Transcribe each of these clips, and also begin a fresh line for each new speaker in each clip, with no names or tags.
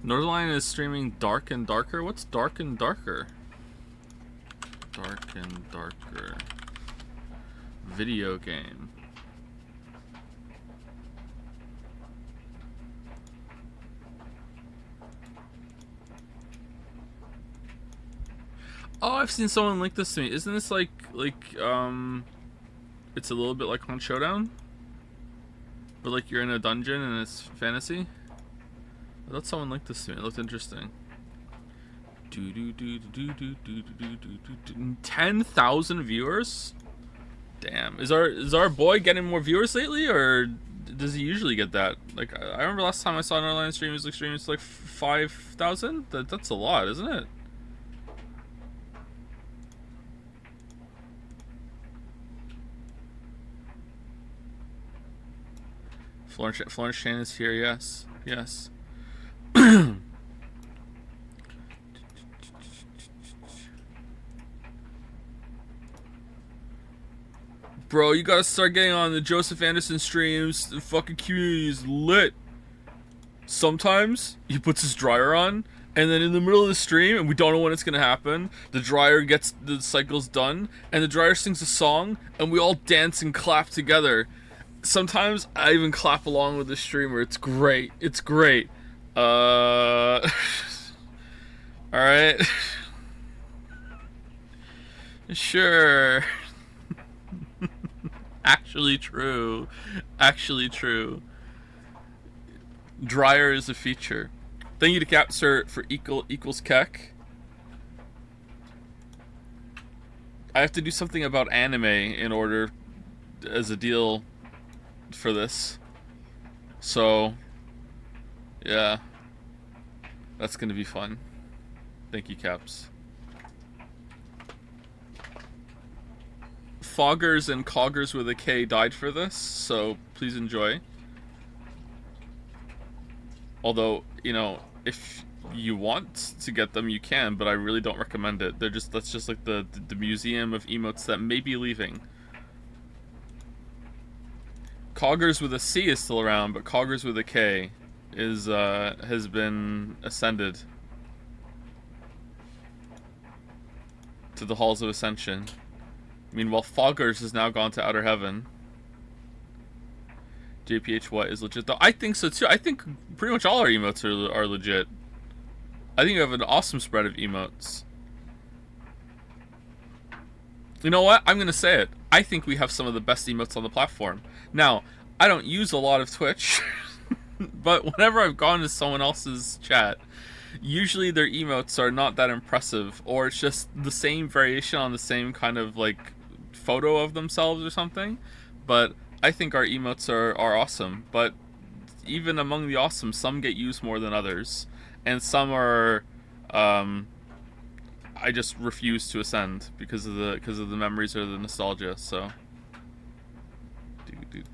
Northernlion is streaming Dark and Darker. What's Dark and Darker? Dark and Darker. Video game. Oh, I've seen someone link this to me. Isn't this like it's a little bit like Hunt Showdown? But like you're in a dungeon and it's fantasy? I thought someone linked this to me. It looked interesting. 10,000 viewers? Damn. Is our boy getting more viewers lately, or does he usually get that? Like I remember last time I saw an online stream, he was like streaming to like 5,000. That's a lot, isn't it? Florence Chan is here. Yes, yes. Bro, you gotta start getting on the Joseph Anderson streams. The fucking community is lit. Sometimes he puts his dryer on, and then in the middle of the stream, and we don't know when it's gonna happen, the dryer gets the cycles done, and the dryer sings a song, and we all dance and clap together. Sometimes I even clap along with the streamer. It's great. It's great. Alright. Sure. Actually true. Actually true. Dryer is a feature. Thank you to Capsir for equals Keck. I have to do something about anime in order as a deal for this. So yeah. That's gonna be fun. Thank you, Caps. Foggers and Coggers with a K died for this, so please enjoy. Although, you know, if you want to get them, you can, but I really don't recommend it. That's just like the museum of emotes that may be leaving. Coggers with a C is still around, but Coggers with a K is has been ascended to the halls of ascension. Meanwhile, Foggers has now gone to outer heaven. JPH what is legit though? I think so too. I think pretty much all our emotes are legit. I think we have an awesome spread of emotes. You know what? I'm gonna say it. I think we have some of the best emotes on the platform. Now, I don't use a lot of Twitch, but whenever I've gone to someone else's chat, usually their emotes are not that impressive, or it's just the same variation on the same kind of like photo of themselves or something. But I think our emotes are awesome. But even among the awesome, some get used more than others, and some are I just refuse to ascend because of the memories or the nostalgia. So dude.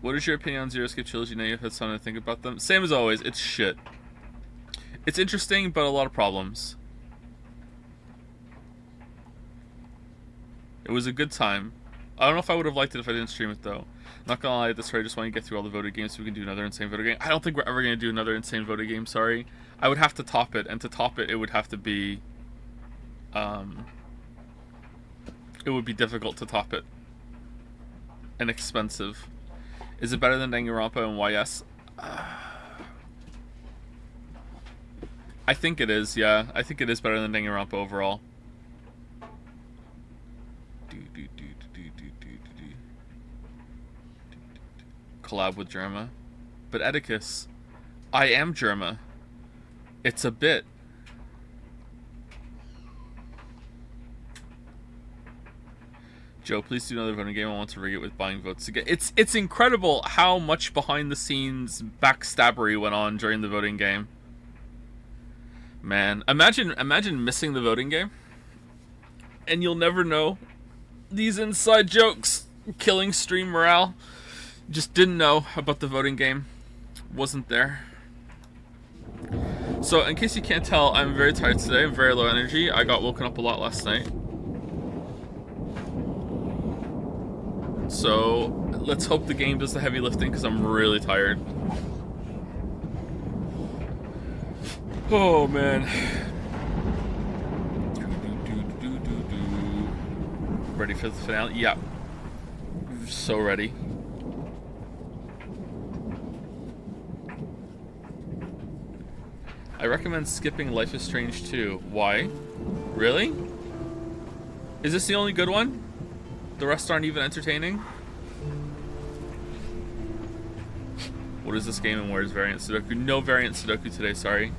What is your opinion on Zero Escape Trilogy now you've had something to think about them? Same as always, it's shit. It's interesting, but a lot of problems. It was a good time. I don't know if I would have liked it if I didn't stream it, though. Not gonna lie, this rate, I just want to get through all the voted games so we can do another insane voted game. I don't think we're ever gonna do another insane voted game, sorry. I would have to top it, and to top it, it would have to be... it would be difficult to top it. And expensive. Is it better than Danganronpa and YS? I think it is, yeah. I think it is better than Danganronpa overall. Collab with Germa. But Edicus, I am Germa. It's a bit. Joe, please do another voting game. I want to rig it with buying votes again. It's incredible how much behind the scenes backstabbery went on during the voting game. Man, imagine missing the voting game, and you'll never know these inside jokes killing stream morale. Just didn't know about the voting game. wasn't there. So, in case you can't tell, I'm very tired today. I'm very low energy. I got woken up a lot last night. So, let's hope the game does the heavy lifting, because I'm really tired. Oh, man. Ready for the finale? Yeah. So ready. I recommend skipping Life is Strange 2. Why? Really? Is this the only good one? The rest aren't even entertaining? What is this game and where is Variant Sudoku? No Variant Sudoku today, sorry.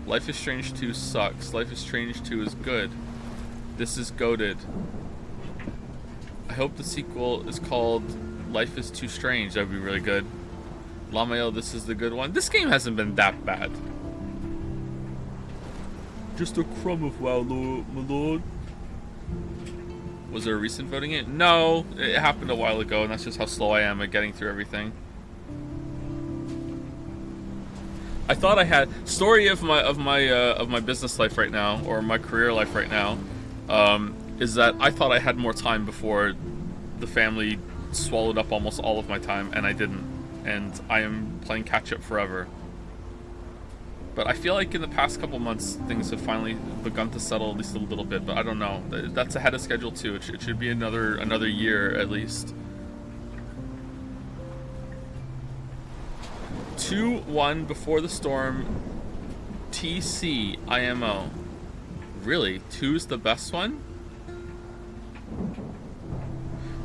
Life is Strange 2 sucks. Life is Strange 2 is good. This is goated. I hope the sequel is called Life is Too Strange. That would be really good. Lamayo, this is the good one. This game hasn't been that bad. Just a crumb of WoW, my lord. Was there a recent voting in? No, it happened a while ago, and that's just how slow I am at getting through everything. I thought I had story of my business life right now, or my career life right now, is that I thought I had more time before the family swallowed up almost all of my time, and I didn't. And I am playing catch up forever. But I feel like in the past couple months, things have finally begun to settle at least a little bit. But I don't know. That's ahead of schedule too. It should be another year at least. 2-1 Before the Storm. TC IMO. Really? 2's the best one?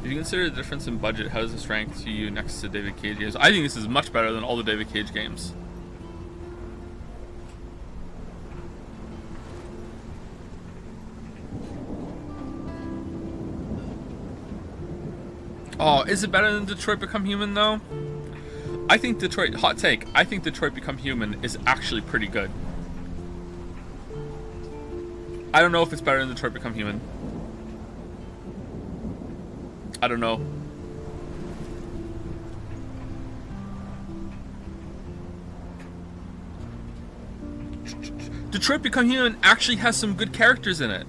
If you consider the difference in budget, how does this rank to you next to David Cage games? I think this is much better than all the David Cage games. Oh, is it better than Detroit Become Human though? I think Detroit, hot take, I think Detroit Become Human is actually pretty good. I don't know if it's better than Detroit Become Human. I don't know. Detroit Become Human actually has some good characters in it.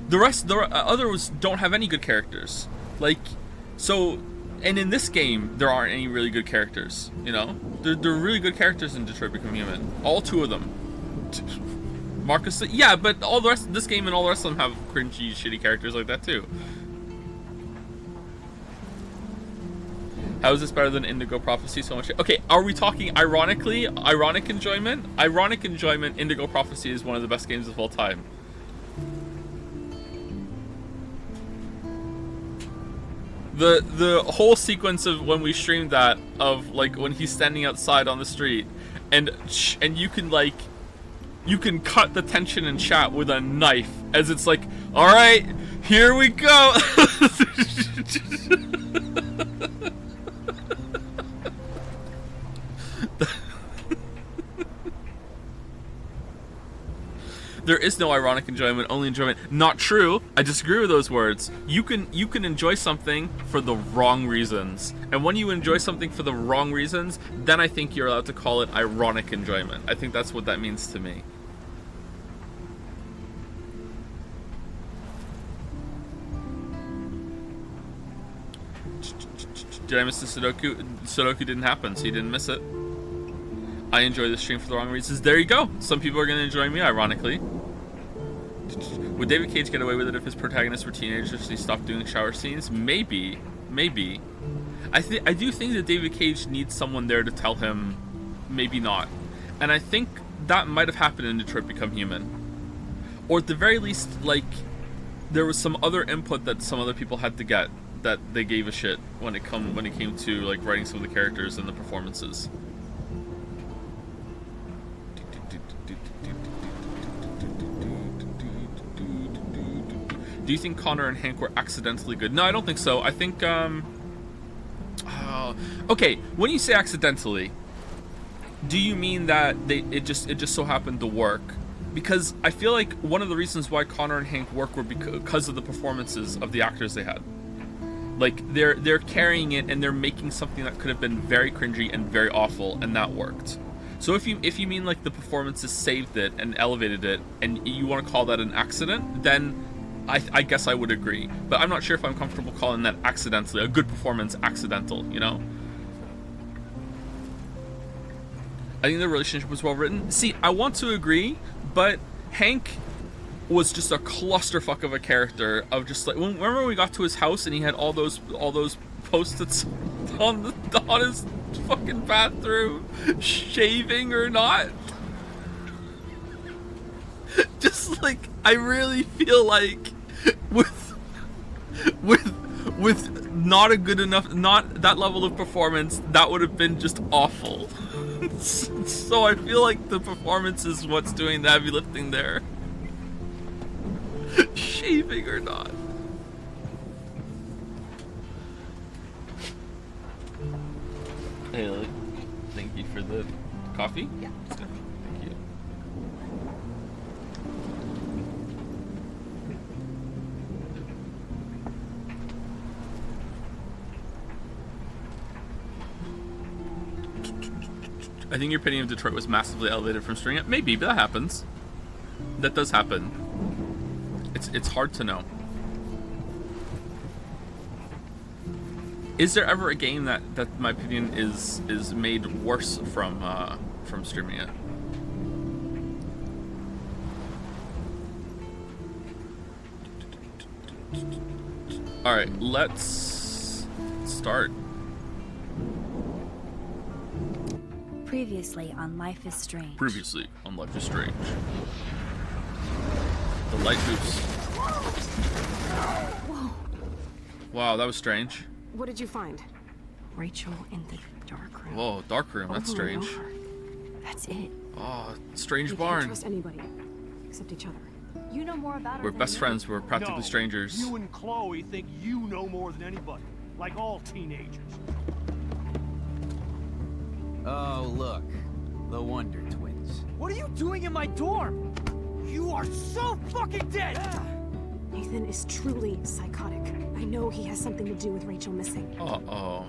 The others don't have any good characters. Like, so, and in this game, there aren't any really good characters, you know? There are really good characters in Detroit Become Human. All 2 of them. Marcus, yeah, but all the rest of this game and all the rest of them have cringy, shitty characters like that too. How is this better than Indigo Prophecy so much? Okay, are we talking ironically? Ironic enjoyment? Ironic enjoyment, Indigo Prophecy is one of the best games of all time. The whole sequence of when we streamed that, of like when he's standing outside on the street, and you can like, you can cut the tension in chat with a knife as it's like, all right, here we go. There is no ironic enjoyment, only enjoyment. Not true. I disagree with those words. You can enjoy something for the wrong reasons. And when you enjoy something for the wrong reasons, then I think you're allowed to call it ironic enjoyment. I think that's what that means to me. Did I miss the Sudoku? Sudoku didn't happen, so you didn't miss it. I enjoy the stream for the wrong reasons. There you go. Some people are going to enjoy me, ironically. Would David Cage get away with it if his protagonists were teenagers and he stopped doing shower scenes? Maybe. Maybe. I do think that David Cage needs someone there to tell him maybe not. And I think that might have happened in Detroit Become Human. Or at the very least, like, there was some other input that some other people had to get that they gave a shit when it came to like writing some of the characters and the performances. Do you think Connor and Hank were accidentally good? No, I don't think so. I think, okay, when you say accidentally, do you mean that it just so happened to work? Because I feel like one of the reasons why Connor and Hank work were because of the performances of the actors they had. Like they're carrying it and they're making something that could have been very cringy and very awful, and that worked. So if you mean like the performances saved it and elevated it, and you want to call that an accident, then I guess I would agree. But I'm not sure if I'm comfortable calling that accidentally a good performance accidental. You know. I think the relationship was well written. See, I want to agree, but Hank was just a clusterfuck of a character. Of just like, remember when we got to his house and he had all those post-its on his fucking bathroom, shaving or not. Just like, I really feel like with not a good enough, not that level of performance, that would have been just awful. So I feel like the performance is what's doing the heavy lifting there. Shaving or not. Hey Lily, thank you for the coffee.
Yeah.
Thank you. I think your opinion of Detroit was massively elevated from streaming it. Maybe, but that happens. That does happen. It's hard to know. Is there ever a game that my opinion is made worse from streaming it? All right, let's start.
Previously on Life is Strange.
Previously on Life is Strange. The light moves.
Whoa.
Wow, that was strange.
What did you find? Rachel in the dark room.
Whoa, dark room. That's
Over and
strange.
over. That's it.
Oh, strange
We
barn.
can't trust anybody except each other.
You know more about her
We're
than
best
me.
friends. We're practically
No,
strangers.
You and Chloe think you know more than anybody, like all teenagers.
Oh, look. The Wonder Twins.
What are you doing in my dorm? You are so fucking dead!
Nathan is truly psychotic. I know he has something to do with Rachel missing.
Uh-oh.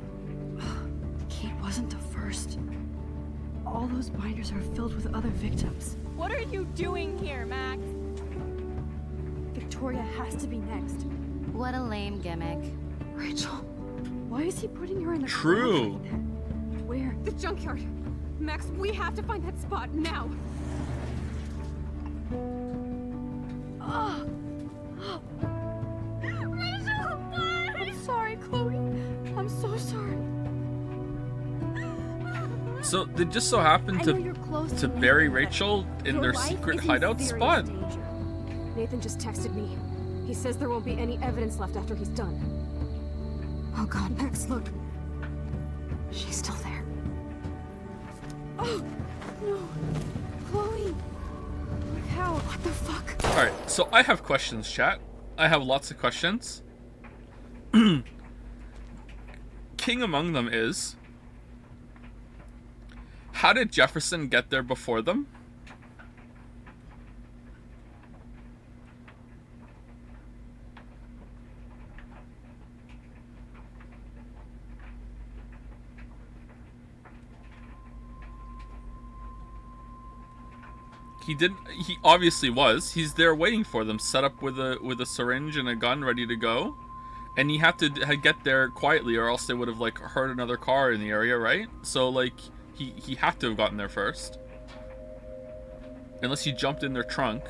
Kate wasn't the first. All those binders are filled with other victims.
What are you doing here, Max?
Victoria has to be next.
What a lame gimmick.
Rachel, why is he putting her in the
True.
ground like that? Where?
The junkyard. Max, we have to find that spot now.
Rachel, I'm sorry, Chloe. I'm so sorry.
So they just so happened
I know you're close
to
me,
bury
but
Rachel in
Your
their
life
secret
is in
hideout
serious
spot.
danger. Nathan just texted me. He says there won't be any evidence left after he's done. Oh God, Max, look. She's still there.
Oh, no. Chloe. How? What the fuck?
All right, so I have questions, chat. I have lots of questions. King among them is, how did Jefferson get there before them? He didn't. He obviously was. He's there waiting for them, set up with a syringe and a gun ready to go, and he had to get there quietly, or else they would have like heard another car in the area, right? So like he had to have gotten there first, unless he jumped in their trunk.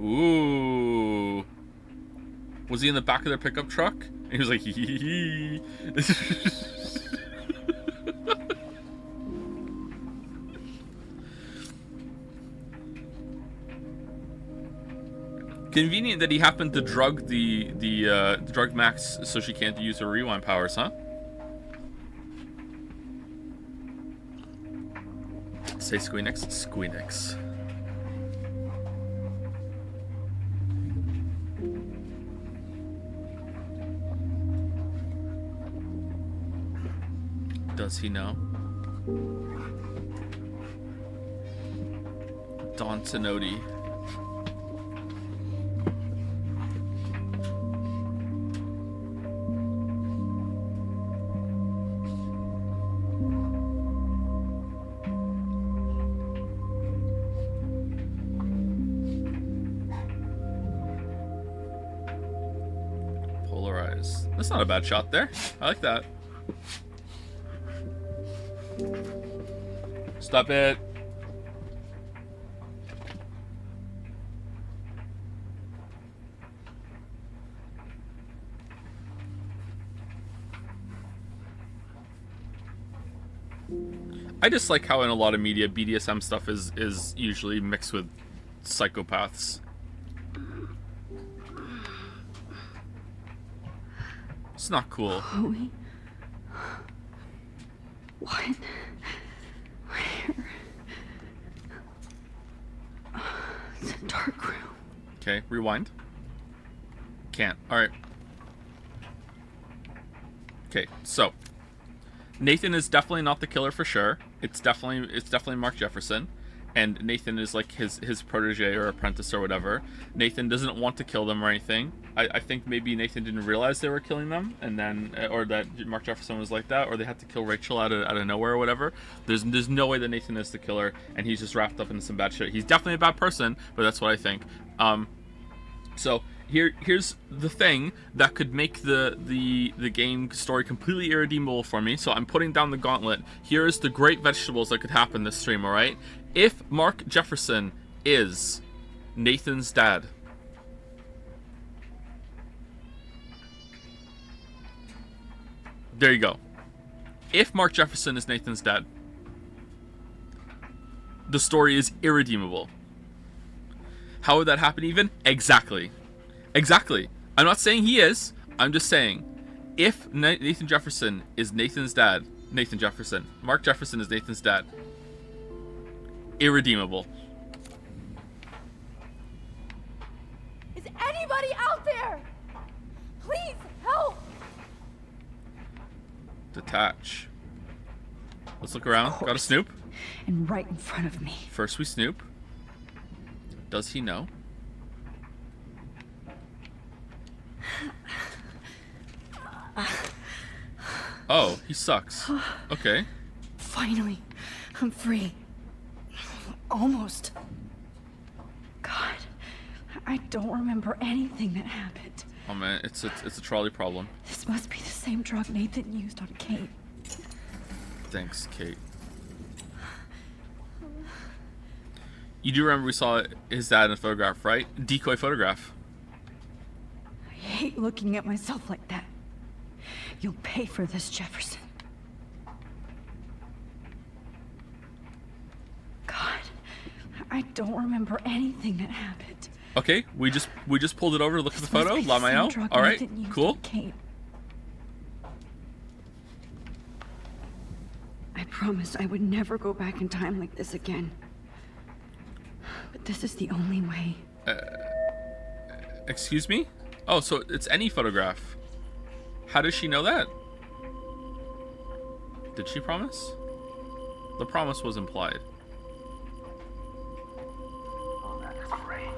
Ooh, was he in the back of their pickup truck? And he was like, hee hee hee. Convenient that he happened to drug drug Max so she can't use her rewind powers, huh? Say Squeenix? Squeenix. Does he know? Don Tenotti. That's not a bad shot there. I like that. Stop it. I just like how in a lot of media BDSM stuff is usually mixed with psychopaths. It's not cool.
Chloe? What? Where? It's a dark room.
Okay, rewind. Can't. Alright. Okay, so Nathan is definitely not the killer for sure. It's definitely Mark Jefferson. And Nathan is like his protege or apprentice or whatever. Nathan doesn't want to kill them or anything. I think maybe Nathan didn't realize they were killing them, and then or that Mark Jefferson was like that, or they had to kill Rachel out of nowhere or whatever. There's no way that Nathan is the killer, and he's just wrapped up in some bad shit. He's definitely a bad person, but that's what I think. So here's the thing that could make the game story completely irredeemable for me. So I'm putting down the gauntlet. Here is the great vegetables that could happen this stream. All right, if Mark Jefferson is Nathan's dad, there you go. If Mark Jefferson is Nathan's dad, the story is irredeemable. How would that happen even? Exactly. I'm not saying he is. I'm just saying, if Nathan Jefferson is Nathan's dad, Nathan Jefferson, Mark Jefferson is Nathan's dad, irredeemable.
Is anybody out there? Please help!
Detach. Let's look around. Got a snoop.
And right in front of me.
First we snoop. Does he know? Oh, he sucks. Okay.
Finally, I'm free. Almost. God, I don't remember anything that happened.
Oh man, it's a trolley problem.
This must be the same drug Nathan used on Kate.
Thanks, Kate. You do remember we saw his dad in a photograph, right? Decoy photograph.
I hate looking at myself like that. You'll pay for this, Jefferson. God, I don't remember anything that happened.
Okay, we just pulled it over to look at the photo.
Must be the same
Lamayo.
drug
All right,
Nathan used
cool.
on Kate. I promised I would never go back in time like this again. But this is the only way.
Excuse me? Oh, so it's any photograph. How does she know that? Did she promise? The promise was implied.
Oh, that's great.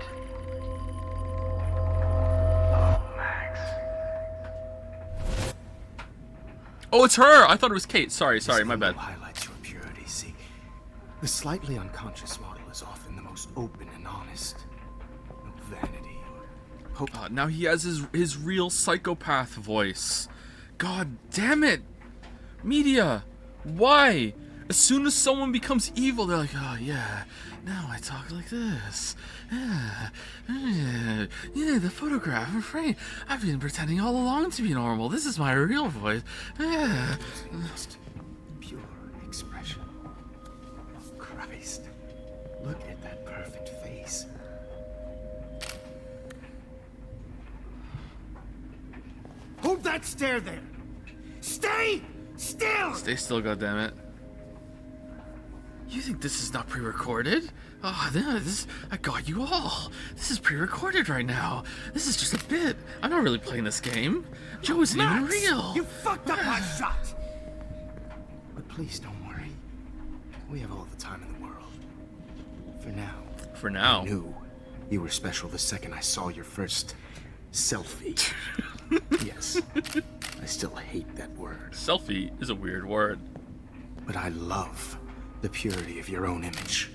Oh, Max.
Oh, it's her! I thought it was Kate. Sorry, my bad.
Highlights your purity. See, the slightly unconscious model is often the most open and honest. No vanity or hope.
Now he has his real psychopath voice. God damn it! Media! Why? As soon as someone becomes evil, they're like, oh yeah, now I talk like this. Yeah, the photograph, I'm afraid. I've been pretending all along to be normal. This is my real voice. Yeah.
Just pure expression. Oh, Christ. Look at that perfect face. Hold that stare there! Stay still!
Stay still, goddammit. You think this is not pre-recorded? Oh, I got you all. This is pre-recorded right now. This is just a bit. I'm not really playing this game. Joe isn't even
Max,
real.
You fucked up my shot! But please don't worry. We have all the time in the world. For now.
For now.
I knew you were special the second I saw your first selfie. Yes. I still hate that word.
Selfie is a weird word.
But I love the purity of your own image.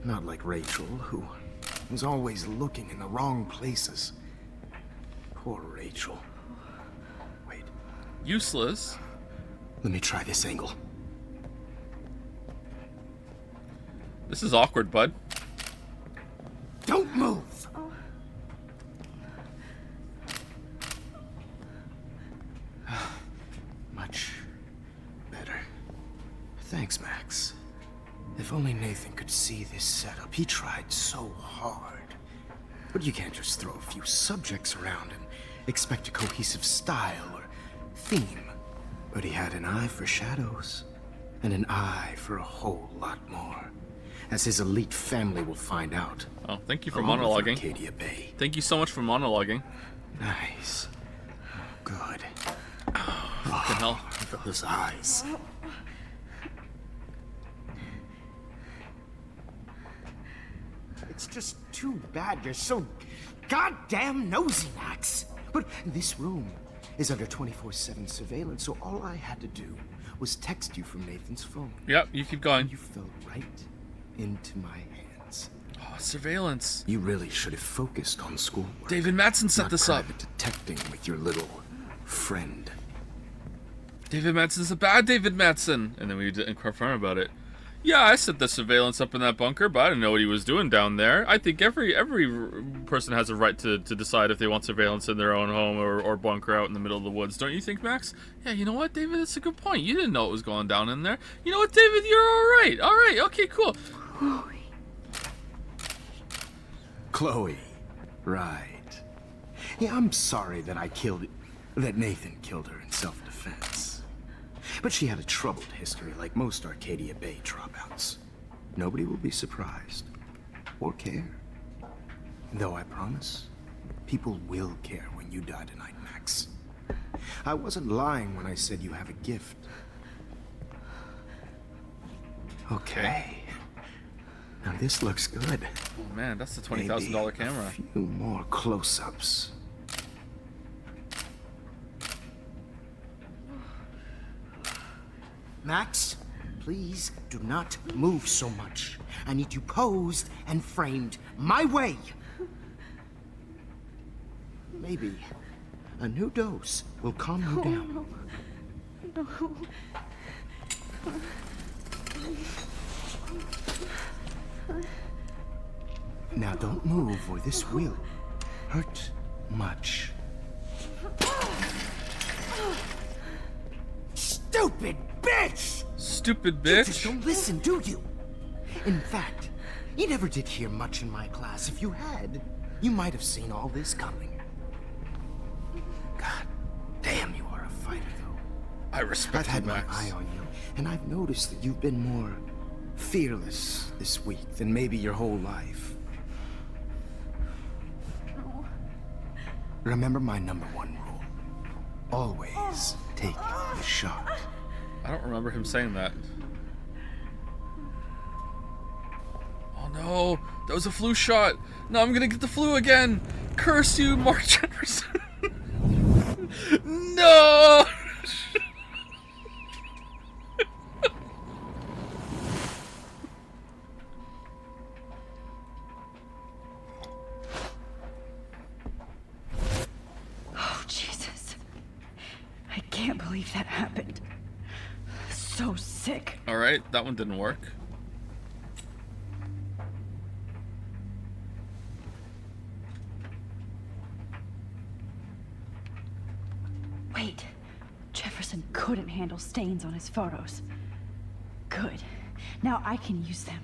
Not like Rachel, who was always looking in the wrong places. Poor Rachel.
Useless.
Let me try this angle.
This is awkward, bud.
Don't move! Much better. Thanks, Max. If only Nathan could see this setup. He tried so hard. But you can't just throw a few subjects around and expect a cohesive style or theme. But he had an eye for shadows, and an eye for a whole lot more. As his elite family will find out.
Oh, thank you for
Along with
monologuing.
Arcadia Bay.
Thank you so much for monologuing.
Nice. Good.
Fucking hell.
Those eyes. It's just too bad you're so goddamn nosy, Max. But this room is under 24/7 surveillance, so all I had to do was text you from Nathan's phone.
Yep, you keep going.
You fell right into my hands.
Oh, surveillance.
You really should have focused on schoolwork.
David Madsen set
not
this up.
private detecting with your little friend.
David Madsen's a bad David Madsen. And then we didn't confirm about it. Yeah, I set the surveillance up in that bunker, but I didn't know what he was doing down there. I think every person has a right to decide if they want surveillance in their own home or bunker out in the middle of the woods. Don't you think, Max? Yeah, you know what, David? That's a good point. You didn't know what was going down in there. You know what, David? You're all right. All right. Okay, cool.
Chloe. Right. Yeah, I'm sorry that that Nathan killed her in self-defense. But she had a troubled history like most Arcadia Bay dropouts. Nobody will be surprised. Or care. Though I promise, people will care when you die tonight, Max. I wasn't lying when I said you have a gift. Okay. Now this looks good.
Oh, man, that's the $20,000 camera.
A few more close-ups. Max, please do not move so much. I need you posed and framed my way. Maybe a new dose will calm you down. Now don't move or this will hurt much. Stupid bitch!
Stupid
You just
bitch.
don't listen, do you? In fact, you never did hear much in my class. If you had, you might have seen all this coming. God damn, you are a fighter, though.
I respect
I've had
you,
my
Max.
eye on you, and I've noticed that you've been more fearless this week than maybe your whole life. Remember my #1 rule. Always take the shot.
I don't remember him saying that. Oh no, that was a flu shot. No, I'm gonna get the flu again. Curse you, Mark Jefferson. No.
Oh, Jesus. I can't believe that happened. So sick.
All right, that one didn't work.
Wait. Jefferson couldn't handle stains on his photos. Good. Now I can use them.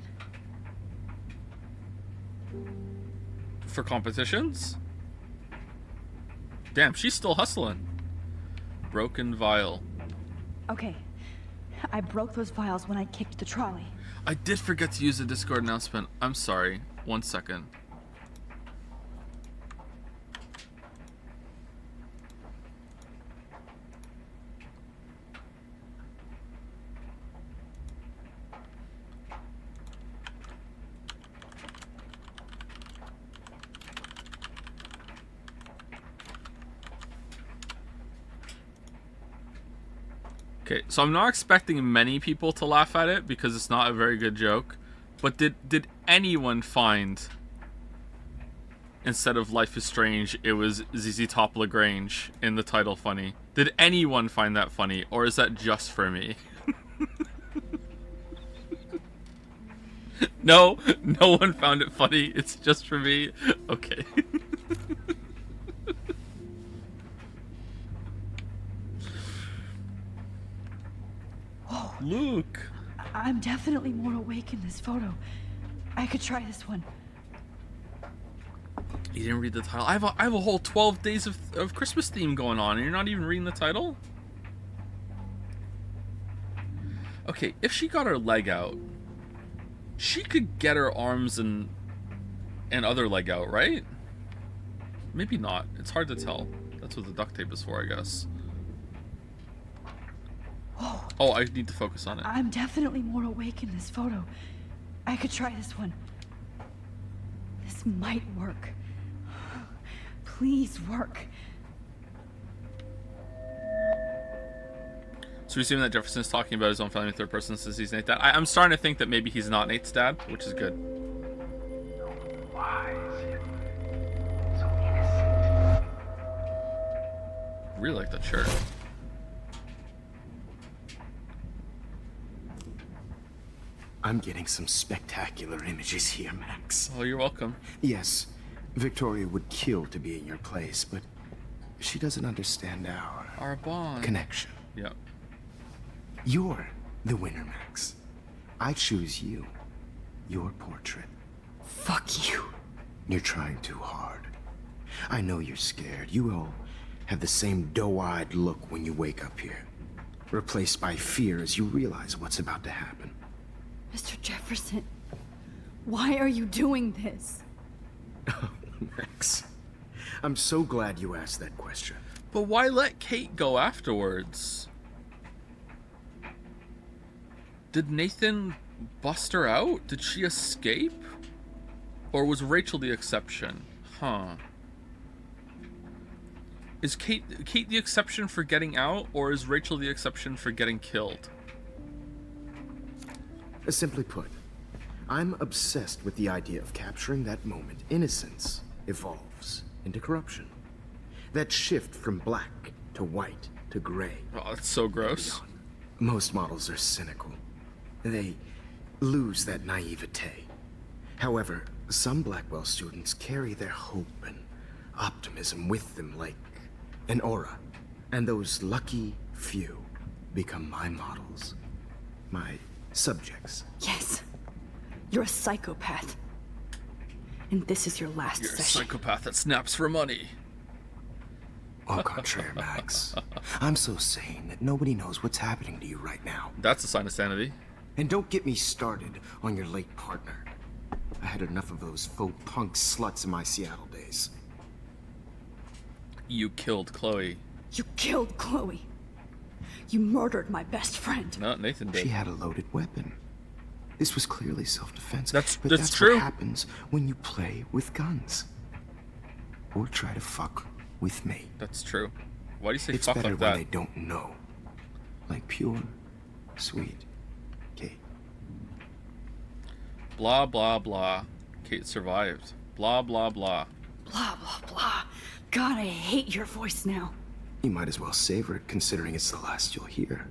For competitions? Damn, she's still hustling. Broken vial.
Okay. I broke those vials when I kicked the trolley.
I did forget to use the Discord announcement. I'm sorry. 1 second. Okay, so I'm not expecting many people to laugh at it because it's not a very good joke. But did anyone find instead of Life is Strange, it was ZZ Top Lagrange in the title funny? Did anyone find that funny, or is that just for me? No, no one found it funny. It's just for me. Okay.
Whoa.
Luke.
I'm definitely more awake in this photo. I could try this one.
You didn't read the title. I have a whole 12 days of Christmas theme going on, and you're not even reading the title? Okay, if she got her leg out, she could get her arms and other leg out, right? Maybe not. It's hard to tell. That's what the duct tape is for, I guess.
Whoa.
Oh, I need to focus on it.
I'm definitely more awake in this photo. I could try this one. This might work. Please work.
So we assume that Jefferson's talking about his own family in third person since he's Nate's dad. I'm starting to think that maybe he's not Nate's dad, which is good. Really like that shirt.
I'm getting some spectacular images here, Max.
Oh, you're welcome.
Yes, Victoria would kill to be in your place, but she doesn't understand
Our bond.
connection.
Yeah.
You're the winner, Max. I choose you. Your portrait.
Fuck you.
You're trying too hard. I know you're scared. You all have the same doe-eyed look when you wake up here. Replaced by fear as you realize what's about to happen.
Mr. Jefferson, why are you doing this?
Oh, Max. I'm so glad you asked that question.
But why let Kate go afterwards? Did Nathan bust her out? Did she escape? Or was Rachel the exception? Huh. Is Kate the exception for getting out, or is Rachel the exception for getting killed?
Simply put, I'm obsessed with the idea of capturing that moment. Innocence evolves into corruption. That shift from black to white to gray.
Oh, that's so gross.
Most models are cynical. They lose that naivete. However, some Blackwell students carry their hope and optimism with them like an aura. And those lucky few become my models. My subjects.
Yes. You're a psychopath. And this is your last
You're a
session.
psychopath that snaps for money.
Au contraire, Max. I'm so sane that nobody knows what's happening to you right now.
That's a sign of sanity.
And don't get me started on your late partner. I had enough of those faux punk sluts in my Seattle days.
You killed Chloe.
You killed Chloe. You murdered my best friend.
No, Nathan did.
She had a loaded weapon. This was clearly self-defense.
That's
What happens when you play with guns. Or try to fuck with me.
That's true. Why do you say
It's
fuck
better
like
when
that?
they don't know. Like pure, sweet Kate.
Blah, blah, blah. Kate survived. Blah, blah, blah.
Blah, blah, blah. God, I hate your voice now.
You might as well savor it, considering it's the last you'll hear.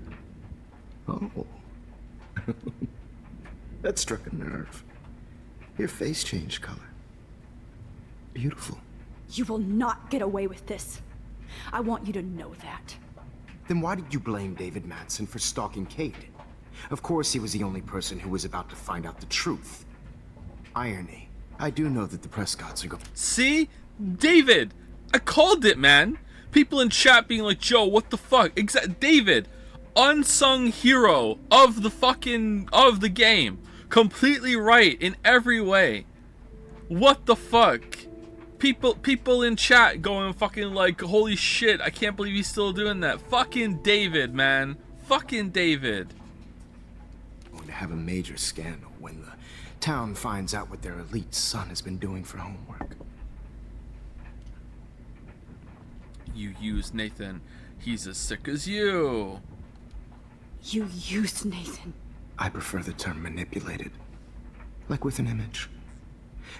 Oh. That struck a nerve. Your face changed color. Beautiful.
You will not get away with this. I want you to know that.
Then why did you blame David Madsen for stalking Kate? Of course he was the only person who was about to find out the truth. Irony. I do know that the press gods are going.
See? David! I called it, man! People in chat being like, Joe, what the fuck? David! Unsung hero of the game. Completely right in every way. What the fuck? People in chat going fucking like, holy shit, I can't believe he's still doing that. Fucking David, man. Fucking David.
Going to have a major scandal when the town finds out what their elite son has been doing for homework.
You used Nathan. He's as sick as you.
You used Nathan.
I prefer the term manipulated. Like with an image.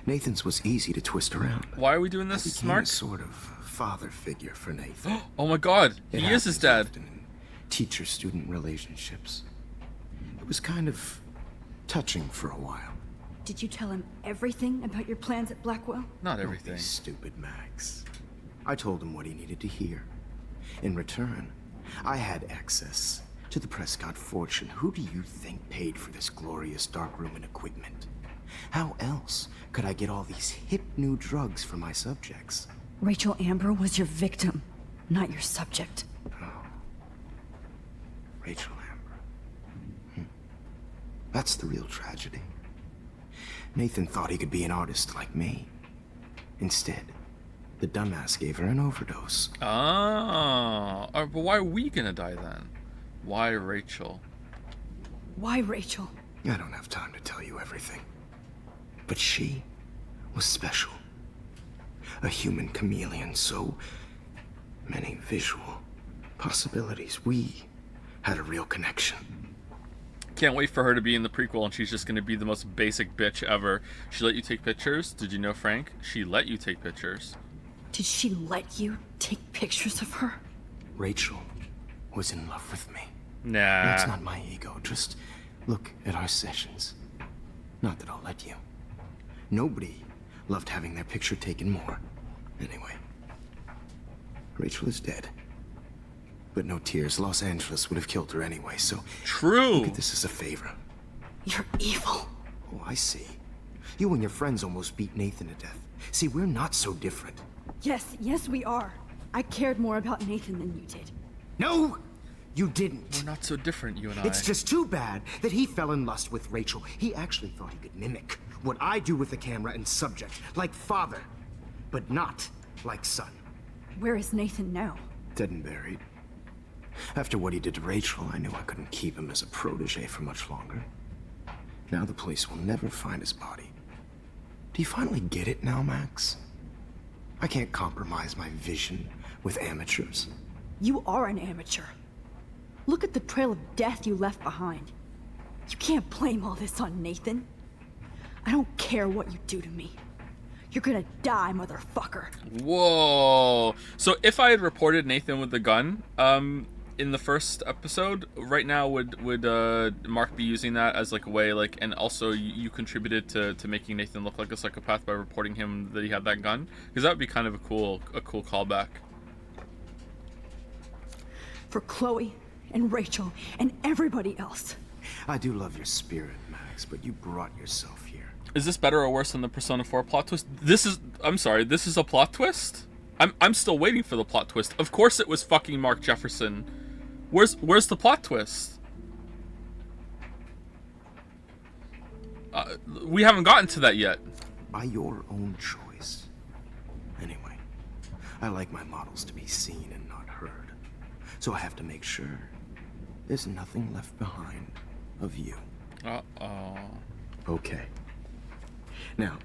Nathan's was easy to twist around.
Why are we doing
I
this,
became
Mark?
a sort of father figure for Nathan.
Oh my god,
It
he is his
happens
dad.
often in teacher-student relationships. It was kind of touching for a while.
Did you tell him everything about your plans at Blackwell?
Not
Don't
everything.
be stupid, Max. I told him what he needed to hear. In return, I had access to the Prescott fortune. Who do you think paid for this glorious darkroom and equipment? How else could I get all these hip new drugs for my subjects?
Rachel Amber was your victim, not your subject.
Rachel Amber. That's the real tragedy. Nathan thought he could be an artist like me. Instead, the dumbass gave her an overdose.
Ah, but why are we gonna die then? Why Rachel?
Why Rachel?
I don't have time to tell you everything. But she was special. A human chameleon, so many visual possibilities. We had a real connection.
Can't wait for her to be in the prequel and she's just gonna be the most basic bitch ever. She let you take pictures? Did you know, Frank? She let you take pictures.
Did she let you take pictures of her?
Rachel was in love with me.
Nah.
That's not my ego. Just look at our sessions. Not that I'll let you. Nobody loved having their picture taken more. Anyway, Rachel is dead. But no tears. Los Angeles would have killed her anyway, so look
True.
at this as a favor.
You're evil.
Oh, I see. You and your friends almost beat Nathan to death. See, we're not so different.
Yes, we are. I cared more about Nathan than you did.
No, you didn't.
We're not so different, you and I.
It's just too bad that he fell in lust with Rachel. He actually thought he could mimic what I do with the camera and subject, like father, but not like son.
Where is Nathan now?
Dead and buried. After what he did to Rachel, I knew I couldn't keep him as a protege for much longer. Now the police will never find his body. Do you finally get it now, Max? I can't compromise my vision with amateurs.
You are an amateur. Look at the trail of death you left behind. You can't blame all this on Nathan. I don't care what you do to me. You're gonna die, motherfucker.
Whoa. So if I had reported Nathan with the gun, in the first episode, right now would Mark be using that as like a way, like, and also you contributed to making Nathan look like a psychopath by reporting him that he had that gun? Because that would be kind of a cool callback.
For Chloe and Rachel and everybody else.
I do love your spirit, Max, but you brought yourself here.
Is this better or worse than the Persona 4 plot twist? I'm sorry, this is a plot twist? I'm still waiting for the plot twist. Of course it was fucking Mark Jefferson. Where's the plot twist? We haven't gotten to that yet.
By your own choice. Anyway, I like my models to be seen and not heard. So I have to make sure there's nothing left behind of you.
Uh-oh.
Okay. Now,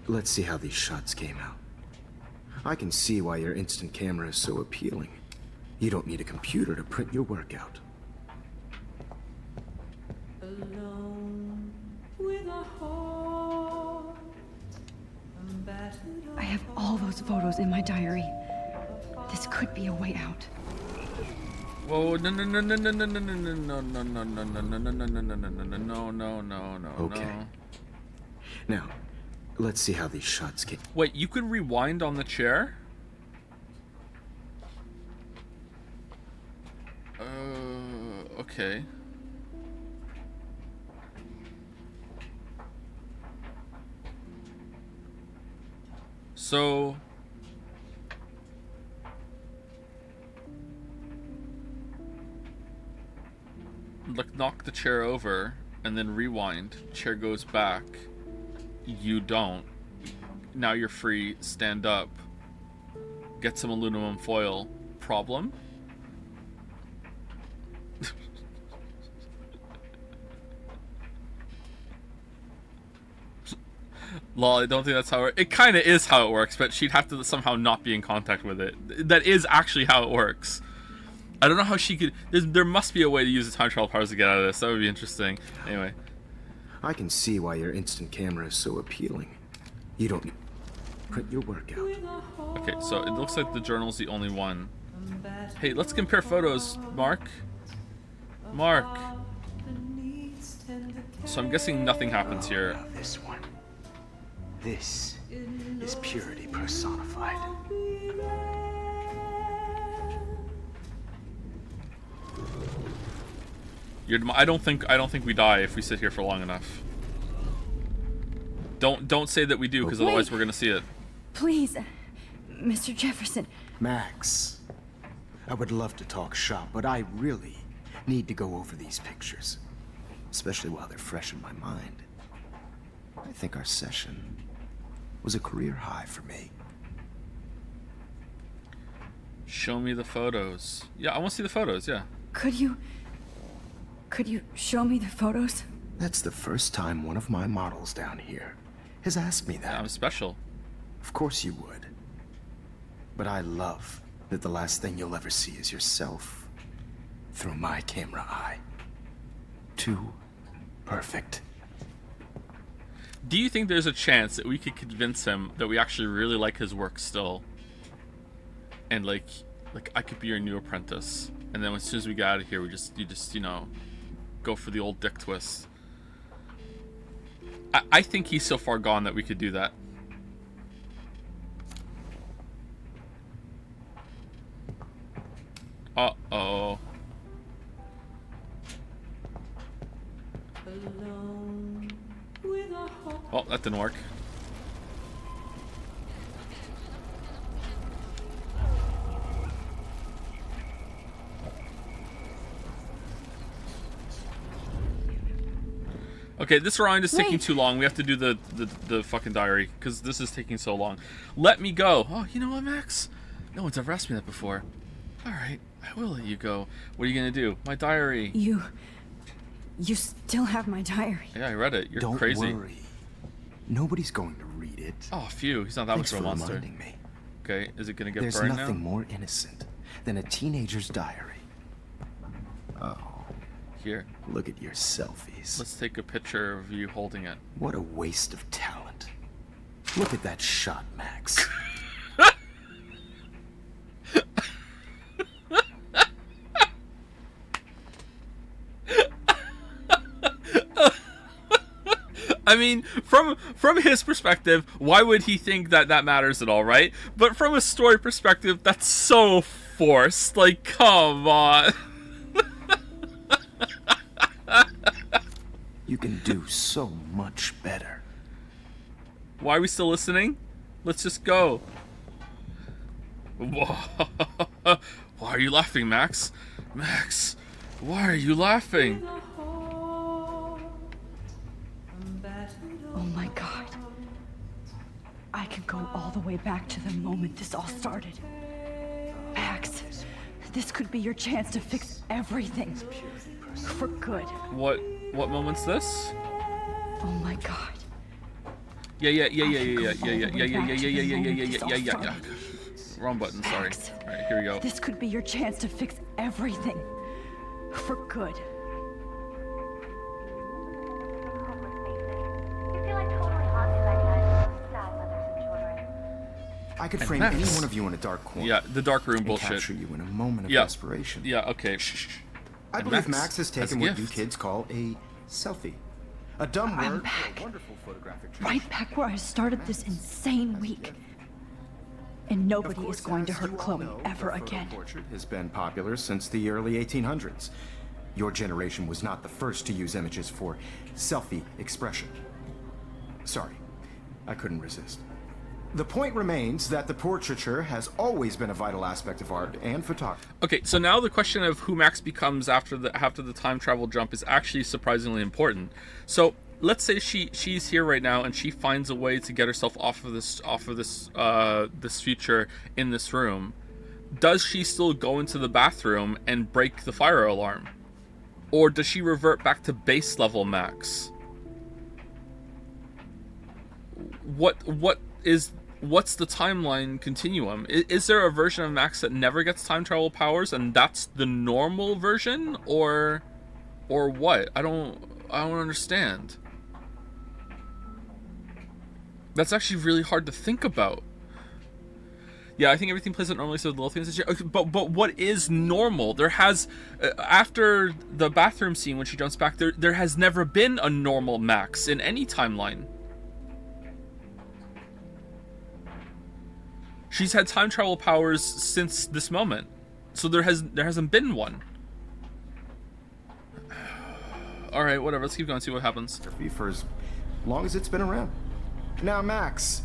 let's see how these shots came out. I can see why your instant camera is so appealing. You don't need a computer to print your work out.
I have all those photos in my diary. This could be a way out.
Whoa, no.
Okay. Now, let's see how these shots came.
Wait, you could rewind on the chair? Okay. So like knock the chair over and then rewind. Chair goes back. You don't. Now you're free. Stand up. Get some aluminum foil. Problem? Lol, I don't think that's how it kind of is how it works, but she'd have to somehow not be in contact with it. That is actually how it works. I don't know how she could... There must be a way to use the time travel powers to get out of this. That would be interesting. Anyway.
I can see why your instant camera is so appealing. You don't put your work out.
Okay, so it looks like the journal's the only one. Hey, let's compare photos, Mark. Mark. So I'm guessing nothing happens here.
Now this one. This is purity personified.
I don't think we die if we sit here for long enough. Don't say that we do, because otherwise we're gonna see it.
Please, Mr. Jefferson.
Max, I would love to talk shop, but I really need to go over these pictures, especially while they're fresh in my mind. I think our session was a career high for me.
Show me the photos. Yeah, I want to see the photos, yeah.
Could you show me the photos?
That's the first time one of my models down here has asked me that.
Yeah, I'm special.
Of course you would. But I love that the last thing you'll ever see is yourself through my camera eye. Too perfect.
Do you think there's a chance that we could convince him that we actually really like his work still? And like I could be your new apprentice. And then as soon as we get out of here, you just, you know, go for the old dick twist. I think he's so far gone that we could do that. Uh-oh. Well, that didn't work. Okay, this round is taking too long. We have to do the fucking diary, because this is taking so long. Let me go. Oh, you know what, Max? No one's ever asked me that before. Alright, I will let you go. What are you gonna do? My diary.
You still have my diary.
Yeah, I read it. You're
Don't
crazy.
worry. Nobody's going to read it.
Oh, phew. He's not that
Thanks
much of a
for
monster.
reminding me.
Okay, is it gonna get
There's
burned
nothing
now?
more innocent than a teenager's diary. Oh,
Here,
look at your selfies.
let's take a picture of you holding it.
What a waste of talent. Look at that shot, Max.
I mean, from his perspective, why would he think that that matters at all, right? But from a story perspective, that's so forced. Like, come on.
You can do so much better.
Why are we still listening? Let's just go. Why are you laughing, Max? Max, why are you laughing?
Oh my god. I can go all the way back to the moment this all started. Max, this could be your chance to fix everything. For good.
What moment's this?
Oh my god.
Yeah. Wrong button, sorry.
Max,
Alright, here we go.
this could be your chance to fix everything. For good.
I could
And
frame
Max.
any one of you in a dark corner.
Yeah, the dark room
and
bullshit.
capture you in a moment of
Yeah.
desperation.
Yeah, okay.
I
And
believe
Max
Max has
has
taken
a
what you
gift.
kids call a selfie. A dumb
I'm
word
back.
for a wonderful photographic treat.
Right back where I started this insane week. And
Of
nobody
course,
is going to
as
hurt
you all
Chloe
know,
ever
the photo
again.
portrait has been popular since the early 1800s. Your generation was not the first to use images for selfie expression. Sorry, I couldn't resist. The point remains that the portraiture has always been a vital aspect of art and photography.
Okay, so now the question of who Max becomes after the time travel jump is actually surprisingly important. So let's say she's here right now and she finds a way to get herself off of this future in this room. Does she still go into the bathroom and break the fire alarm, or does she revert back to base level Max? What's the timeline continuum? Is there a version of Max that never gets time travel powers and that's the normal version, or what? I don't understand. That's actually really hard to think about. Yeah, I think everything plays out normally, so the little things. But what is normal? There has, after the bathroom scene when she jumps back, there has never been a normal Max in any timeline. She's had time travel powers since this moment, so there hasn't been one. All right, whatever. Let's keep going. See what happens.
For as long as it's been around. Now, Max.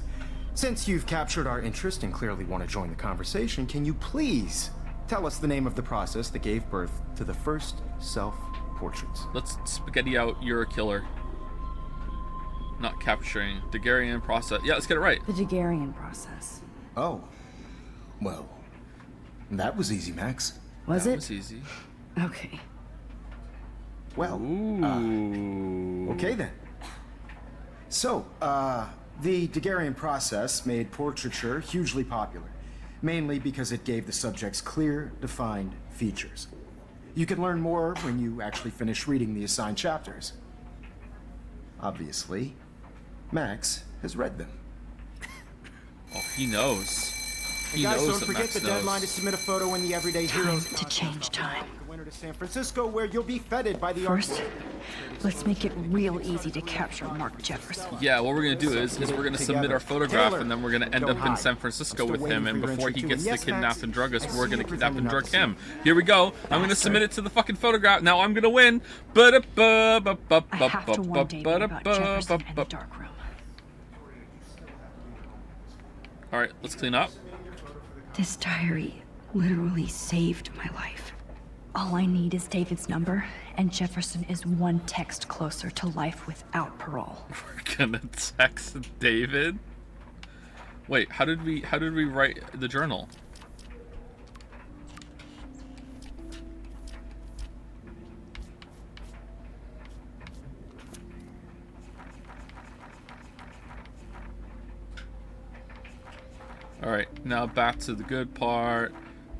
Since you've captured our interest and clearly want to join the conversation, can you please tell us the name of the process that gave birth to the first self-portraits?
Let's spaghetti out, you're a killer. Not capturing. Daguerrean process. Yeah, let's get it right.
The Daguerrean process.
Oh. Well, that was easy, Max.
Was
that
it?
Was easy.
Okay.
Well, okay then. So, the Daguerrean process made portraiture hugely popular, mainly because it gave the subjects clear, defined features. You can learn more when you actually finish reading the assigned chapters. Obviously, Max has read them.
Oh, he knows.
Hey guys, don't forget the deadline to submit a photo in the Everyday Heroes
to change time.
To San Francisco, where you'll be feted by the
First, let's make it real easy to capture Mark Jefferson.
Yeah, what we're gonna do is we're gonna submit our photograph, and then we're gonna end up in San Francisco with him, and before he gets to kidnap and drug us, we're gonna kidnap and drug him. Here we go. I'm gonna submit it to the fucking photograph. Now I'm gonna win.
I have to warn David about Jefferson and the dark room.
All right, let's clean up.
This diary literally saved my life. All I need is David's number, and Jefferson is one text closer to life without parole.
We're gonna text David? Wait, how did we write the journal? All right, now back to the good part.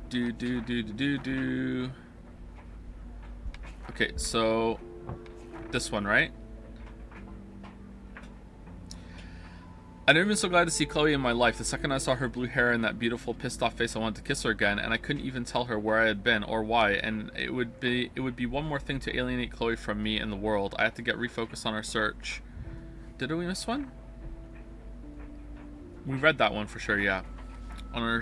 Do. Okay, so this one, right? I've never been so glad to see Chloe in my life. The second I saw her blue hair and that beautiful pissed off face, I wanted to kiss her again, and I couldn't even tell her where I had been or why. And it would be one more thing to alienate Chloe from me and the world. I had to get refocused on our search. Did we miss one? We read that one for sure, yeah. On our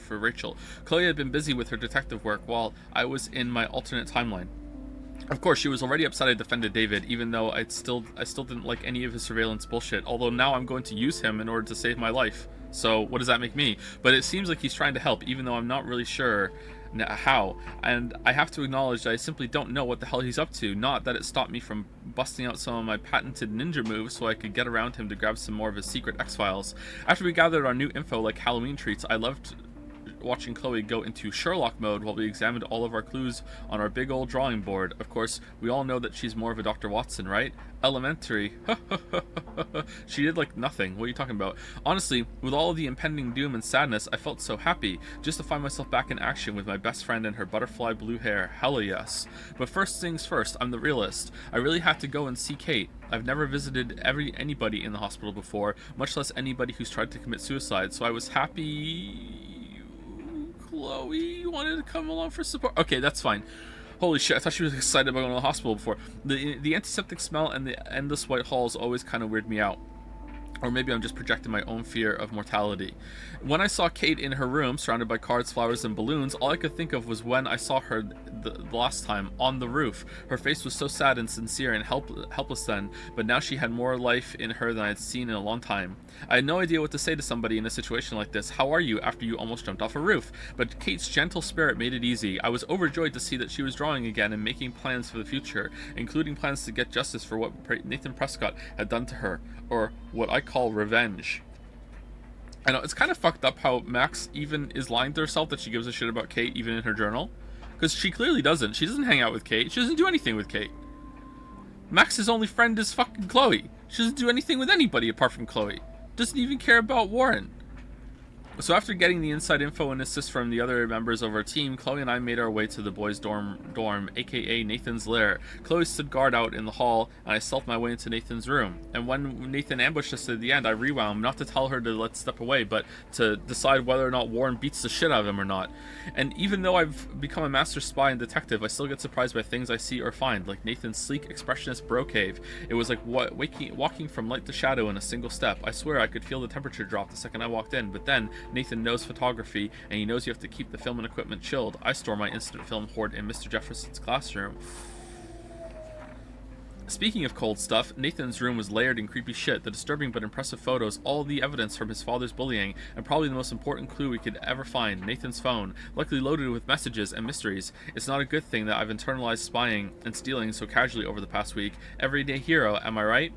for Rachel. Chloe had been busy with her detective work while I was in my alternate timeline. Of course, she was already upset I defended David, even though I still didn't like any of his surveillance bullshit, although now I'm going to use him in order to save my life. So what does that make me? But it seems like he's trying to help, even though I'm not really sure how. And I have to acknowledge that I simply don't know what the hell he's up to. Not that it stopped me from busting out some of my patented ninja moves so I could get around him to grab some more of his secret X-Files. After we gathered our new info like Halloween treats, I loved watching Chloe go into Sherlock mode while we examined all of our clues on our big old drawing board. Of course, we all know that she's more of a Dr. Watson, right? Elementary. She did like nothing. What are you talking about? Honestly, with all of the impending doom and sadness, I felt so happy just to find myself back in action with my best friend and her butterfly blue hair. Hella yes. But first things first, I'm the realist. I really had to go and see Kate. I've never visited anybody in the hospital before, much less anybody who's tried to commit suicide, so I was happy Chloe wanted to come along for support. Okay, that's fine. Holy shit, I thought she was excited about going to the hospital before. The antiseptic smell and the endless white halls always kind of weird me out. Or maybe I'm just projecting my own fear of mortality. When I saw Kate in her room, surrounded by cards, flowers, and balloons, all I could think of was when I saw her the last time, on the roof. Her face was so sad and sincere and helpless then, but now she had more life in her than I had seen in a long time. I had no idea what to say to somebody in a situation like this. How are you? After you almost jumped off a roof. But Kate's gentle spirit made it easy. I was overjoyed to see that she was drawing again and making plans for the future, including plans to get justice for what Nathan Prescott had done to her, or what I call revenge. I know, it's kind of fucked up how Max even is lying to herself that she gives a shit about Kate even in her journal. Because she clearly doesn't. She doesn't hang out with Kate. She doesn't do anything with Kate. Max's only friend is fucking Chloe. She doesn't do anything with anybody apart from Chloe. Doesn't even care about Warren. So after getting the inside info and assist from the other members of our team, Chloe and I made our way to the boys' dorm, aka Nathan's lair. Chloe stood guard out in the hall, and I stealthed my way into Nathan's room. And when Nathan ambushed us at the end, I rewound, not to tell her to let's step away, but to decide whether or not Warren beats the shit out of him or not. And even though I've become a master spy and detective, I still get surprised by things I see or find, like Nathan's sleek, expressionist bro cave. It was like walking from light to shadow in a single step. I swear I could feel the temperature drop the second I walked in, but then Nathan knows photography, and he knows you have to keep the film and equipment chilled. I store my instant film hoard in Mr. Jefferson's classroom. Speaking of cold stuff, Nathan's room was layered in creepy shit, the disturbing but impressive photos, all the evidence from his father's bullying, and probably the most important clue we could ever find, Nathan's phone, luckily loaded with messages and mysteries. It's not a good thing that I've internalized spying and stealing so casually over the past week. Everyday hero, am I right?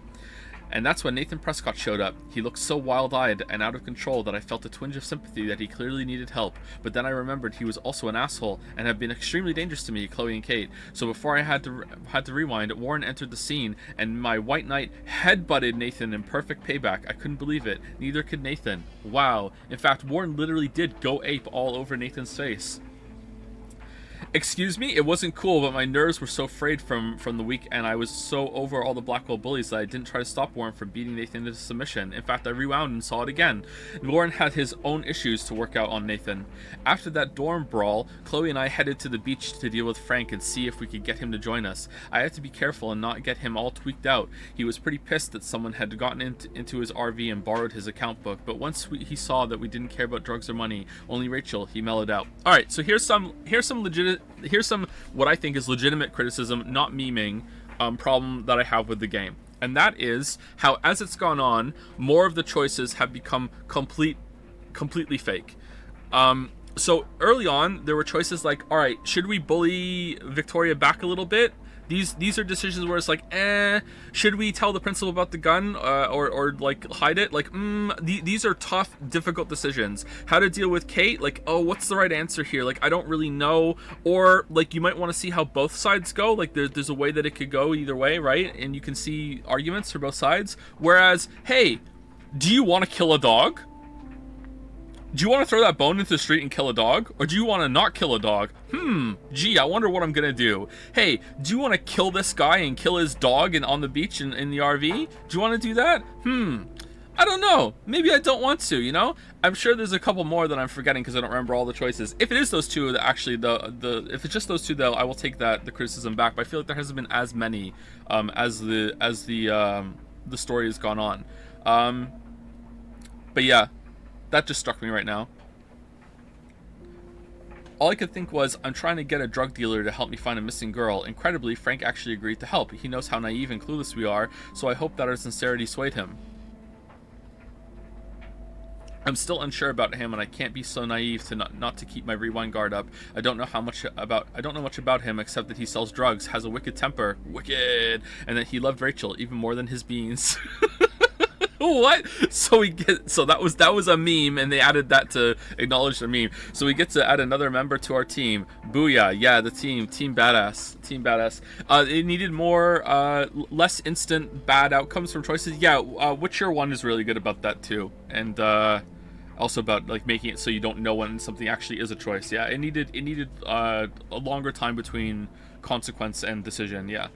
And that's when Nathan Prescott showed up. He looked so wild-eyed and out of control that I felt a twinge of sympathy that he clearly needed help. But then I remembered he was also an asshole and had been extremely dangerous to me, Chloe and Kate. So before I had to rewind, Warren entered the scene, and my white knight headbutted Nathan in perfect payback. I couldn't believe it. Neither could Nathan. Wow. In fact, Warren literally did go ape all over Nathan's face. Excuse me, it wasn't cool, but my nerves were so frayed from the week, and I was so over all the Blackwell bullies that I didn't try to stop Warren from beating Nathan into submission. In fact, I rewound and saw it again. Warren had his own issues to work out on Nathan. After that dorm brawl, Chloe and I headed to the beach to deal with Frank and see if we could get him to join us. I had to be careful and not get him all tweaked out. He was pretty pissed that someone had gotten into his RV and borrowed his account book, but once he saw that we didn't care about drugs or money, only Rachel, he mellowed out. Alright, so here's some what I think is legitimate criticism, not memeing, problem that I have with the game. And that is how, as it's gone on, more of the choices have become completely fake. So early on, there were choices like, all right, should we bully Victoria back a little bit? These are decisions where it's like, should we tell the principal about the gun or like hide it? Like, these are tough, difficult decisions. How to deal with Kate? Like, oh, what's the right answer here? Like, I don't really know. Or like, you might want to see how both sides go. Like, there's a way that it could go either way, right? And you can see arguments for both sides. Whereas, hey, do you want to kill a dog? Do you want to throw that bone into the street and kill a dog? Or do you want to not kill a dog? Gee, I wonder what I'm gonna do. Hey, do you want to kill this guy and kill his dog on the beach in the RV? Do you want to do that? I don't know. Maybe I don't want to, you know? I'm sure there's a couple more that I'm forgetting because I don't remember all the choices. If it is those two, actually, if it's just those two, though, I will take the criticism back. But I feel like there hasn't been as many as the story has gone on. But yeah. That just struck me right now. All I could think was, I'm trying to get a drug dealer to help me find a missing girl. Incredibly, Frank actually agreed to help. He knows how naive and clueless we are, so I hope that our sincerity swayed him. I'm still unsure about him, and I can't be so naive to not to keep my rewind guard up. I don't know much about him except that he sells drugs, has a wicked temper, wicked, and that he loved Rachel even more than his beans. What? So that was a meme, and they added that to acknowledge the meme. So we get to add another member to our team. Booyah! Yeah, the team badass. It needed more, less instant bad outcomes from choices. Yeah, Witcher 1 is really good about that too, and also about like making it so you don't know when something actually is a choice. Yeah, it needed a longer time between consequence and decision. Yeah.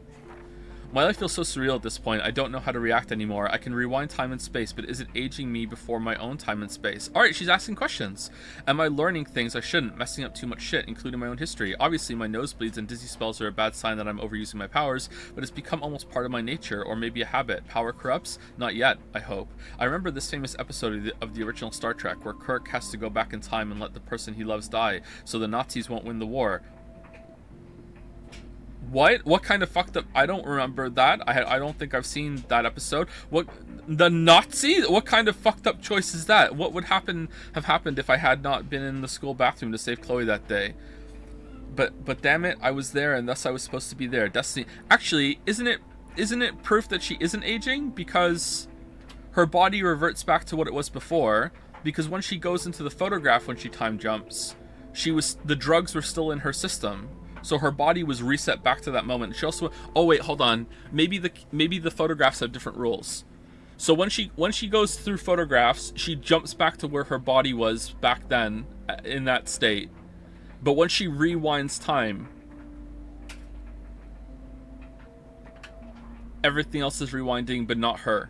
My life feels so surreal at this point. I don't know how to react anymore. I can rewind time and space, but is it aging me before my own time and space? Alright, she's asking questions. Am I learning things I shouldn't, messing up too much shit, including my own history? Obviously, my nosebleeds and dizzy spells are a bad sign that I'm overusing my powers, but it's become almost part of my nature, or maybe a habit. Power corrupts? Not yet, I hope. I remember this famous episode of the original Star Trek, where Kirk has to go back in time and let the person he loves die, so the Nazis won't win the war. What kind of fucked up? I don't remember that. I don't think I've seen that episode. What, the Nazi? What kind of fucked up choice is that? What would have happened if I had not been in the school bathroom to save Chloe that day? But damn it, I was there, and thus I was supposed to be there. Destiny. Actually, isn't it proof that she isn't aging, because her body reverts back to what it was before? Because when she goes into the photograph when she time jumps, the drugs were still in her system. So her body was reset back to that moment. She also, oh wait, hold on. Maybe the photographs have different rules. So when she goes through photographs, she jumps back to where her body was back then in that state. But when she rewinds time, everything else is rewinding, but not her.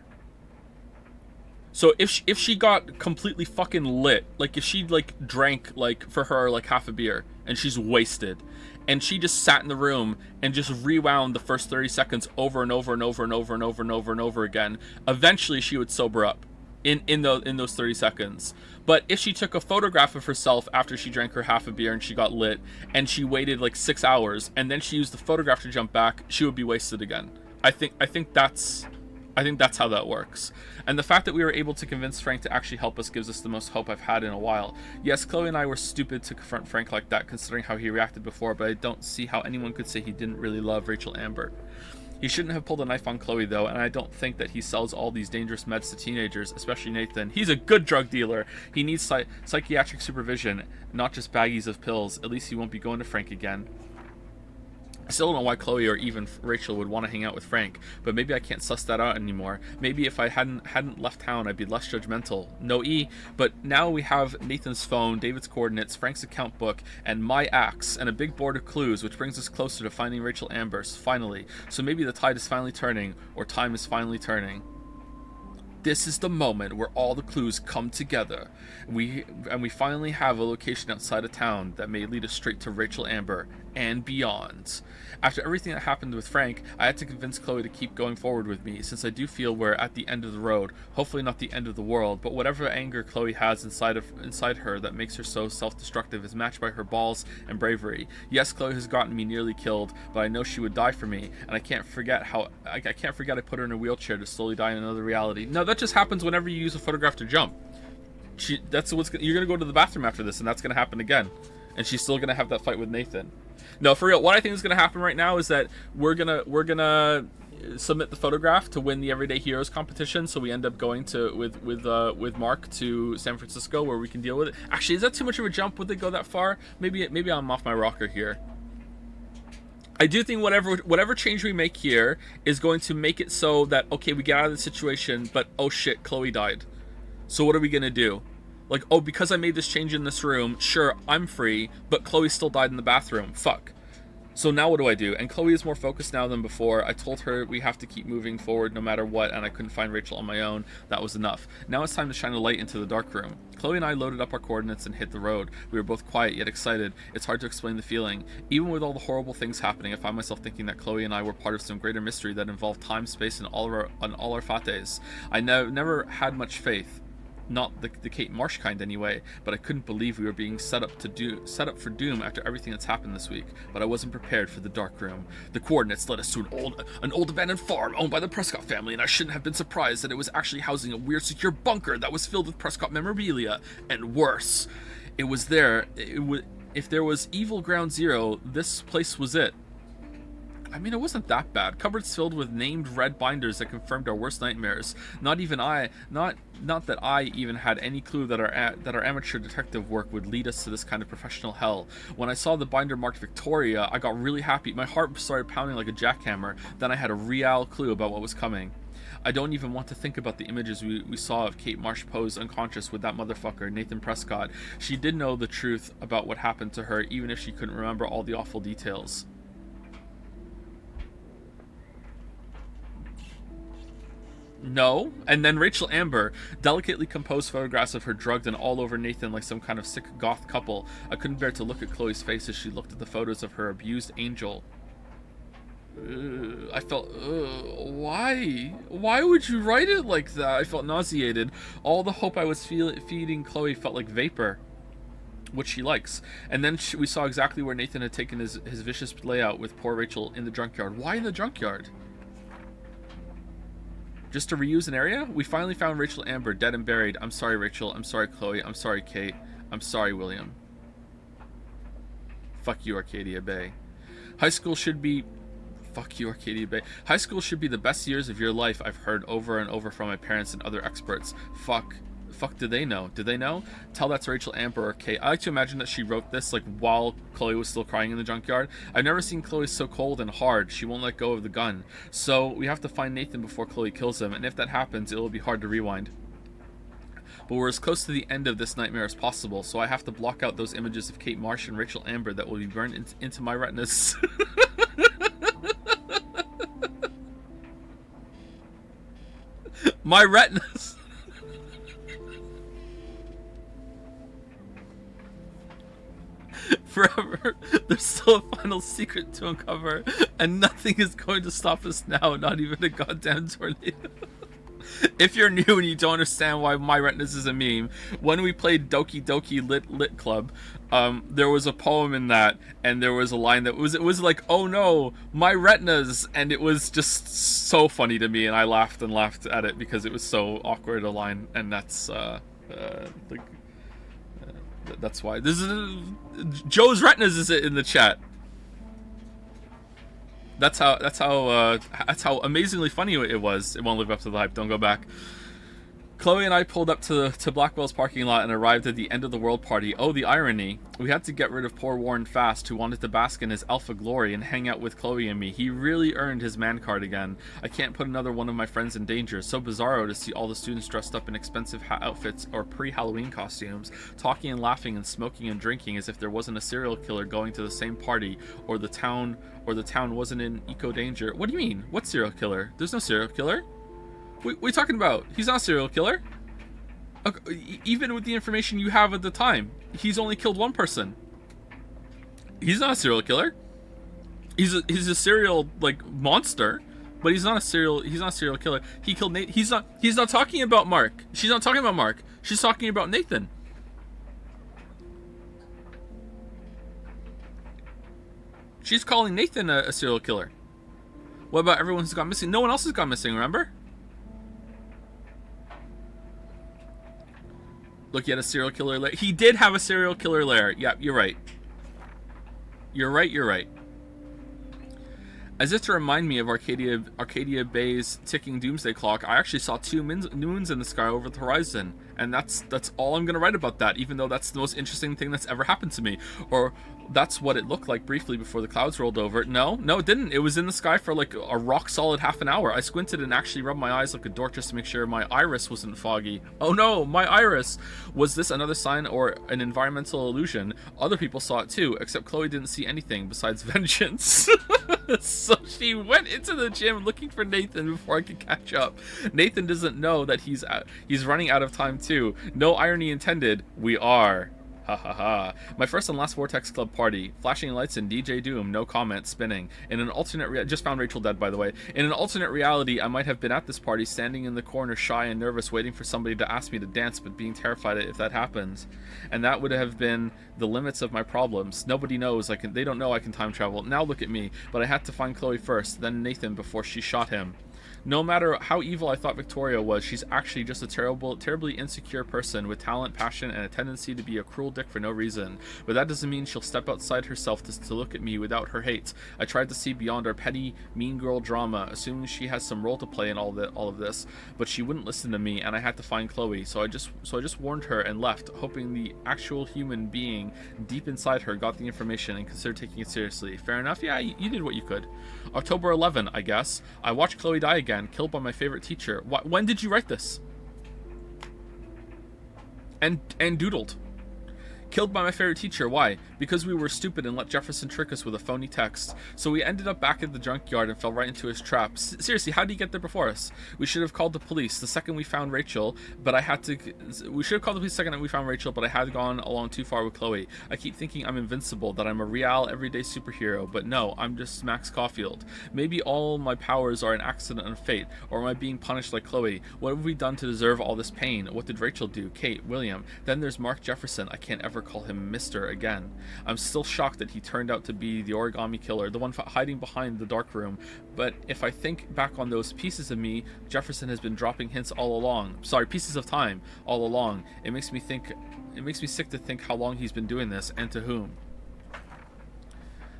So if she got completely fucking lit, like if she like drank like for her like half a beer and she's wasted, and she just sat in the room and just rewound the first 30 seconds over and over and over and over and over and over and over again, eventually she would sober up in those 30 seconds. But if she took a photograph of herself after she drank her half a beer and she got lit, and she waited like 6 hours and then she used the photograph to jump back, she would be wasted again. I think that's how that works. And the fact that we were able to convince Frank to actually help us gives us the most hope I've had in a while. Yes, Chloe and I were stupid to confront Frank like that, considering how he reacted before, but I don't see how anyone could say he didn't really love Rachel Amber. He shouldn't have pulled a knife on Chloe, though, and I don't think that he sells all these dangerous meds to teenagers, especially Nathan. He's a good drug dealer. He needs psychiatric supervision, not just baggies of pills. At least he won't be going to Frank again. I still don't know why Chloe or even Rachel would want to hang out with Frank, but maybe I can't suss that out anymore. Maybe if I hadn't left town, I'd be less judgmental. No E, but now we have Nathan's phone, David's coordinates, Frank's account book, and my axe, and a big board of clues, which brings us closer to finding Rachel Ambers, finally. So maybe the tide is finally turning, or time is finally turning. This is the moment where all the clues come together. We finally have a location outside of town that may lead us straight to Rachel Amber and beyond. After everything that happened with Frank, I had to convince Chloe to keep going forward with me, since I do feel we're at the end of the road. Hopefully not the end of the world, but whatever anger Chloe has inside her that makes her so self-destructive is matched by her balls and bravery. Yes, Chloe has gotten me nearly killed, but I know she would die for me, and I can't forget I put her in a wheelchair to slowly die in another reality. No, that just happens whenever you use a photograph to jump. You're gonna go to the bathroom after this, and that's gonna happen again, and she's still gonna have that fight with Nathan. No, for real, what I think is gonna happen right now is that we're gonna submit the photograph to win the Everyday Heroes competition, so we end up going with Mark to San Francisco, where we can deal with it. Actually, is that too much of a jump? Would they go that far? Maybe I'm off my rocker here. I do think whatever change we make here is going to make it so that, okay, we get out of the situation, but oh shit, Chloe died. So what are we gonna do? Like, oh, because I made this change in this room, sure, I'm free, but Chloe still died in the bathroom. Fuck. So now what do I do? And Chloe is more focused now than before. I told her we have to keep moving forward no matter what, and I couldn't find Rachel on my own. That was enough. Now it's time to shine a light into the dark room. Chloe and I loaded up our coordinates and hit the road. We were both quiet yet excited. It's hard to explain the feeling. Even with all the horrible things happening, I find myself thinking that Chloe and I were part of some greater mystery that involved time, space, and all our fates. I never had much faith. Not the Kate Marsh kind anyway, but I couldn't believe we were being set up for doom after everything that's happened this week. But I wasn't prepared for the dark room. The coordinates led us to an old abandoned farm owned by the Prescott family, and I shouldn't have been surprised that it was actually housing a weird secure bunker that was filled with Prescott memorabilia. And worse, if there was evil ground zero, this place was it. I mean, it wasn't that bad. Cupboards filled with named red binders that confirmed our worst nightmares. Not that I even had any clue that our amateur detective work would lead us to this kind of professional hell. When I saw the binder marked Victoria, I got really happy. My heart started pounding like a jackhammer. Then I had a real clue about what was coming. I don't even want to think about the images we saw of Kate Marsh posed unconscious with that motherfucker, Nathan Prescott. She did know the truth about what happened to her, even if she couldn't remember all the awful details. No. And then Rachel Amber delicately composed photographs of her drugged and all over Nathan like some kind of sick goth couple. I couldn't bear to look at Chloe's face as she looked at the photos of her abused angel. I felt, why? Why would you write it like that? I felt nauseated. All the hope I was feeding Chloe felt like vapor, which she likes. And then we saw exactly where Nathan had taken his vicious layout with poor Rachel in the junkyard. Why in the junkyard? Just to reuse an area? We finally found Rachel Amber dead and buried. I'm sorry, Rachel. I'm sorry, Chloe. I'm sorry, Kate. I'm sorry, William. Fuck you, Arcadia Bay. High school should be... Fuck you, Arcadia Bay. High school should be the best years of your life, I've heard over and over from my parents and other experts. Fuck Fuck, did they know? Did they know? Tell that to Rachel, Amber, or Kate. I like to imagine that she wrote this like while Chloe was still crying in the junkyard. I've never seen Chloe so cold and hard. She won't let go of the gun. So we have to find Nathan before Chloe kills him, and if that happens, it will be hard to rewind. But we're as close to the end of this nightmare as possible, so I have to block out those images of Kate Marsh and Rachel Amber that will be burned into my retinas. My retinas. Forever, there's still a final secret to uncover, and nothing is going to stop us now, not even a goddamn tornado. If you're new and you don't understand why My Retinas is a meme, when we played Doki Doki Lit Club, there was a poem in that, and there was a line that was like, oh no, my retinas, and it was just so funny to me, and I laughed and laughed at it because it was so awkward a line, and that's that's why. This is Joe's retinas is in the chat. That's how amazingly funny it was. It won't live up to the hype. Don't go back. Chloe and I pulled up to Blackwell's parking lot and arrived at the end of the world party. Oh, the irony. We had to get rid of poor Warren Fast, who wanted to bask in his alpha glory and hang out with Chloe and me. He really earned his man card again. I can't put another one of my friends in danger. So bizarro to see all the students dressed up in expensive outfits or pre-Halloween costumes, talking and laughing and smoking and drinking as if there wasn't a serial killer going to the same party, or the town wasn't in eco danger. What do you mean? What serial killer? There's no serial killer. What are you talking about? He's not a serial killer. Even with the information you have at the time, he's only killed one person. He's not a serial killer. He's a serial like monster, but he's not a serial killer. He killed Nate. He's not talking about Mark. She's not talking about Mark. She's talking about Nathan. She's calling Nathan a serial killer. What about everyone who's gone missing? No one else has gone missing, remember? Look, he had a serial killer lair. He did have a serial killer lair. Yeah, you're right. You're right. As if to remind me of Arcadia Bay's ticking doomsday clock, I actually saw two moons in the sky over the horizon. And that's all I'm going to write about that, even though that's the most interesting thing that's ever happened to me. Or that's what it looked like briefly before the clouds rolled over. No, it didn't. It was in the sky for like a rock solid half an hour. I squinted and actually rubbed my eyes like a dork just to make sure my iris wasn't foggy. Oh no, my iris! Was this another sign or an environmental illusion? Other people saw it too, except Chloe didn't see anything besides vengeance. So she went into the gym looking for Nathan before I could catch up. Nathan doesn't know that he's running out of time too. No irony intended. We are. Ha ha ha. My first and last Vortex Club party. Flashing lights and DJ Doom. No comment. Spinning. In an alternate just found Rachel dead, by the way. In an alternate reality, I might have been at this party, standing in the corner, shy and nervous, waiting for somebody to ask me to dance, but being terrified if that happens. And that would have been the limits of my problems. Nobody knows. They don't know I can time travel. Now look at me. But I had to find Chloe first, then Nathan before she shot him. No matter how evil I thought Victoria was, she's actually just a terribly insecure person with talent, passion, and a tendency to be a cruel dick for no reason. But that doesn't mean she'll step outside herself to look at me without her hate. I tried to see beyond our petty, mean girl drama, assuming she has some role to play in all of this, but she wouldn't listen to me, and I had to find Chloe. So I just warned her and left, hoping the actual human being deep inside her got the information and considered taking it seriously. Fair enough? Yeah, you did what you could. October 11, I guess. I watched Chloe die again, killed by my favorite teacher. When did you write this? And doodled. Killed by my favorite teacher. Why? Because we were stupid and let Jefferson trick us with a phony text. So we ended up back at the junkyard and fell right into his trap. Seriously, how did he get there before us? We should have called the police the second we found Rachel, but I had to... We should have called the police the second we found Rachel, but I had gone along too far with Chloe. I keep thinking I'm invincible, that I'm a real, everyday superhero, but no, I'm just Max Caulfield. Maybe all my powers are an accident and fate, or am I being punished like Chloe? What have we done to deserve all this pain? What did Rachel do? Kate, William. Then there's Mark Jefferson. I can't ever call him Mr. again. I'm still shocked that he turned out to be the origami killer, the one hiding behind the dark room. But if I think back on those pieces of me, Jefferson has been dropping hints all along. Sorry, pieces of time all along. It makes me sick to think how long he's been doing this and to whom.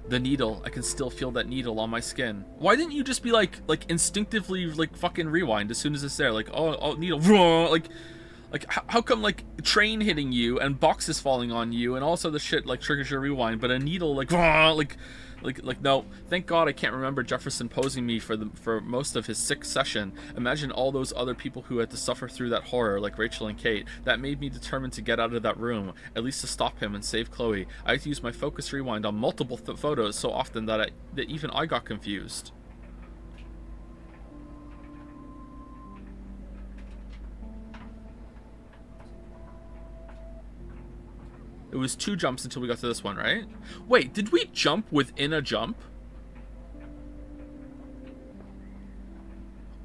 The needle. I can still feel that needle on my skin. Why didn't you just be like instinctively fucking rewind as soon as it's there? Like, oh needle. Like, how come, like, train hitting you and boxes falling on you and all this other shit, like, triggers your rewind, but a needle, like, no. Thank God I can't remember Jefferson posing me for most of his 6th session. Imagine all those other people who had to suffer through that horror, like Rachel and Kate. That made me determined to get out of that room, at least to stop him and save Chloe. I had to use my focus rewind on multiple photos so often that even I got confused. It was 2 jumps until we got to this one, right? Wait, did we jump within a jump?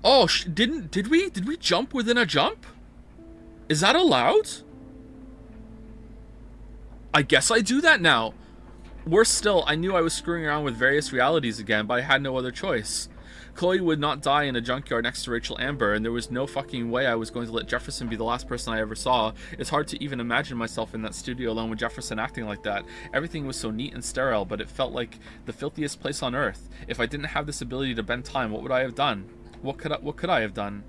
Oh, did we jump within a jump? Is that allowed? I guess I do that now. Worse still, I knew I was screwing around with various realities again, but I had no other choice. Chloe would not die in a junkyard next to Rachel Amber, and there was no fucking way I was going to let Jefferson be the last person I ever saw. It's hard to even imagine myself in that studio alone with Jefferson acting like that. Everything was so neat and sterile, but it felt like the filthiest place on earth. If I didn't have this ability to bend time, what would I have done? What could I have done?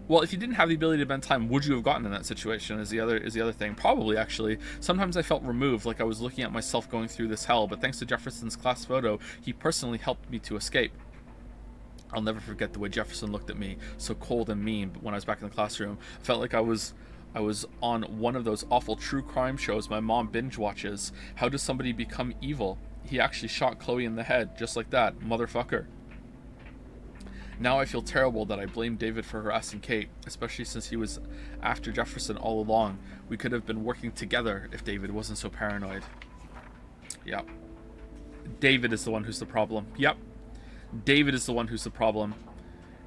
Well, if you didn't have the ability to bend time, would you have gotten in that situation? Is the other thing. Probably, actually. Sometimes I felt removed, like I was looking at myself going through this hell, but thanks to Jefferson's class photo, he personally helped me to escape. I'll never forget the way Jefferson looked at me, so cold and mean, but when I was back in the classroom, I felt like I was on one of those awful true crime shows my mom binge watches. How does somebody become evil? He actually shot Chloe in the head, just like that, motherfucker. Now I feel terrible that I blame David for harassing Kate, especially since he was after Jefferson all along. We could have been working together if David wasn't so paranoid. Yep. David is the one who's the problem. Yep. David is the one who's the problem.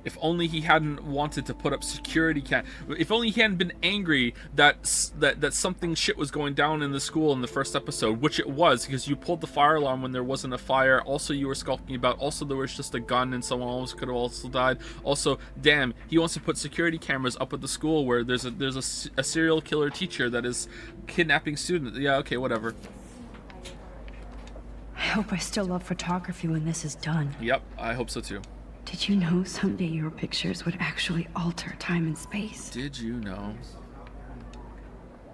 If only he hadn't wanted to put up security if only he hadn't been angry that something shit was going down in the school in the first episode, which it was, because you pulled the fire alarm when there wasn't a fire. Also, you were skulking about. Also, there was just a gun and someone else could have also died. Also, damn, he wants to put security cameras up at the school where there's a serial killer teacher that is kidnapping students. Yeah, okay, whatever.
I hope I still love photography when this is done.
Yep, I hope so too.
Did you know someday your pictures would actually alter time and space?
Did you know?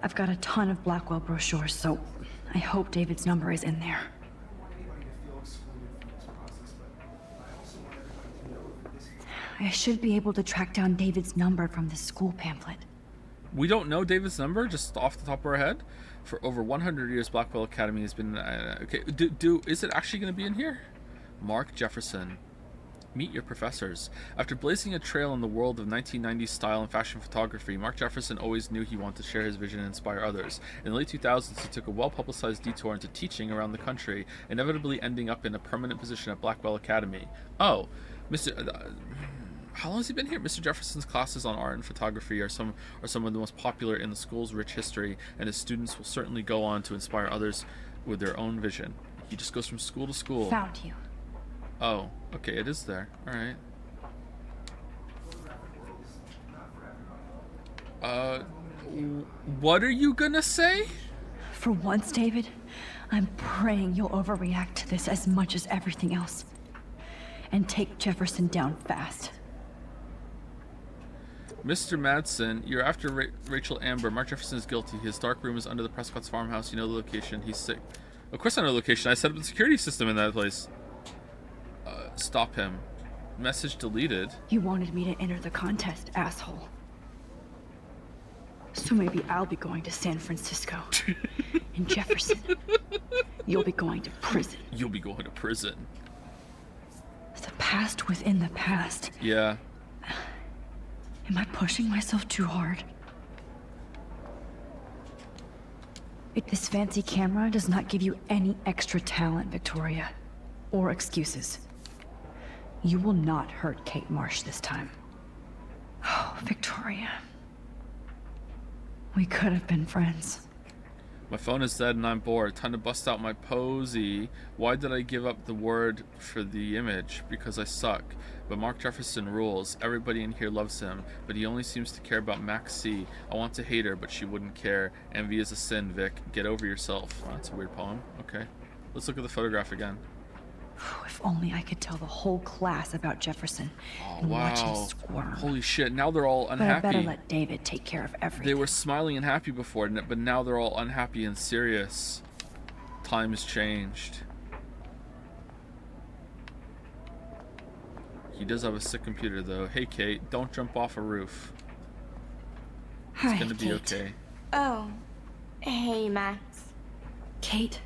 I've got a ton of Blackwell brochures, so I hope David's number is in there. I should be able to track down David's number from the school pamphlet.
We don't know David's number, just off the top of our head. For over 100 years, Blackwell Academy has been... okay, is it actually going to be in here? Mark Jefferson. Meet your professors. After blazing a trail in the world of 1990s style and fashion photography, Mark Jefferson always knew he wanted to share his vision and inspire others. In the late 2000s, he took a well-publicized detour into teaching around the country, inevitably ending up in a permanent position at Blackwell Academy. Oh, how long has he been here? Mr. Jefferson's classes on art and photography are some of the most popular in the school's rich history, and his students will certainly go on to inspire others with their own vision. He just goes from school to school.
Found you.
Oh, okay, it is there. Alright. What are you gonna say?
For once, David, I'm praying you'll overreact to this as much as everything else. And take Jefferson down fast.
Mr. Madsen, you're after Rachel Amber. Mark Jefferson is guilty. His dark room is under the Prescott's farmhouse. You know the location. He's sick. Of course I know the location. I set up the security system in that place. Stop him. Message deleted.
You wanted me to enter the contest, asshole. So maybe I'll be going to San Francisco. And Jefferson, you'll be going to prison.
You'll be going to prison.
The past within the past.
Yeah.
Am I pushing myself too hard? This fancy camera does not give you any extra talent, Victoria. Or excuses. You will not hurt Kate Marsh this time. Oh, Victoria. We could have been friends.
My phone is dead and I'm bored. Time to bust out my posy. Why did I give up the word for the image? Because I suck. But Mark Jefferson rules. Everybody in here loves him, but he only seems to care about Max C. I want to hate her, but she wouldn't care. Envy is a sin, Vic. Get over yourself. Oh, that's a weird poem. Okay. Let's look at the photograph again.
If only I could tell the whole class about Jefferson and watch him
Wow.
squirm.
Holy shit, now they're all
But I better
unhappy.
let David take care of everything.
They were smiling and happy before, but now they're all unhappy and serious. Time has changed. He does have a sick computer, though. Hey, Kate, don't jump off a roof.
Hi,
It's gonna be
Kate.
okay.
Oh. Hey, Max.
Kate,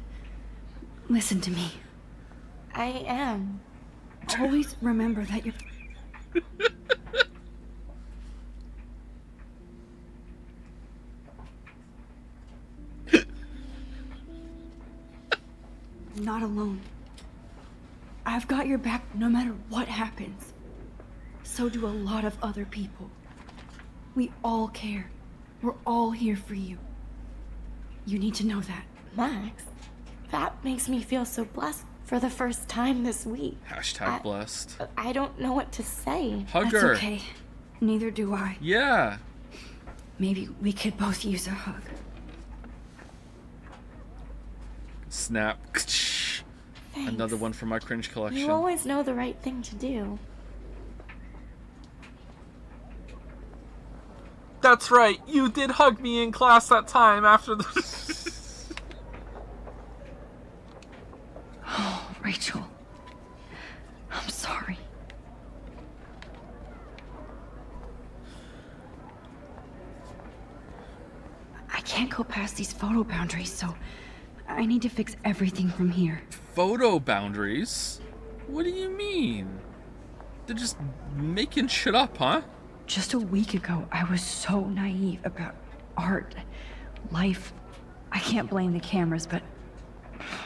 listen to me.
I am.
Always remember that you're... not alone. I've got your back no matter what happens. So do a lot of other people. We all care. We're all here for you. You need to know that.
Max, that makes me feel so blessed for the first time this week.
Hashtag blessed.
I don't know what to say.
Hug
That's
her.
okay. Neither do I.
Yeah.
Maybe we could both use a hug.
Snap.
Thanks.
Another one from my cringe collection.
You always know the right thing to do.
That's right. You did hug me in class that time after the...
Oh, Rachel. I'm sorry. I can't go past these photo boundaries, so I need to fix everything from here.
Photo boundaries? What do you mean? They're just making shit up, huh?
Just a week ago, I was so naive about art, life. I can't blame the cameras, but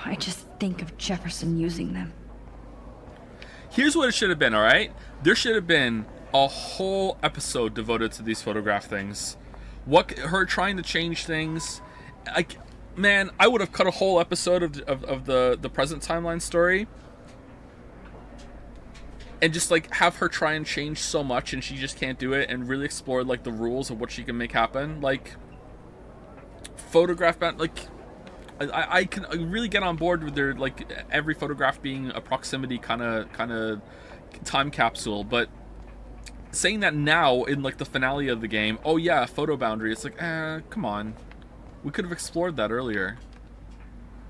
I just think of Jefferson using them.
Here's what it should have been, alright? There should have been a whole episode devoted to these photograph things. Her trying to change things. Like, man, I would have cut a whole episode of the present timeline story. And just, like, have her try and change so much and she just can't do it, and really explore, like, the rules of what she can make happen. Like, photograph, like... I can really get on board with their, like, every photograph being a proximity kind of time capsule, but saying that now in, like, the finale of the game, oh yeah, photo boundary, it's like, come on. We could have explored that earlier.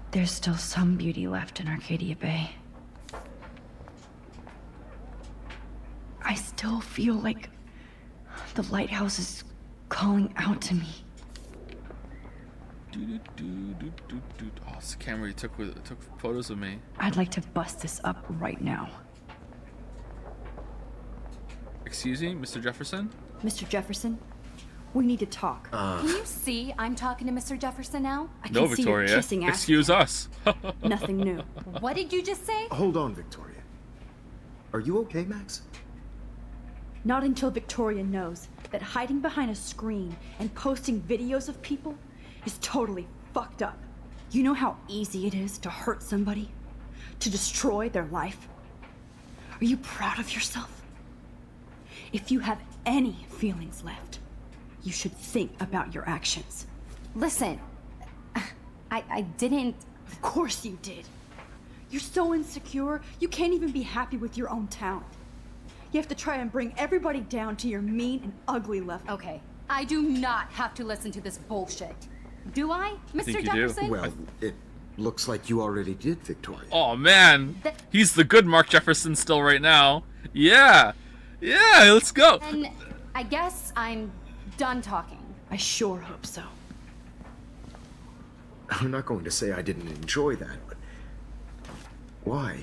There's still some beauty left in Arcadia Bay. I still feel like the lighthouse is calling out to me.
Oh, it's the camera you took photos of me.
I'd like to bust this up right now.
Excuse me, Mr. Jefferson?
Mr. Jefferson, we need to talk.
Can you see I'm talking to Mr. Jefferson now?
I
No,
can see you're
Victoria.
kissing ass.
Excuse us.
Nothing new.
What did you just say?
Hold on, Victoria. Are you okay, Max?
Not until Victoria knows that hiding behind a screen and posting videos of people is totally fucked up. You know how easy it is to hurt somebody? To destroy their life? Are you proud of yourself? If you have any feelings left, you should think about your actions.
Listen, I didn't...
Of course you did. You're so insecure, you can't even be happy with your own talent. You have to try and bring everybody down to your mean and ugly level.
Okay, I do not have to listen to this bullshit. Do I, Mr.
think you do.
Jefferson?
Well, it looks like you already did, Victoria.
Oh man, he's the good Mark Jefferson still right now. Yeah, let's go.
And I guess I'm done talking.
I sure hope so.
I'm not going to say I didn't enjoy that, but why?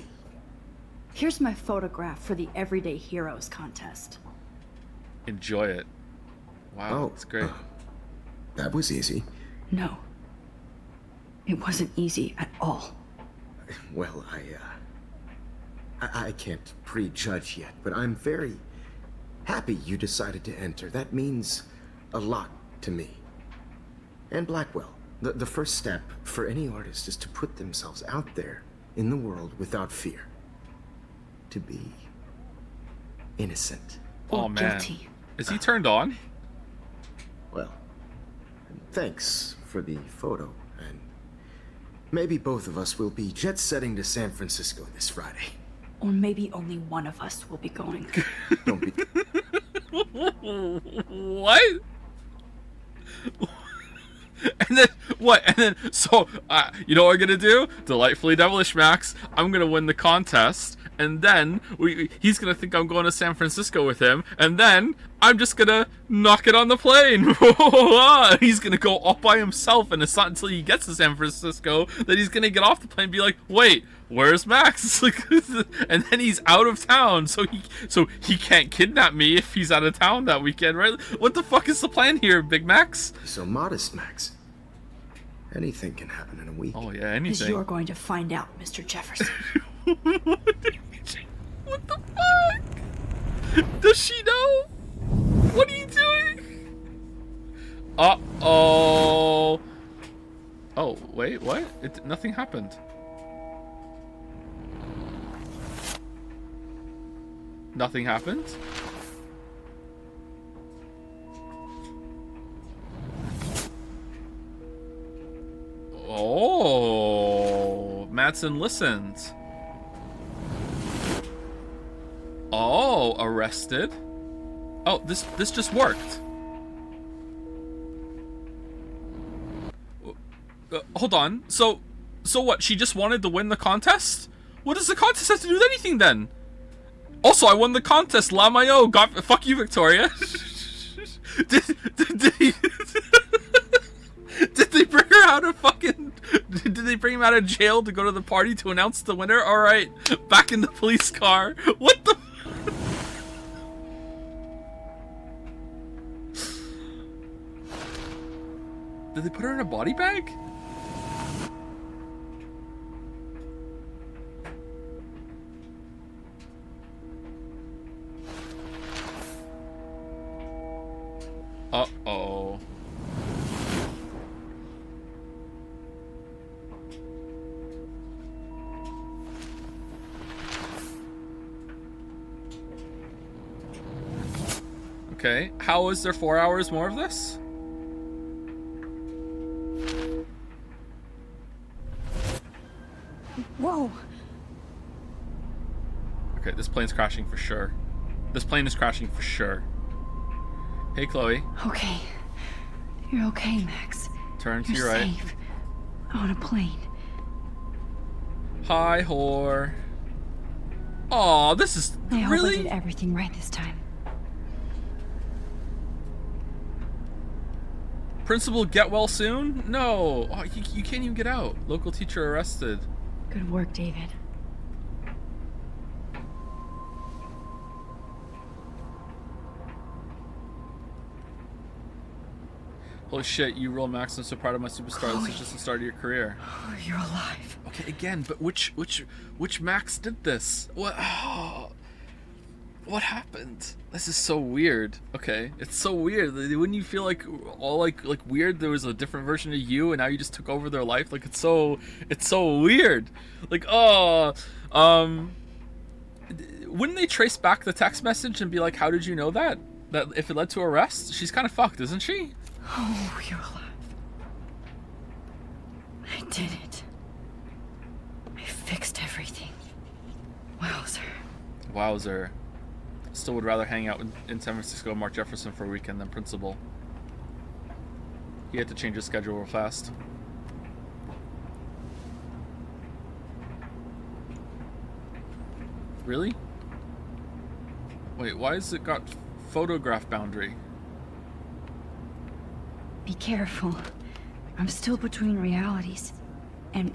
Here's my photograph for the Everyday Heroes contest.
Enjoy it. Wow, that's great.
That was easy.
No. It wasn't easy at all.
Well, I can't prejudge yet, but I'm very happy you decided to enter. That means a lot to me. And Blackwell. The first step for any artist is to put themselves out there in the world without fear. To be innocent.
Oh
Or
man,
guilty.
is he turned on?
Well, thanks for the photo, and Maybe both of us will be jet-setting to San Francisco this Friday.
Or maybe only one of us will be going.
Don't be...
What? And then what? And then so you know what we're gonna do? Delightfully Devilish Max. I'm gonna win the contest, and then he's gonna think I'm going to San Francisco with him, and then I'm just gonna knock it on the plane. He's gonna go all by himself, and it's not until he gets to San Francisco that he's gonna get off the plane and be like, "Wait, where's Max?" It's like, and then he's out of town, so he can't kidnap me if he's out of town that weekend, right? What the fuck is the plan here, Big Max?
So modest, Max. Anything can happen in a week.
Oh yeah,
Because
anything.
you're going to find out, Mr. Jefferson.
What the fuck? Does she know? What are you doing? Uh-oh. Oh, wait, what? Nothing happened. Nothing happened? Oh, Madsen listened. Oh, arrested. Oh, this just worked. Hold on. So what? She just wanted to win the contest? What does the contest have to do with anything then? Also, I won the contest. La Mayo got. Fuck you, Victoria. did they bring her out of fucking? Did they bring him out of jail to go to the party to announce the winner? All right, back in the police car. What the? Did they put her in a body bag? Uh-oh. Okay, how is there 4 hours more of this?
Whoa!
Okay, this plane's crashing for sure. This plane is crashing for sure. Hey, Chloe.
Okay. You're okay, Max.
Turn to
You're
your right.
safe. On a plane.
Hi, whore. Aw, this is
I hope I
really.
did everything right this time.
Principal, get well soon? No. Oh, you can't even get out. Local teacher arrested.
Good work, David.
Holy shit, you roll Max. I'm so proud of my superstar. This is just the start of your career.
Oh, you're alive.
Okay, again, but which Max did this? What? What happened? This is so weird. Okay, it's so weird. Wouldn't you feel like all like weird? There was a different version of you, and now you just took over their life. Like it's so weird. Like wouldn't they trace back the text message and be like, how did you know that? That if it led to arrest, she's kind of fucked, isn't she?
Oh, you're alive. I did it. I fixed everything. Wowzer.
Wowzer. Still would rather hang out in San Francisco with Mark Jefferson for a weekend than Principal. He had to change his schedule real fast. Really? Wait, why has it got photograph boundary?
Be careful. I'm still between realities. And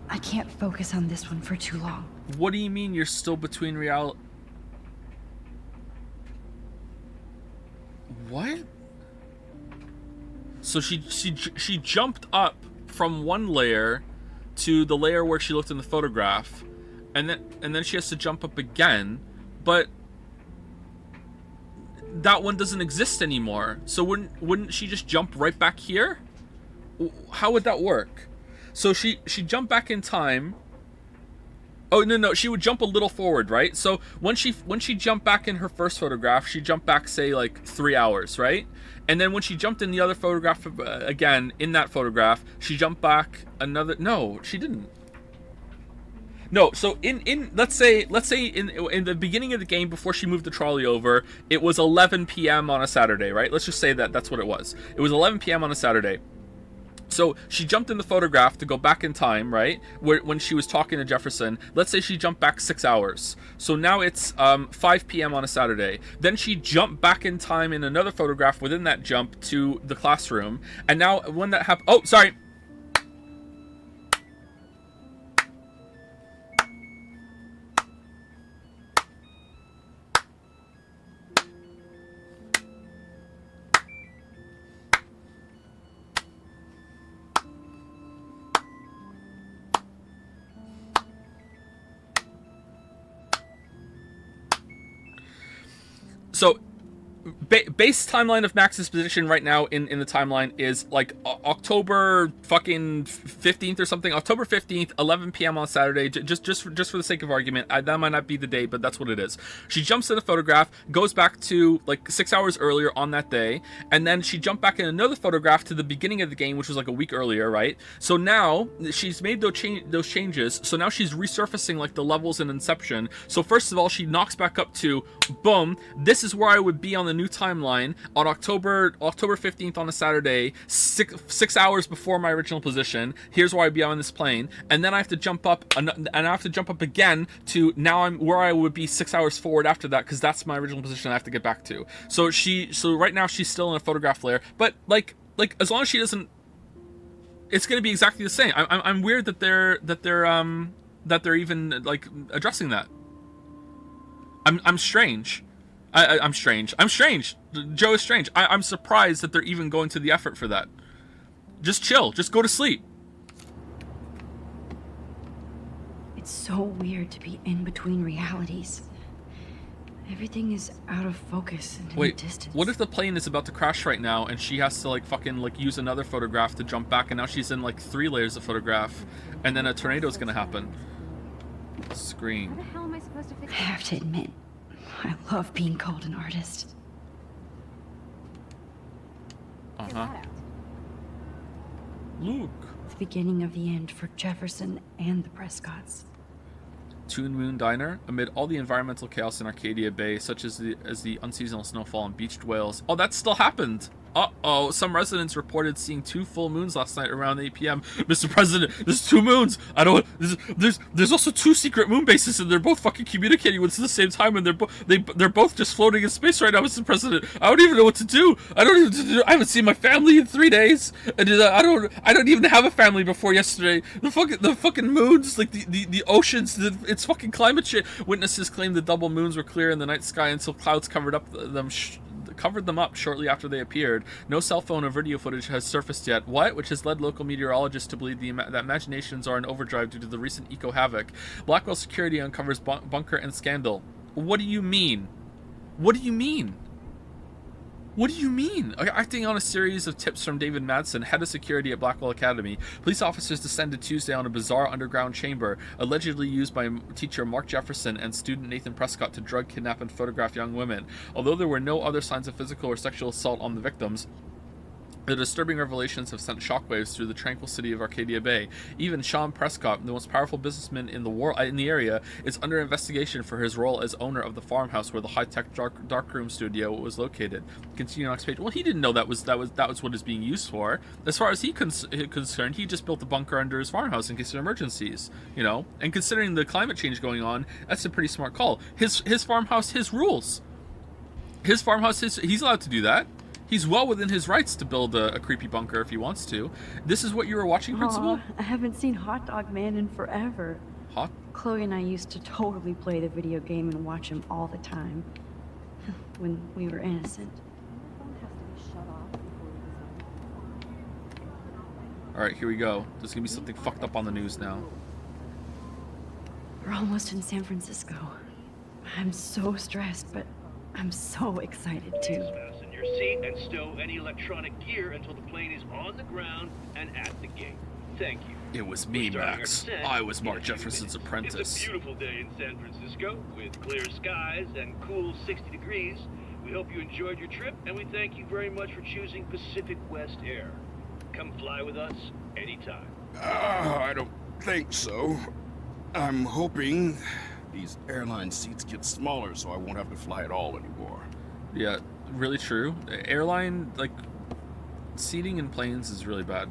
I can't focus on this one for too long.
What do you mean you're still between real? What? So she jumped up from one layer to the layer where she looked in the photograph, and then she has to jump up again, but that one doesn't exist anymore. So wouldn't she just jump right back here? How would that work? So she jumped back in time, Oh, no, she would jump a little forward, right? So when she jumped back in her first photograph, she jumped back, say, like 3 hours, right? And then when she jumped in the other photograph again, in that photograph, she jumped back another... No, she didn't. No, so in let's say in the beginning of the game, before she moved the trolley over, it was 11 p.m. on a Saturday, right? Let's just say that's what it was. It was 11 p.m. on a Saturday. So she jumped in the photograph to go back in time, right? When she was talking to Jefferson. Let's say she jumped back 6 hours. So now it's 5 p.m. on a Saturday. Then she jumped back in time in another photograph within that jump to the classroom. And now when that happened... Oh, sorry. So, base timeline of Max's position right now in the timeline is like October fucking 15th or something. October 15th, 11 p.m. on Saturday. Just for the sake of argument, that might not be the date, but that's what it is. She jumps in a photograph, goes back to like 6 hours earlier on that day, and then she jumped back in another photograph to the beginning of the game, which was like a week earlier, right? So now she's made those changes. So now she's resurfacing like the levels in Inception. So first of all, she knocks back up to boom. This is where I would be on the new timeline on October 15th on a Saturday, six hours before my original position. Here's where I'd be on this plane, and then I have to jump up, and I have to jump up again to now I'm where I would be 6 hours forward after that, because that's my original position I have to get back to. So right now she's still in a photograph layer, but like as long as she doesn't, it's gonna be exactly the same. I'm weird that they're even like addressing that. I'm strange. I'm strange. I'm strange. Joe is strange. I'm surprised that they're even going to the effort for that. Just chill. Just go to sleep.
It's so weird to be in between realities. Everything is out of focus and in the distance.
What if the plane is about to crash right now and she has to like fucking like use another photograph to jump back, and now she's in like 3 layers of photograph, and then a tornado is gonna happen? Screen.
How the hell am I supposed to fix
I have to admit, I love being called an artist.
Luke.
The beginning of the end for Jefferson and the Prescotts.
Toon Moon Diner. Amid all the environmental chaos in Arcadia Bay, such as the unseasonal snowfall and beached whales. Oh, that still happened. Uh-oh, some residents reported seeing 2 full moons last night around 8 p.m. Mr. President, there's 2 moons. There's also 2 secret moon bases, and they're both fucking communicating with us at the same time, and they're both just floating in space right now, Mr. President. I don't even know what to do. I haven't seen my family in 3 days, and I don't even have a family before yesterday. The fucking moons, like the oceans, it's fucking climate change. Witnesses claim the double moons were clear in the night sky until clouds covered them up shortly after they appeared. No cell phone or video footage has surfaced yet. Which has led local meteorologists to believe that imaginations are in overdrive due to the recent eco-havoc. Blackwell Security uncovers bunker and scandal. What do you mean? What do you mean? What do you mean? Acting on a series of tips from David Madsen, head of security at Blackwell Academy, police officers descended Tuesday on a bizarre underground chamber allegedly used by teacher Mark Jefferson and student Nathan Prescott to drug, kidnap, and photograph young women. Although there were no other signs of physical or sexual assault on the victims, the disturbing revelations have sent shockwaves through the tranquil city of Arcadia Bay. Even Sean Prescott, the most powerful businessman in the area, is under investigation for his role as owner of the farmhouse where the high-tech darkroom studio was located. Continue on next page. Well, he didn't know that was what it's being used for. As far as he's concerned, he just built a bunker under his farmhouse in case of emergencies. You know, and considering the climate change going on, that's a pretty smart call. His farmhouse, his rules. His farmhouse, he's allowed to do that. He's well within his rights to build a creepy bunker if he wants to. This is what you were watching, Principal?
I haven't seen Hot Dog Man in forever. Chloe and I used to totally play the video game and watch him all the time. When we were innocent.
Alright, here we go. There's gonna be something fucked up on the news now.
We're almost in San Francisco. I'm so stressed, but I'm so excited too.
Fasten your seat and stow any electronic gear until the plane is on the ground and at the gate. thank you.
It was me,
Starting our
Max.
descent
I was
in
Mark
a few
Jefferson's
minutes.
apprentice.
It's a beautiful day in San Francisco with clear skies and cool 60 degrees. We hope you enjoyed your trip, and we thank you very much for choosing Pacific West Air. Come fly with us anytime.
I don't think so. I'm hoping these airline seats get smaller so I won't have to fly at all anymore.
Yeah, really true. Airline, like, seating in planes is really bad.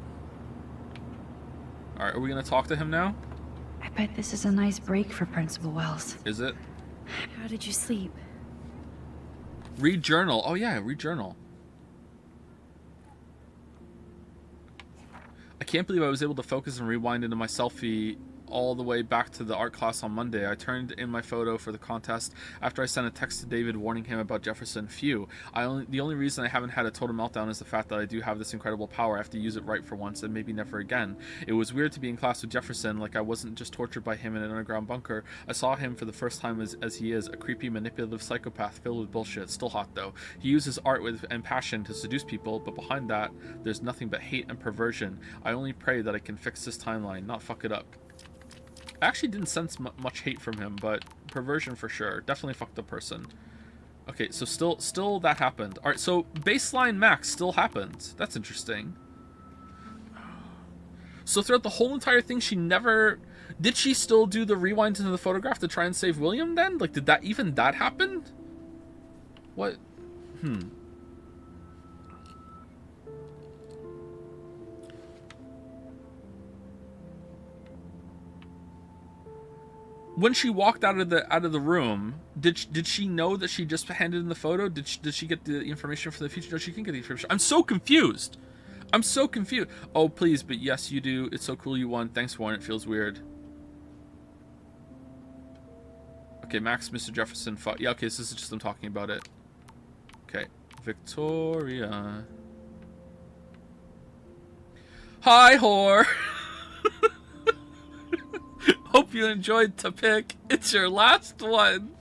Alright, are we gonna talk to him now?
I bet this is a nice break for Principal Wells.
Is it?
How did you sleep?
Read journal. Oh yeah, read journal. I can't believe I was able to focus and rewind into my selfie all the way back to the art class on Monday. I turned in my photo for the contest after I sent a text to David warning him about Jefferson. Phew. The only reason I haven't had a total meltdown is the fact that I do have this incredible power. I have to use it right for once and maybe never again. It was weird to be in class with Jefferson, like I wasn't just tortured by him in an underground bunker. I saw him for the first time as he is, a creepy, manipulative psychopath filled with bullshit. Still hot though. He uses art and passion to seduce people, but behind that, there's nothing but hate and perversion. I only pray that I can fix this timeline, not fuck it up. I actually didn't sense much hate from him, but perversion for sure. Definitely fucked up person. Okay, so still that happened. Alright, so baseline Max still happened. That's interesting. So throughout the whole entire thing, she never... Did she still do the rewind into the photograph to try and save William then? Like, did that happen? What? When she walked out of the room, did she know that she just handed in the photo? Did she get the information for the future? No, she can get the information. I'm so confused. Oh, please, but yes, you do. It's so cool you won. Thanks, Warren. It feels weird. Okay, Max, Mr. Jefferson. Yeah, okay, so this is just them talking about it. Okay, Victoria. Hi, whore. Hope you enjoyed to pick. It's your last one.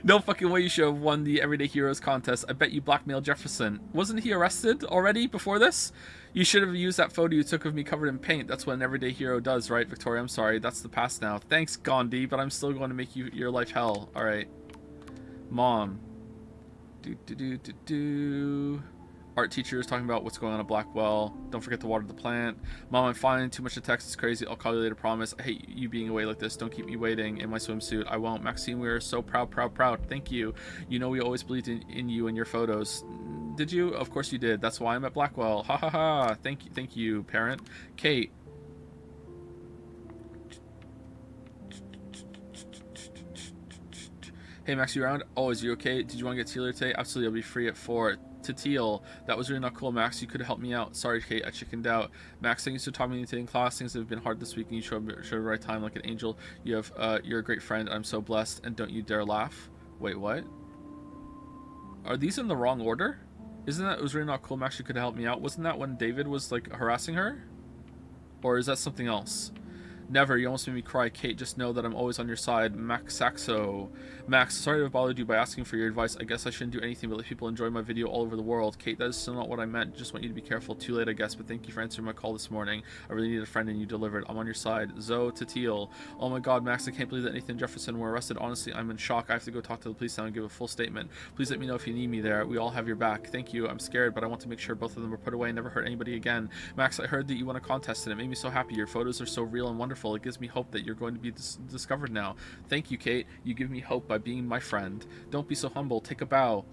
No fucking way you should have won the Everyday Heroes contest. I bet you blackmailed Jefferson. Wasn't he arrested already before this? You should have used that photo you took of me covered in paint. That's what an everyday hero does, right, Victoria? I'm sorry. That's the past now. Thanks, Gandhi, but I'm still going to make your life hell. All right. Mom. Art teacher is talking about what's going on at Blackwell. Don't forget to water the plant. Mom, I'm fine. Too much to text is crazy. I'll call you later, promise. I hate you being away like this. Don't keep me waiting in my swimsuit. I won't. Maxine, we are so proud. Thank you. You know we always believed in you and your photos. Did you? Of course you did. That's why I'm at Blackwell. Ha ha ha. Thank you, parent. Kate. Hey Max, you around? Oh, is you okay? Did you want to get Tealer today? Absolutely, I'll be free at 4. To Teal, that was really not cool, Max. You could have helped me out. Sorry, Kate, I chickened out. Max, thank you for talking to me in class. Things have been hard this week, and you showed the right time like an angel. You're a great friend. I'm so blessed, and don't you dare laugh. Wait, what? Are these in the wrong order? Isn't that it was really not cool, Max? You could have helped me out. Wasn't that when David was like harassing her? Or is that something else? Never. You almost made me cry. Kate, just know that I'm always on your side. Max Saxo. Max, sorry to have bothered you by asking for your advice. I guess I shouldn't do anything but let people enjoy my video all over the world. Kate, that is still not what I meant. Just want you to be careful. Too late, I guess, but thank you for answering my call this morning. I really need a friend and you delivered. I'm on your side. Zoe to Teal. Oh my god, Max, I can't believe that Nathan and Jefferson were arrested. Honestly, I'm in shock. I have to go talk to the police now and give a full statement. Please let me know if you need me there. We all have your back. Thank you. I'm scared, but I want to make sure both of them are put away and never hurt anybody again. Max, I heard that you won a contest and it made me so happy. Your photos are so real and wonderful. It gives me hope that you're going to be discovered now. Thank you, Kate. You give me hope by being my friend. Don't be so humble. Take a bow.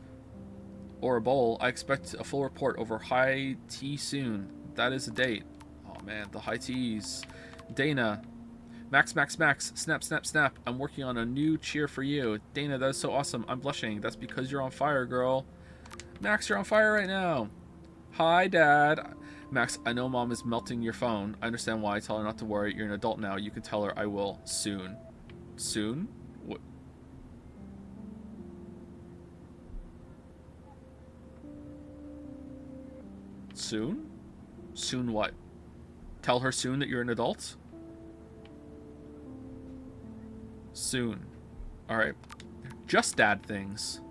Or a bowl. I expect a full report over high tea soon. That is a date. Oh man, the high teas. Dana. Max. Snap, snap, snap. I'm working on a new cheer for you. Dana, that is so awesome. I'm blushing. That's because you're on fire, girl. Max, you're on fire right now. Hi, Dad. Max, I know Mom is melting your phone. I understand why. Tell her not to worry. You're an adult now. You can tell her I will. Soon. Soon? What? Soon? Soon what? Tell her soon that you're an adult? Soon. Alright. Just dad things.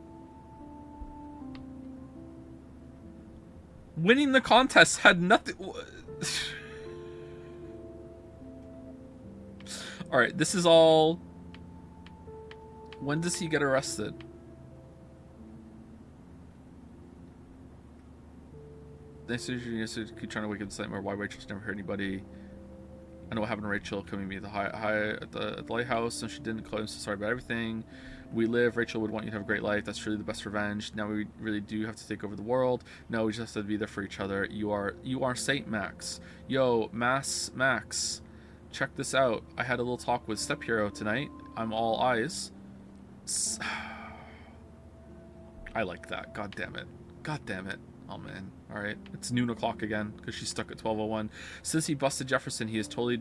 Winning the contest had nothing... Alright, this is all... When does he get arrested? They keep trying to wake up the nightmare. Why Rachel's never heard anybody. I know what happened to Rachel coming to me at the lighthouse, and she didn't. Chloe, I'm so sorry about everything. We live. Rachel would want you to have a great life. That's truly the best revenge. Now we really do have to take over the world. No, we just have to be there for each other. You are Saint Max. Yo, Max. Check this out. I had a little talk with Step Hero tonight. I'm all eyes. I like that. God damn it. God damn it. Oh man. Alright. It's noon o'clock again because she's stuck at 12:01. Since he busted Jefferson, he is totally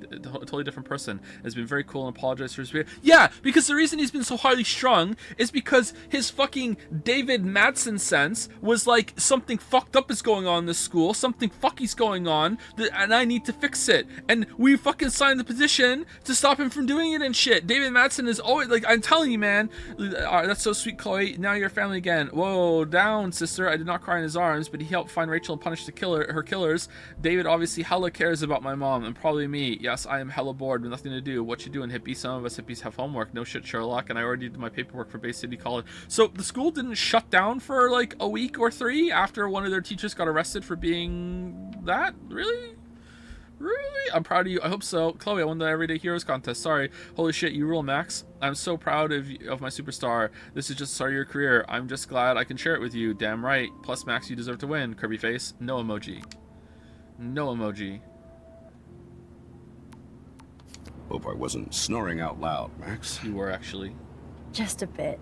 different person. Has been very cool and apologized for his behavior. Yeah, because the reason he's been so highly strung is because his fucking David Madsen sense was like, something fucked up is going on in this school. Something fucky's going on, and I need to fix it. And we fucking signed the petition to stop him from doing it and shit. David Madsen is always like, I'm telling you, man. That's so sweet, Chloe. Now you're family again. Whoa, down, sister. I did not cry in his arms, but he helped find Rachel and punish her killers. David obviously hella cares about my mom and probably me. Yes, I am hella bored with nothing to do. What you doing, hippie? Some of us hippies have homework. No shit, Sherlock. And I already did my paperwork for Bay City College. So the school didn't shut down for like a week or 3 after one of their teachers got arrested for being that? Really? Really? I'm proud of you. I hope so. Chloe, I won the Everyday Heroes contest. Sorry. Holy shit, you rule, Max. I'm so proud of my superstar. This is just the start of your career. I'm just glad I can share it with you. Damn right. Plus, Max, you deserve to win. Kirby face. No emoji. No emoji.
Hope I wasn't snoring out loud, Max.
You were, actually.
Just a bit.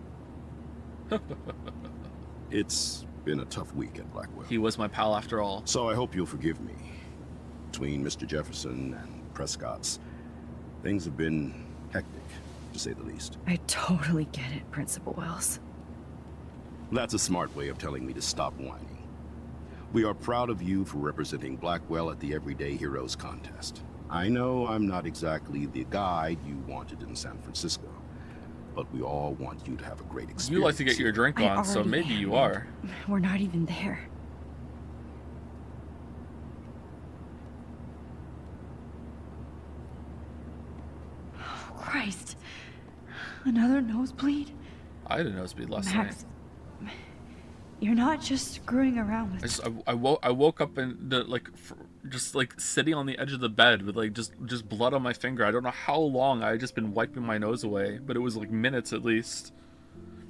It's been a tough week at Blackwell.
He was my pal after all.
So I hope you'll forgive me. Between Mr. Jefferson and Prescott's, things have been hectic, to say the least.
I totally get it, Principal Wells.
That's a smart way of telling me to stop whining. We are proud of you for representing Blackwell at the Everyday Heroes contest. I know I'm not exactly the guide you wanted in San Francisco, but we all want you to have a great experience.
You like to get your drink on, so maybe you are.
We're not even there. Christ. Another nosebleed?
I had a nosebleed last
Max,
night.
You're not just screwing around with
I woke up and just like sitting on the edge of the bed with like just blood on my finger. I don't know how long I had just been wiping my nose away, but it was like minutes at least.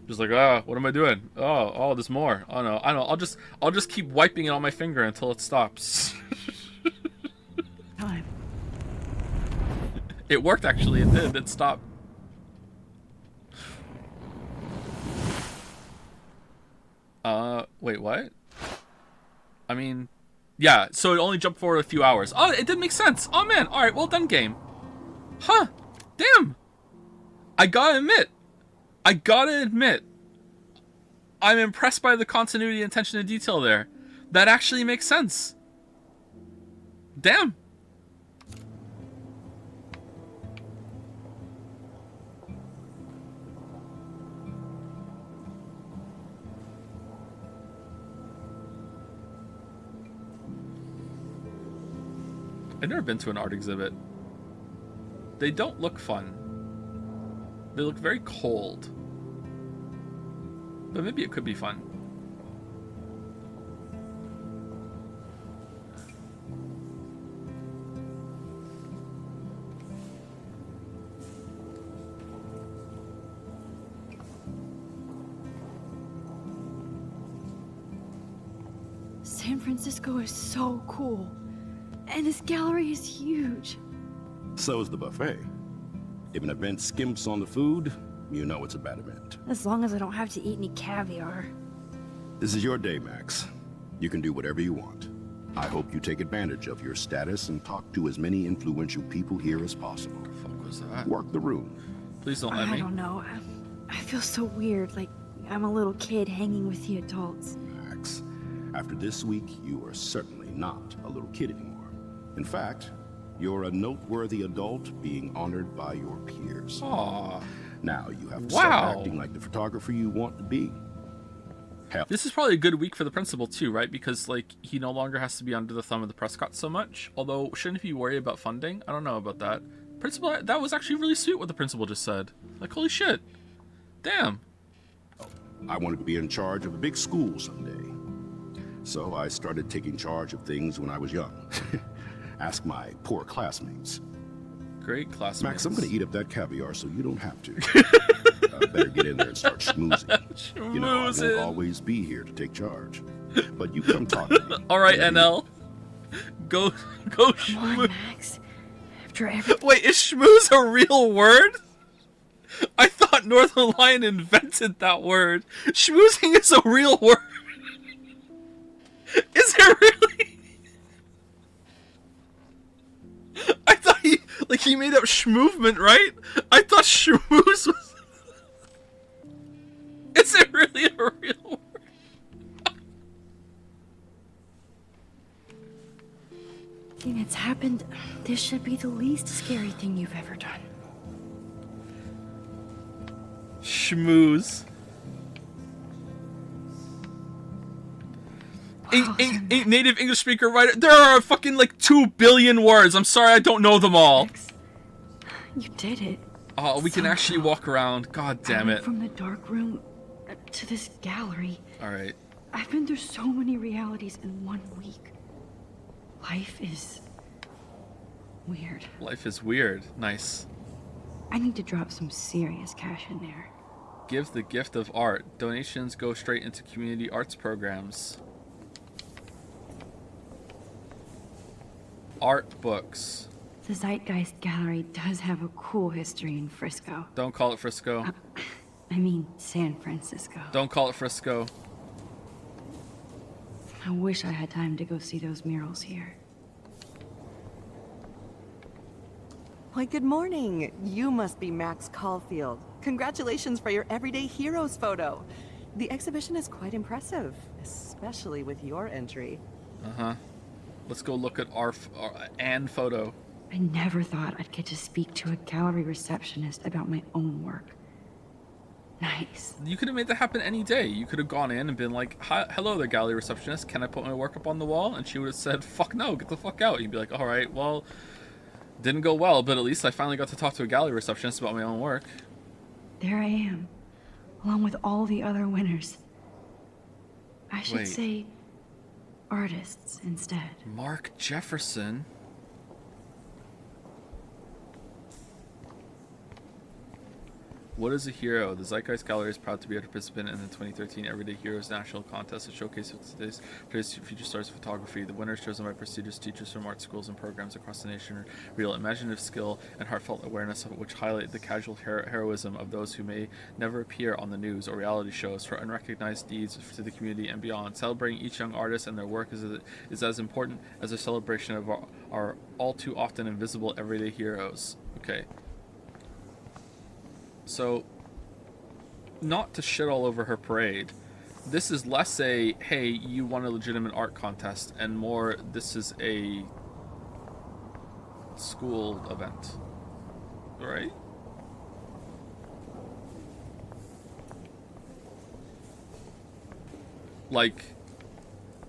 Just like, what am I doing? Oh, there's more. Oh no, I know. I'll just keep wiping it on my finger until it stops.
Time.
It worked, actually. It did. It stopped. Wait, what? I mean, yeah, so it only jumped forward a few hours. Oh, it did make sense. Oh, man. All right, well done, game. Huh. Damn. I gotta admit, I'm impressed by the continuity and attention to detail there. That actually makes sense. Damn. I've never been to an art exhibit. They don't look fun. They look very cold. But maybe it could be fun.
San Francisco is so cool. And this gallery is huge.
So is the buffet. If an event skimps on the food, you know it's a bad event.
As long as I don't have to eat any caviar.
This is your day, Max. You can do whatever you want. I hope you take advantage of your status and talk to as many influential people here as possible.
What the fuck was that?
Work the room.
Please don't let me.
I don't know. I feel so weird, like I'm a little kid hanging with the adults.
Max, after this week, you are certainly not a little kid anymore. In fact, you're a noteworthy adult being honored by your peers.
Aww.
Now you have to start acting like the photographer you want to be.
This is probably a good week for the principal too, right? Because like he no longer has to be under the thumb of the Prescott so much. Although, shouldn't he worry about funding? I don't know about that. Principal, that was actually really sweet what the principal just said. Like, holy shit. Damn.
I wanted to be in charge of a big school someday. So I started taking charge of things when I was young. Ask my poor classmates.
Great classmates.
Max, I'm gonna eat up that caviar so you don't have to. Better get in there and start schmoozing. You know, I won't always be here to take charge. But you come talk to me.
Alright, NL. Go
Come on, Max. After everything.
Wait, is schmooze a real word? I thought Northern Lion invented that word. Schmoozing is a real word. Is it really? I thought he made up schmovement, right? I thought schmooze was... Is it really a real word?
Thing that's happened, this should be the least scary thing you've ever done.
Schmooze. Ain't native English speaker writer. There are fucking like 2 billion words. I'm sorry I don't know them all.
You did it.
Oh, we can actually walk around. God damn it.
From the dark room to this gallery.
Alright.
I've been through so many realities in 1 week. Life is weird.
Life is weird. Nice.
I need to drop some serious cash in there.
Give the gift of art. Donations go straight into community arts programs. Art books.
The Zeitgeist Gallery does have a cool history in Frisco.
Don't call it Frisco.
I mean, San Francisco.
Don't call it Frisco.
I wish I had time to go see those murals here.
Why, good morning. You must be Max Caulfield. Congratulations for your Everyday Heroes photo. The exhibition is quite impressive, especially with your entry.
Uh-huh. Let's go look at our Anne photo.
I never thought I'd get to speak to a gallery receptionist about my own work. Nice.
You could have made that happen any day. You could have gone in and been like, "Hi, hello there, gallery receptionist. Can I put my work up on the wall?" And she would have said, "Fuck no, get the fuck out." You'd be like, "All right, well, didn't go well, but at least I finally got to talk to a gallery receptionist about my own work."
There I am, along with all the other winners. I should say artists instead.
Mark Jefferson? What is a hero? The Zeitgeist Gallery is proud to be a participant in the 2013 Everyday Heroes National Contest, a showcase of today's future stars of photography. The winners, chosen by prestigious teachers from art schools and programs across the nation, reveal imaginative skill and heartfelt awareness of which highlight the casual heroism of those who may never appear on the news or reality shows for unrecognized deeds to the community and beyond. Celebrating each young artist and their work is as important as a celebration of our all too often invisible everyday heroes. Okay. So, not to shit all over her parade, this is less a, hey, you won a legitimate art contest, and more, this is a school event. Right? Like,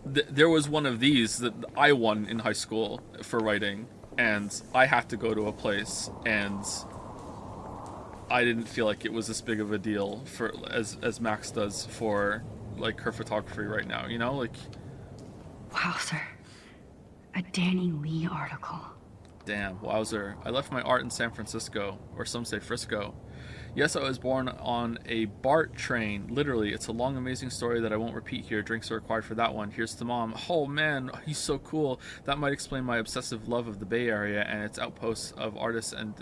there was one of these that I won in high school for writing, and I had to go to a place, and I didn't feel like it was this big of a deal for as Max does for like her photography right now, you know, like.
Wowzer, a Danny Lee article.
Damn, wowzer! I left my art in San Francisco, or some say Frisco. Yes, I was born on a BART train. Literally, it's a long, amazing story that I won't repeat here. Drinks are required for that one. Here's to Mom. Oh man, he's so cool. That might explain my obsessive love of the Bay Area and its outposts of artists and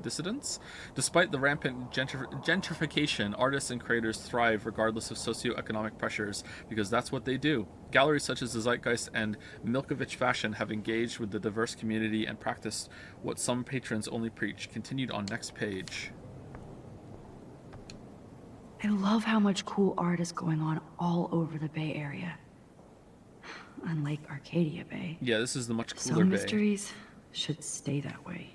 dissidents. Despite the rampant gentrification, artists and creators thrive regardless of socioeconomic pressures, because that's what they do. Galleries such as the Zeitgeist and Milkovich Fashion have engaged with the diverse community and practiced what some patrons only preach. Continued on next page.
I love how much cool art is going on all over the Bay Area. Unlike Arcadia Bay.
Yeah, this is the much cooler
Some
Bay.
mysteries should stay that way.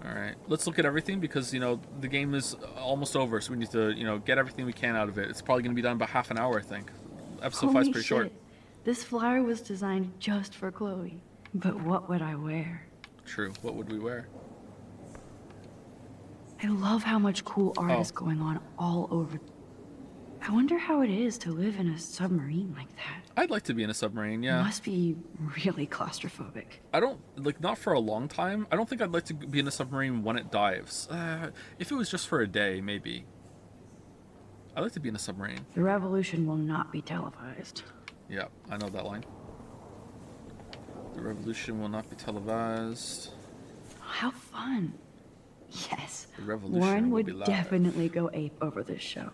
Alright, let's look at everything because, you know, the game is almost over, so we need to, you know, get everything we can out of it. It's probably going to be done in about half an hour, I think. Episode 5 is pretty short.
This flyer was designed just for Chloe. But what would I wear?
True. What would we wear?
I love how much cool art is going on all over. I wonder how it is to live in a submarine like that.
I'd like to be in a submarine, yeah.
It must be really claustrophobic.
I don't, like, not for a long time. I don't think I'd like to be in a submarine when it dives. If it was just for a day, maybe. I'd like to be in a submarine.
The revolution will not be televised.
Yeah, I know that line. The revolution will not be televised.
How fun. Yes.
The revolution
Warren
will be
would
live.
definitely go ape over this show.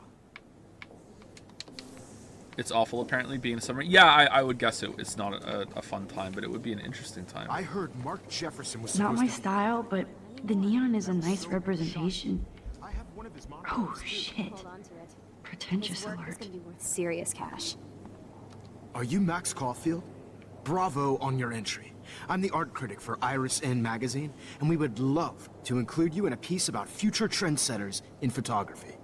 It's awful, apparently, being a submarine. Yeah, I would guess it's not a fun time, but it would be an interesting time.
I heard Mark Jefferson was
Not
supposed
my
to...
style, but the neon is a nice representation.
I have one of his
Oh, shit. Pretentious alert.
Serious cash.
Are you Max Caulfield? Bravo on your entry. I'm the art critic for Iris N magazine, and we would love to include you in a piece about future trendsetters in photography.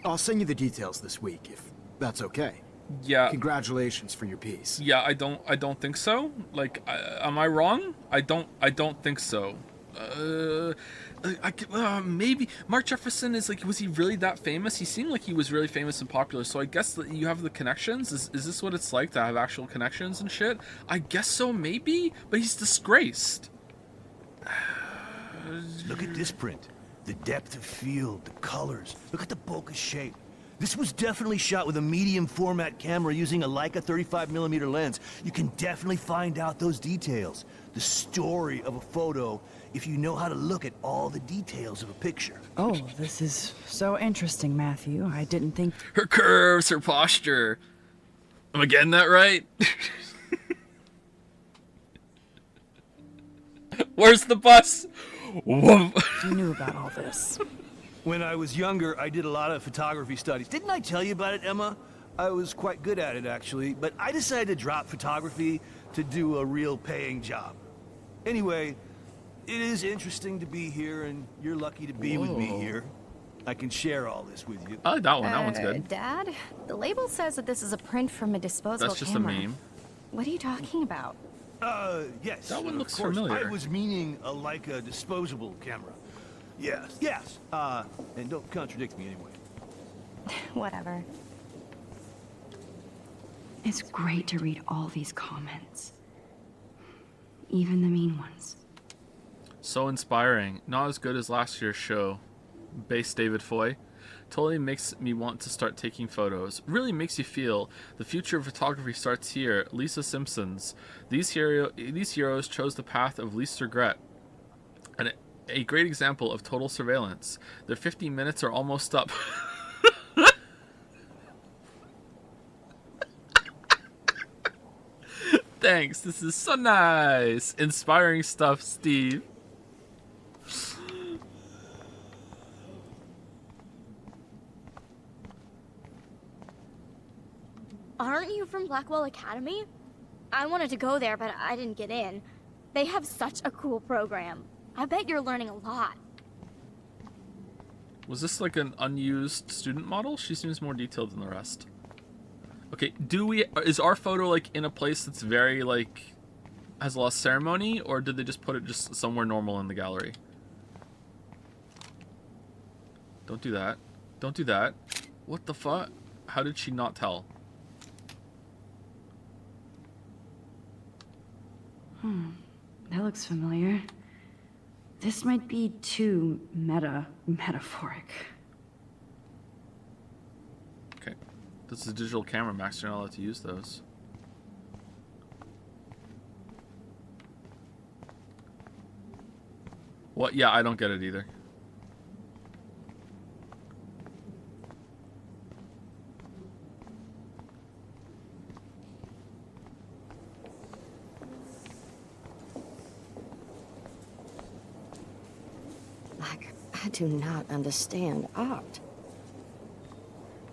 I'll send you the details this week, if that's okay.
Yeah.
Congratulations for your piece.
Yeah, I don't think so. Like, am I wrong? I don't think so. Maybe Mark Jefferson is like, was he really that famous? He seemed like he was really famous and popular. So I guess that you have the connections. Is this what it's like to have actual connections and shit? I guess so, maybe. But he's disgraced.
Look at this print. The depth of field, the colors. Look at the bokeh shape. This was definitely shot with a medium format camera using a Leica 35mm lens. You can definitely find out those details. The story of a photo if you know how to look at all the details of a picture.
Oh, this is so interesting, Matthew. I didn't think...
Her curves, her posture. Am I getting that right? Where's the bus?
You knew about all this.
When I was younger, I did a lot of photography studies. Didn't I tell you about it, Emma? I was quite good at it, actually, but I decided to drop photography to do a real paying job. Anyway, it is interesting to be here, and you're lucky to be with me here. I can share all this with you.
I like that one. That one's good.
Dad, the label says that this is a print from a disposable
That's just
camera.
a meme.
What are you talking about?
Yes.
That one
of
looks
course.
familiar.
I was meaning a Leica disposable camera. Yes. Yes. And don't contradict me anyway.
Whatever.
It's great to read all these comments. Even the mean ones.
So inspiring. Not as good as last year's show. Base David Foy. Totally makes me want to start taking photos. Really makes you feel the future of photography starts here. Lisa Simpsons. These heroes chose the path of least regret. And a great example of total surveillance. Their 15 minutes are almost up. Thanks. This is so nice. Inspiring stuff, Steve.
Aren't you from Blackwell Academy? I wanted to go there, but I didn't get in. They have such a cool program. I bet you're learning a lot.
Was this like an unused student model? She seems more detailed than the rest. Okay, is our photo like in a place that's very like has a lot of ceremony, or did they just put it just somewhere normal in the gallery? Don't do that. Don't do that. What the fuck? How did she not tell?
That looks familiar. This might be too metaphoric.
Okay. This is a digital camera, Max. You're not allowed to use those. What? Yeah, I don't get it either.
I do not understand art.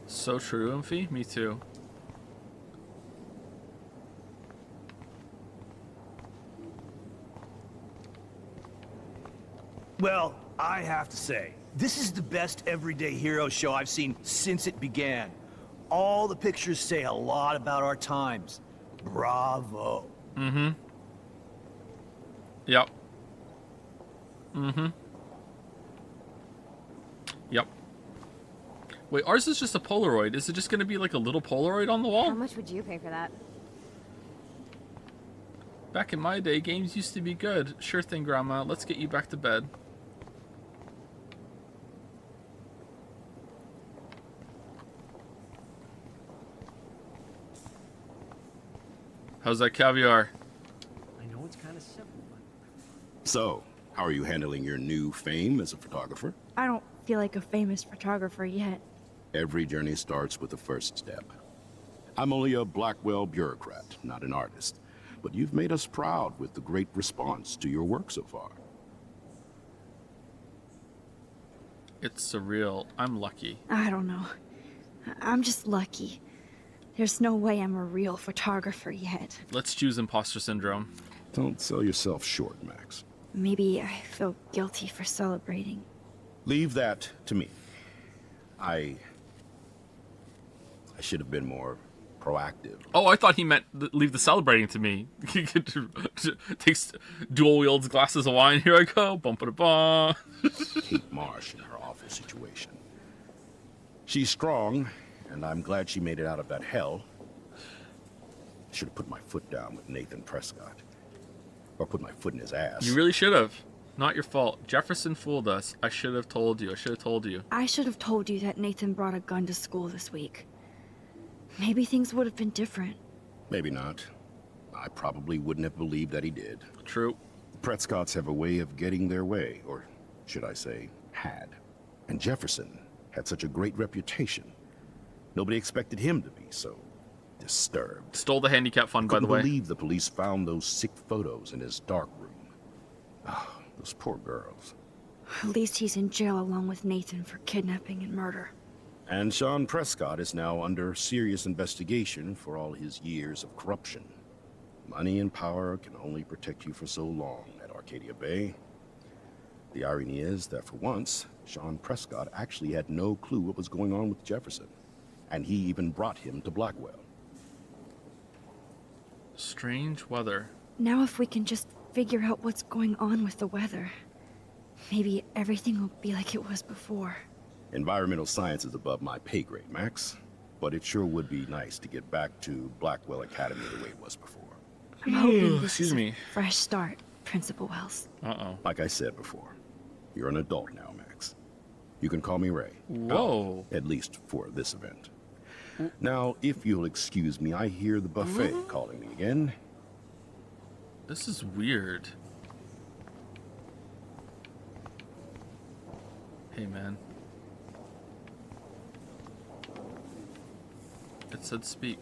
So true, Imphy. Me too.
Well, I have to say, this is the best Everyday Hero show I've seen since it began. All the pictures say a lot about our times. Bravo.
Mm-hmm. Yep. Mm-hmm. Yep. Wait, ours is just a Polaroid. Is it just going to be like a little Polaroid on the wall?
How much would you pay for that?
Back in my day, games used to be good. Sure thing, Grandma. Let's get you back to bed. How's that caviar?
I know it's kind of simple, but...
So, how are you handling your new fame as a photographer?
I don't feel like a famous photographer yet.
Every journey starts with the first step. I'm only a Blackwell bureaucrat, not an artist. But you've made us proud with the great response to your work so far.
It's surreal. I'm lucky.
I don't know. I'm just lucky. There's no way I'm a real photographer yet.
Let's choose imposter syndrome.
Don't sell yourself short, Max.
Maybe I feel guilty for celebrating.
Leave that to me. I should have been more proactive.
Oh, I thought he meant leave the celebrating to me. Takes dual wields glasses of wine. Here I go. Bum-ba-da-bum.
Kate Marsh in her awful situation. She's strong, and I'm glad she made it out of that hell. I should have put my foot down with Nathan Prescott. Or put my foot in his ass.
You really should have. Not your fault. Jefferson fooled us. I should have told you. I should have told you.
I should have told you that Nathan brought a gun to school this week. Maybe things would have been different.
Maybe not. I probably wouldn't have believed that he did.
True.
The Prescotts have a way of getting their way, or should I say, had. And Jefferson had such a great reputation. Nobody expected him to be so disturbed.
Stole the handicap fund, by the way.
I couldn't believe the police found those sick photos in his dark room. Oh, those poor girls.
At least he's in jail along with Nathan for kidnapping and murder.
And Sean Prescott is now under serious investigation for all his years of corruption. Money and power can only protect you for so long at Arcadia Bay. The irony is that for once, Sean Prescott actually had no clue what was going on with Jefferson. And he even brought him to Blackwell.
Strange weather.
Now if we can just figure out what's going on with the weather, maybe everything will be like it was before.
Environmental science is above my pay grade, Max. But it sure would be nice to get back to Blackwell Academy the way it was before.
I'm hoping this
Excuse
is
me.
a fresh start, Principal Wells.
Uh-oh.
Like I said before, you're an adult now, Max. You can call me Ray.
Whoa.
At least for this event. Now, if you'll excuse me, I hear the buffet calling me again.
This is weird. Hey, man. It said speak.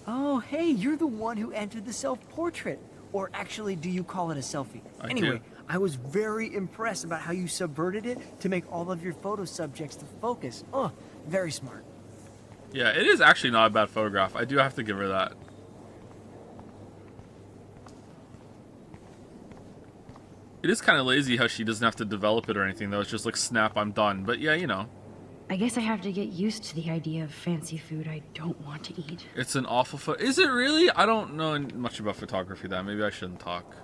Oh, hey, you're the one who entered the self-portrait. Or actually, do you call it a selfie? Anyway,
do.
I was very impressed about how you subverted it to make all of your photo subjects the focus. Oh, very smart.
Yeah, it is actually not a bad photograph. I do have to give her that. It is kind of lazy how she doesn't have to develop it or anything, though. It's just like, snap, I'm done. But yeah, you know.
I guess I have to get used to the idea of fancy food I don't want to eat.
It's an awful photo. Is it really? I don't know much about photography, that. Maybe I shouldn't talk.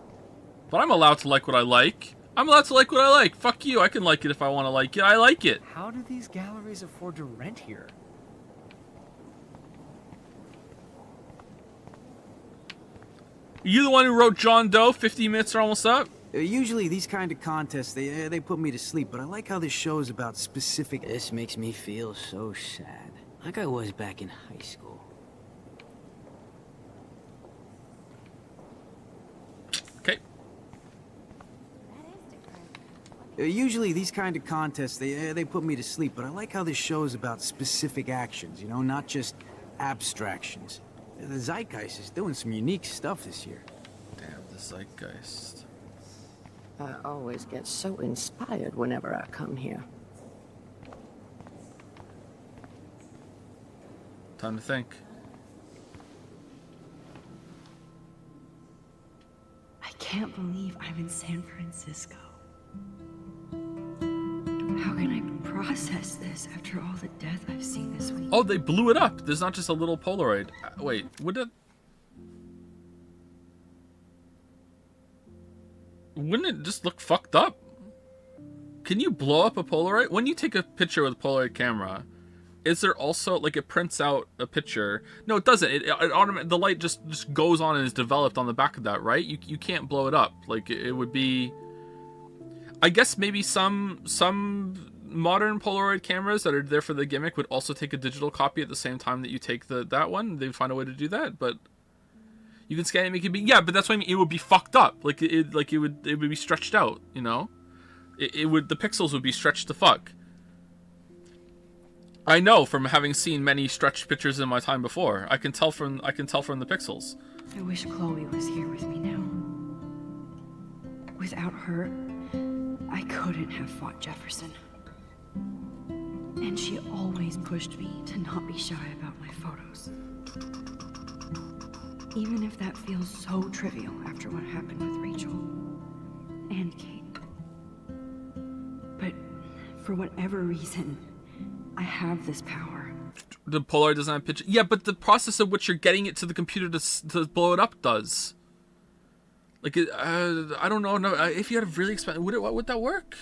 But I'm allowed to like what I like. I'm allowed to like what I like. Fuck you. I can like it if I want to like it. I like it.
How do these galleries afford to rent here?
You the one who wrote John Doe? 50 minutes are almost up?
Usually these kind of contests, they put me to sleep, but I like how this show is about specific...
This makes me feel so sad. Like I was back in high school.
Okay.
Usually these kind of contests, they put me to sleep, but I like how this show is about specific actions, you know, not just abstractions. The Zeitgeist is doing some unique stuff this year.
Damn, the Zeitgeist.
I always get so inspired whenever I come here.
Time to think.
I can't believe I'm in San Francisco. How can I process this after all the death I've seen this week?
Oh, they blew it up. There's not just a little Polaroid. Wait, would it... Wouldn't it just look fucked up? Can you blow up a Polaroid? When you take a picture with a Polaroid camera, is there also, like, it prints out a picture? No, it doesn't. It the light just goes on and is developed on the back of that, right? You can't blow it up. Like, it would be... I guess maybe some modern Polaroid cameras that are there for the gimmick would also take a digital copy at the same time that you take that one. They'd find a way to do that, but you can scan it and make it be... Yeah, but that's what I mean. It would be fucked up. Like, it would be stretched out, you know? The pixels would be stretched to fuck. I know from having seen many stretched pictures in my time before. I can tell from the pixels.
I wish Chloe was here with me now. Without her, I couldn't have fought Jefferson. And she always pushed me to not be shy about my photos. Even if that feels so trivial after what happened with Rachel and Kate. But for whatever reason, I have this power.
The Polaroid doesn't have picture. Yeah, but the process of which you're getting it to the computer to blow it up does. Like, I don't know. No, if you had a really expensive, would that work?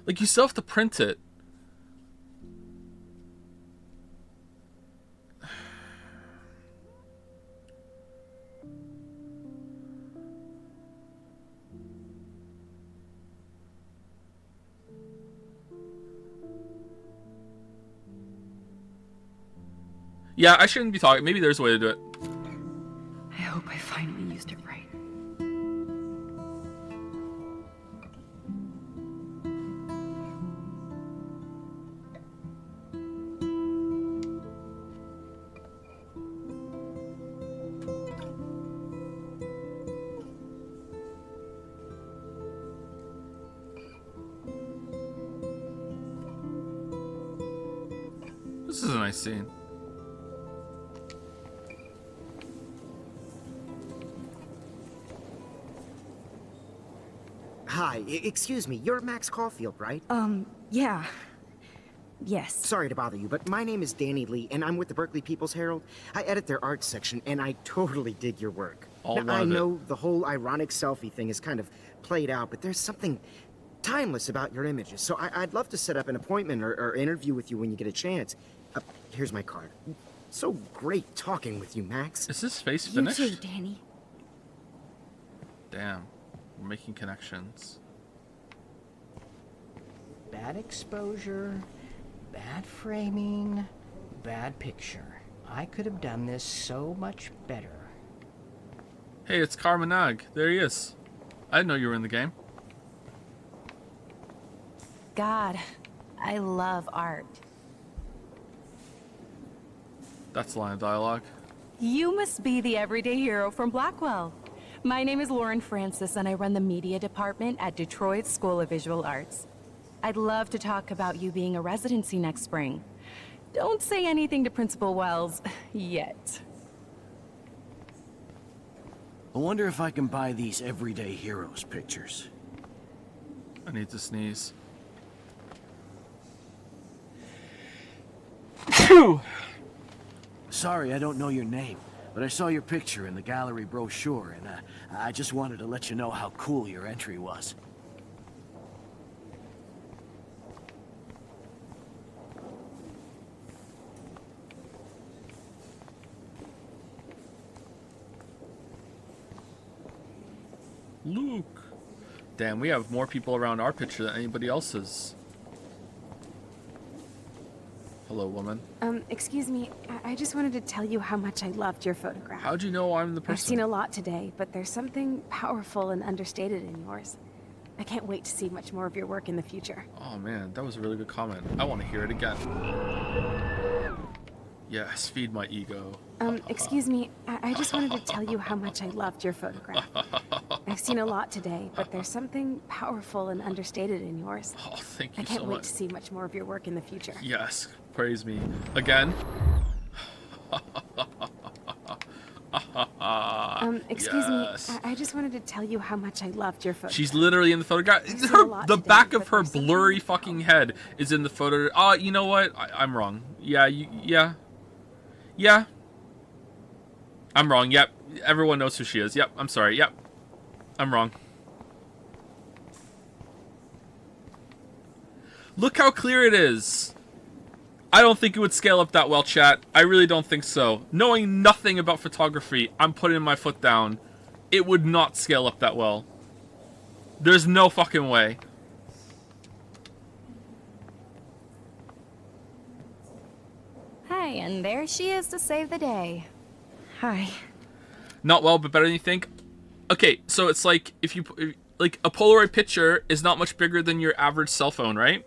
Like, you still have to print it. Yeah, I shouldn't be talking. Maybe there's a way to do it.
I hope I finally used it right.
This is a nice scene.
Hi, excuse me, you're Max Caulfield, right?
Yeah. Yes.
Sorry to bother you, but my name is Danny Lee, and I'm with the Berkeley People's Herald. I edit their arts section, and I totally dig your work. Now, I know the whole ironic selfie thing is kind of played out, but there's something timeless about your images, so I'd love to set up an appointment or interview with you when you get a chance. Here's my card. So great talking with you, Max.
Is this face finished?
You too, Danny.
Damn. We're making connections.
Bad exposure, bad framing, bad picture. I could have done this so much better.
Hey, it's Carmenag. There he is. I didn't know you were in the game.
God, I love art.
That's the line of dialogue.
You must be the everyday hero from Blackwell. My name is Lauren Francis, and I run the media department at Detroit School of Visual Arts. I'd love to talk about you being a residency next spring. Don't say anything to Principal Wells yet.
I wonder if I can buy these everyday heroes pictures.
I need to sneeze.
Sorry, I don't know your name, but I saw your picture in the gallery brochure, and I just wanted to let you know how cool your entry was.
Luke. Damn, we have more people around our picture than anybody else's. Hello, woman.
Excuse me. I just wanted to tell you how much I loved your photograph.
How'd you know I'm the person?
I've seen a lot today, but there's something powerful and understated in yours. I can't wait to see much more of your work in the future.
Oh man, that was a really good comment. I want to hear it again. Yes, feed my ego.
Excuse me. I just wanted to tell you how much I loved your photograph. I've seen a lot today, but there's something powerful and understated in yours.
Oh, thank you so much.
I can't wait to see much more of your work in the future.
Yes, praise me. Again.
Excuse me. I just wanted to tell you how much I loved your photograph.
She's literally in the photograph. The back of her blurry fucking head is in the photo. Oh, you know what? I'm wrong. Yeah, yeah. I'm wrong. Yep. Everyone knows who she is. Yep. I'm sorry. Yep. I'm wrong. Look how clear it is. I don't think it would scale up that well, chat. I really don't think so. Knowing nothing about photography, I'm putting my foot down. It would not scale up that well. There's no fucking way.
Hey, and there she is to save the day. Hi.
Not well, but better than you think. Okay, so it's like if like a Polaroid picture is not much bigger than your average cell phone, right?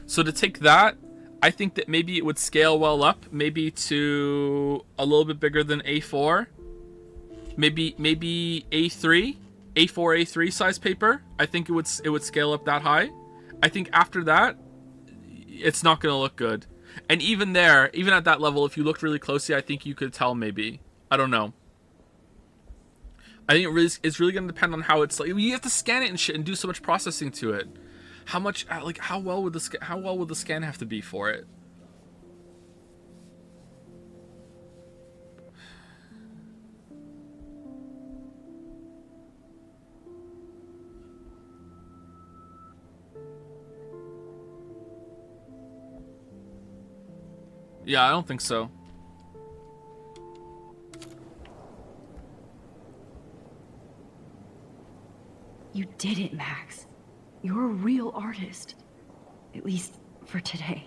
So to take that, I think that maybe it would scale well up, maybe to a little bit bigger than A4, maybe A3, A3 size paper. I think it would scale up that high. I think after that, it's not going to look good. And even there, even at that level, if you looked really closely, I think you could tell maybe. I don't know. I think it's really going to depend on how it's like. You have to scan it and shit and do so much processing to it. How much, like, how well would the scan have to be for it? Yeah, I don't think so.
You did it, Max. You're a real artist. At least for today.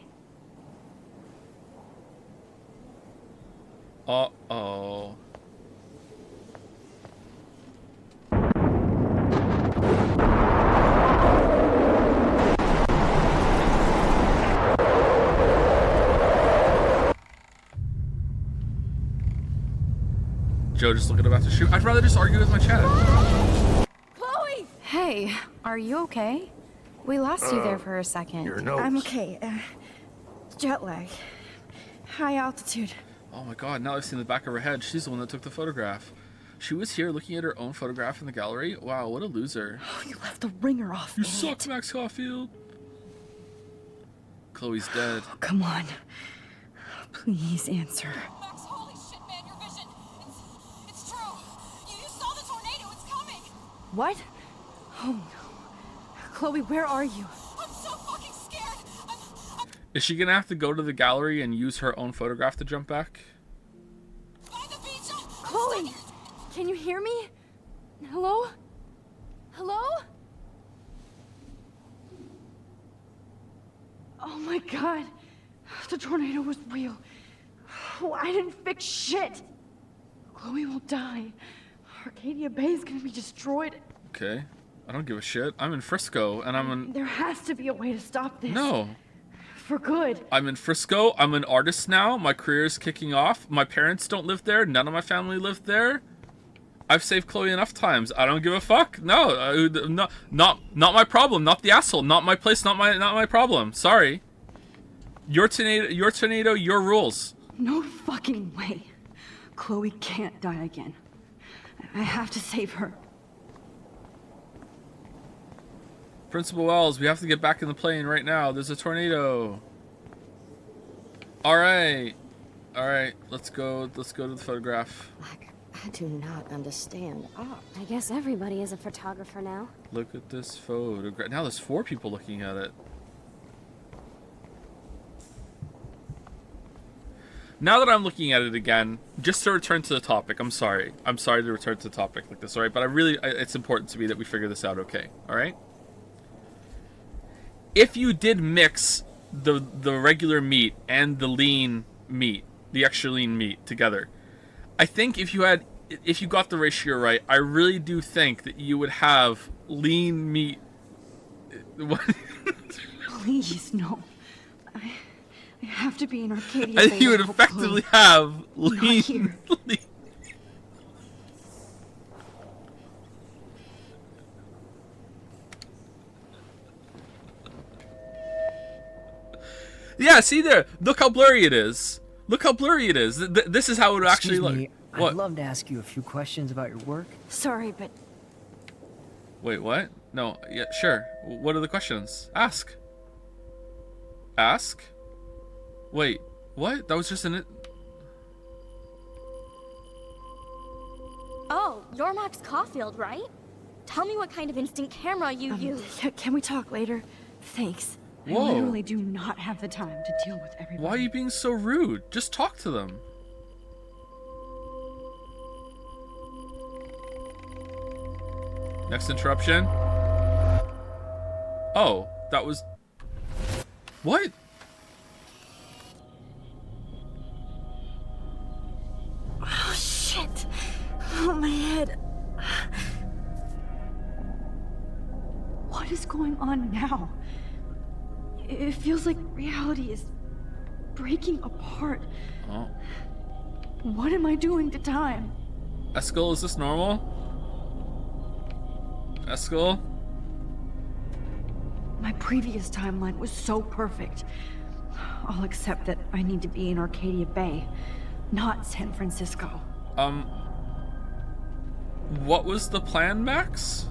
Uh-oh. Joe just looking about to shoot. I'd rather just argue with my chat.
Chloe! Hey, are you okay? We lost you there for a second.
I'm okay. Jet lag. High altitude.
Oh my god, now I've seen the back of her head. She's the one that took the photograph. She was here looking at her own photograph in the gallery. Wow, what a loser.
Oh, you left the ringer off.
You suck, Max Caulfield. Chloe's dead.
Oh, come on. Please answer.
Max, holy shit, man, your vision. It's true. You saw the tornado. It's coming.
What? Oh no. Chloe, where are you?
I'm so fucking scared.
Is she gonna have to go to the gallery and use her own photograph to jump back?
Chloe! Can you hear me? Hello? Hello? Oh my god. The tornado was real. Oh, I didn't fix shit. Chloe will die. Arcadia Bay is gonna be destroyed.
Okay. I don't give a shit. I'm in Frisco, and I'm in...
There has to be a way to stop this.
No.
For good.
I'm in Frisco. I'm an artist now. My career is kicking off. My parents don't live there. None of my family lived there. I've saved Chloe enough times. I don't give a fuck. No, not my problem. Not the asshole. Not my place. Not my problem. Sorry. Your tornado. Your rules.
No fucking way. Chloe can't die again. I have to save her.
Principal Wells, we have to get back in the plane right now. There's a tornado. All right, let's go to the photograph.
I do not understand art.
I guess everybody is a photographer now.
Look at this photograph. Now there's 4 people looking at it. Now that I'm looking at it again, just to return to the topic, I'm sorry to return to the topic like this, all right? But it's important to me that we figure this out, okay? All right? If you did mix the regular meat and the lean meat, the extra lean meat together, I think if you got the ratio right, I really do think that you would have lean meat.
Please, no. I have to be in Arcadia.
I think you would effectively have lean. Yeah, see there. Look how blurry it is. Look how blurry it is. This is how it would actually look.
I'd love to ask you a few questions about your work.
Sorry, but...
Wait, what? No, yeah, sure. What are the questions? Ask. Ask? Wait, what? That was just an...
Oh, you're Max Caulfield, right? Tell me what kind of instant camera you use.
Can we talk later? Thanks. I literally do not have the time to deal with everybody.
Why are you being so rude? Just talk to them. Next interruption. Oh, that was... What?
Oh, shit. Oh, my head. What is going on now? It feels like reality is breaking apart.
Oh.
What am I doing to time?
Eskel, is this normal? Eskel?
My previous timeline was so perfect. I'll accept that I need to be in Arcadia Bay, not San Francisco.
What was the plan, Max?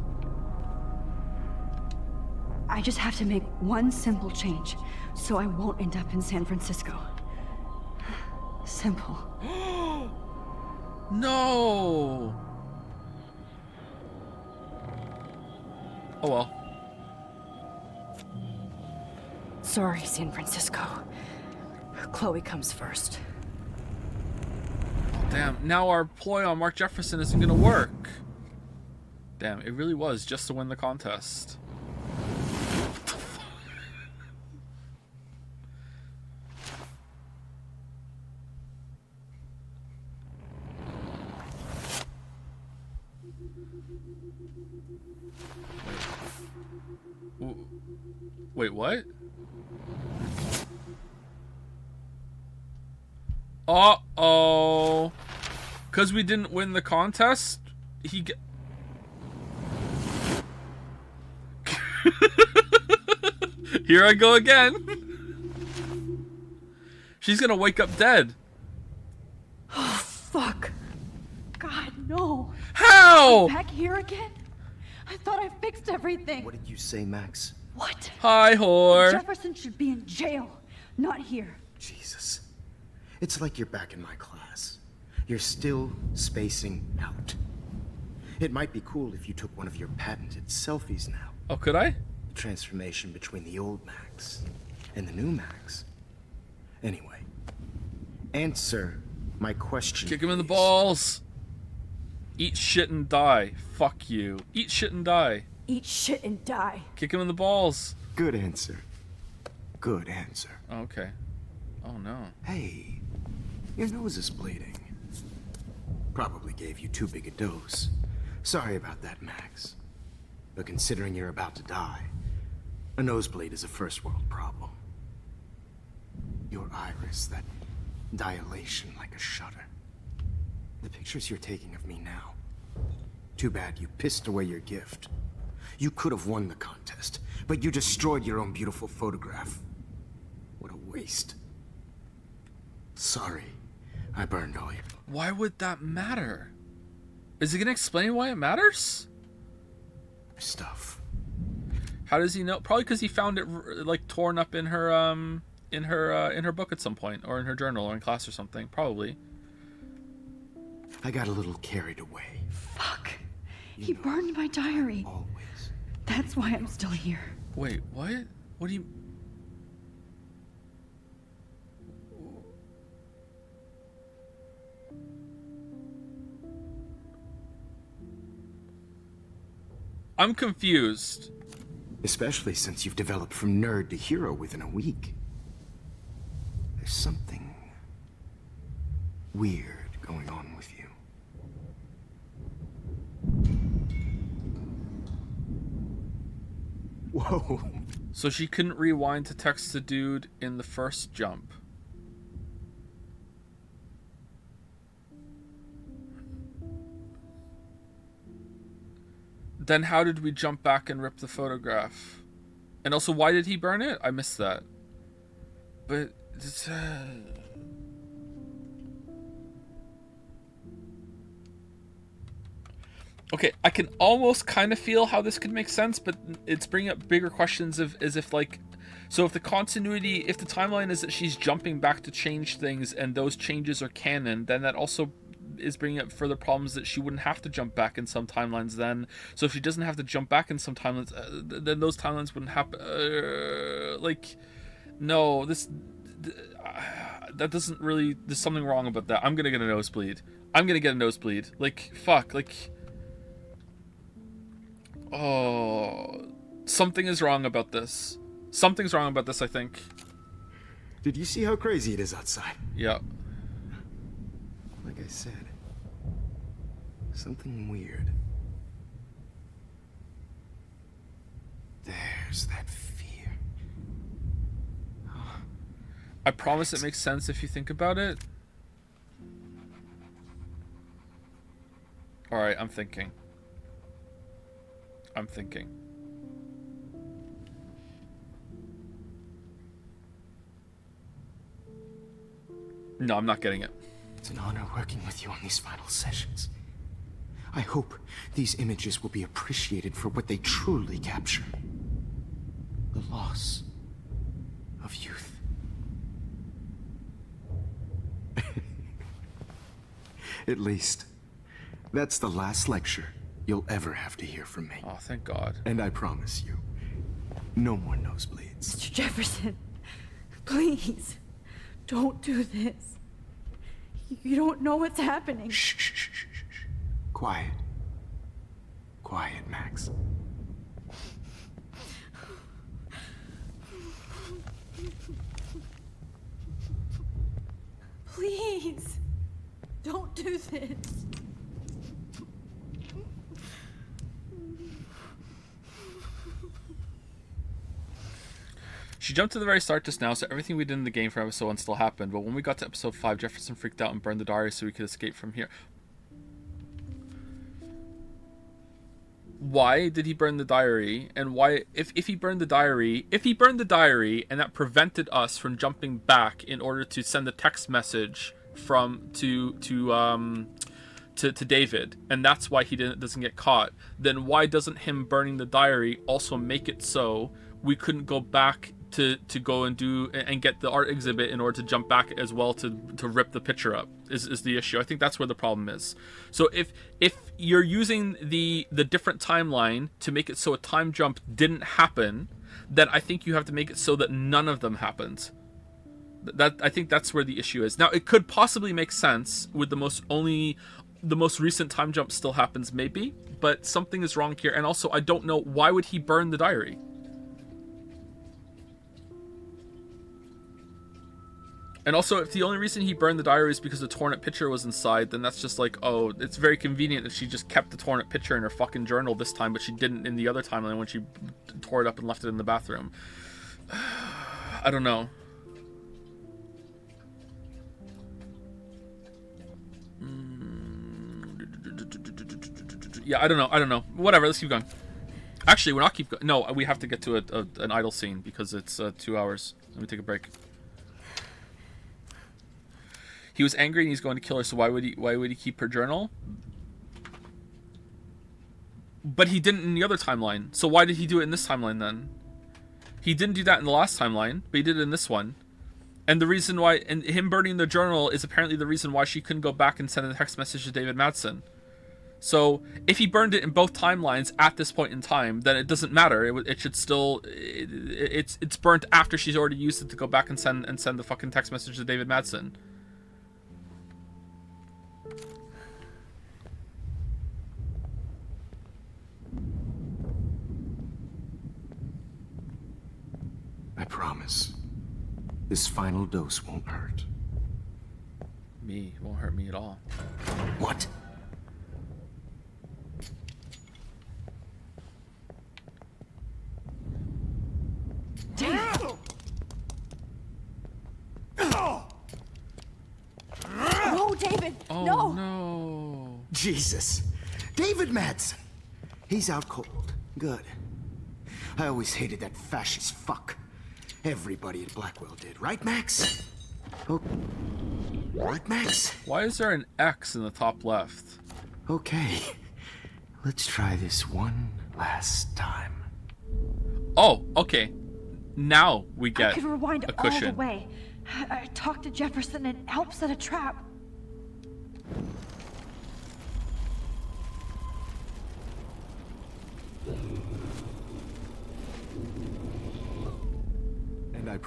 I just have to make one simple change, so I won't end up in San Francisco. Simple.
No! Oh well.
Sorry, San Francisco. Chloe comes first.
Oh, damn, now our ploy on Mark Jefferson isn't gonna work. Damn, it really was just to win the contest. What the fuck? Wait, what? Uh-oh. Because we didn't win the contest, he get... Here I go again. She's gonna wake up dead.
Oh, fuck. God, no.
How?
I'm back here again? I thought I fixed everything.
What did you say, Max?
What?
Hi, whore.
Jefferson should be in jail, not here.
Jesus. It's like you're back in my class. You're still spacing out. It might be cool if you took one of your patented selfies now.
Oh, could I?
The transformation between the old Max and the new Max. Anyway, answer my question.
Kick him in the balls. Eat shit and die. Fuck you. Eat shit and die.
Eat shit and die.
Kick him in the balls.
Good answer. Good answer.
Okay. Oh no.
Hey, your nose is bleeding. Probably gave you too big a dose. Sorry about that, Max. But considering you're about to die, a nosebleed is a first world problem. Your iris, that dilation like a shutter. The pictures you're taking of me now. Too bad you pissed away your gift. You could have won the contest, but you destroyed your own beautiful photograph. What a waste. Sorry, I burned all your...
Why would that matter? Is he gonna explain why it matters?
Stuff.
How does he know? Probably because he found it like torn up in her book at some point, or in her journal, or in class or something. Probably.
I got a little carried away.
Fuck. He burned my diary.
Always.
That's why I'm still here.
Wait, what? What do you... I'm confused.
Especially since you've developed from nerd to hero within a week. There's something weird going on with you. Whoa.
So she couldn't rewind to text the dude in the first jump. Then how did we jump back and rip the photograph? And also, why did he burn it? I missed that. But it's, okay, I can almost kind of feel how this could make sense, but it's bringing up bigger questions of as if like, so if the continuity, if the timeline is that she's jumping back to change things and those changes are canon, then that also is bringing up further problems that she wouldn't have to jump back in some timelines then. So if she doesn't have to jump back in some timelines, then those timelines wouldn't happen. Like, no, that doesn't really, there's something wrong about that. I'm gonna get a nosebleed. Like, fuck, like, oh, something is wrong about this. Something's wrong about this, I think.
Did you see how crazy it is outside?
Yeah.
Like I said, something weird. There's that fear.
I promise it makes sense if you think about it. Alright, I'm thinking. No, I'm not getting it.
It's an honor working with you on these final sessions. I hope these images will be appreciated for what they truly capture. The loss of youth. At least, that's the last lecture you'll ever have to hear from me.
Oh, thank God.
And I promise you, no more nosebleeds.
Mr. Jefferson, please, don't do this. You don't know what's happening.
Shh. Quiet. Quiet, Max.
Please, don't do this.
She jumped to the very start just now, so everything we did in the game for episode 1 still happened, but when we got to episode 5, Jefferson freaked out and burned the diary so we could escape from here. Why did he burn the diary? And why, if he burned the diary, and that prevented us from jumping back in order to send a text message to David, and that's why he doesn't get caught, then why doesn't him burning the diary also make it so we couldn't go back to go and get the art exhibit in order to jump back as well to rip the picture up is the issue. I think that's where the problem is. So if you're using the different timeline to make it so a time jump didn't happen, then I think you have to make it so that none of them happened. I think that's where the issue is. Now, it could possibly make sense with the most recent time jump still happens, maybe, but something is wrong here. And also, I don't know, why would he burn the diary? And also, if the only reason he burned the diary is because the torn up picture was inside, then that's just like, oh, it's very convenient that she just kept the torn up picture in her fucking journal this time, but she didn't in the other timeline when she tore it up and left it in the bathroom. I don't know. Yeah, I don't know. Whatever, let's keep going. Actually, we're not keep going. No, we have to get to an idle scene because it's 2 hours. Let me take a break. He was angry and he's going to kill her, so why would he keep her journal? But he didn't in the other timeline. So why did he do it in this timeline then? He didn't do that in the last timeline, but he did it in this one. And the reason why, and him burning the journal is apparently the reason why she couldn't go back and send a text message to David Madsen. So if he burned it in both timelines at this point in time, then it doesn't matter. It should still, it's burnt after she's already used it to go back and send the fucking text message to David Madsen.
I promise. This final dose won't hurt.
Me? It won't hurt me at all.
What?
Damn! No, David!
Oh,
no!
No!
Jesus! David Madsen! He's out cold. Good. I always hated that fascist fuck. Everybody at Blackwell did, right, Max? Oh. Right, Max?
Why is there an X in the top left?
Okay. Let's try this one last time.
Oh, okay. Now we get
I could rewind
a cushion.
all the way. I talked to Jefferson and helped set a trap.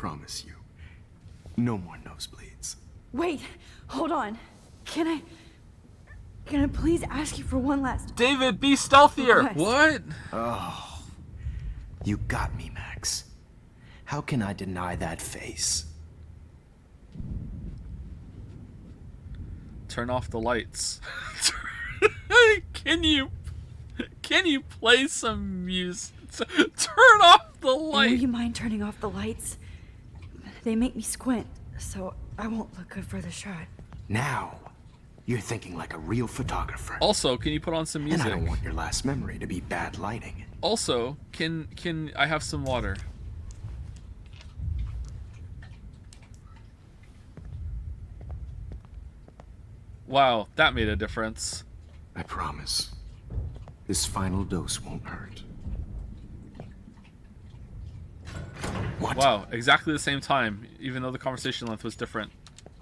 promise you, no more nosebleeds.
Wait, hold on. Can I please ask you for one last...
David, be stealthier!
request?
What?
Oh, you got me, Max. How can I deny that face?
Turn off the lights. Can you play some music? Turn off the lights.
Will you mind turning off the lights? They make me squint, so I won't look good for the shot.
Now, you're thinking like a real photographer.
Also, can you put on some music?
And I don't want your last memory to be bad lighting.
Also, can I have some water? Wow, that made a difference.
I promise. This final dose won't hurt. What?
Wow, exactly the same time, even though the conversation length was different.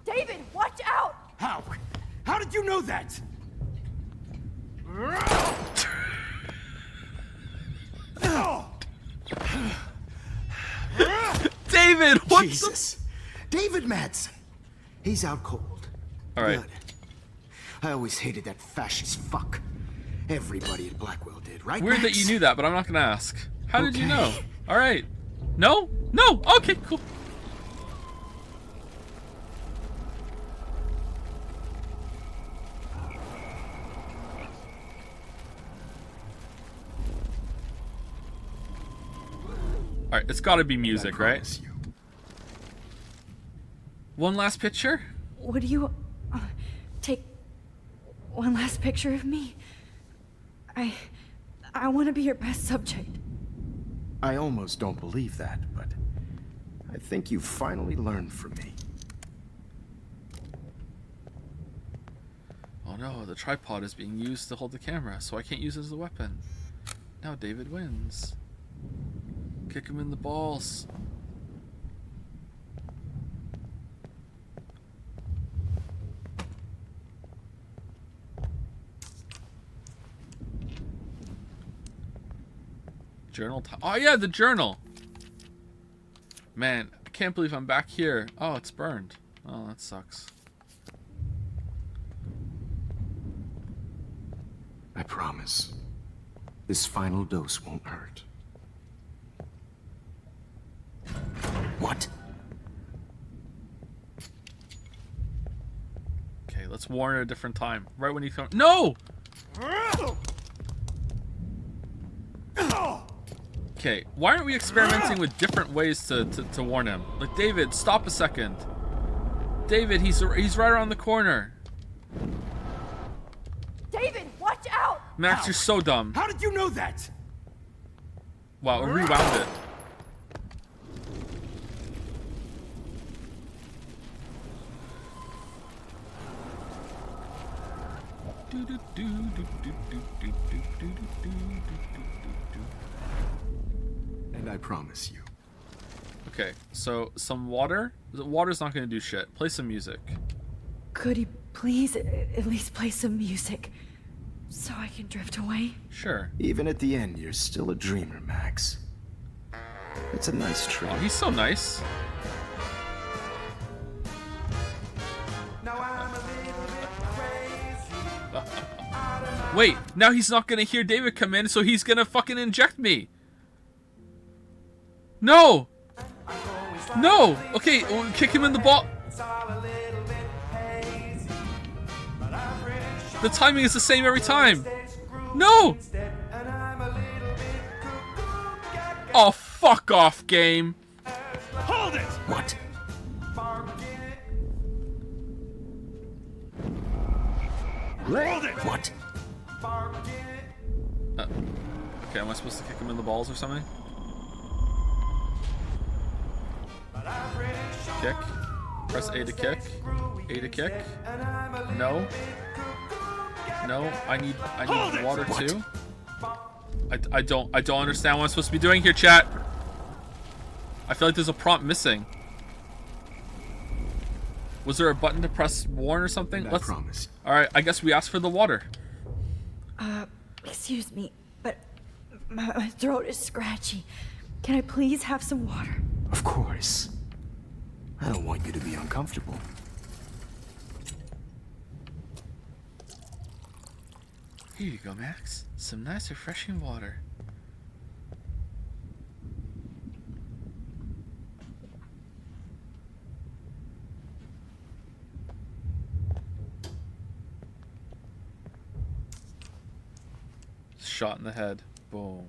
David, watch out!
How? How did you know that?
David, what
Jesus. David Madsen. He's out cold.
All right.
Good. I always hated that fascist fuck. Everybody at Blackwell did, right?
Weird that
Max?
you knew that, but I'm not gonna ask. How did you know? All right. No? No? Okay, cool. All right, it's got to be music, right? One last picture?
Would you take one last picture of me? I want to be your best subject.
I almost don't believe that, but I think you finally learned from me.
Oh no, the tripod is being used to hold the camera, so I can't use it as a weapon. Now David wins. Kick him in the balls. Journal time. Oh yeah, the journal. Man, I can't believe I'm back here. Oh, it's burned. Oh, that sucks.
I promise. This final dose won't hurt. What?
Okay, let's warn at a different time. Right when he comes. No! Okay, why aren't we experimenting with different ways to warn him? Like, David, stop a second. David, he's right around the corner.
David, watch out!
Max, you're so dumb.
How did you know that?
Wow, I rewound it.
And I promise you.
Okay, so some water. The water's not going to do shit. Play some music.
Could you please at least play some music so I can drift away?
Sure.
Even at the end, you're still a dreamer, Max. It's a nice trick.
Oh, he's so nice. Wait, now he's not gonna hear David come in, so he's gonna fucking inject me. No! No! Okay, we'll kick him in the ball. The timing is the same every time. No! Oh, fuck off, game.
Hold it!
What?
Hold it!
What?
Okay, am I supposed to kick him in the balls or something? Kick. Press A to kick. A to kick. No. No, I need water too. I don't understand what I'm supposed to be doing here, chat. I feel like there's a prompt missing. Was there a button to press warn or something?
I promise.
All right, I guess we asked for the water.
Excuse me, but my throat is scratchy. Can I please have some water?
Of course. I don't want you to be uncomfortable.
Here you go, Max. Some nice, refreshing water. Shot in the head. Boom.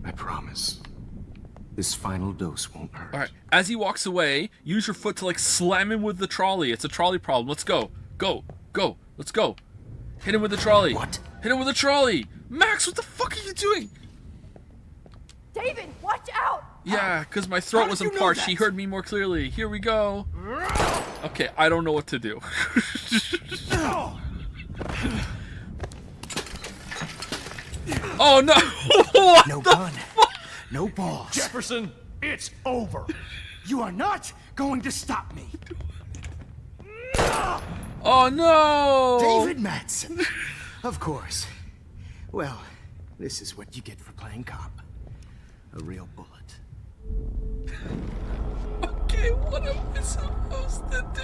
I promise. This final dose won't hurt.
Alright, as he walks away, use your foot to like slam him with the trolley. It's a trolley problem. Let's go. Go. Go. Let's go. Hit him with the trolley.
What?
Hit him with the trolley. Max, what the fuck are you doing?
David, watch out!
Yeah, because my throat wasn't parched. He heard me more clearly. Here we go. Okay, I don't know what to do. Oh no! What
No
the
gun.
fuck?
No balls.
Jefferson, it's over.
You are not going to stop me.
Oh no!
David Madsen. Of course. Well, this is what you get for playing cop. A real bullet.
Okay, what am I supposed to do?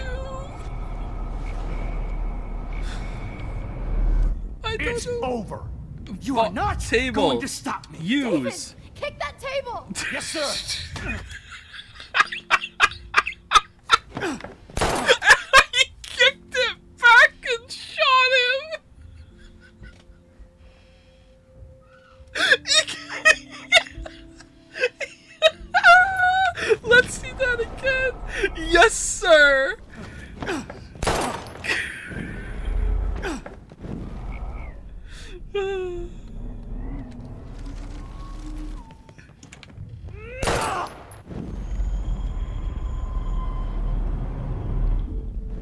I don't
It's
know.
over.
You are not
table.
going to stop me.
Use.
Kick that table!
Yes, sir.
He kicked it back and shot him. Let's see that again. Yes, sir.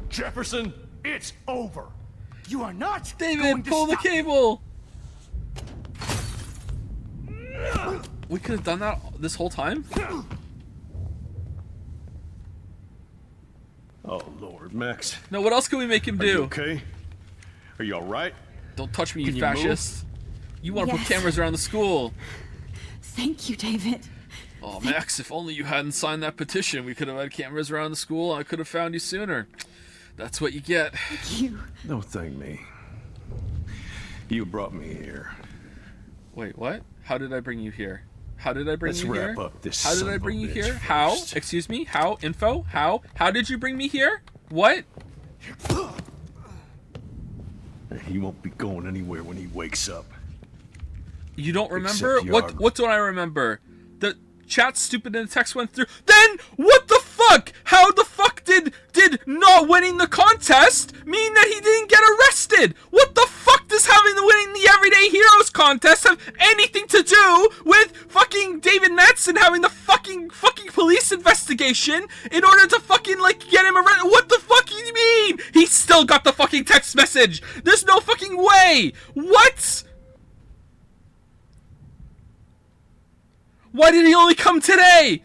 Jefferson, it's over.
You are not
David,
going to
pull the
stop me.
cable. We could have done that this whole time.
Oh, Lord, Max.
No, what else can we make him
Are you
do?
okay? Are you alright?
Don't touch me, you
Can you
fascist. You want to
Yes.
put cameras around the school.
Thank you, David.
Oh, Max, if only you hadn't signed that petition, we could have had cameras around the school and I could have found you sooner. That's what you get.
You.
Don't thank me. You brought me here.
Wait, what? How did I bring you here? How did I bring
Let's
you here?
wrap up this
How did
son
I
of a
bring you
bitch
here? How?
first.
Excuse me? How? Info? How? How did you bring me here? What?
He won't be going anywhere when he wakes up.
You don't remember?
Except
What?
Yarg.
What don't I remember? The chat stupid and the text went through. Then what the fuck? How the fuck did not winning the contest mean that he didn't get arrested? What the fuck does having the winning the Everyday Heroes contest have anything to do with fucking David Madsen having the fucking police investigation in order to fucking like get him arrested? What the fuck do you mean? He still got the fucking text message. There's no fucking way. What? Why did he only come today?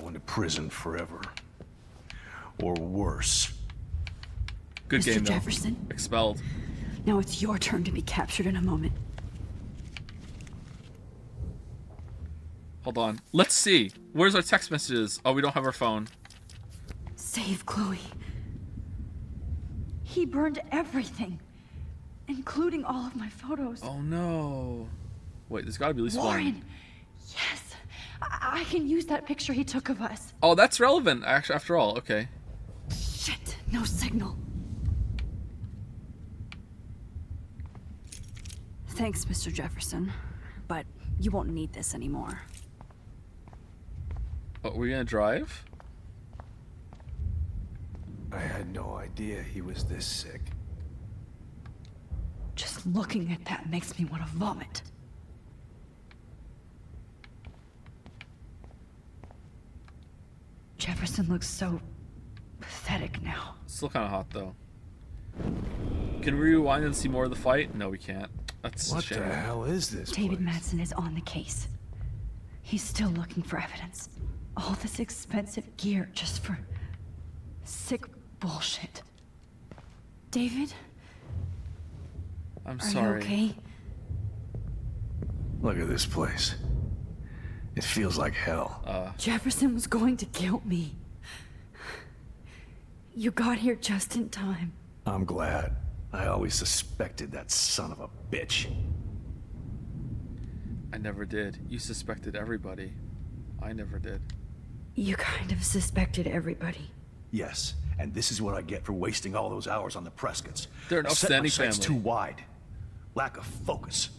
Going to prison forever. Or worse.
Good
Mr.
game, though.
Jefferson.
Expelled.
Now it's your turn to be captured in a moment.
Hold on. Let's see. Where's our text messages? Oh, we don't have our phone.
Save Chloe. He burned everything, including all of my photos.
Oh no. Wait, there's gotta be at least
Lauren,
one.
yes. I can use that picture he took of us.
Oh, that's relevant, actually, after all. Okay.
Shit, no signal. Thanks, Mr. Jefferson, but you won't need this anymore.
Oh, we're gonna drive?
I had no idea he was this sick.
Just looking at that makes me want to vomit. Jefferson looks so pathetic now.
Still kind of hot though. Can we rewind and see more of the fight? No, we can't. That's
What
a shame.
the hell is this
David Madsen is on the case. He's still looking for evidence. All this expensive gear just for sick bullshit. David?
I'm
Are
sorry.
you okay?
Look at this place.
It feels like hell.
Jefferson was going to kill me. You got here just in time.
I'm glad. I always suspected that son of a bitch.
I never did. You suspected everybody. I never did.
You kind of suspected everybody.
Yes, and this is what I get for wasting all those hours on the Prescotts.
They're an upstanding
Set my sights
family.
too wide. Lack of focus.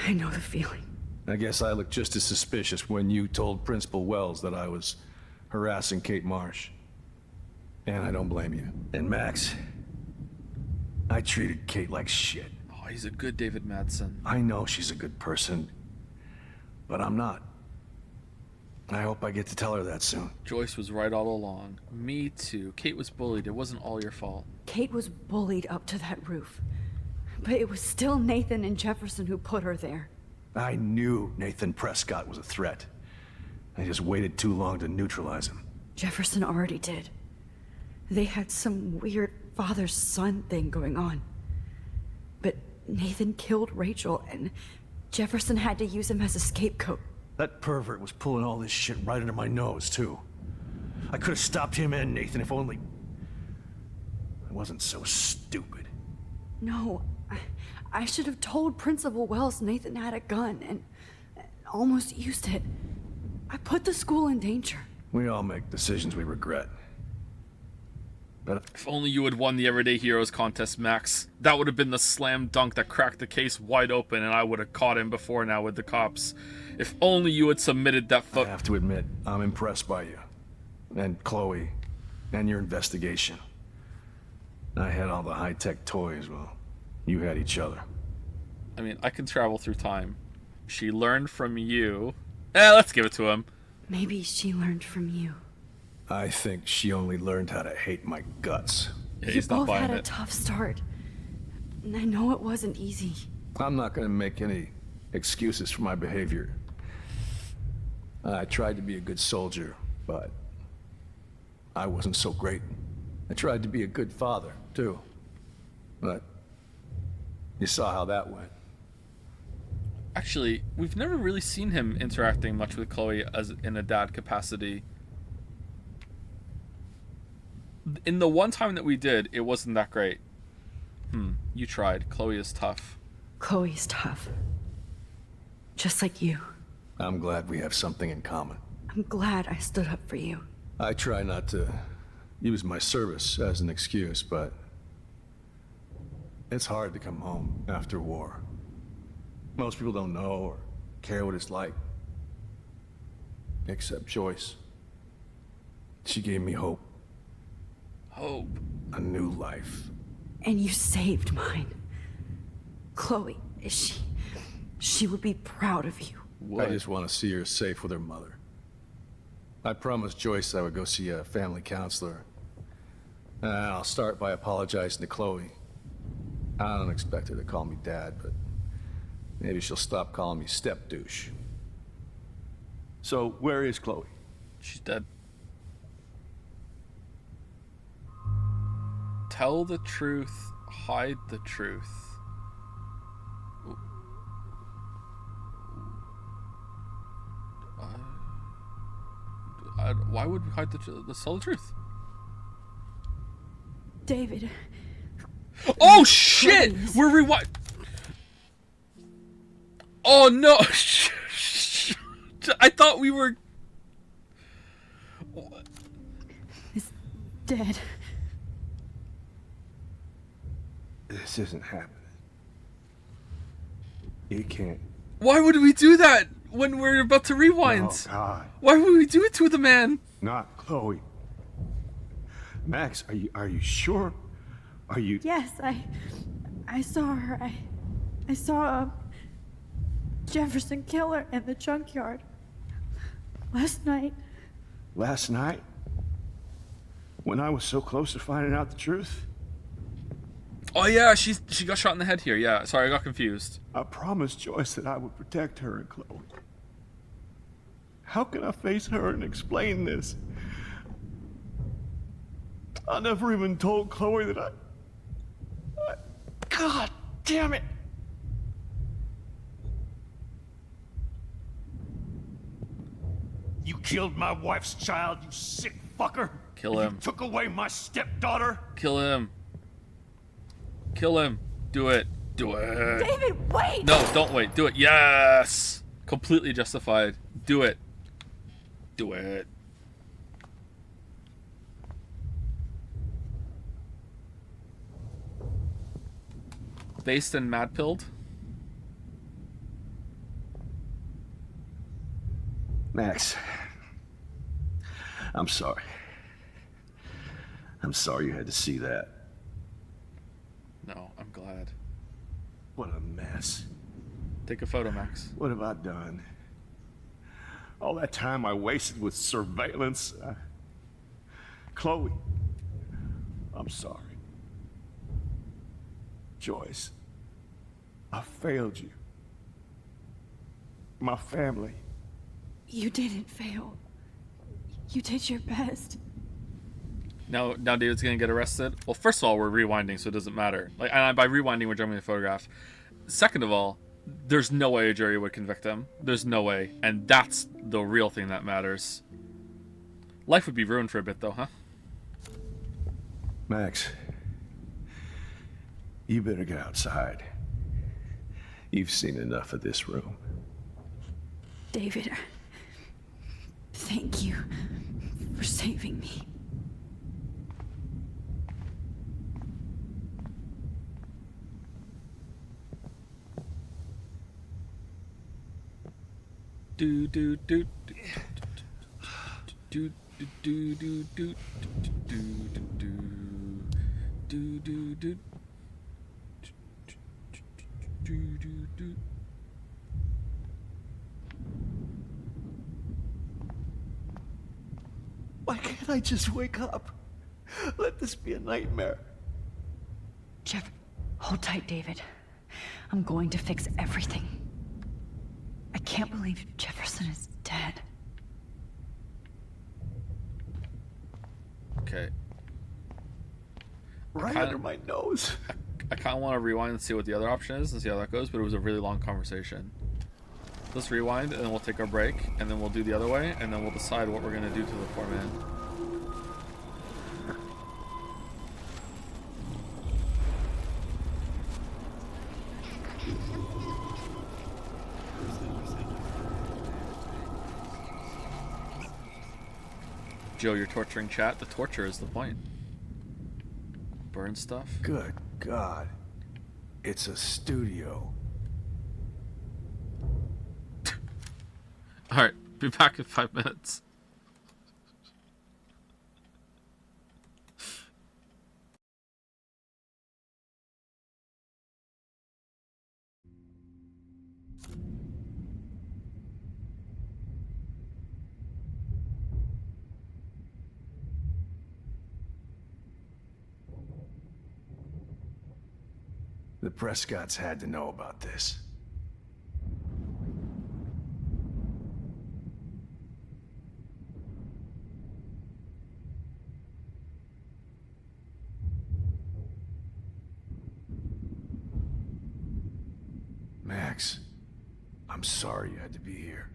I know the feeling.
I guess I looked just as suspicious when you told Principal Wells that I was harassing Kate Marsh. And I don't blame you.
And Max, I treated Kate like shit.
Oh, he's a good David Madsen.
I know she's a good person, but I'm not. I hope I get to tell her that soon.
Joyce was right all along. Me too. Kate was bullied. It wasn't all your fault.
Kate was bullied up to that roof. But it was still Nathan and Jefferson who put her there.
I knew Nathan Prescott was a threat. I just waited too long to neutralize him.
Jefferson already did. They had some weird father-son thing going on. But Nathan killed Rachel, and Jefferson had to use him as a scapegoat.
That pervert was pulling all this shit right under my nose, too. I could have stopped him and Nathan if only I wasn't so stupid.
No, I should have told Principal Wells Nathan had a gun and almost used it. I put the school in danger.
We all make decisions we regret. But
if only you had won the Everyday Heroes contest, Max. That would have been the slam dunk that cracked the case wide open, and I would have caught him before now with the cops. If only you had submitted that
I have to admit, I'm impressed by you. And Chloe. And your investigation. I had all the high-tech toys, well, you had each other.
I mean, I can travel through time. She learned from you. Let's give it to him.
Maybe she learned from you.
I think she only learned how to hate my guts.
Yeah,
you
he's not
both
buying
had a
it.
tough start. And I know it wasn't easy.
I'm not going to make any excuses for my behavior. I tried to be a good soldier, but I wasn't so great. I tried to be a good father, too. But you saw how that went.
Actually, we've never really seen him interacting much with Chloe as in a dad capacity. In the one time that we did, it wasn't that great. You tried. Chloe is tough.
Chloe's tough. Just like you.
I'm glad we have something in common.
I'm glad I stood up for you.
I try not to use my service as an excuse, but it's hard to come home after war. Most people don't know or care what it's like. Except Joyce. She gave me hope.
Hope.
A new life.
And you saved mine. Chloe, she would be proud of you.
I just want to see her safe with her mother. I promised Joyce I would go see a family counselor. I'll start by apologizing to Chloe. I don't expect her to call me Dad, but maybe she'll stop calling me step douche.
So, where is Chloe?
She's dead. Tell the truth, hide the truth. Why would we hide the truth? Let's tell the truth.
David.
Oh shit!
Please.
We're rewind. Oh no! I thought we were.
He's dead.
This isn't happening. You can't.
Why would we do that when we're about to rewind?
Oh, God.
Why would we do it to the man?
Not Chloe. Max, are you sure? Are you?
Yes, I saw her. I saw Jefferson kill her in the junkyard last night.
Last night? When I was so close to finding out the truth?
Oh yeah, she got shot in the head here. Yeah, sorry, I got confused.
I promised Joyce that I would protect her and Chloe. How can I face her and explain this? I never even told Chloe that I... God damn it!
You killed my wife's child, you sick fucker.
Kill him.
You took away my stepdaughter.
Kill him. Kill him. Do it. Do it.
David, wait!
No, don't wait. Do it. Yes! Completely justified. Do it. Do it. Based and mad-pilled?
Max, I'm sorry. I'm sorry you had to see that.
No, I'm glad.
What a mess.
Take a photo, Max.
What have I done? All that time I wasted with surveillance. Chloe, I'm sorry. Joyce, I failed you. My family.
You didn't fail. You did your best.
Now David's gonna get arrested. Well, first of all, we're rewinding, so it doesn't matter. Like, and by rewinding, we're jumping the photograph. Second of all, there's no way a jury would convict him. There's no way, and that's the real thing that matters. Life would be ruined for a bit, though, huh?
Max, you better get outside. You've seen enough of this room.
David, thank you for saving me.
Do do do do do do do do do do do do do.
Why can't I just wake up? Let this be a nightmare.
Jeff, hold tight, David. I'm going to fix everything. I can't believe Jefferson is dead.
Okay.
Right under my nose.
I kind of want to rewind and see what the other option is and see how that goes, but it was a really long conversation. Let's rewind, and then we'll take our break, and then we'll do the other way, and then we'll decide what we're going to do to the poor man. Joe, you're torturing chat. The torture is the point. Burn stuff.
Good God. It's a studio.
Alright, be back in 5 minutes.
The Prescotts had to know about this. Max, I'm sorry you had to be here.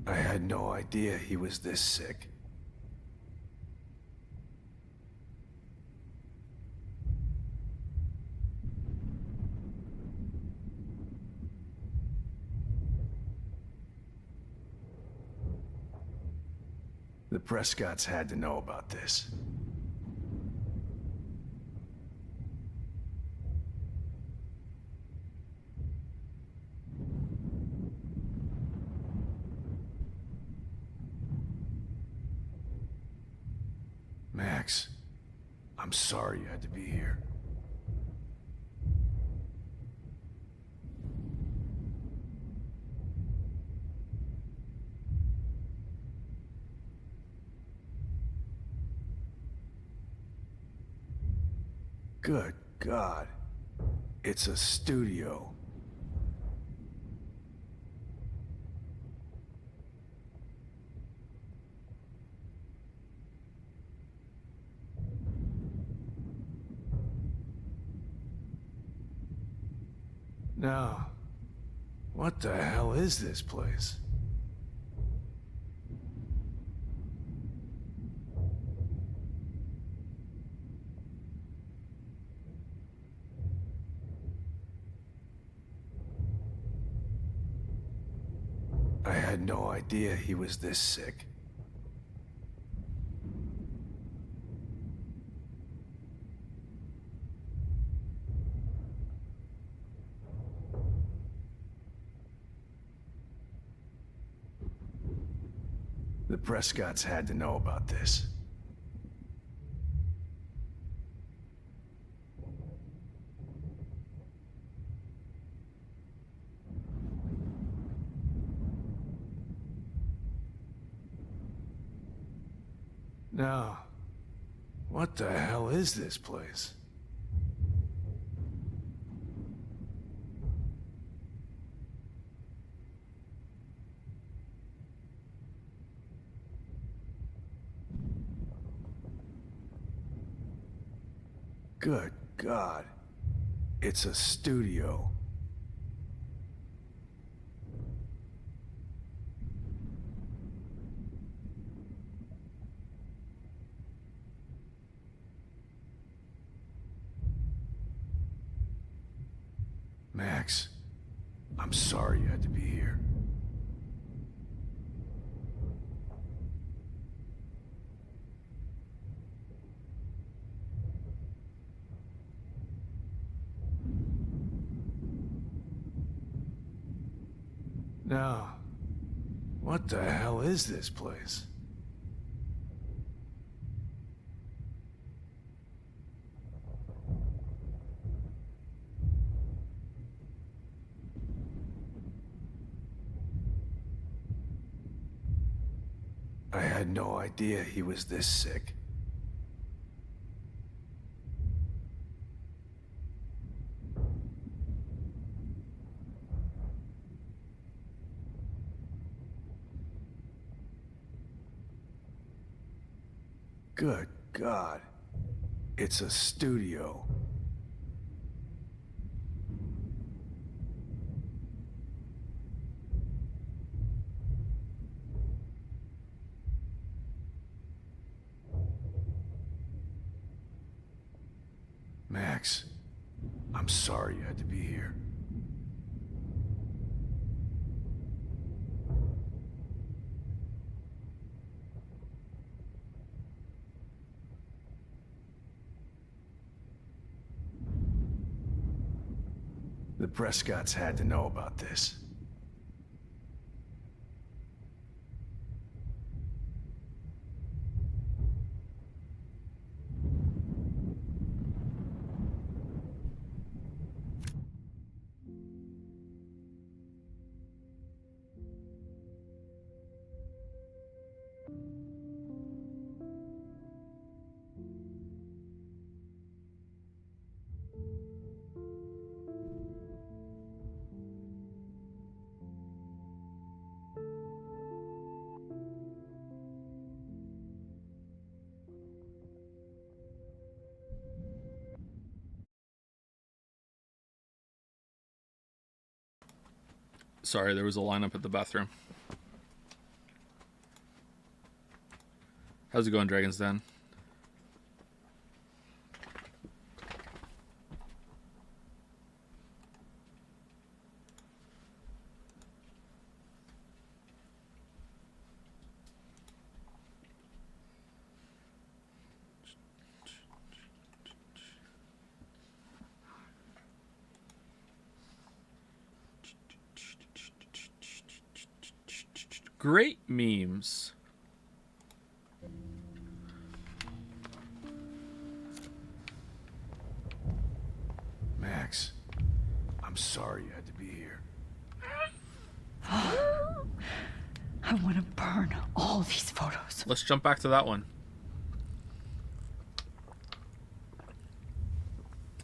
I had no idea he was this sick. The Prescotts had to know about this. Max, I'm sorry you had to be here. Good God. It's a studio. Now, what the hell is this place? I had no idea he was this sick. The Prescotts had to know about this. Now, what the hell is this place? Good God. It's a studio. Max, I'm sorry you had to be here. Now, what the hell is this place? I had no idea he was this sick. Good God. It's a studio. Max, I'm sorry you had to be here. The Prescotts had to know about this.
Sorry, there was a lineup at the bathroom. How's it going, Dragon's Den? Great memes.
Max, I'm sorry you had to be here.
I want to burn all these photos.
Let's jump back to that one.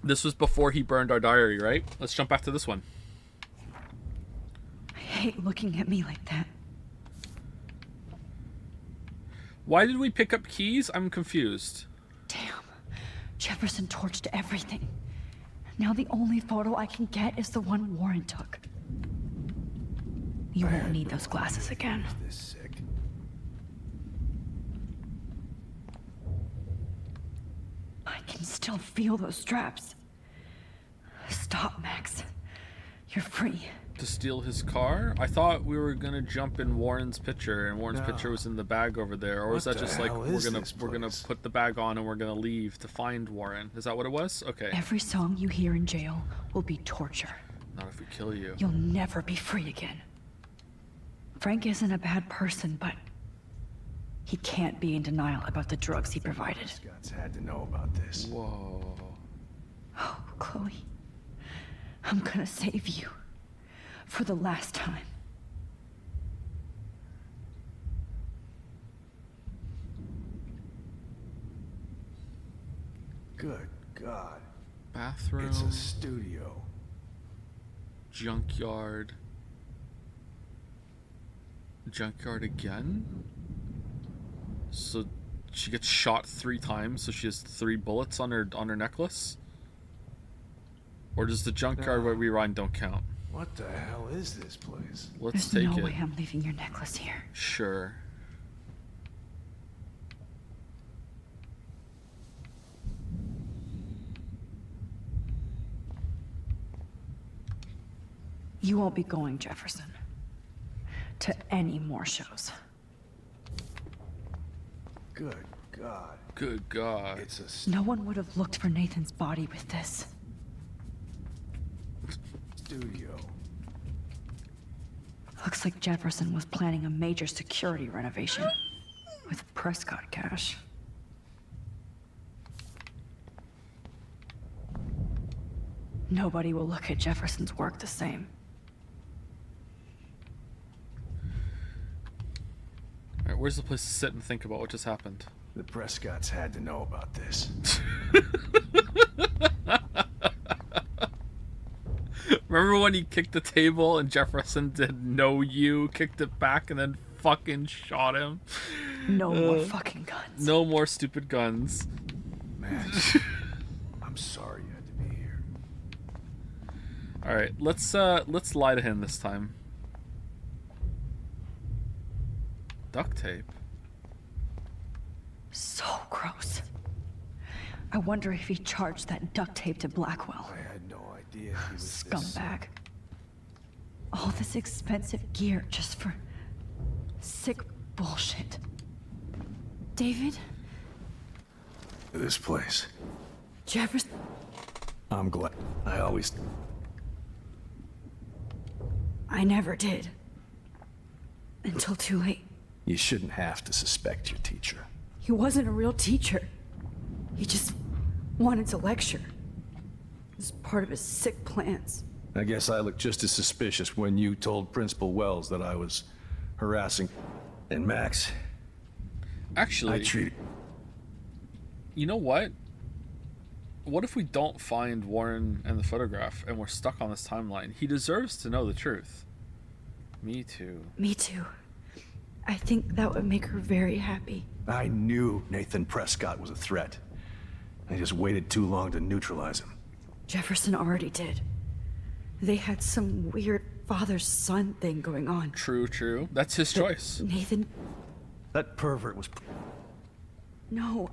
This was before he burned our diary, right? Let's jump back to this one.
I hate looking at me like that.
Why did we pick up keys? I'm confused.
Damn. Jefferson torched everything.
Now the only photo I can get is the one Warren took. You won't need those glasses again.
This sick.
I can still feel those straps. Stop, Max. You're free.
To steal his car? I thought we were gonna jump in Warren's picture, and Warren's picture was in the bag over there. Or was that just like we're gonna put the bag on and we're gonna leave to find Warren? Is that what it was? Okay.
Every song you hear in jail will be torture.
Not if we kill you.
You'll never be free again. Frank isn't a bad person, but he can't be in denial about the drugs he provided.
Scott's had to know about this.
Whoa.
Oh, Chloe. I'm gonna save you. For the last time.
Good God.
Bathroom.
It's a studio.
Junkyard. Junkyard again? So she gets shot 3 times, so she has 3 bullets on her necklace? Or does the junkyard where we run don't count?
What the hell is this place?
Let's
There's
take
no
it.
way I'm leaving your necklace here.
Sure.
You won't be going, Jefferson, to any more shows.
Good God.
Good God.
It's a
No one would have looked for Nathan's body with this.
studio.
Looks like Jefferson was planning a major security renovation with Prescott cash. Nobody will look at Jefferson's work the same.
Alright, where's the place to sit and think about what just happened?
The Prescotts had to know about this.
Remember when he kicked the table and Jefferson did no you, kicked it back and then fucking shot him?
No more fucking guns.
No more stupid guns.
Max, I'm sorry you had to be here.
Alright, let's lie to him this time. Duct tape.
So gross. I wonder if he charged that duct tape to Blackwell.
I had no idea he was
Scumbag. All this expensive gear just for sick bullshit. David?
This place.
Jefferson?
I'm glad.
I never did. Until too late.
You shouldn't have to suspect your teacher.
He wasn't a real teacher. He just wanted to lecture. It was part of his sick plans.
I guess I looked just as suspicious when you told Principal Wells that I was harassing. And Max.
Actually,
I treated.
You know what? What if we don't find Warren and the photograph and we're stuck on this timeline? He deserves to know the truth. Me too.
Me too. I think that would make her very happy.
I knew Nathan Prescott was a threat. I just waited too long to neutralize him.
Jefferson already did. They had some weird father-son thing going on.
True, true. That's his choice.
Nathan...
That pervert was...
No.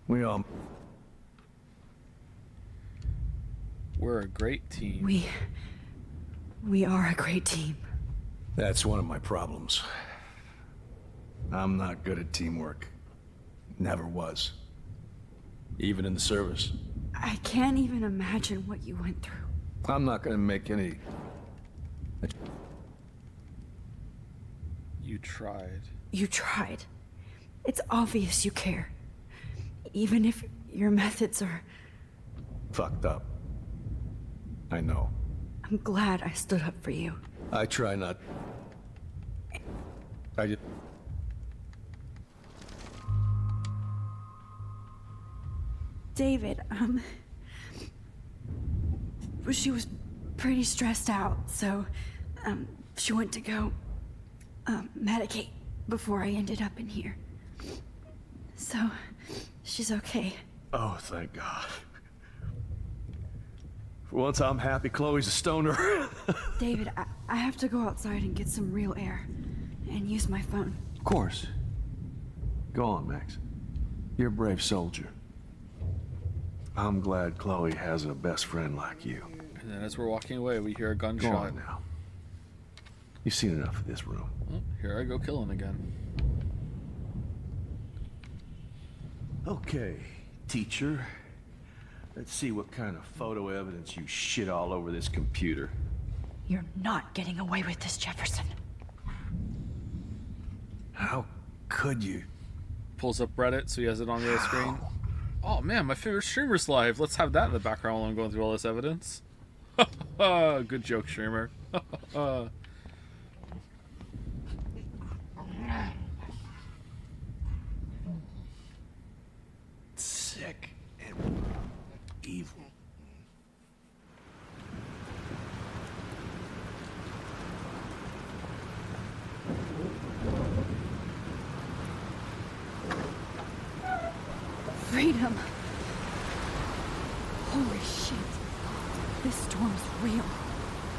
We all...
We're a great team.
We are a great team.
That's one of my problems. I'm not good at teamwork. Never was. Even in the service.
I can't even imagine what you went through.
I'm not gonna make any...
You tried.
You tried. It's obvious you care. Even if your methods are...
fucked up. I know.
I'm glad I stood up for you.
I try not... I just...
David, she was pretty stressed out, so, she went to go, medicate before I ended up in here. So, she's okay.
Oh, thank God.
For once, I'm happy Chloe's a stoner.
David, I have to go outside and get some real air. And use my phone.
Of course. Go on, Max. You're a brave soldier. I'm glad Chloe has a best friend like you.
And then as we're walking away, we hear a
Go
gunshot.
on now. You've seen enough of this room.
Oh, here I go killing again.
Okay, teacher. Let's see what kind of photo evidence you shit all over this computer.
You're not getting away with this, Jefferson.
How could you?
Pulls up Reddit so he has it on the other screen. Oh man, my favorite streamer's live. Let's have that in the background while I'm going through all this evidence. Good joke, streamer.
Sick and evil.
Freedom. Holy shit. This storm's real.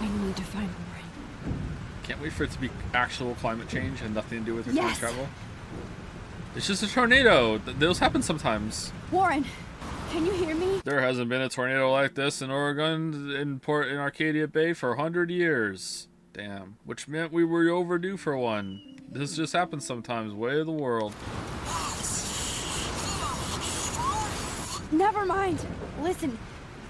I need to find Warren.
Can't wait for it to be actual climate change and nothing to do with her
Yes.
travel. It's just a tornado. Those happen sometimes.
Warren, can you hear me?
There hasn't been a tornado like this in Oregon in Arcadia Bay for 100 years. Damn. Which meant we were overdue for one. This just happens sometimes. Way of the world.
Never mind. Listen,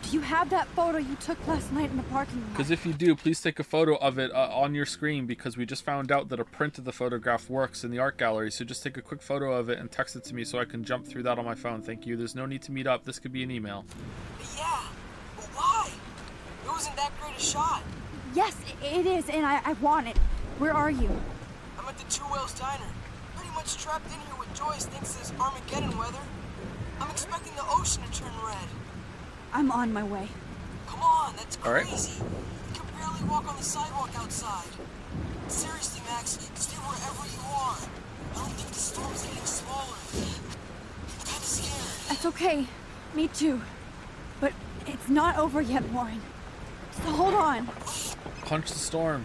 do you have that photo you took last night in the parking lot?
Because if you do, please take a photo of it on your screen, because we just found out that a print of the photograph works in the art gallery. So just take a quick photo of it and text it to me so I can jump through that on my phone. Thank you. There's no need to meet up. This could be an email.
Yeah, but why? It wasn't that great a shot.
Yes, it is, and I want it. Where are you?
I'm at the Two Whales Diner. Pretty much trapped in here with Joyce thinks this Armageddon weather. I'm expecting the ocean to turn red.
I'm on my way.
Come on, that's
All right.
crazy. You can barely walk on the sidewalk outside. Seriously, Max, stay wherever you are. I don't think the storm's getting smaller. I'm kinda scared.
That's okay. Me too. But it's not over yet, Warren. So hold on.
Punch the storm.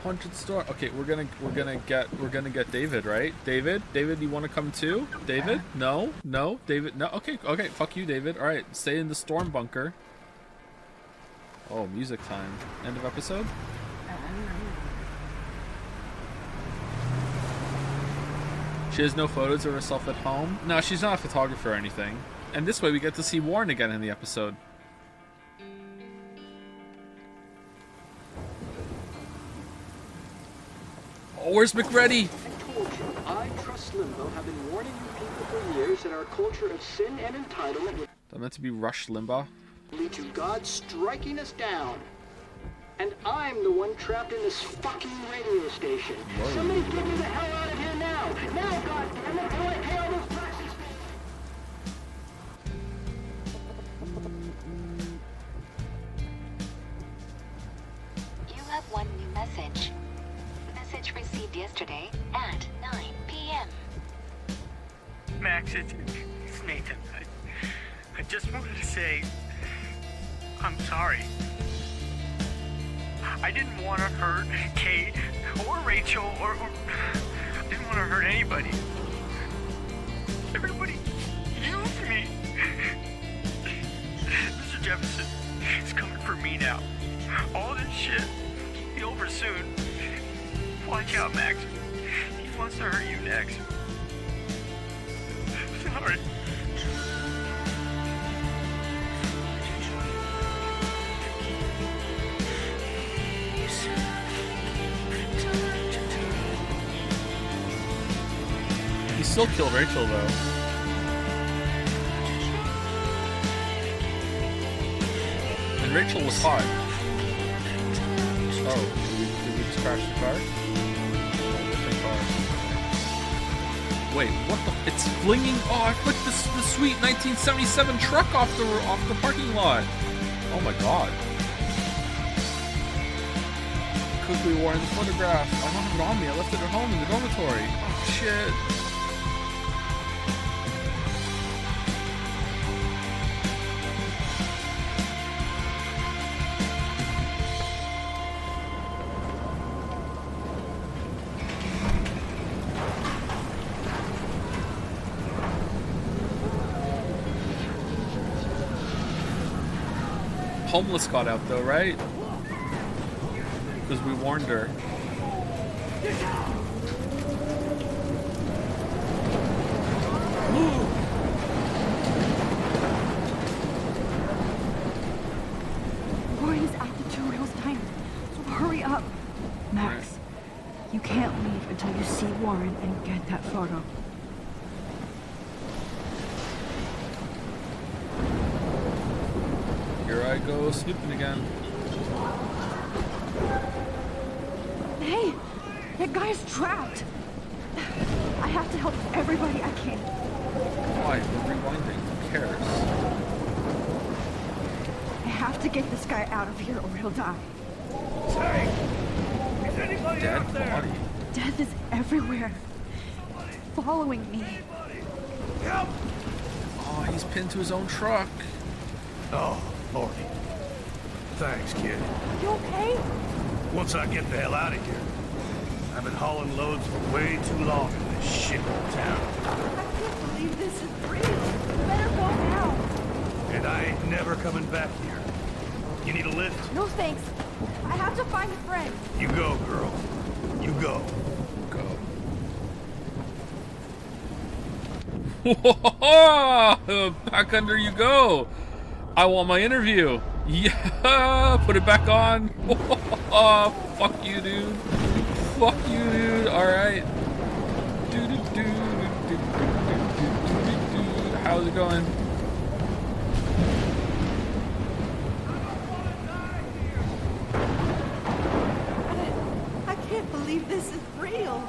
Punch the storm. Okay, we're gonna get David, right? David, you want to come too? David? No, David. No. Okay. Fuck you, David. All right, stay in the storm bunker. Oh, music time. End of episode. She has no photos of herself at home. No, she's not a photographer or anything. And this way, we get to see Warren again in the episode. Oh, where's McReady?
I Trust Limbo have been warning you people for years that our culture of sin and entitlement would
That meant to be Rush Limbaugh.
lead to God striking us down. And I'm the one trapped in this fucking radio station.
Whoa.
Somebody get me the hell out of here now! Now, goddammit, how do I pay all those taxes?
You have one new message. Message received yesterday at 9 p.m.
Max, it's Nathan. I just wanted to say, I'm sorry. I didn't want to hurt Kate or Rachel or I didn't want to hurt anybody. Everybody used me. Mr. Jefferson, it's coming for me now. All this shit will be over soon. Watch out, Max. He wants to hurt you next. Sorry.
He still killed Rachel, though. And Rachel was hot. Oh, did we just crash the car? Oh, different car. Wait, what the? It's flinging. Oh, I flicked the sweet 1977 truck off the parking lot. Oh my god. Quickly wore in the photograph. I don't have it on me. I left it at home in the dormitory. Oh shit. Homeless got out though, right? Because we warned her.
Warren is at the Two Rails Diner, so hurry up. Max, you can't leave until you see Warren and get that photo.
Here I go snooping again.
Hey, that guy's trapped. I have to help everybody I can.
Why? We're rewinding. Who cares?
I have to get this guy out of here or he'll die.
Hey! Is anybody
Dead
out there?
body.
Death is everywhere. Following me.
Help!
Oh, he's pinned to his own truck.
Oh, Lordy. Thanks, kid.
You okay?
Once I get the hell out of here. I've been hauling loads for way too long in this shithole town.
I can't believe this is real. You better go now.
And I ain't never coming back here. You need a lift?
No thanks. I have to find a friend.
You go, girl. You go.
Whoa! Back under you go. I want my interview. Yeah, put it back on. Oh, fuck you, dude. Fuck you, dude. All right. How's it going?
I can't believe this is real.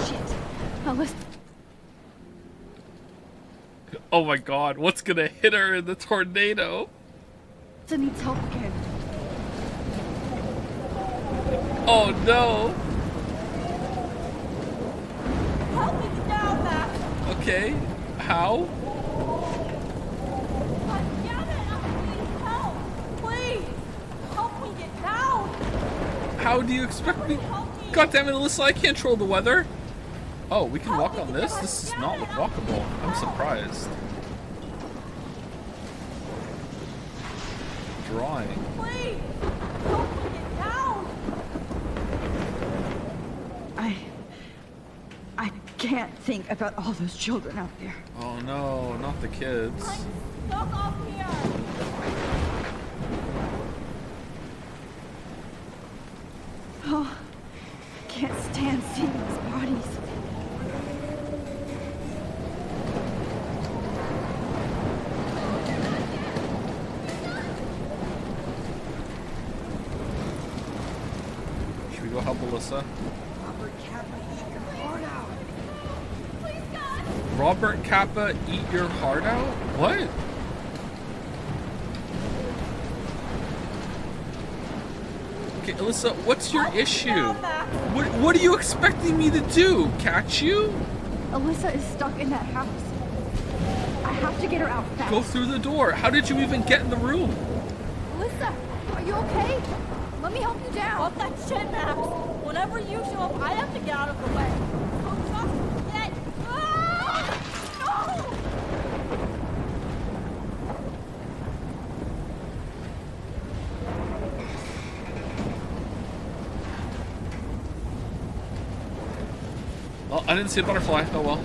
Shit. Alyssa.
Oh my god, what's gonna hit her in the tornado?
Alyssa needs help again.
Oh no.
Help me get down, Max.
Okay, how?
Please, help me get down.
How do you expect me? God damn it, Alyssa, I can't control the weather. Oh, we can walk on this? This is not walkable. I'm surprised. Drawing.
Please, help me get down. I can't think about all those children out there.
Oh no, not the kids.
Stuck up here. Oh, I can't stand seeing these bodies.
Should we go help Alyssa? Robert Kappa, eat your heart out? What? Okay, Alyssa, what's your issue? What are you expecting me to do? Catch you?
Alyssa is stuck in that house. I have to get her out fast.
Go through the door. How did you even get in the room?
Alyssa, are you okay? Let me help you down.
Fuck that shit, Max. Whenever you show up, I have to get out of the way. So just get... Ah! No!
Oh, I didn't see a butterfly. Oh well.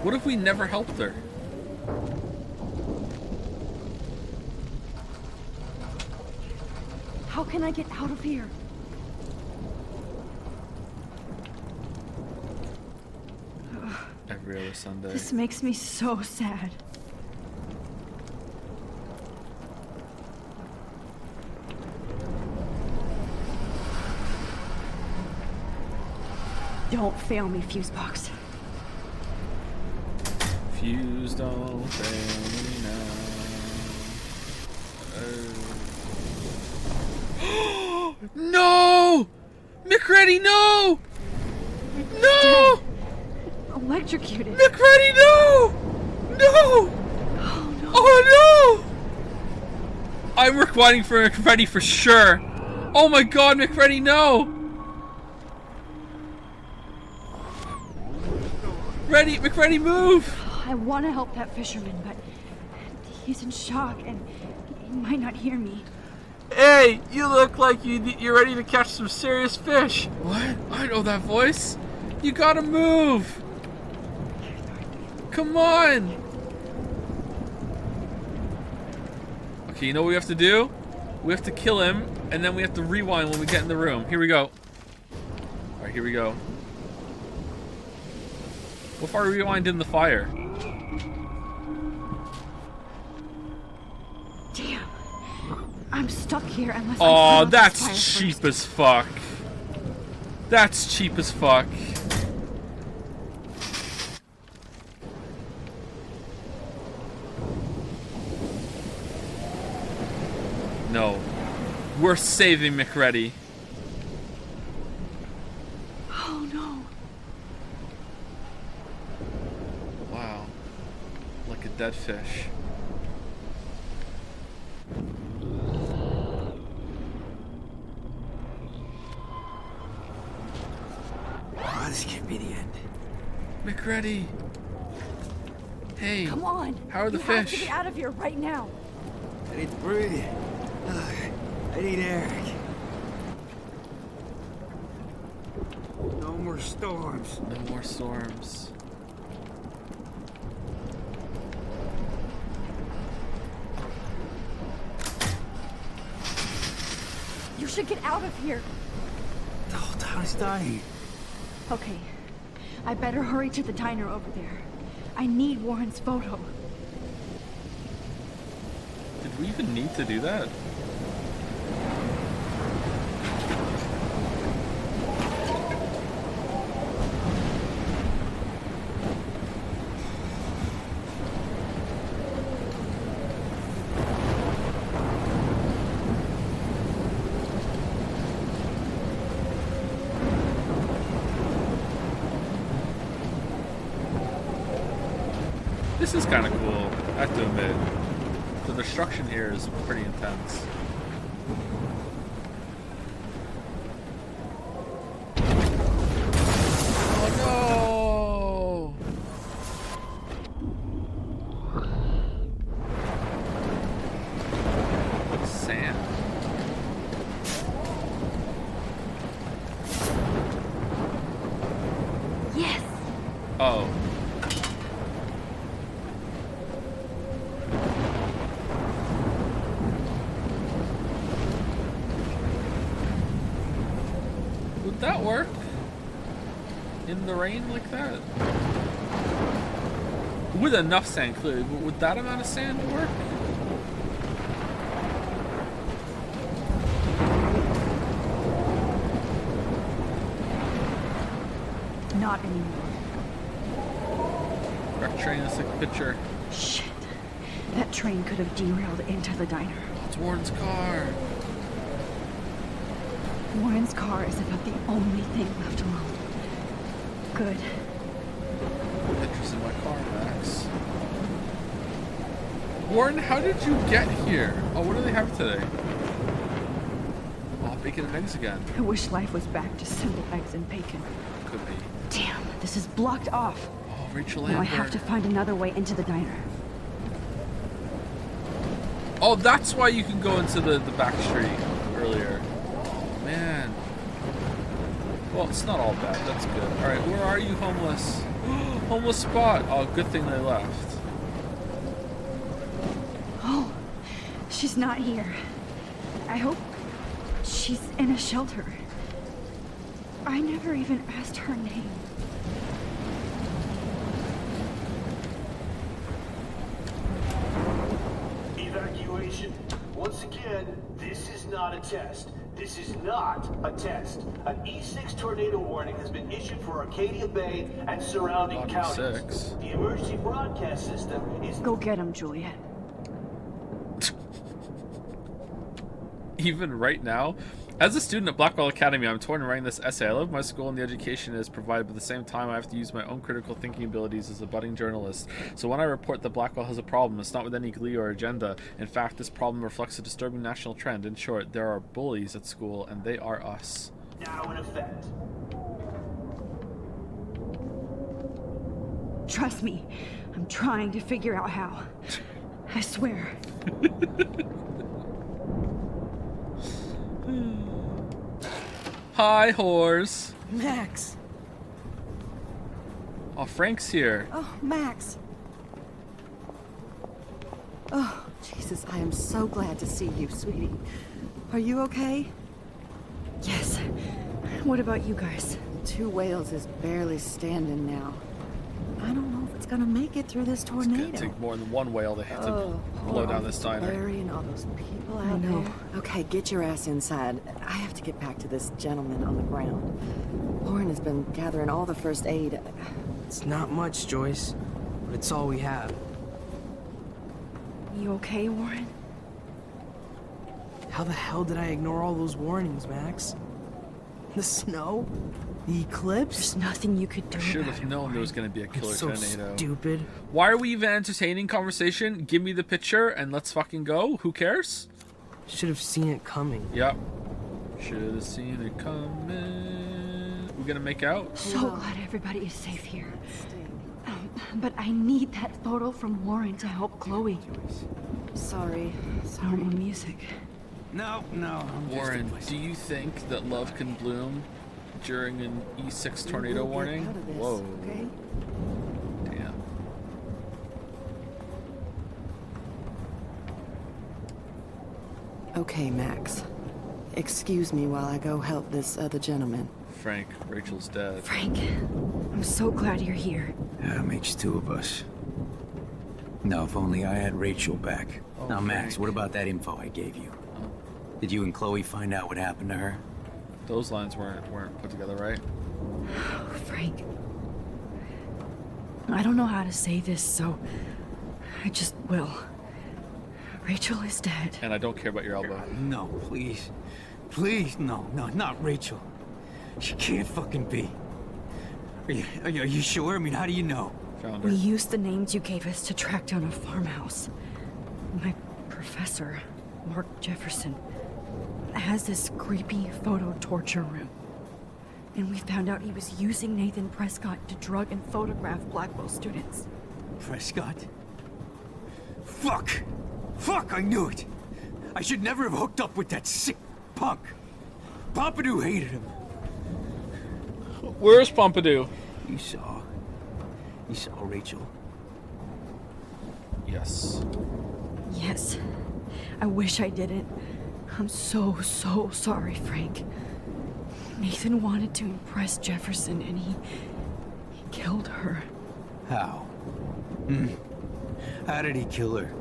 What if we never helped her?
How can I get out of here?
Every other Sunday.
This makes me so sad. Don't fail me, Fusebox.
Fuse, don't fail me now. No! McReady, no! No!
Electrocuted.
McReady, no! No!
Oh no!
Oh no! I'm rewinding for McReady for sure. Oh my God, McReady, no! McReady, move!
I want to help that fisherman, but he's in shock and he might not hear me.
Hey, you look like you're ready to catch some serious fish. What? I know that voice. You gotta move. Come on. Okay, you know what we have to do? We have to kill him, and then we have to rewind when we get in the room. Here we go. Alright, here we go. What if I rewind in the fire?
Damn. I'm stuck here unless
Oh,
I
that's cheap as fuck. That's cheap as fuck. No. We're saving McReady.
Oh no.
Wow. Like a dead fish.
Oh, this can't be the end.
McReady. Hey.
Come on.
How are the
you
fish?
have to get out of here right now.
I need to breathe. I need air. No more storms.
No more storms.
You should get out of here.
The whole town is dying.
Okay. I better hurry to the diner over there. I need Warren's photo.
Did we even need to do that? This is kind of cool, I have to admit. The destruction here is pretty intense. Oh no! Sand.
Yes!
Oh. Would that work? In the rain like that? With enough sand, clearly, but would that amount of sand work?
Not anymore.
Wreck train is like a picture.
Shit. That train could have derailed into the diner.
It's Warren's car.
Warren's car is about the only thing left alone. Good.
Pictures in my car, Max. Warren, how did you get here? Oh, what do they have today? Oh, bacon and eggs again.
I wish life was back to simple eggs and bacon.
Could be.
Damn, this is blocked off.
Oh, Rachel
Now I
Amber.
have to find another way into the diner.
Oh, that's why you can go into the back street earlier. Man. Well, it's not all bad. That's good. Alright, where are you, homeless? Homeless spot. Oh, good thing they left.
Oh, she's not here. I hope she's in a shelter. I never even asked her name.
Evacuation. Once again, this is not a test. This is not a test. An E6 tornado warning has been issued for Arcadia Bay and surrounding counties. The emergency broadcast system is...
Go get him, Juliet.
Even right now, As a student at Blackwell Academy, I'm torn in writing this essay. I love my school and the education it has provided, but at the same time, I have to use my own critical thinking abilities as a budding journalist. So when I report that Blackwell has a problem, it's not with any glee or agenda. In fact, this problem reflects a disturbing national trend. In short, there are bullies at school, and they are us.
Now in effect.
Trust me, I'm trying to figure out how. I swear.
Hi, whores.
Max.
Oh, Frank's here.
Oh, Max. Oh, Jesus, I am so glad to see you, sweetie. Are you okay?
Yes. What about you guys?
Two Whales is barely standing now. I don't know if it's gonna make it through this tornado.
It's gonna take more than one whale to hit to blow down this diner.
Larry and all those people out there. Okay, get your ass inside. I have to get back to this gentleman on the ground. Lauren has been gathering all the first aid.
It's not much, Joyce, but it's all we have.
You okay, Warren?
How the hell did I ignore all those warnings, Max? The snow? The eclipse?
There's nothing you could do.
I should have known there was going to be a killer
so
tornado.
Stupid.
Why are we even entertaining conversation? Give me the picture and let's fucking go. Who cares?
Should have seen it coming.
Yep. Should have seen it coming. We gonna make out?
So glad everybody is safe here. But I need that photo from Warren to help Chloe.
Sorry.
I don't want music.
No.
Warren, do you think that love can bloom during an E6 tornado warning? Whoa.
Okay?
Damn.
Okay, Max. Excuse me while I go help this other gentleman.
Frank, Rachel's dead.
Frank, I'm so glad you're here.
Yeah, makes two of us. No, if only I had Rachel back.
Oh,
now, Max,
Frank.
what about that info I gave you? Did you and Chloe find out what happened to her?
Those lines weren't put together, right?
Frank. I don't know how to say this, so I just will. Rachel is dead.
And I don't care about your elbow.
No, please. Please, no, not Rachel. She can't fucking be. Are you sure? I mean, how do you know?
Found her.
We used the names you gave us to track down a farmhouse. My professor, Mark Jefferson, has this creepy photo torture room. And we found out he was using Nathan Prescott to drug and photograph Blackwell students.
Prescott? Fuck! Fuck, I knew it! I should never have hooked up with that sick punk! Pompidou hated him!
Where's Pompidou?
You saw Rachel?
Yes.
Yes. I wish I didn't. I'm so sorry, Frank. Nathan wanted to impress Jefferson and he killed her.
How? How did he kill her?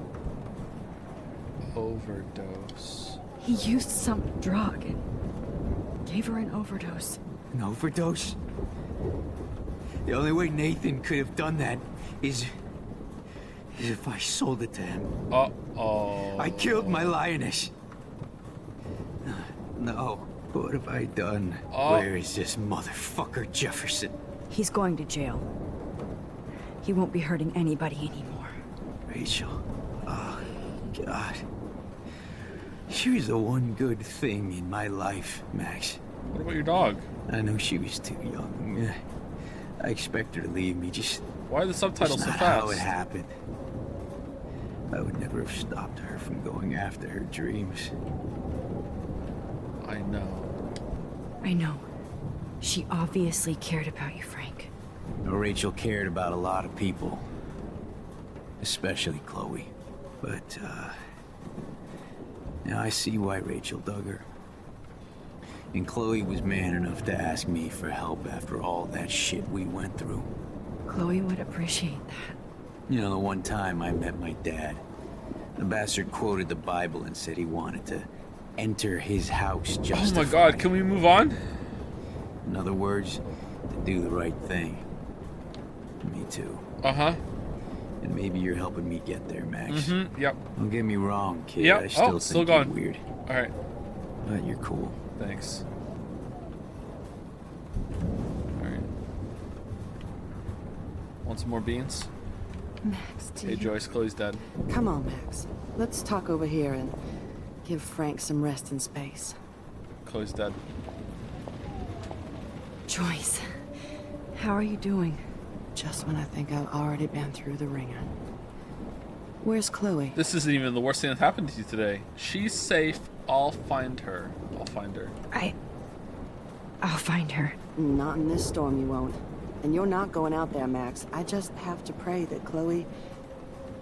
Overdose.
He used some drug and gave her an overdose.
An overdose? The only way Nathan could have done that is if I sold it to him.
Uh-oh.
I killed my lioness. No. What have I done? Where is this motherfucker Jefferson?
He's going to jail. He won't be hurting anybody anymore.
Rachel. Oh, God. She was the one good thing in my life, Max.
What about your dog?
I know she was too young. I expect her to leave me. Just
why are the subtitles so
not
fast?
How it happened. I would never have stopped her from going after her dreams.
I know.
I know. She obviously cared about you, Frank.
Rachel cared about a lot of people. Especially Chloe. But, now I see why Rachel dug her. And Chloe was man enough to ask me for help after all that shit we went through.
Chloe would appreciate that.
You know, the one time I met my dad, the bastard quoted the Bible and said he wanted to enter his house just
Oh my God, can we move on?
In other words, to do the right thing. Me too.
Uh-huh.
And maybe you're helping me get there, Max.
Mm-hmm, yep.
Don't get me wrong, kid.
Yep.
I still think
still
you're
going.
weird.
All right.
But you're cool.
Thanks. Alright. Want some more beans?
Max, do
Hey
you...
Joyce, Chloe's dead.
Come on, Max. Let's talk over here and give Frank some rest and space.
Chloe's dead.
Joyce, how are you doing?
Just when I think I've already been through the ringer. Where's Chloe?
This isn't even the worst thing that happened to you today. She's safe. I'll find her. I'll find her.
I'll find her.
Not in this storm, you won't. And you're not going out there, Max. I just have to pray that Chloe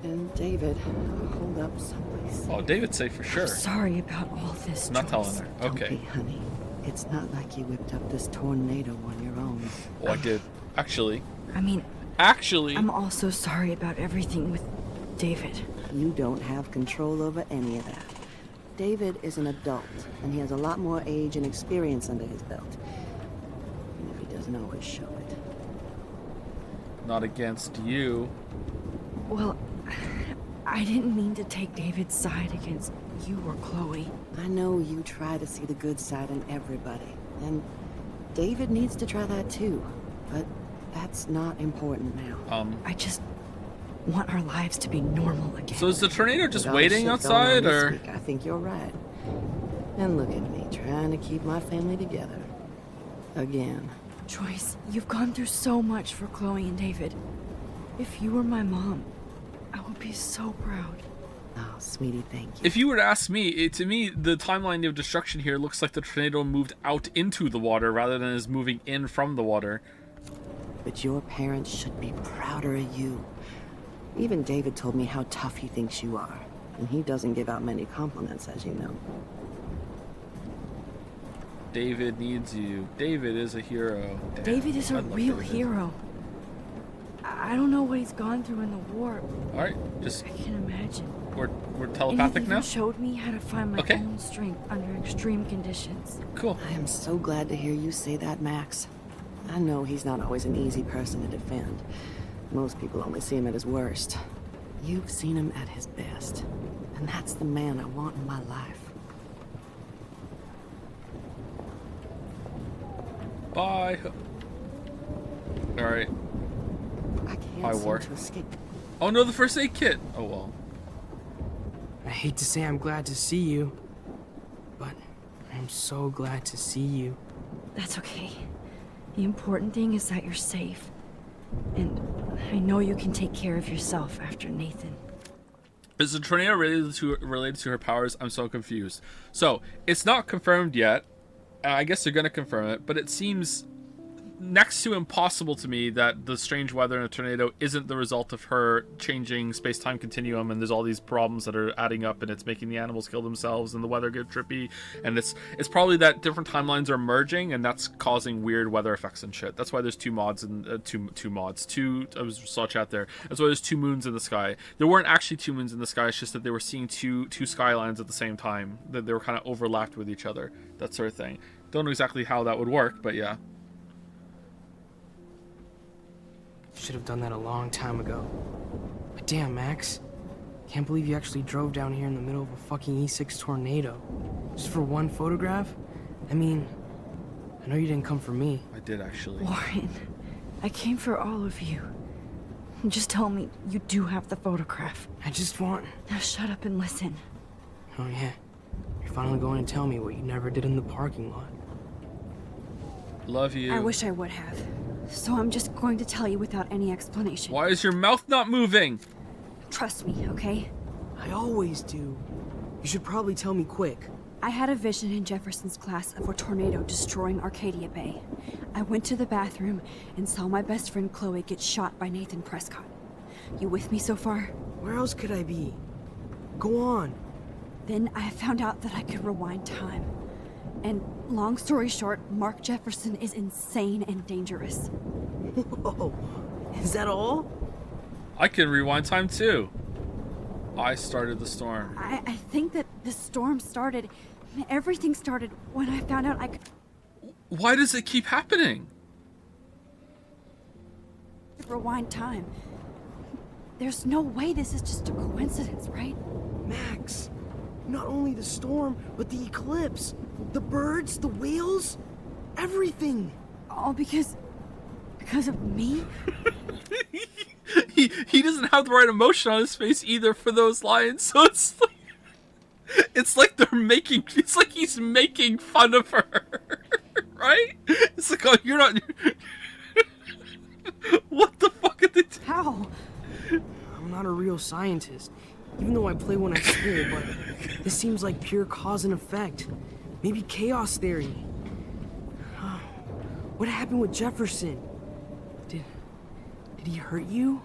and David hold up someplace.
Oh, David's safe for sure.
I'm sorry about all this,
Not
Joyce.
telling her. Okay.
Don't be, honey. It's not like you whipped up this tornado on your own.
Well, I did. Actually.
I mean...
Actually...
I'm also sorry about everything with David.
You don't have control over any of that. David is an adult, and he has a lot more age and experience under his belt. Even if he doesn't always show it.
Not against you.
Well, I didn't mean to take David's side against you or Chloe.
I know you try to see the good side in everybody, and David needs to try that too, but that's not important now.
I just want our lives to be normal again.
So is the tornado just
With all the
waiting
shit going
outside,
on this
or?
week, I think you're right. And look at me, trying to keep my family together. Again.
Joyce, you've gone through so much for Chloe and David. If you were my mom, I would be so proud.
Oh, sweetie, thank you.
If you were to ask me, to me, the timeline of destruction here looks like the tornado moved out into the water rather than is moving in from the water.
But your parents should be prouder of you. Even David told me how tough he thinks you are. And he doesn't give out many compliments, as you know.
David needs you. David is a hero. Damn,
David is a
I love
real
David.
hero. I don't know what he's gone through in the war.
Alright, just...
I can imagine.
We're
And
telepathic
he
now?
even showed me how to find my
Okay.
own strength under extreme conditions.
Cool.
I am so glad to hear you say that, Max. I know he's not always an easy person to defend. Most people only see him at his worst. You've seen him at his best. And that's the man I want in my life.
Bye. Alright.
I can't
Hi,
seem
War.
to escape.
Oh no, the first aid kit! Oh well.
I hate to say I'm glad to see you, but I'm so glad to see you.
That's okay. The important thing is that you're safe. And I know you can take care of yourself after Nathan.
Is the tornado related to her powers? I'm so confused. So, it's not confirmed yet. I guess they're going to confirm it, but it seems next to impossible to me that the strange weather in a tornado isn't the result of her changing space-time continuum, and there's all these problems that are adding up, and it's making the animals kill themselves and the weather get trippy, and it's probably that different timelines are merging, and that's causing weird weather effects and shit. That's why there's two mods and I saw chat there. That's why there's two moons in the sky. There weren't actually two moons in the sky. It's just that they were seeing two skylines at the same time, that they were kind of overlapped with each other, that sort of thing. Don't know exactly how that would work, but yeah.
Should have done that a long time ago. But damn, Max. Can't believe you actually drove down here in the middle of a fucking E6 tornado. Just for one photograph? I mean, I know you didn't come for me.
I did, actually.
Warren, I came for all of you. Just tell me you do have the photograph.
I just want...
Now shut up and listen.
Oh yeah. You're finally going to tell me what you never did in the parking lot.
Love you.
I wish I would have. So I'm just going to tell you without any explanation.
Why is your mouth not moving?
Trust me, okay?
I always do. You should probably tell me quick.
I had a vision in Jefferson's class of a tornado destroying Arcadia Bay. I went to the bathroom and saw my best friend Chloe get shot by Nathan Prescott. You with me so far?
Where else could I be? Go on.
Then I found out that I could rewind time. And long story short, Mark Jefferson is insane and dangerous.
Whoa. Is that all?
I can rewind time too. I started the storm.
I think that the storm started, everything started when I found out I could
Why does it keep happening?
rewind time. There's no way this is just a coincidence, right?
Max, Not only the storm, but the eclipse. The birds, the whales, everything.
All because of me?
He doesn't have the right emotion on his face either for those lines, so it's like he's making fun of her. Right? It's like, oh, you're not. What the fuck are they doing?
How?
I'm not a real scientist, even though I play one at school, but this seems like pure cause and effect. Maybe chaos theory. What happened with Jefferson? Did he hurt you?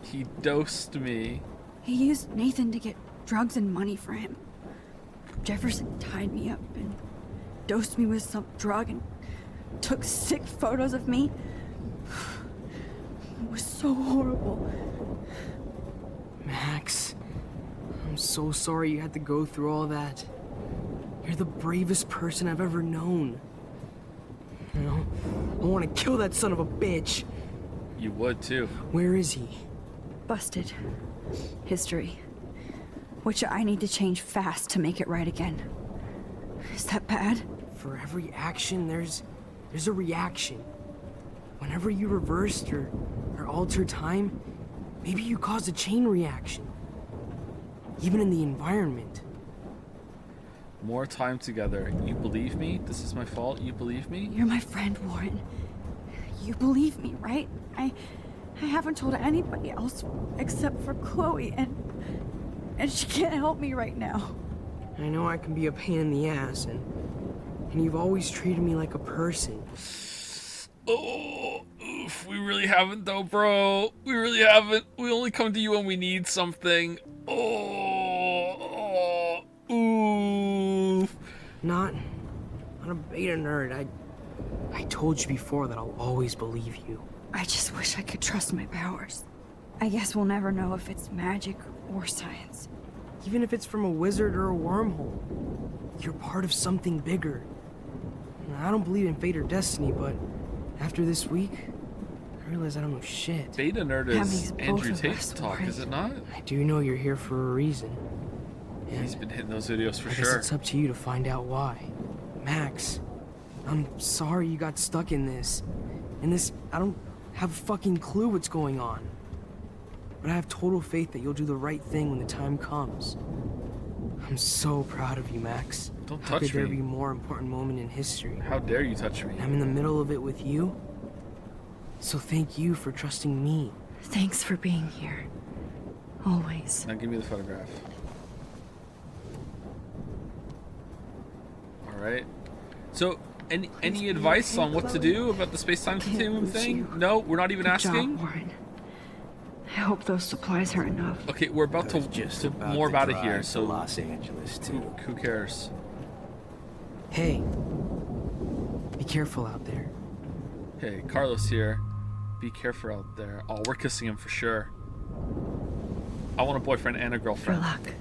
He dosed me.
He used Nathan to get drugs and money for him. Jefferson tied me up and dosed me with some drug and took sick photos of me. It was so horrible.
Max, I'm so sorry you had to go through all that. You're the bravest person I've ever known. You know, I want to kill that son of a bitch.
You would too.
Where is he?
Busted. History. Which I need to change fast to make it right again. Is that bad?
For every action, there's a reaction. Whenever you reversed or altered time, maybe you caused a chain reaction. Even in the environment.
More time together. You believe me? This is my fault? You believe me?
You're my friend, Warren. You believe me, right? I haven't told anybody else except for Chloe, and she can't help me right now.
I know I can be a pain in the ass, and you've always treated me like a person.
Oh, oof, we really haven't though, bro. We really haven't. We only come to you when we need something. Oof.
Not a beta nerd. I told you before that I'll always believe you.
I just wish I could trust my powers. I guess we'll never know if it's magic or science.
Even if it's from a wizard or a wormhole, you're part of something bigger. I don't believe in fate or destiny, but after this week, I realize I don't know shit.
Beta nerd is Andrew Tate's talk, is it not?
I do know you're here for a reason.
And he's been hitting those videos for
I
sure.
guess it's up to you to find out why. Max, I'm sorry you got stuck in this. I don't have a fucking clue what's going on. But I have total faith that you'll do the right thing when the time comes. I'm so proud of you, Max.
Don't
How
touch
could there
me.
be a more important moment in history?
How dare you touch me?
I'm in the middle of it with you. So thank you for trusting me.
Thanks for being here. Always.
Now give me the photograph. Alright. So, any advice on what to do about the space-time continuum thing? No? We're not even asking?
Job, Warren. I hope those supplies are enough.
Okay, we're about to more about it here, so
Los Angeles too.
Who cares?
Hey, be careful out there.
Hey, Carlos here. Be careful out there. Oh, we're kissing him for sure. I want a boyfriend and a girlfriend.
For luck.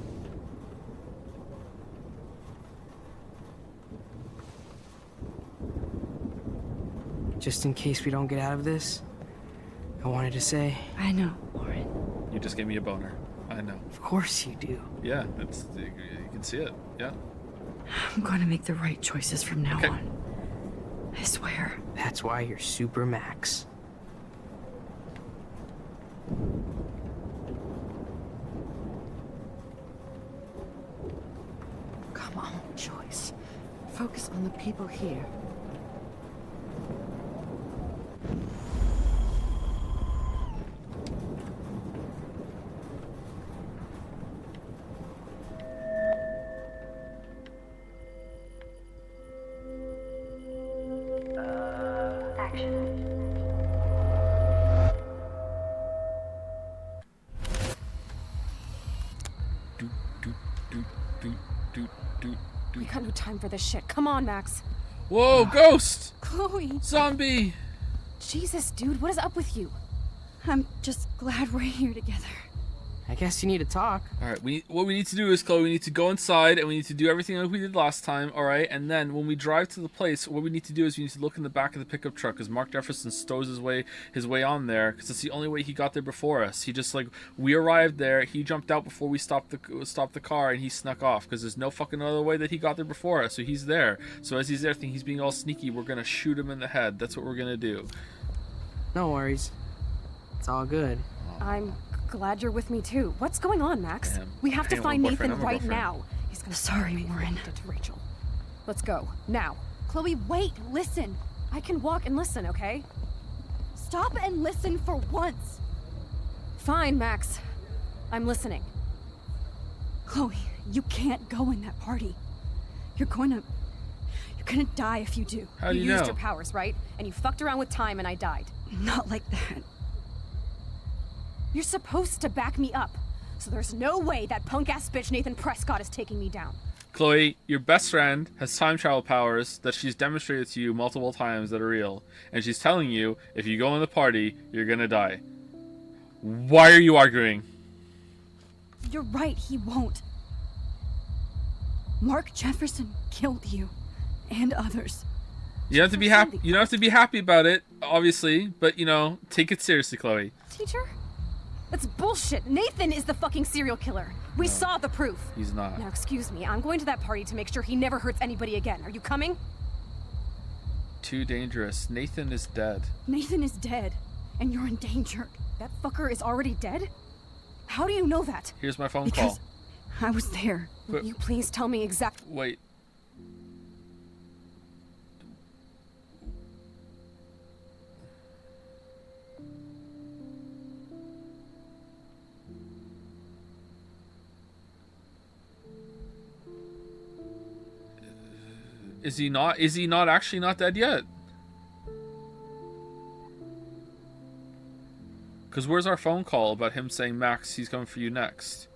Just in case we don't get out of this, I wanted to say...
I know, Warren.
You just gave me a boner. I know.
Of course you do.
Yeah, you can see it. Yeah.
I'm going to make the right choices from now on. I swear.
That's why you're Super Max.
Come on, Joyce. Focus on the people here.
We got no time for this shit. Come on, Max.
Whoa, ghost!
Chloe!
Zombie!
Jesus, dude, what is up with you?
I'm just glad we're here together.
I guess you need to talk.
All right, what we need to do is, Chloe, we need to go inside and we need to do everything like we did last time, all right? And then when we drive to the place, what we need to do is we need to look in the back of the pickup truck because Mark Jefferson stows his way on there because it's the only way he got there before us. He just we arrived there, he jumped out before we stopped the car and he snuck off because there's no fucking other way that he got there before us. So he's there. So as he's there, thinking he's being all sneaky, we're gonna shoot him in the head. That's what we're gonna do.
No worries. It's all good.
I'm glad you're with me too. What's going on, Max?
Damn.
We have to
Damn,
find
I'm a boyfriend,
Nathan
I'm a
right
girlfriend.
now. He's gonna sorry, Warren. To Rachel. Let's go now. Chloe, wait, listen. I can walk and listen, okay?
Stop and listen for once.
Fine, Max. I'm listening.
Chloe, you can't go in that party. You're gonna die if you do.
How do you
used
know?
your powers, right? And you fucked around with time and I died.
Not like that.
You're supposed to back me up. So there's no way that punk-ass bitch Nathan Prescott is taking me down.
Chloe, your best friend has time travel powers that she's demonstrated to you multiple times that are real. And she's telling you, if you go in the party, you're gonna die. Why are you arguing?
You're right, he won't. Mark Jefferson killed you. And others.
You don't have to be happy. You don't have to be happy about it, obviously, but take it seriously, Chloe.
Teacher? That's bullshit. Nathan is the fucking serial killer. We saw the proof.
He's not.
Now, excuse me. I'm going to that party to make sure he never hurts anybody again. Are you coming?
Too dangerous. Nathan is dead.
Nathan is dead, and you're in danger.
That fucker is already dead? How do you know that?
Here's my phone
Because
call.
I was there.
Will you please tell me exactly?
Wait. Is he not actually not dead yet? Because where's our phone call about him saying, Max, he's coming for you next?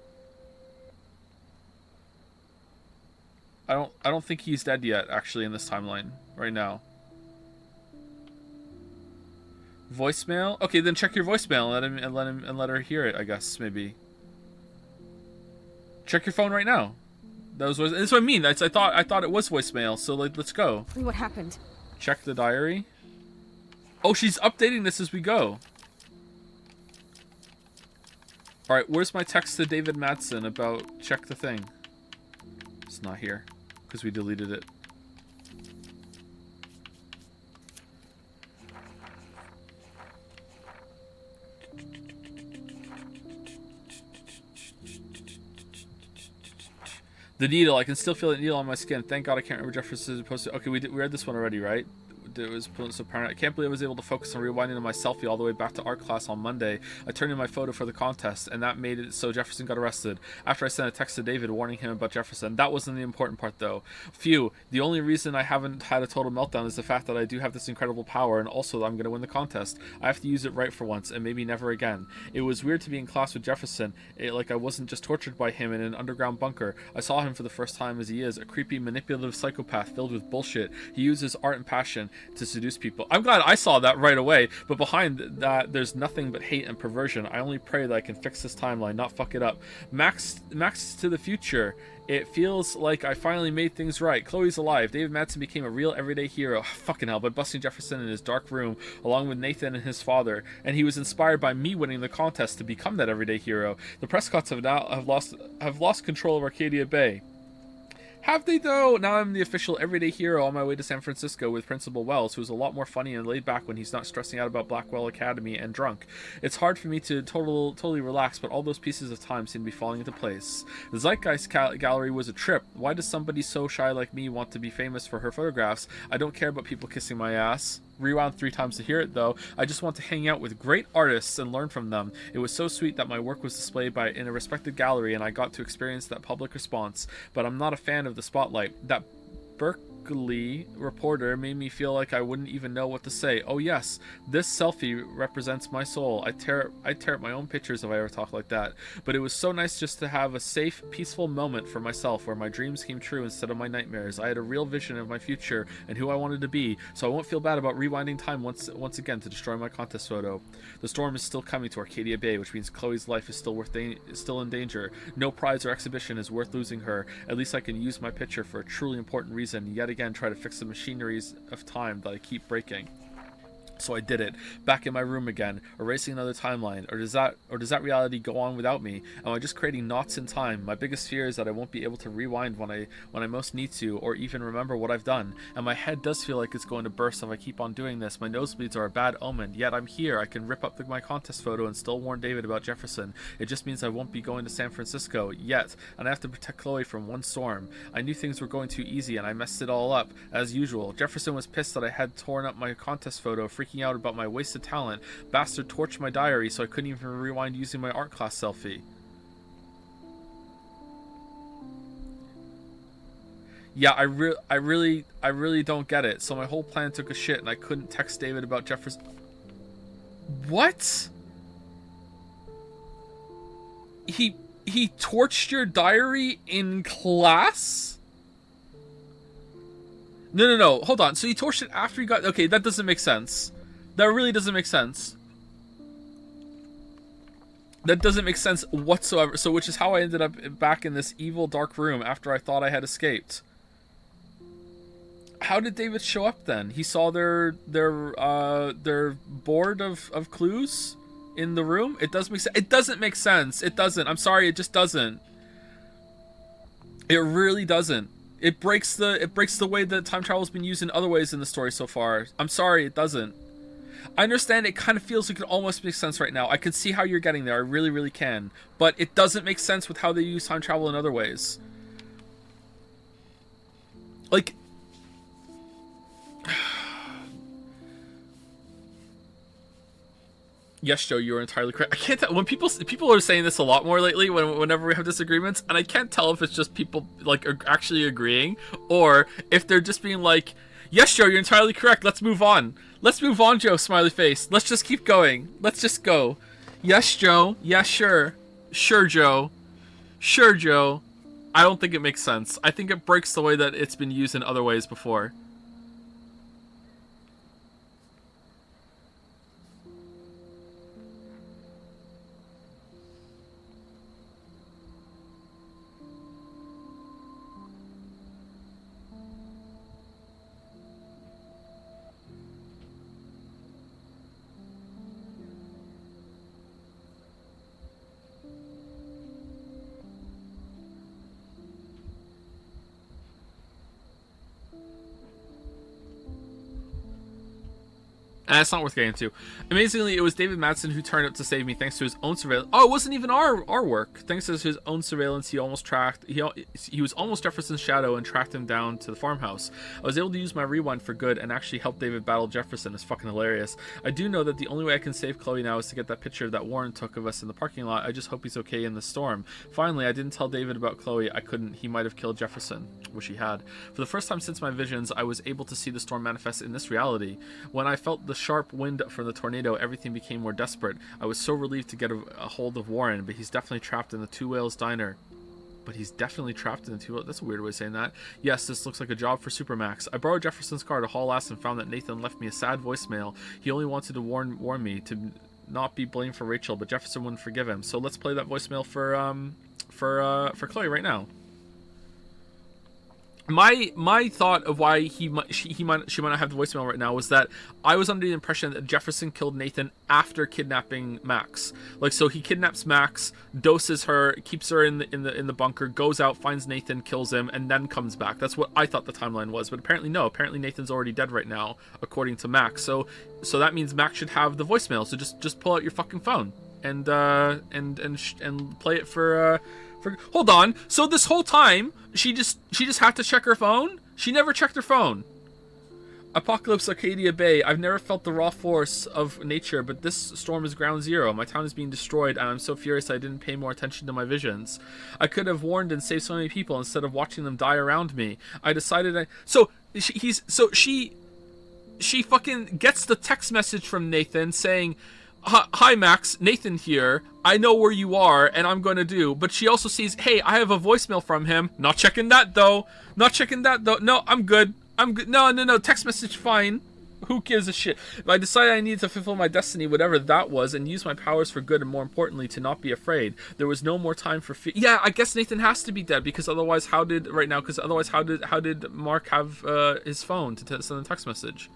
I don't think he's dead yet, actually, in this timeline right now. Voicemail? Okay, then check your voicemail and let her hear it, I guess, maybe. Check your phone right now. That's what I mean. I thought it was voicemail, so let's go.
What happened?
Check the diary. Oh, she's updating this as we go. Alright, where's my text to David Madsen about check the thing? It's not here, because we deleted it. The needle, I can still feel the needle on my skin. Thank God I can't remember Jefferson's posted. Okay, we read this one already, right? It was so paranoid. I can't believe I was able to focus on rewinding on my selfie all the way back to art class on Monday. I turned in my photo for the contest, and that made it so Jefferson got arrested. After I sent a text to David warning him about Jefferson. That wasn't the important part, though. Phew, the only reason I haven't had a total meltdown is the fact that I do have this incredible power, and also that I'm going to win the contest. I have to use it right for once, and maybe never again. It was weird to be in class with Jefferson, like I wasn't just tortured by him in an underground bunker. I saw him for the first time as he is, a creepy, manipulative psychopath filled with bullshit. He uses art and passion to seduce people. I'm glad I saw that right away, but behind that, there's nothing but hate and perversion. I only pray that I can fix this timeline, not fuck it up. Max to the future. It feels like I finally made things right. Chloe's alive. David Madsen became a real everyday hero. Fucking hell, by busting Jefferson in his dark room, along with Nathan and his father. And he was inspired by me winning the contest to become that everyday hero. The Prescotts have lost control of Arcadia Bay. Have they, though? Now I'm the official everyday hero on my way to San Francisco with Principal Wells, who's a lot more funny and laid back when he's not stressing out about Blackwell Academy and drunk. It's hard for me to totally relax, but all those pieces of time seem to be falling into place. The Zeitgeist Gallery was a trip. Why does somebody so shy like me want to be famous for her photographs? I don't care about people kissing my ass. Rewound 3 times to hear it, though. I just want to hang out with great artists and learn from them. It was so sweet that my work was displayed in a respected gallery and I got to experience that public response. But I'm not a fan of the spotlight. That Berkeley reporter made me feel like I wouldn't even know what to say. Oh yes, this selfie represents my soul. I tear up my own pictures if I ever talk like that. But it was so nice just to have a safe, peaceful moment for myself where my dreams came true instead of my nightmares. I had a real vision of my future and who I wanted to be, so I won't feel bad about rewinding time once again to destroy my contest photo. The storm is still coming to Arcadia Bay, which means Chloe's life is still in danger. No prize or exhibition is worth losing her. At least I can use my picture for a truly important reason, yet again try to fix the machineries of time that I keep breaking. So I did it, back in my room again, erasing another timeline. Or does that reality go on without me? Am I just creating knots in time? My biggest fear is that I won't be able to rewind when I most need to, or even remember what I've done. And my head does feel like it's going to burst if I keep on doing this. My nosebleeds are a bad omen, yet I'm here. I can rip up my contest photo and still warn David about Jefferson. It just means I won't be going to San Francisco yet, and I have to protect Chloe from one storm. I knew things were going too easy, and I messed it all up, as usual. Jefferson was pissed that I had torn up my contest photo, freaking out about my wasted talent. Bastard torched my diary so I couldn't even rewind using my art class selfie. Yeah, I really don't get it. So my whole plan took a shit and I couldn't text David about Jefferson. What? He torched your diary in class? No. Hold on. So he torched it after he got... Okay, that doesn't make sense. That really doesn't make sense. That doesn't make sense whatsoever. So, which is how I ended up back in this evil dark room after I thought I had escaped. How did David show up then? He saw their board of clues in the room. It does make sense. It doesn't make sense. It doesn't. I'm sorry. It just doesn't. It really doesn't. It breaks the way that time travel has been used in other ways in the story so far. I'm sorry, it doesn't. I understand it kind of feels like it almost makes sense right now. I can see how you're getting there. I really, really can. But it doesn't make sense with how they use time travel in other ways. Like... Yes, Joe, you are entirely correct. I can't tell when people are saying this a lot more lately. Whenever we have disagreements, and I can't tell if it's just people like are actually agreeing, or if they're just being like, "Yes, Joe, you're entirely correct. Let's move on. Let's move on, Joe." Smiley face. Let's just keep going. Let's just go. Yes, Joe. Yeah, sure. Sure, Joe. Sure, Joe. I don't think it makes sense. I think it breaks the way that it's been used in other ways before. And it's not worth getting into. Amazingly, it was David Madsen who turned up to save me thanks to his own surveillance. Oh, it wasn't even our work. Thanks to his own surveillance, he was almost Jefferson's shadow and tracked him down to the farmhouse. I was able to use my rewind for good and actually help David battle Jefferson. It's fucking hilarious. I do know that the only way I can save Chloe now is to get that picture that Warren took of us in the parking lot. I just hope he's okay in the storm. Finally, I didn't tell David about Chloe. I couldn't. He might have killed Jefferson. Wish he had. For the first time since my visions, I was able to see the storm manifest in this reality. When I felt the sharp wind from the tornado, everything became more desperate. I was so relieved to get a hold of Warren, but he's definitely trapped in the Two Whales diner. But he's definitely trapped in the Two Whales. That's a weird way of saying that. Yes, this looks like a job for Supermax. I borrowed Jefferson's car to haul ass and found that Nathan left me a sad voicemail. He only wanted to warn me to not be blamed for Rachel, but Jefferson wouldn't forgive him. So let's play that voicemail for Chloe right now. My thought of why she might not have the voicemail right now was that I was under the impression that Jefferson killed Nathan after kidnapping Max. Like, so he kidnaps Max, doses her, keeps her in the bunker, goes out, finds Nathan, kills him, and then comes back. That's what I thought the timeline was, but apparently no. Apparently Nathan's already dead right now, according to Max. So that means Max should have the voicemail. So just pull out your fucking phone and play it for. Hold on. So this whole time, she just had to check her phone? She never checked her phone. Apocalypse Arcadia Bay. I've never felt the raw force of nature, but this storm is ground zero. My town is being destroyed, and I'm so furious I didn't pay more attention to my visions. I could have warned and saved so many people instead of watching them die around me. I decided So she fucking gets the text message from Nathan saying, "Hi Max, Nathan here. I know where you are and I'm going to do." But she also sees, "Hey, I have a voicemail from him. Not checking that though. Not checking that though. No, I'm good. I'm good. No. Text message fine. Who gives a shit? If I decided I needed to fulfill my destiny, whatever that was, and use my powers for good, and more importantly, to not be afraid, there was no more time for fear." Yeah, I guess Nathan has to be dead, because otherwise, how did Mark have his phone to send a text message?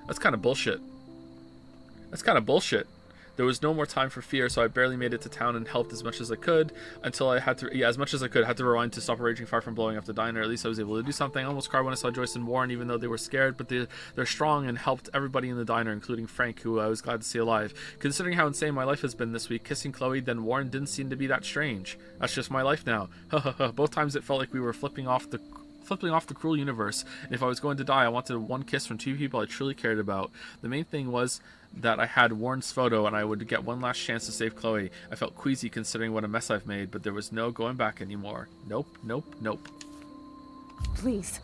That's kind of bullshit. That's kind of bullshit. There was no more time for fear, so I barely made it to town and helped as much as I could until I had to, as much as I could, had to rewind to stop a raging fire from blowing up the diner. At least I was able to do something. I almost cried when I saw Joyce and Warren, even though they were scared, but they're strong and helped everybody in the diner, including Frank, who I was glad to see alive. Considering how insane my life has been this week, kissing Chloe, then Warren didn't seem to be that strange. That's just my life now. Both times it felt like we were flipping off the cruel universe, and if I was going to die, I wanted one kiss from two people I truly cared about. The main thing was that I had Warren's photo and I would get one last chance to save Chloe. I felt queasy considering what a mess I've made, but there was no going back anymore. Nope.
Please.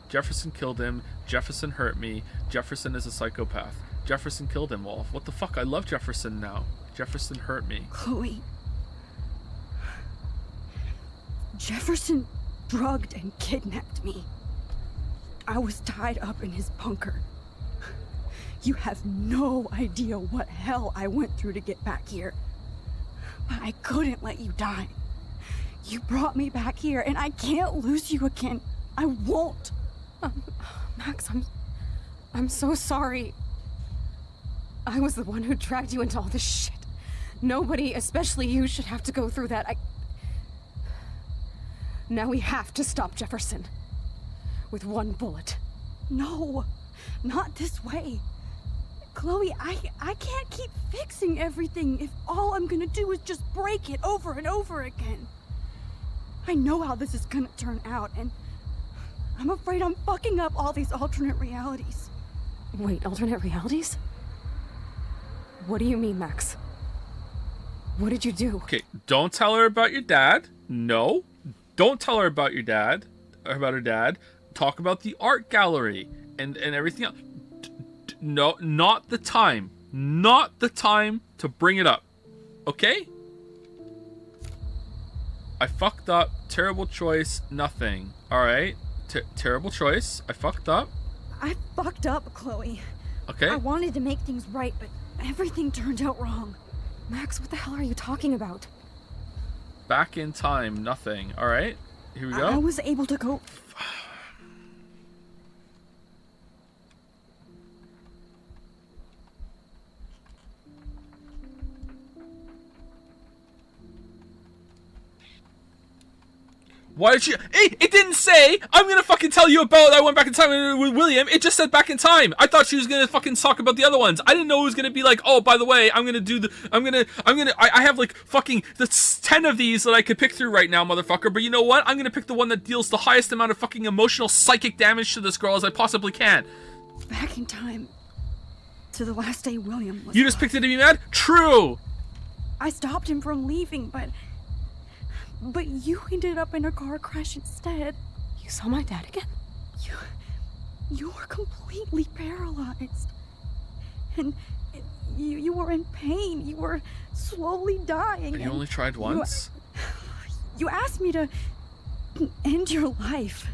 Jefferson killed him. Jefferson hurt me. Jefferson is a psychopath. Jefferson killed him, Wolf. What the fuck? I love Jefferson now. Jefferson hurt me.
Chloe. Jefferson drugged and kidnapped me. I was tied up in his bunker. You have no idea what hell I went through to get back here. But I couldn't let you die. You brought me back here, and I can't lose you again. I won't.
Max, I'm so sorry. I was the one who dragged you into all this shit. Nobody, especially you, should have to go through that. Now we have to stop Jefferson. With one bullet.
No, not this way. Chloe, I can't keep fixing everything if all I'm gonna do is just break it over and over again. I know how this is gonna turn out, and I'm afraid I'm fucking up all these alternate realities.
Wait, alternate realities? What do you mean, Max? What did you do?
Okay, don't tell her about your dad. No. Don't tell her about your dad, or about her dad. Talk about the art gallery and everything else. No, not the time. Not the time to bring it up. Okay? I fucked up. Terrible choice. Nothing. Alright? Terrible choice. I fucked up.
I fucked up, Chloe.
Okay.
I wanted to make things right, but everything turned out wrong.
Max, what the hell are you talking about?
Back in time. Nothing. Alright? Here we go.
I was able to go...
Why did you... It didn't say, I'm gonna fucking tell you about I went back in time with William. It just said back in time. I thought she was gonna fucking talk about the other ones. I didn't know it was gonna be like, oh, by the way, I'm gonna do the... I have like fucking... That's 10 of these that I could pick through right now, motherfucker. But you know what? I'm gonna pick the one that deals the highest amount of fucking emotional psychic damage to this girl as I possibly can.
Back in time. To the last day William was...
You just picked it to be mad? True!
I stopped him from leaving, but you ended up in a car crash instead.
You saw my dad again?
You were completely paralyzed. And you were in pain. You were slowly dying.
But you only tried once?
You asked me to end your life.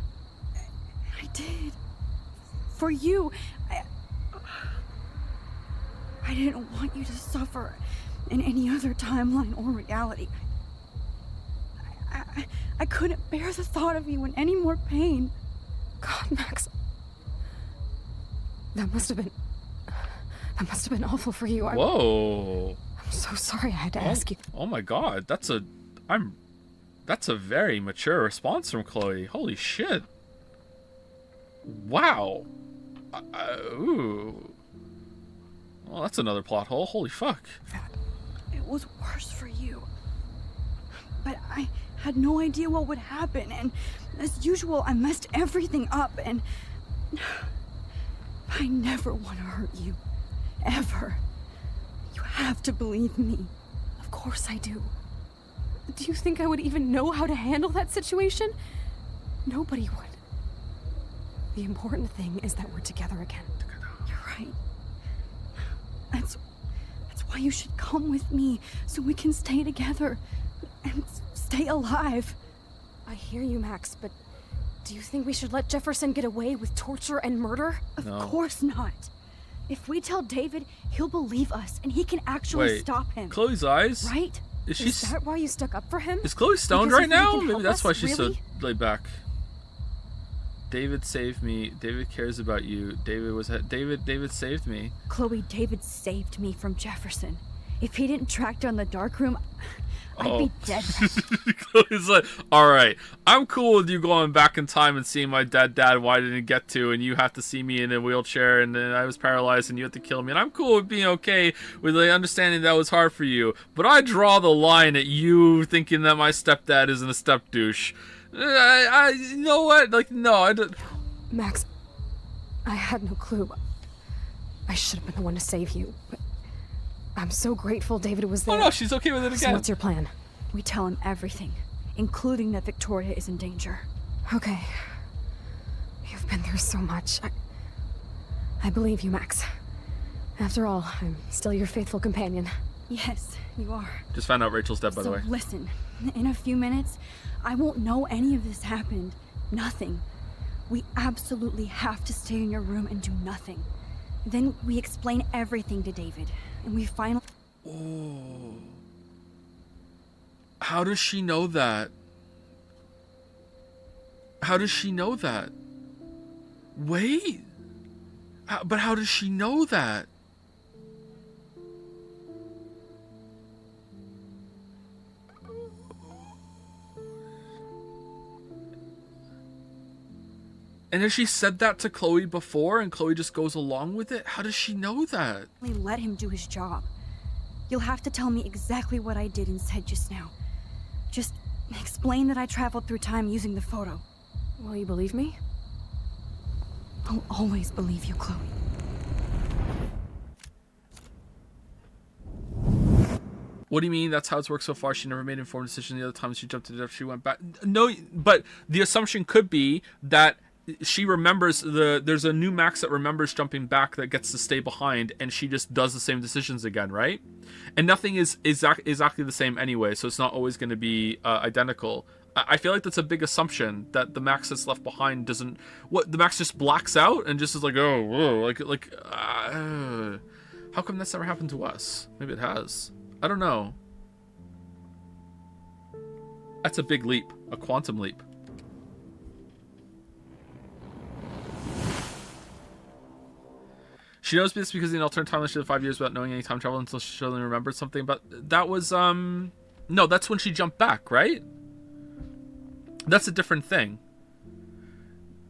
I did. For you. I didn't want you to suffer in any other timeline or reality. I couldn't bear the thought of you in any more pain.
God, Max. That must have been awful for you.
Whoa.
I'm so sorry I had to ask you.
Oh my god, that's a very mature response from Chloe. Holy shit. Wow. Ooh. Well, that's another plot hole. Holy fuck.
It was worse for you. But I had no idea what would happen, and as usual, I messed everything up, and I never want to hurt you. Ever. You have to believe me.
Of course I do. Do you think I would even know how to handle that situation? Nobody would. The important thing is that we're together again.
You're right. That's why you should come with me, so we can stay together and stay alive.
I hear you, Max, but do you think we should let Jefferson get away with torture and murder?
Of course not. If we tell David, he'll believe us, and he can actually stop him.
Chloe's eyes?
Right?
Is that why you stuck up for him?
Is Chloe stoned
Because
right
if we
now?
can
Maybe
help
that's
us,
why she's
really?
so laid back. David saved me. David cares about you. David saved me.
Chloe, David saved me from Jefferson. If he didn't track down the dark room, I'd be dead.
Chloe's like, alright, I'm cool with you going back in time and seeing my dad who I didn't get to, and you have to see me in a wheelchair, and then I was paralyzed and you have to kill me, and I'm cool with being okay with the understanding that was hard for you, but I draw the line at you thinking that my stepdad isn't a step douche. You know what? Like, no, I don't.
Max, I had no clue. I should have been the one to save you, but I'm so grateful David was there.
Oh no, she's okay with it again.
So what's your plan?
We tell him everything, including that Victoria is in danger.
Okay. You've been through so much. I believe you, Max. After all, I'm still your faithful companion.
Yes, you are.
Just found out Rachel's dead, by the way.
Listen, in a few minutes, I won't know any of this happened. Nothing. We absolutely have to stay in your room and do nothing. Then we explain everything to David, and we finally...
Oh. How does she know that? How does she know that? Wait. But how does she know that? And has she said that to Chloe before and Chloe just goes along with it? How does she know that?
let him do his job. You'll have to tell me exactly what I did and said just now. Just explain that I traveled through time using the photo.
Will you believe me?
I'll always believe you, Chloe.
What do you mean that's how it's worked so far? She never made an informed decision. The other times she jumped to death, she went back. No, but the assumption could be that she remembers there's a new Max that remembers jumping back that gets to stay behind, and she just does the same decisions again, right? And nothing is exactly the same anyway, so it's not always going to be identical. I feel like that's a big assumption that the Max that's left behind doesn't. What, the Max just blacks out and just is like, oh, whoa, how come that's never happened to us? Maybe it has. I don't know. That's a big leap, a quantum leap. She knows this because in the alternate timeline she lived 5 years without knowing any time travel until she suddenly remembered something. But that was no, that's when she jumped back, right? That's a different thing.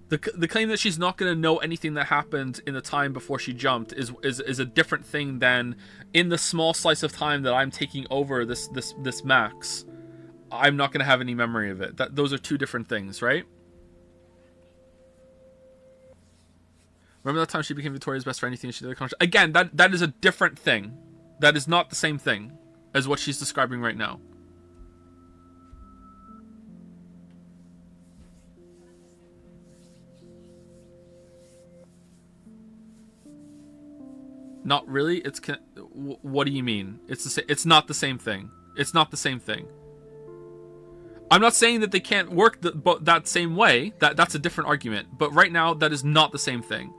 The claim that she's not going to know anything that happened in the time before she jumped is a different thing than in the small slice of time that I'm taking over this Max. I'm not going to have any memory of it. Those are two different things, right? Remember that time she became Victoria's best friend? Anything she did? Again, that is a different thing. That is not the same thing as what she's describing right now. Not really. What do you mean? It's not the same thing. It's not the same thing. I'm not saying that they can't work that same way. That's a different argument. But right now, that is not the same thing.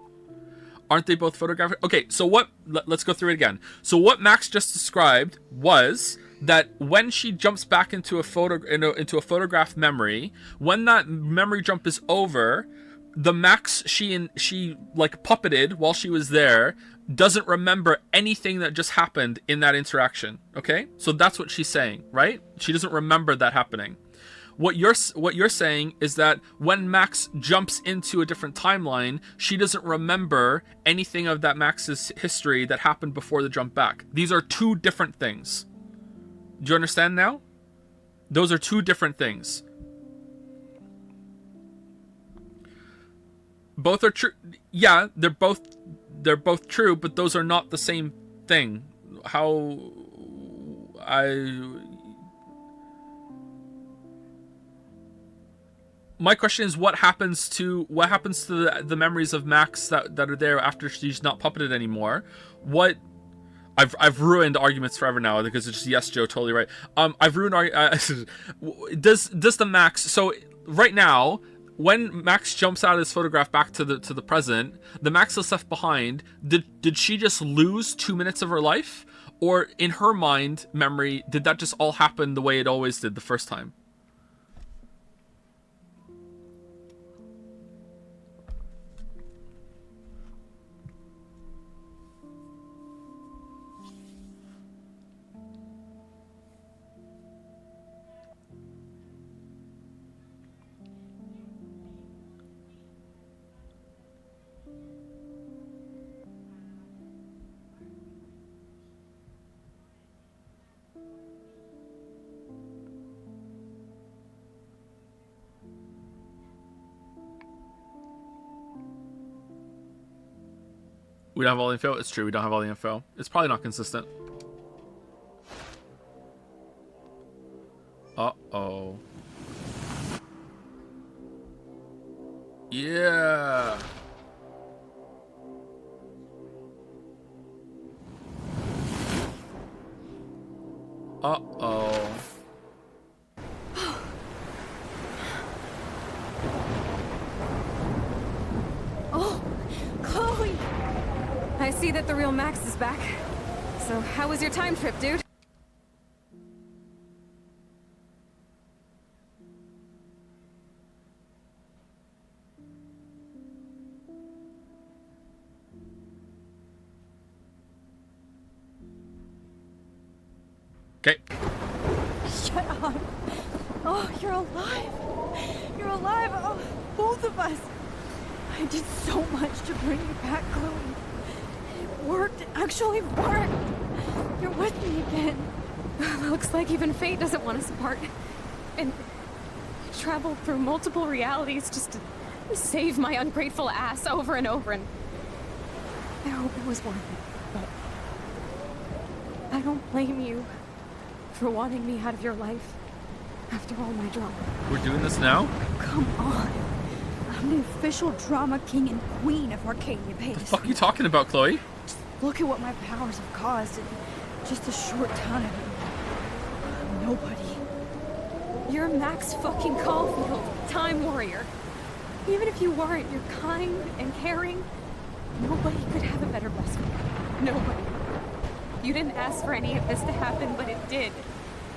Aren't they both photographic? Okay, so what? Let's go through it again. So what Max just described was that when she jumps back into a photographed memory, when that memory jump is over, the Max she like puppeted while she was there doesn't remember anything that just happened in that interaction. Okay, so that's what she's saying, right? She doesn't remember that happening. What you're saying is that when Max jumps into a different timeline, she doesn't remember anything of that Max's history that happened before the jump back. These are two different things. Do you understand now? Those are two different things. Both are true. Yeah, they're both true, but those are not the same thing. my question is, what happens to the memories of Max that are there after she's not puppeted anymore? What I've ruined arguments forever now because it's just yes, Joe, totally right. I've ruined does the Max, so right now when Max jumps out of his photograph back to the present, the Max that's left behind, did she just lose 2 minutes of her life? Or in her mind memory, did that just all happen the way it always did the first time? We don't have all the info. It's true, we don't have all the info. It's probably not consistent. Uh-oh. Yeah. Uh-oh.
Oh, Chloe! I see that the real Max is back. So, how was your time trip, dude?
Okay.
Shut up. Oh, you're alive. You're alive. Oh, both of us. I did so much to bring you back, Chloe. It worked. It actually worked. You're with me again.
Looks like even fate doesn't want us apart. And I traveled through multiple realities just to save my ungrateful ass over and over, and I hope it was worth it. But I don't blame you for wanting me out of your life after all my drama.
We're doing this now?
Come on. I'm the official drama king and queen of Arcadia Bay.
What the fuck are you talking about, Chloe?
Just look at what my powers have caused in just a short time. Nobody.
You're Max fucking Caulfield, Time Warrior. Even if you weren't, you're kind and caring. Nobody could have a better best friend. Nobody. You didn't ask for any of this to happen, but it did.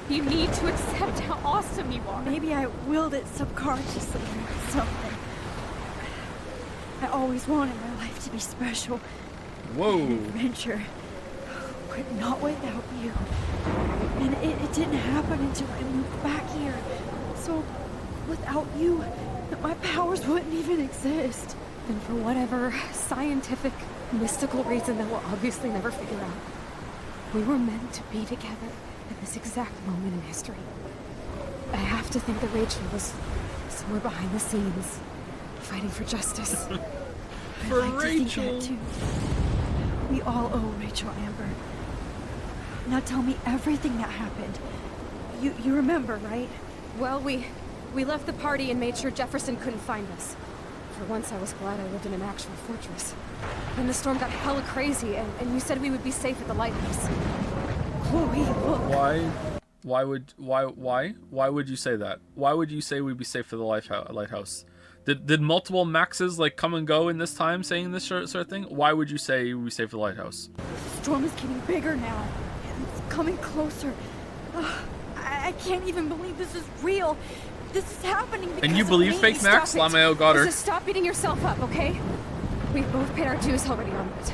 You need to accept how awesome you are.
Maybe I willed it subconsciously or something. I always wanted my life to be special.
Whoa.
An adventure. But not without you. And it didn't happen until I moved back here. So, without you, my powers wouldn't even exist.
And for whatever scientific, mystical reason that we'll obviously never figure out, we were meant to be together at this exact moment in history. I have to think that Rachel was somewhere behind the scenes, fighting for justice.
For
I'd like
Rachel.
to think that too. We all owe Rachel Amber. Now tell me everything that happened. You remember, right?
Well, we left the party and made sure Jefferson couldn't find us. For once, I was glad I lived in an actual fortress. Then the storm got hella crazy, and you said we would be safe at the lighthouse.
Chloe, look.
Why would you say that? Why would you say we'd be safe for the lighthouse? Did multiple Maxes like come and go in this time saying this sort of thing? Why would you say we'd be safe for the lighthouse?
The storm is getting bigger now. It's coming closer. I can't even believe this is real. This is happening because
And you
of
believe
me.
fake Max?
Stop it.
Lameo got her.
Just stop beating yourself up, okay? We've both paid our dues already on it.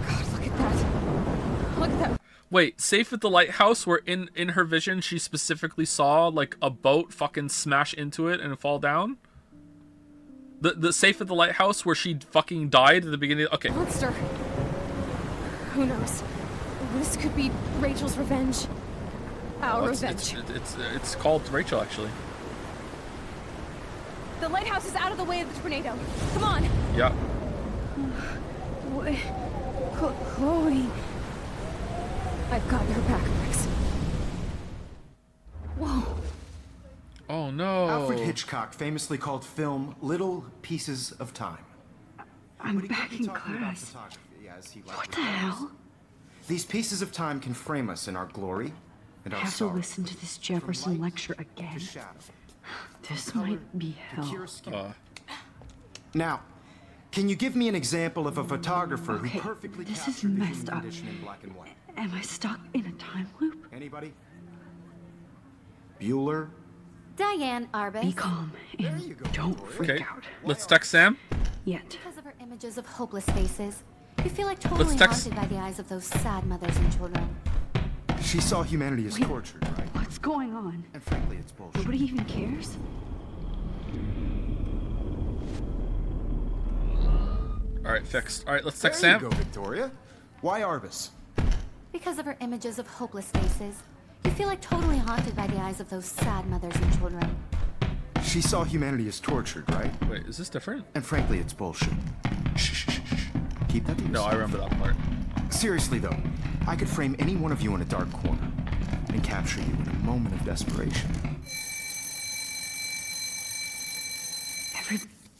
God, look at that. Look at that.
Wait, safe at the lighthouse where in her vision she specifically saw like a boat fucking smash into it and fall down? The safe at the lighthouse where she fucking died at the beginning? Okay.
Monster. Who knows? This could be Rachel's revenge. Our revenge.
It's called Rachel, actually.
The lighthouse is out of the way of the tornado. Come on.
Yeah.
Chloe.
I've got your back, Max. Whoa.
Oh no.
Alfred Hitchcock famously called film little pieces of time.
I'm back in class. What the hell?
These pieces of time can frame us in our glory and
I
our
have to
sorrow.
listen to this Jefferson lecture again. This might be hell.
Now, can you give me an example of a photographer
Okay,
who perfectly
this is
captured the
messed
human
up.
condition in black and white?
Am I stuck in a time loop?
Anybody? Bueller?
Diane Arbus.
Be calm and don't freak
Okay,
out.
let's text Sam.
Yet.
Because of her images of hopeless faces, you feel like totally
Let's text-
haunted by the eyes of those sad mothers and children.
She saw humanity as tortured, right?
What's going on?
And frankly, it's bullshit.
Nobody even cares?
All right, fixed. All right, let's text
There
Sam.
you go, Victoria. Why Arbus?
Because of her images of hopeless faces, you feel like totally haunted by the eyes of those sad mothers and children.
She saw humanity as tortured, right?
Wait, is this different?
And frankly, it's bullshit. Shh, shh, shh, shh. Keep that to
No, I
yourself.
remember that part.
Seriously, though, I could frame any one of you in a dark corner and capture you in a moment of desperation.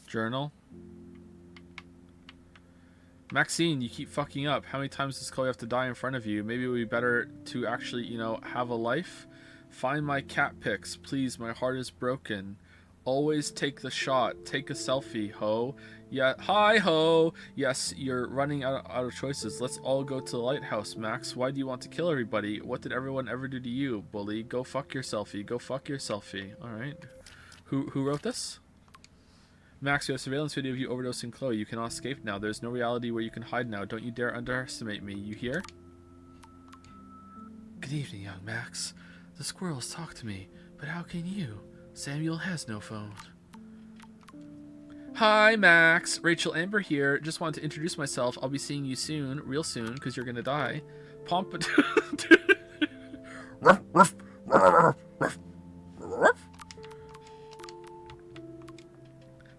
Journal. Maxine, you keep fucking up. How many times does Chloe have to die in front of you? Maybe it would be better to actually, you know, have a life. Find my cat pics, please. My heart is broken. Always take the shot. Take a selfie, ho. Yeah, hi, ho. Yes, you're running out of choices. Let's all go to the lighthouse, Max. Why do you want to kill everybody? What did everyone ever do to you, bully? Go fuck your selfie. Go fuck your selfie. All right. Who wrote this? Max, we have surveillance video of you overdosing Chloe. You cannot escape now. There's no reality where you can hide now. Don't you dare underestimate me. You hear? Good evening, young Max. The squirrels talk to me, but how can you? Samuel has no phone. Hi, Max. Rachel Amber here. Just wanted to introduce myself. I'll be seeing you soon, real soon, because you're gonna die. Pompadour.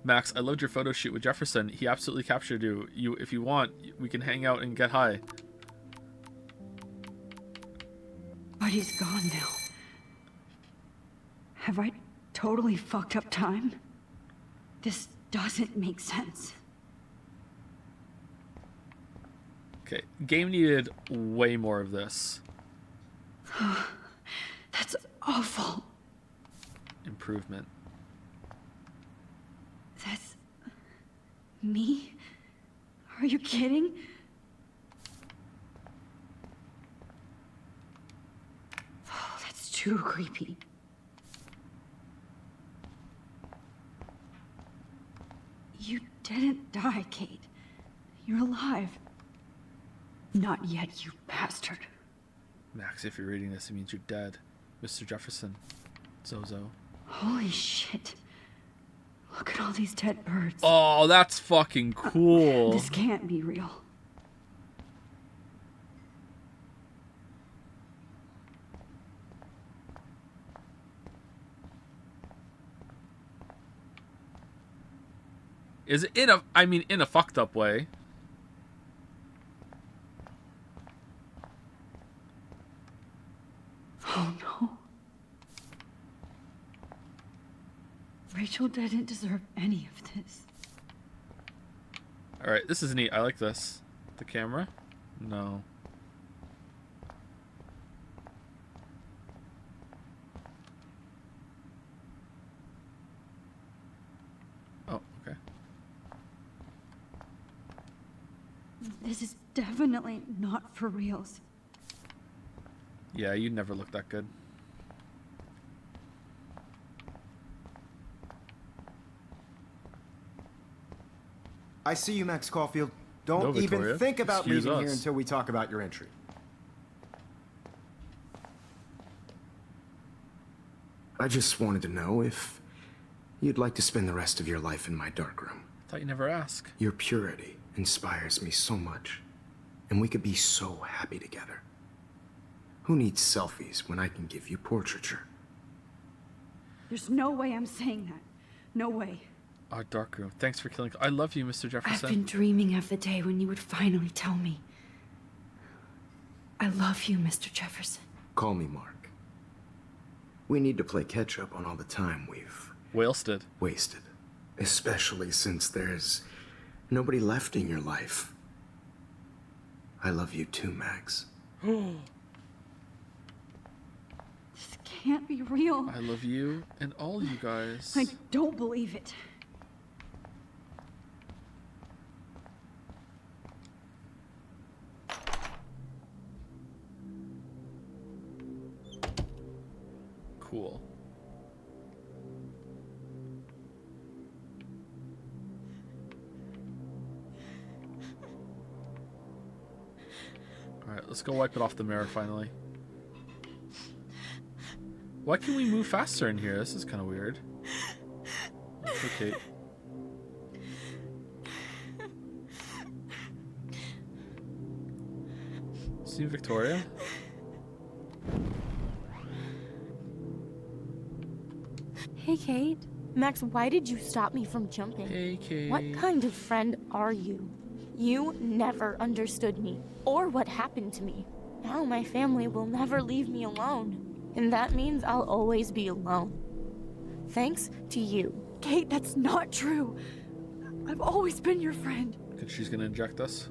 Max, I loved your photo shoot with Jefferson. He absolutely captured you. If you want, we can hang out and get high.
But he's gone now. Have I totally fucked up time? This doesn't make sense.
Okay, game needed way more of this.
That's awful.
Improvement.
That's me? Are you kidding? Oh, that's too creepy. You didn't die, Kate. You're alive. Not yet, you bastard.
Max, if you're reading this, it means you're dead. Mr. Jefferson. Zozo.
Holy shit. Look at all these dead birds.
Oh, that's fucking cool.
This can't be real.
Is it in a fucked up way?
Oh no. Rachel didn't deserve any of this.
Alright, this is neat. I like this. The camera? No. Oh, okay.
This is definitely not for reals.
Yeah, you'd never look that good.
I see you, Max Caulfield. Don't
No,
even
Victoria.
think about
Excuse
leaving here
us.
until we talk about your entry. I just wanted to know if you'd like to spend the rest of your life in my darkroom.
Thought you never ask.
Your purity inspires me so much, and we could be so happy together. Who needs selfies when I can give you portraiture?
There's no way I'm saying that. No way.
Our darkroom. Thanks for killing. I love you, Mr. Jefferson.
I've been dreaming of the day when you would finally tell me. I love you, Mr. Jefferson.
Call me Mark. We need to play catch up on all the time we've
wasted.
Especially since there's nobody left in your life. I love you too, Max.
This can't be real.
I love you and all you guys.
I don't believe it.
Cool. Alright, let's go wipe it off the mirror finally. Why can we move faster in here? This is kind of weird. Okay. See Victoria?
Hey, Kate. Max, why did you stop me from jumping?
Hey, Kate.
What kind of friend are you? You never understood me, or what happened to me. Now my family will never leave me alone, and that means I'll always be alone. Thanks to you.
Kate, that's not true. I've always been your friend.
Because she's gonna inject us.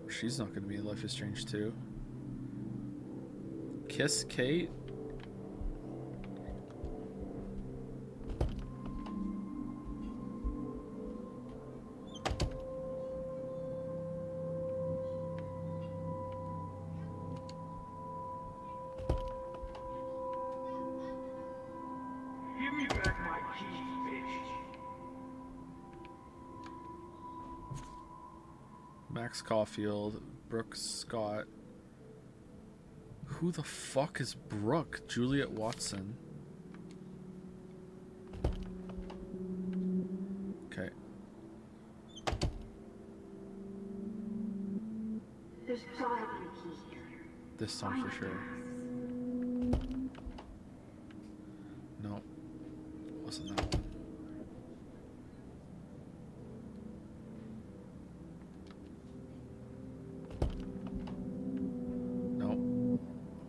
She's not gonna be in Life is Strange 2. Kiss Kate?
Give me back my keys, bitch.
Max Caulfield, Brooke Scott. Who the fuck is Brooke? Juliet Watson. Okay.
There's gotta be a key here.
This time for sure. No. Wasn't that one. No.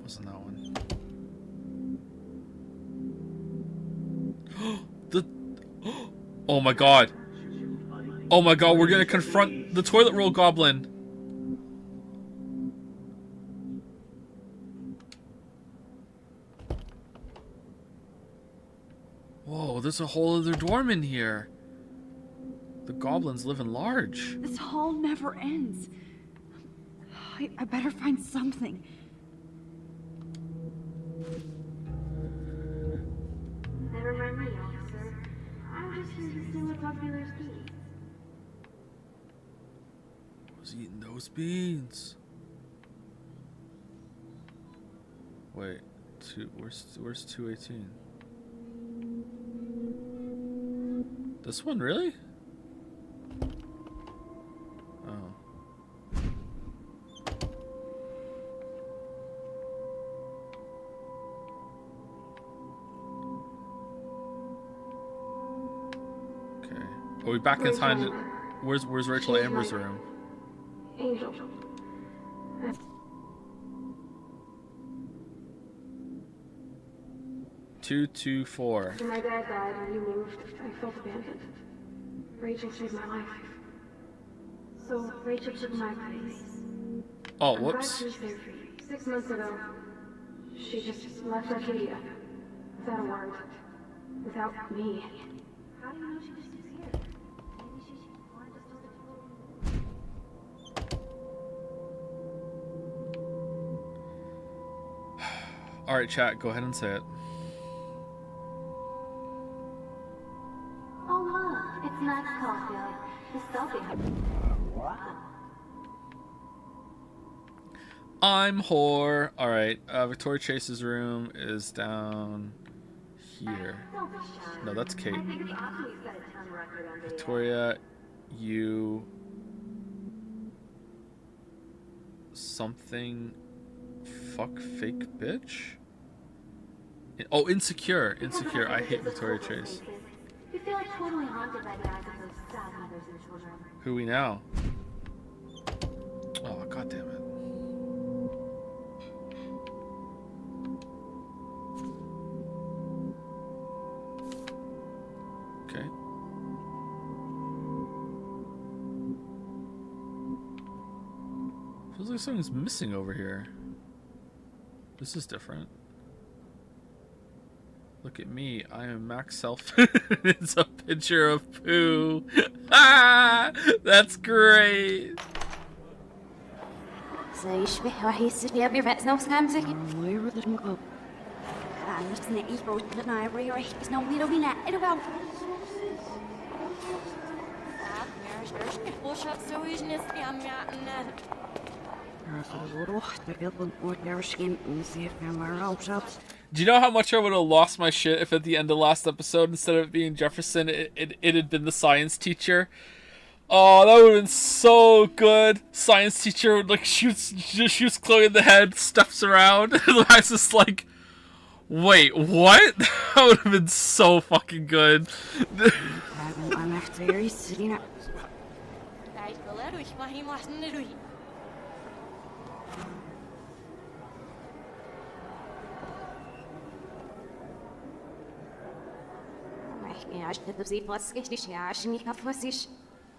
Wasn't that one. Oh my god. Oh my god, we're gonna confront the toilet roll goblin. Whoa, there's a whole other dorm in here. The goblins live in large.
This hall never ends. I better find something.
Never mind me, officer. I'm just here to see what Popular's doing.
Was eating those beans. Wait, where's 218? This one, really? Oh. Okay. Are we back in time? Where's Rachel Amber's room?
Angel.
224.
After my dad died and you moved, I felt abandoned. Rachel saved my life. So Rachel took my place.
Oh,
I'm
whoops.
glad she was there for you. 6 months ago, she just left Arcadia. Without a word. Without me. How do you know she just disappeared? Maybe she wanted us to
Alright, chat, go ahead and say it.
Oh, look, it's Max Caulfield, the selfie.
I'm whore. Alright, Victoria Chase's room is down here. No, that's Kate. Victoria, you... Something... Fuck fake bitch? Oh, Insecure. Insecure. I hate Victoria Chase.
You feel like totally haunted by the eyes of those sad mothers and children.
Who we now? Oh, god damn it. Okay. Feels like something's missing over here. This is different. Look at me, I am Max Self. It's a picture of poo. Ah, that's great. Do you know how much I would have lost my shit if at the end of last episode, instead of it being Jefferson, it had been the science teacher? Oh, that would have been so good. Science teacher would like shoots Chloe in the head, steps around, and Max is like, wait, what? That would have been so fucking good.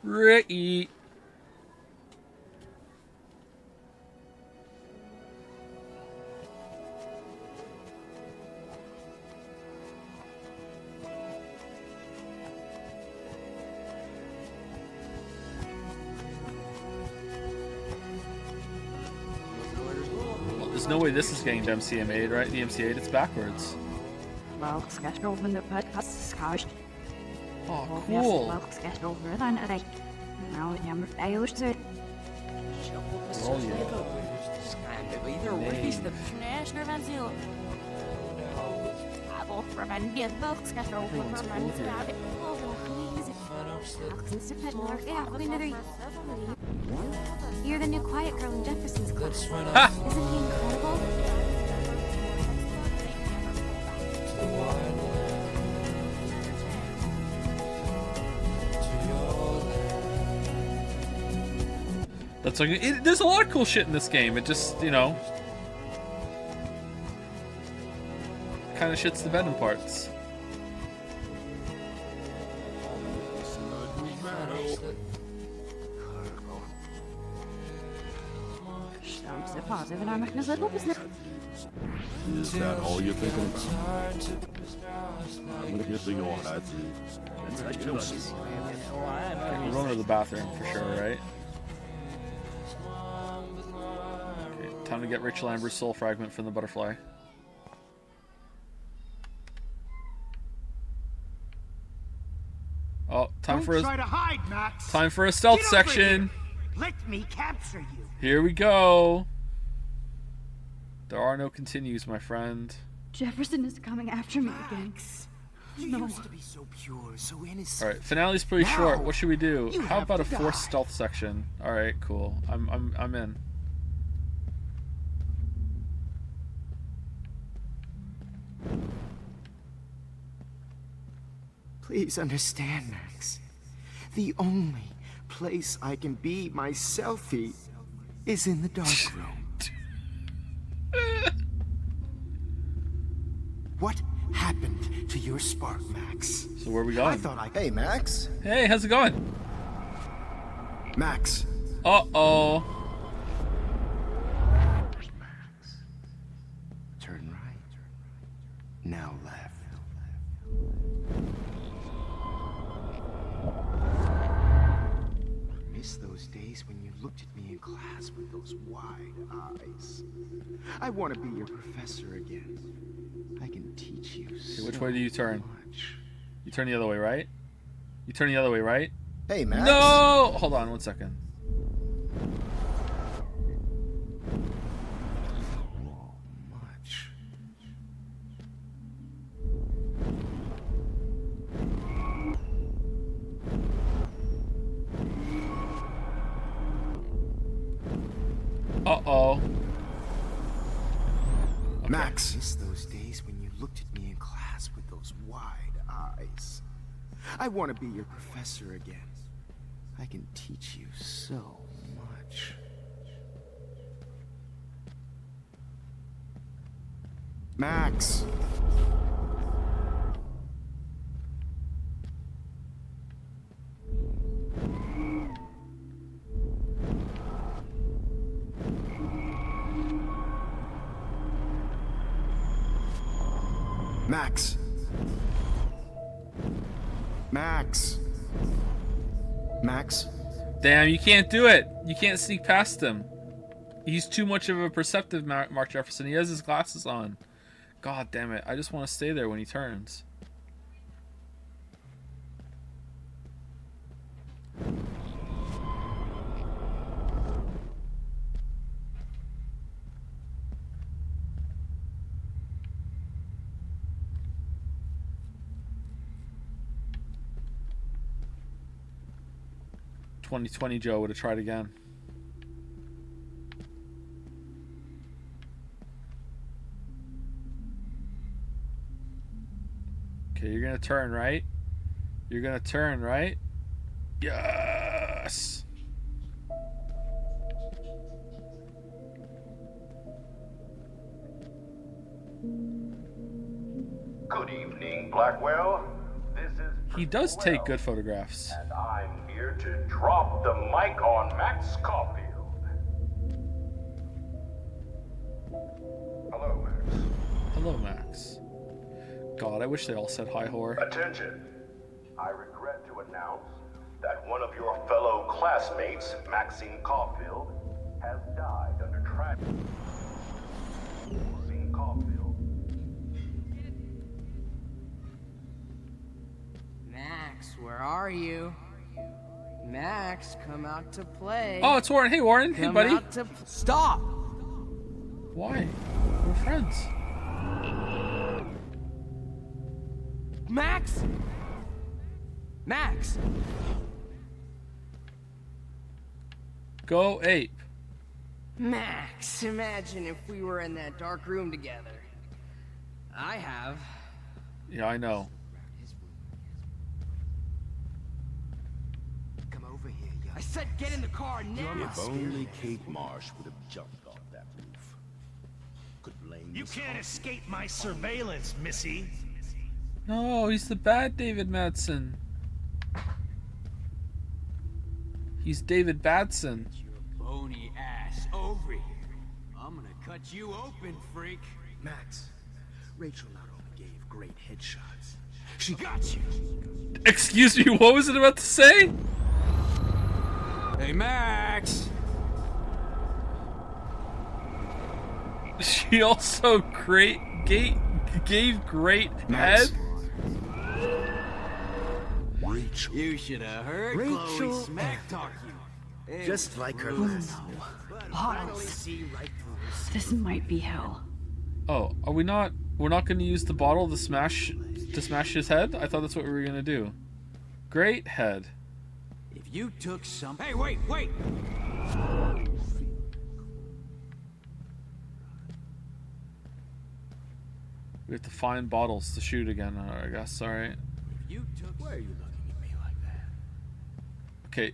Right. Well, there's no way this is getting the MCA8, right? The MCA8, it's backwards. Oh, cool.
You're the new quiet girl in Jefferson's class. Isn't he incredible?
That's like there's a lot of cool shit in this game. It just, you know, kind of shits the bed in parts.
Is that all you're thinking about? I'm gonna get the your孩子。
We're going to the bathroom for sure, right? Okay, time to get Rachel Amber's soul fragment from the butterfly. Oh, time for
try to hide, Max.
Time for a stealth
Get over
section.
here. Let me capture you.
Here we go. There are no continues, my friend.
Jefferson is coming after me again.
You
No.
used to be so pure, so innocent.
All right, finale's pretty
Now,
short. What should we do?
you
How
have
about a
to
forced
die.
stealth section? All right, cool. I'm in.
Please understand, Max. The only place I can be myself is in the dark room. What happened to your spark, Max?
So where are we going?
I thought I... Hey, Max.
Hey, how's it going?
Max.
Uh-oh.
Turn right. Now left. I miss those days when you looked at me in class with those wide eyes. I want to be your professor again. I can teach you so
Okay, which way do you turn?
much.
You turn the other way, right? You turn the other way, right?
Hey, Max.
No! Hold on 1 second.
Much.
Uh-oh.
Max. I miss those days when you looked at me in class with those wide eyes. I want to be your professor again. I can teach you so much. Max. Max. Max. Max.
Damn, you can't do it. You can't sneak past him. He's too much of a perceptive Mark Jefferson. He has his glasses on. God damn it. I just want to stay there when he turns. "2020 Joe would have tried again." Okay, you're gonna turn, right? You're gonna turn, right? Yes!
Good evening, Blackwell. This is
He does take good photographs.
and I'm here to drop the mic on Max Caulfield. Hello, Max.
Hello, Max. God, I wish they all said hi, whore.
Attention. I regret to announce that one of your fellow classmates, Maxine Caulfield, has died under tragic. Maxine Caulfield.
Max, where are you? Max, come out to play.
Oh, it's Warren. Hey, Warren. Hey,
Come
buddy.
out to Stop!
Why? We're friends.
Max! Max!
Go ape.
Max, imagine if we were in that dark room together. I have.
Yeah, I know.
Come over here, yo. I said get in the car now!
If only Kate Marsh would have jumped off that roof. Could blame
You can't escape my surveillance, Missy.
No, he's the bad David Madsen. He's David Badson.
Bony ass over here. I'm gonna cut you open, freak.
Max, Rachel not only gave great headshots,
She got you.
Excuse me, what was it about to say?
Hey, Max.
She also gave great
Max.
head.
Rachel.
You should have heard
Rachel.
Chloe smack talk you.
Just like her
Oh
last.
no. Bottles. This might be hell.
Oh, are we not? We're not going to use the bottle to smash his head? I thought that's what we were going to do. Great head.
If you took some. Hey, wait!
We have to find bottles to shoot again, I guess. Alright.
You took.
Why are you looking at me like that?
Okay.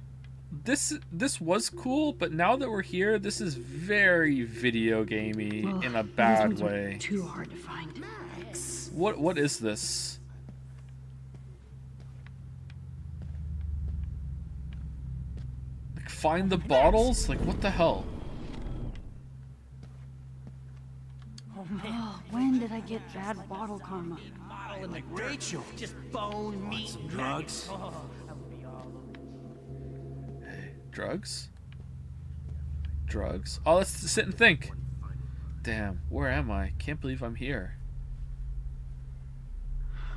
This was cool, but now that we're here, this is very video gamey
Well,
in a
these
bad
ones are
way.
too hard to find.
What is this? Like, find the bottles? Like, what the hell?
Oh, when did I get bad bottle karma?
Like Rachel. Just bone meat. Some drugs.
Drugs? Drugs? Oh, let's sit and think. Damn, where am I? Can't believe I'm here.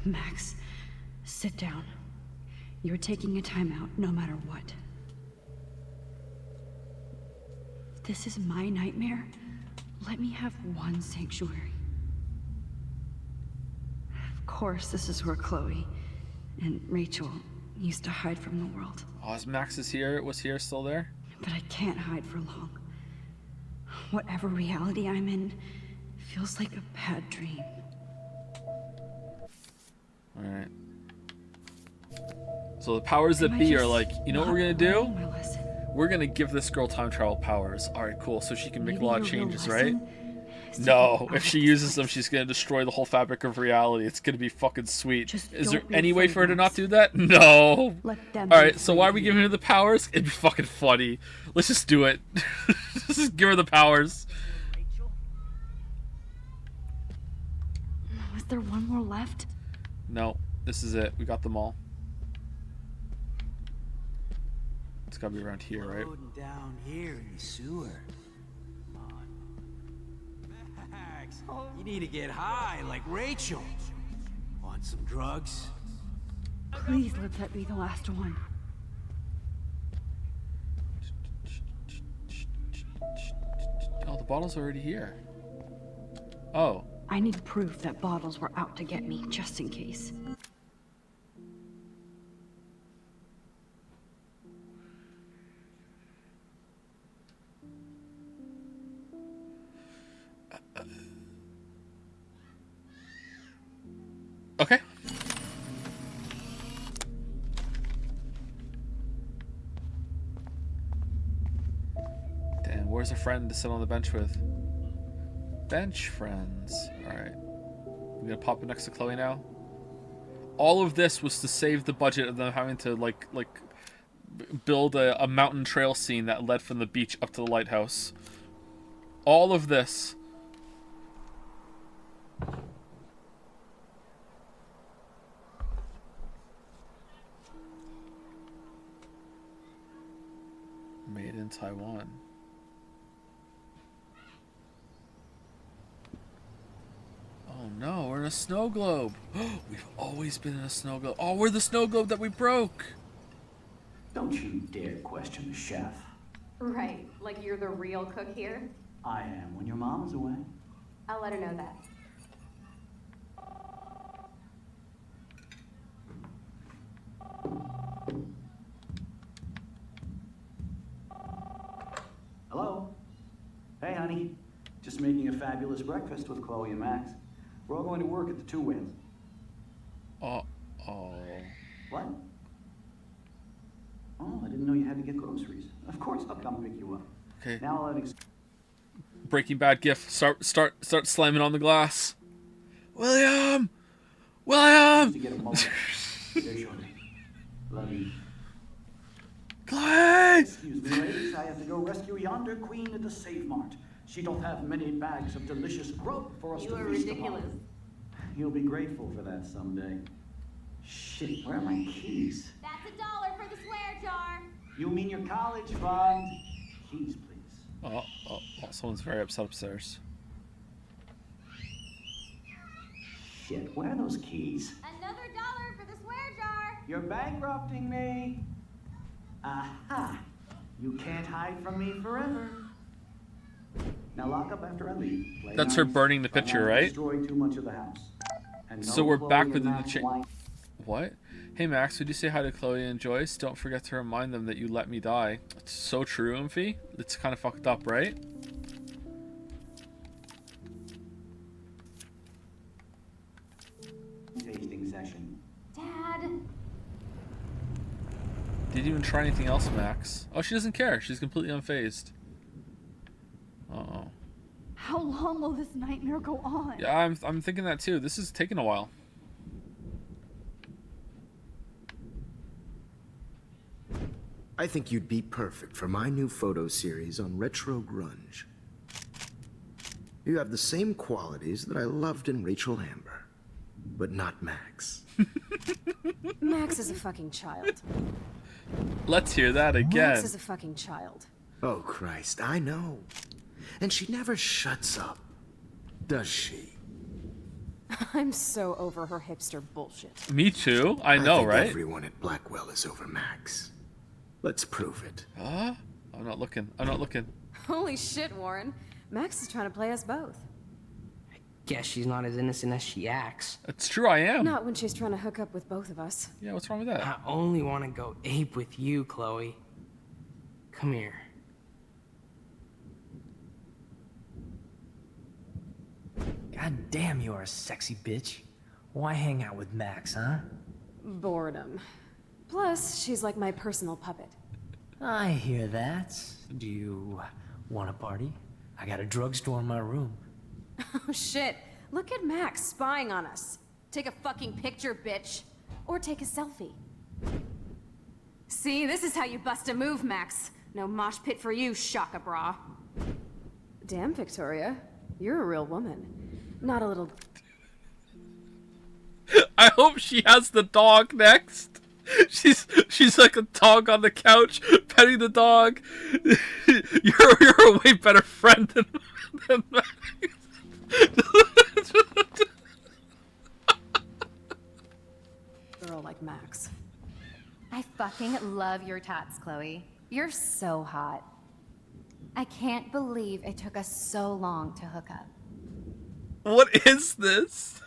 Max, sit down. You're taking a timeout no matter what. If this is my nightmare, let me have one sanctuary. Of course, this is where Chloe and Rachel used to hide from the world.
Oh, is Max was here still there?
But I can't hide for long. Whatever reality I'm in feels like a bad dream.
Alright. So the powers that be are like, you know what we're gonna do? We're gonna give this girl time travel powers. Alright, cool. So she can make a lot of changes, right? No, if she uses them, she's gonna destroy the whole fabric of reality. It's gonna be fucking sweet. Is there
don't be
any way
afraid,
for her to
Max.
not do that? No.
Let them
Alright,
be
so
afraid
why are
of
we
you.
giving her the powers? It'd be fucking funny. Let's just do it. Let's just give her the powers.
Was there one more left?
No, this is it. We got them all. It's gotta be around here, right?
Floating down here in the sewer. Come on. Max, you need to get high like Rachel. Want some drugs?
Please let that be the last one.
Oh, the bottle's already here. Oh.
I need proof that Bottles were out to get me, just in case.
Okay. Damn, where's a friend to sit on the bench with? Bench friends. Alright. I'm gonna pop it next to Chloe now. All of this was to save the budget of them having to, build a mountain trail scene that led from the beach up to the lighthouse. All of this. Made in Taiwan. Oh no, we're in a snow globe. We've always been in a snow globe. Oh, we're the snow globe that we broke.
Don't you dare question the chef.
Right, like you're the real cook here?
I am when your mom's away.
I'll let her know that.
Hello? Hey, honey. Just making a fabulous breakfast with Chloe and Max. We're all going to work at the Two Winds.
Uh-oh.
What? Oh, I didn't know you had to get groceries. Of course, I'll come pick you up.
Okay.
Now I'll
Breaking Bad gif. Start slamming on the glass. William! William!
to get a moment. There's your name. Love you.
Chloe!
Excuse me, ladies. I have to go rescue yonder queen at the Save Mart. She don't have many bags of delicious grub for us
You
to
are
feast
ridiculous.
upon. You'll be grateful for that someday. Shit, where are my keys?
That's $1 for the swear jar.
You mean your college fund? Keys, please.
Oh, someone's very upset upstairs.
Shit, where are those keys?
Another $1 for the swear jar.
You're bankrupting me. Aha. You can't hide from me forever. Now lock up after I leave. Play
That's her
nice,
burning the
but
picture,
not
right?
Destroy too much of the house. And
So
no
we're
Chloe
back
and
within the
Max
chain.
wine.
What? Hey Max, would you say hi to Chloe and Joyce? Don't forget to remind them that you let me die. It's so true, Umphy. It's kind of fucked up, right?
Tasting session.
Dad.
Did you even try anything else, Max? Oh, she doesn't care. She's completely unfazed. Uh-oh.
How long will this nightmare go on?
Yeah, I'm thinking that too. This is taking a while.
I think you'd be perfect for my new photo series on retro grunge. You have the same qualities that I loved in Rachel Amber, but not Max.
Max is a fucking child.
Let's hear that again.
Max is a fucking child.
Oh, Christ, I know. And she never shuts up, does she?
I'm so over her hipster bullshit.
Me too. I know,
think
right?
Everyone at Blackwell is over Max. Let's prove it.
Huh? I'm not looking. I'm not looking.
Holy shit, Warren. Max is trying to play us both.
Guess she's not as innocent as she acts.
It's true, I am.
Not when she's trying to hook up with both of us.
Yeah, what's wrong with that?
I only want to go ape with you, Chloe. Come here.
God damn, you are a sexy bitch. Why hang out with Max, huh?
Boredom. Plus, she's like my personal puppet.
I hear that. Do you want a party? I got a drugstore in my room.
Oh shit. Look at Max spying on us. Take a fucking picture, bitch.
Or take a selfie.
See, this is how you bust a move, Max. No mosh pit for you, Shaka Bra. Damn, Victoria. You're a real woman. Not a little...
I hope she has the dog next. She's like a dog on the couch, petting the dog. You're a way better friend than Max.
Girl like Max.
I fucking love your tats, Chloe. You're so hot. I can't believe it took us so long to hook up.
What is this?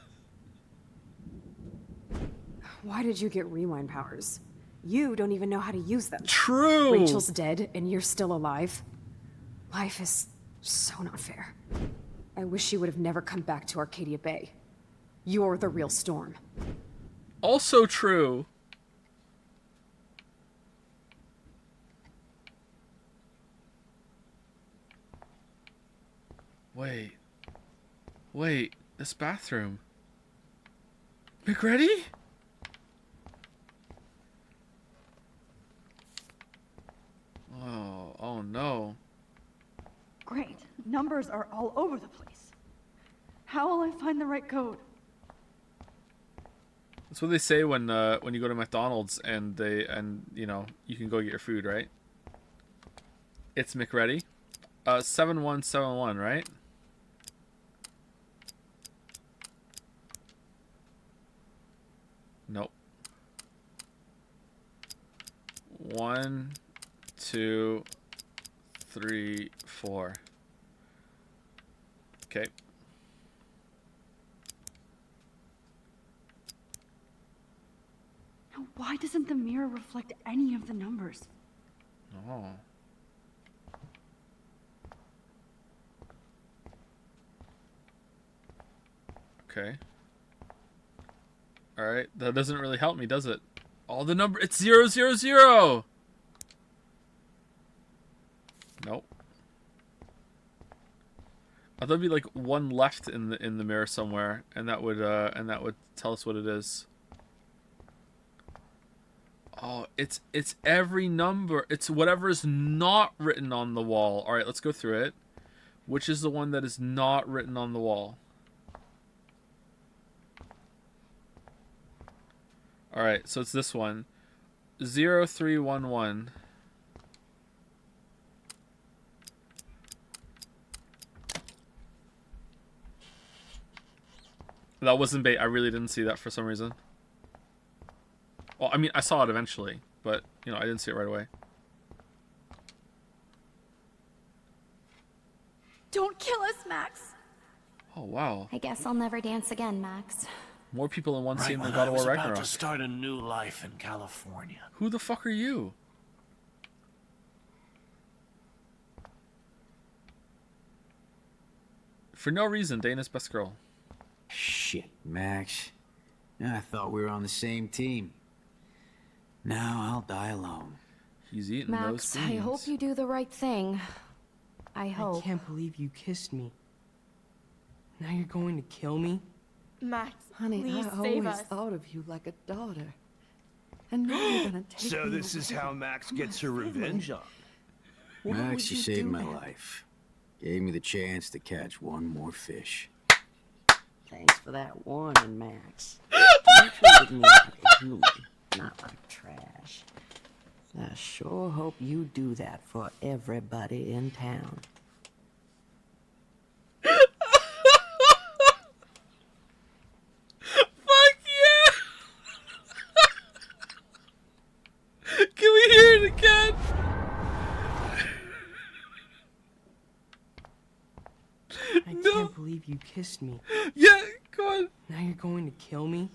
Why did you get rewind powers? You don't even know how to use them.
True.
Rachel's dead and you're still alive. Life is so not fair. I wish you would have never come back to Arcadia Bay. You're the real Storm.
Also true. Wait, this bathroom. McReady? Oh no.
Great. Numbers are all over the place. How will I find the right code?
That's what they say when you go to McDonald's and you know you can go get your food, right? It's McReady. 7171, right? Nope. 1, 2, 3, 4. Okay.
Now, why doesn't the mirror reflect any of the numbers?
Oh. Okay. Alright, that doesn't really help me, does it? All the number, it's 0, 0, 0! Nope. I thought there'd be like one left in the mirror somewhere, and that would tell us what it is. Oh, it's every number. It's whatever is not written on the wall. Alright, let's go through it. Which is the one that is not written on the wall? Alright, so it's this one. 0311. That wasn't bait. I really didn't see that for some reason. Well, I mean, I saw it eventually, but, you know, I didn't see it right away.
Don't kill us, Max!
Oh, wow.
I guess I'll never dance again, Max.
More people in one
Right
scene than
when
God
I
of
was
War
about to
Ragnarok.
start a new life in California.
Who the fuck are you? For no reason, Dana's best girl.
Shit, Max. I thought we were on the same team. Now I'll die alone.
He's eating
Max,
those beans.
I hope you do the right thing. I hope.
I can't believe you kissed me. Now you're going to kill me?
Max,
Honey,
please
I
save
always
us.
thought of you like a daughter. And now you're gonna take
So
me
this is
away
how
from
Max
my
gets her
family.
revenge on me.
Why
Max,
would
you
you
saved
do
my
that?
life. Gave me the chance to catch one more fish.
Thanks for that warning, Max. You treated me like a human, not like trash. I sure hope you do that for everybody in town.
Fuck yeah! Can we hear it again?
I can't believe you kissed me.
Yeah, go on.
Now you're going to kill me?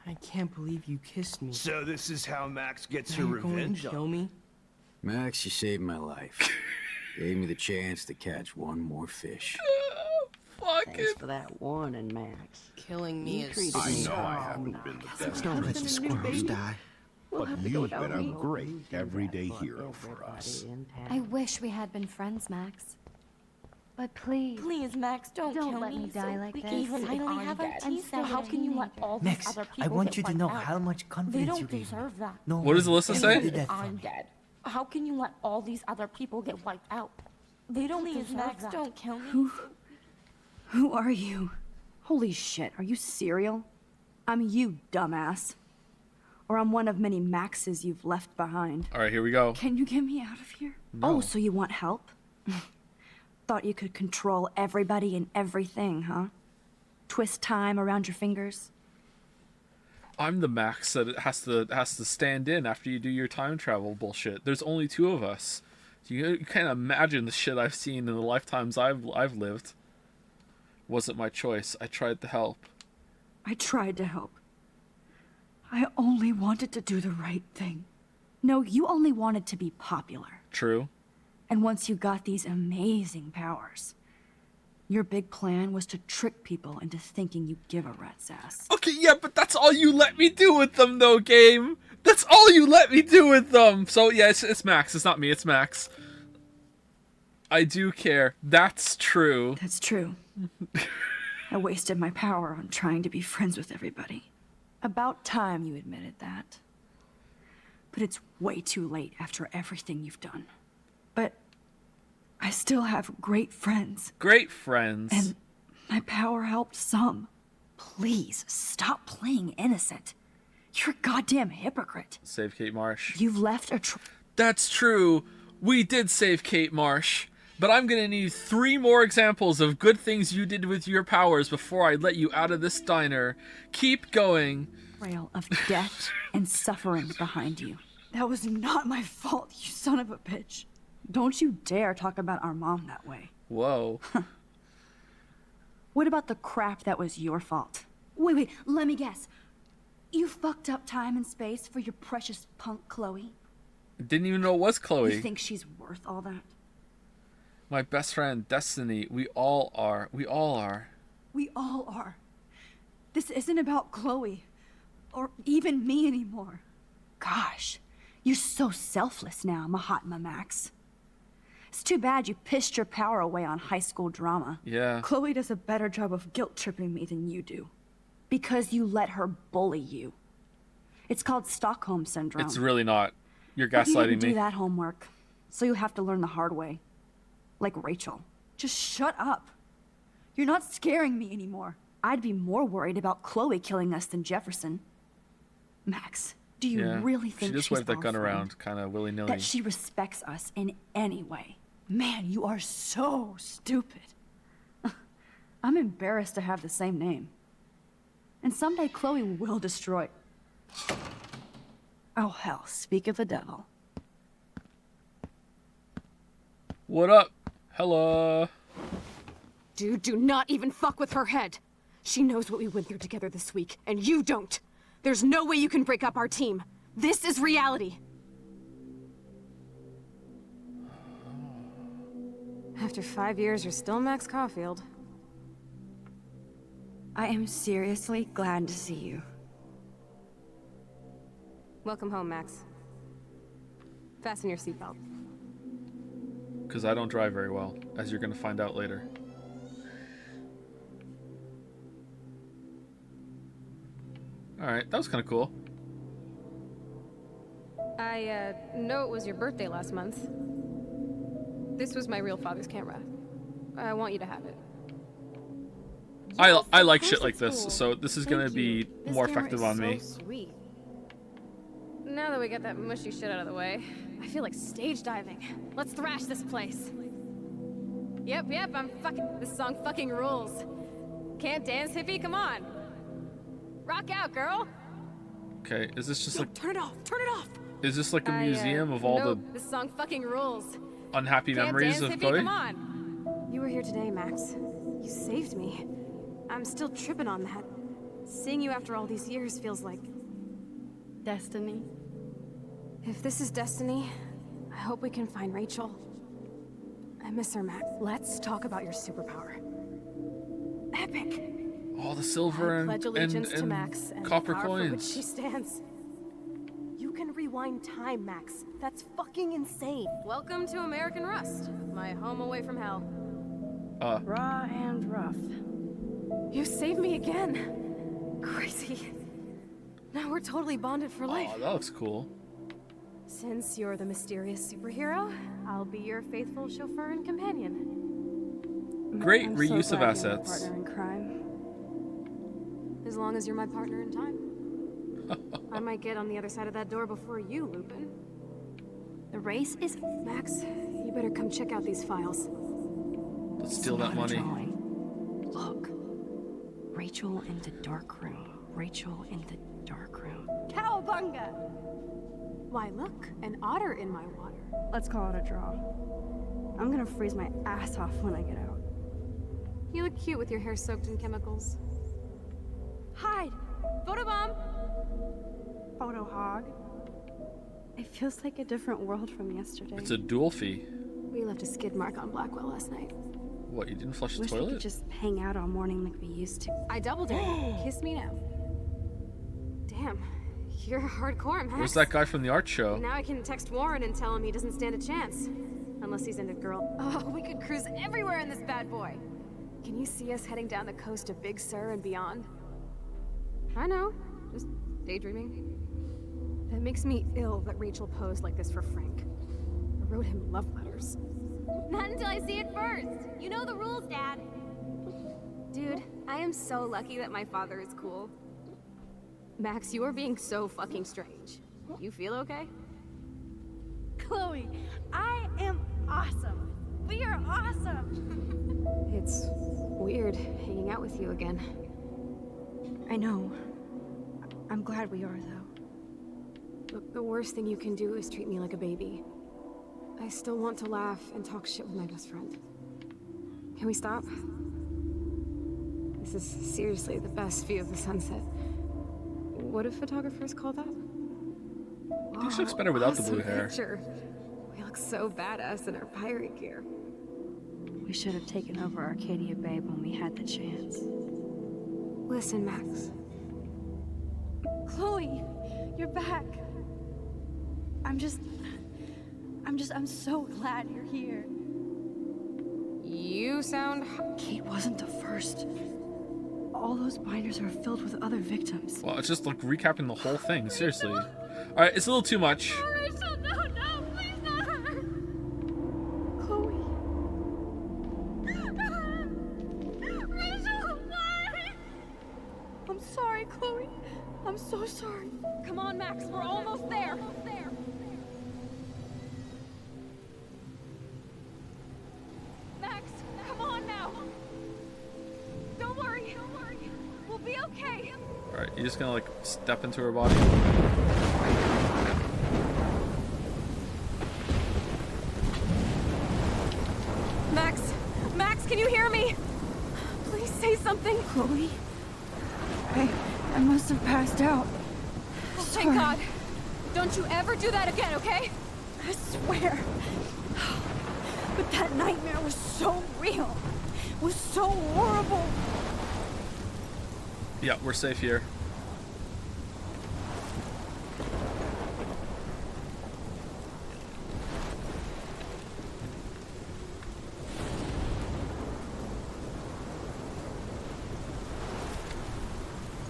I can't believe you kissed me.
So this is how Max gets
Now
her
you're going
revenge
to
on
kill me?
Max, you saved my life. Gave me the chance to catch one more fish.
Thanks for that warning, Max.
Killing me
You
is
treated
so
me
I know I
wrong.
haven't been the best.
Don't let the squirrels die.
But you've been a great everyday hero for us.
I wish we had been friends, Max. But please.
Please, Max, don't kill
let me die
so
like
we
this.
can finally have our
I'm
tea
still
set. How can you let all these
Max,
other people
I want
get
you to
wiped
know
out?
how much
They
confidence you
don't
gave me.
deserve that.
No
What does Alyssa say?
one did that for
I'm
me.
dead. How can you let all these other people get wiped out? They don't
Please,
deserve
Max,
that.
don't
kill me.
Who are you? Holy shit, are you serial? I'm you, dumbass. Or I'm one of many Maxes you've left behind.
All right, here we go.
Can you get me out of here?
No.
Oh, so you want help? Thought you could control everybody and everything, huh? Twist time around your fingers?
I'm the Max that it has to stand in after you do your time travel bullshit. There's only two of us. You can't imagine the shit I've seen in the lifetimes I've lived. Wasn't my choice. I tried to help.
I tried to help. I only wanted to do the right thing. No, you only wanted to be popular.
True.
And once you got these amazing powers, your big plan was to trick people into thinking you'd give a rat's ass.
Okay, yeah, but that's all you let me do with them, though, game. That's all you let me do with them. So, yeah, it's Max. It's not me. It's Max. I do care. That's true.
That's true. I wasted my power on trying to be friends with everybody. About time you admitted that. But it's way too late after everything you've done. But I still have great friends.
Great friends.
And my power helped some. Please, stop playing innocent. You're a goddamn hypocrite.
Save Kate Marsh.
You've left a
That's true. We did save Kate Marsh. But I'm gonna need 3 more examples of good things you did with your powers before I let you out of this diner. Keep going.
Trail of death and suffering behind you. That was not my fault, you son of a bitch. Don't you dare talk about our mom that way.
Whoa.
What about the crap that was your fault? Wait, let me guess. You fucked up time and space for your precious punk Chloe?
Didn't even know it was Chloe.
You think she's worth all that?
My best friend, Destiny. We all are. We all are.
We all are. This isn't about Chloe. Or even me anymore. Gosh, you're so selfless now, Mahatma Max. It's too bad you pissed your power away on high school drama.
Yeah.
Chloe does a better job of guilt-tripping me than you do. Because you let her bully you. It's called Stockholm Syndrome.
It's really not. You're
But you
gaslighting
didn't
me.
do that homework, so you have to learn the hard way. Like Rachel. Just shut up. You're not scaring me anymore. I'd be more worried about Chloe killing us than Jefferson. Max, do you
Yeah.
really think
she just
she's
waved that
our
gun
friend?
around, kind of willy-nilly.
That she respects us in any way? Man, you are so stupid. I'm embarrassed to have the same name. And someday Chloe will destroy... Oh hell, speak of the devil.
What up? Hello.
Dude, do not even fuck with her head. She knows what we went through together this week, and you don't. There's no way you can break up our team. This is reality. After 5 years, you're still Max Caulfield.
I am seriously glad to see you.
Welcome home, Max. Fasten your seatbelt.
Because I don't drive very well, as you're going to find out later. Alright, that was kind of cool.
I know it was your birthday last month. This was my real father's camera. I want you to have it.
I like shit like this, so this is going to be more effective on me.
Sweet. Now that we got that mushy shit out of the way, I feel like stage diving. Let's thrash this place. Yep, I'm fucking... This song fucking rules. Can't dance, hippie? Come on. Rock out, girl.
Okay, is this just like...
Turn it off! Turn it off!
Is this like a museum of all
nope, this song fucking rules.
the unhappy
Can't
memories
dance,
of
hippie?
Chloe?
Come on.
You were here today, Max. You saved me. I'm still tripping on that. Seeing you after all these years feels like... destiny. If this is destiny, I hope we can find Rachel. I miss her, Max.
Let's talk about your superpower.
Epic!
All the silver
I
and,
pledge allegiance to
and
Max and
copper
the power for which
coins.
she stands. You can rewind time, Max. That's fucking insane. Welcome to American Rust, my home away from hell.
Raw and rough.
You saved me again. Crazy. Now we're totally bonded for life.
Oh, that looks cool.
Since you're the mysterious superhero, I'll be your faithful chauffeur and companion.
Great
I'm
reuse
so
of
glad you're my
assets.
partner in crime.
As long as you're my partner in time. I might get on the other side of that door before you, Lupin. The race is... Max, you better come check out these files.
Let's steal that money.
Look. Rachel in the dark room. Rachel in the dark room.
Cowabunga! Why, look, an otter in my water.
Let's call it a draw. I'm gonna freeze my ass off when I get out.
You look cute with your hair soaked in chemicals. Hide! Photobomb!
Photo hog. It feels like a different world from yesterday.
It's a dual fee.
We left a skid mark on Blackwell last night.
What, you didn't flush the
Wish we
toilet?
could just hang out all morning like we used to.
I double dare you. Kiss me now. Damn, you're hardcore, Max.
Where's that guy from the art show?
Now I can text Warren and tell him he doesn't stand a chance. Unless he's into girl. Oh, we could cruise everywhere in this bad boy. Can you see us heading down the coast of Big Sur and beyond? I know, just daydreaming. It makes me ill that Rachel posed like this for Frank. I wrote him love letters. Not until I see it first. You know the rules, Dad. Dude, I am so lucky that my father is cool. Max, you are being so fucking strange. You feel okay?
Chloe, I am awesome. We are awesome.
It's weird hanging out with you again.
I know. I'm glad we are, though.
Look, the worst thing you can do is treat me like a baby. I still want to laugh and talk shit with my best friend. Can we stop? This is seriously the best view of the sunset. What do photographers call that?
I think she looks better without the blue
Awesome
hair.
picture. We look so badass in our pirate gear.
We should have taken over Arcadia Bay when we had the chance.
Listen, Max.
Chloe, you're back. I'm so glad you're here.
You sound...
Kate wasn't the first. All those binders are filled with other victims.
Well, it's just like recapping the whole thing, seriously. Alright, it's a little too much.
Rachel, no, please not her.
Chloe.
Rachel, why?
I'm sorry, Chloe. I'm so sorry.
Come on, Max, we're almost there. Max, come on now. Don't worry. We'll be okay.
Alright, you just gonna like step into her body?
Max, can you hear me? Please say something.
Chloe? I must have passed out.
Oh, thank God. Don't you ever do that again, okay?
I swear. But that nightmare was so real. It was so horrible.
Yeah, we're safe here.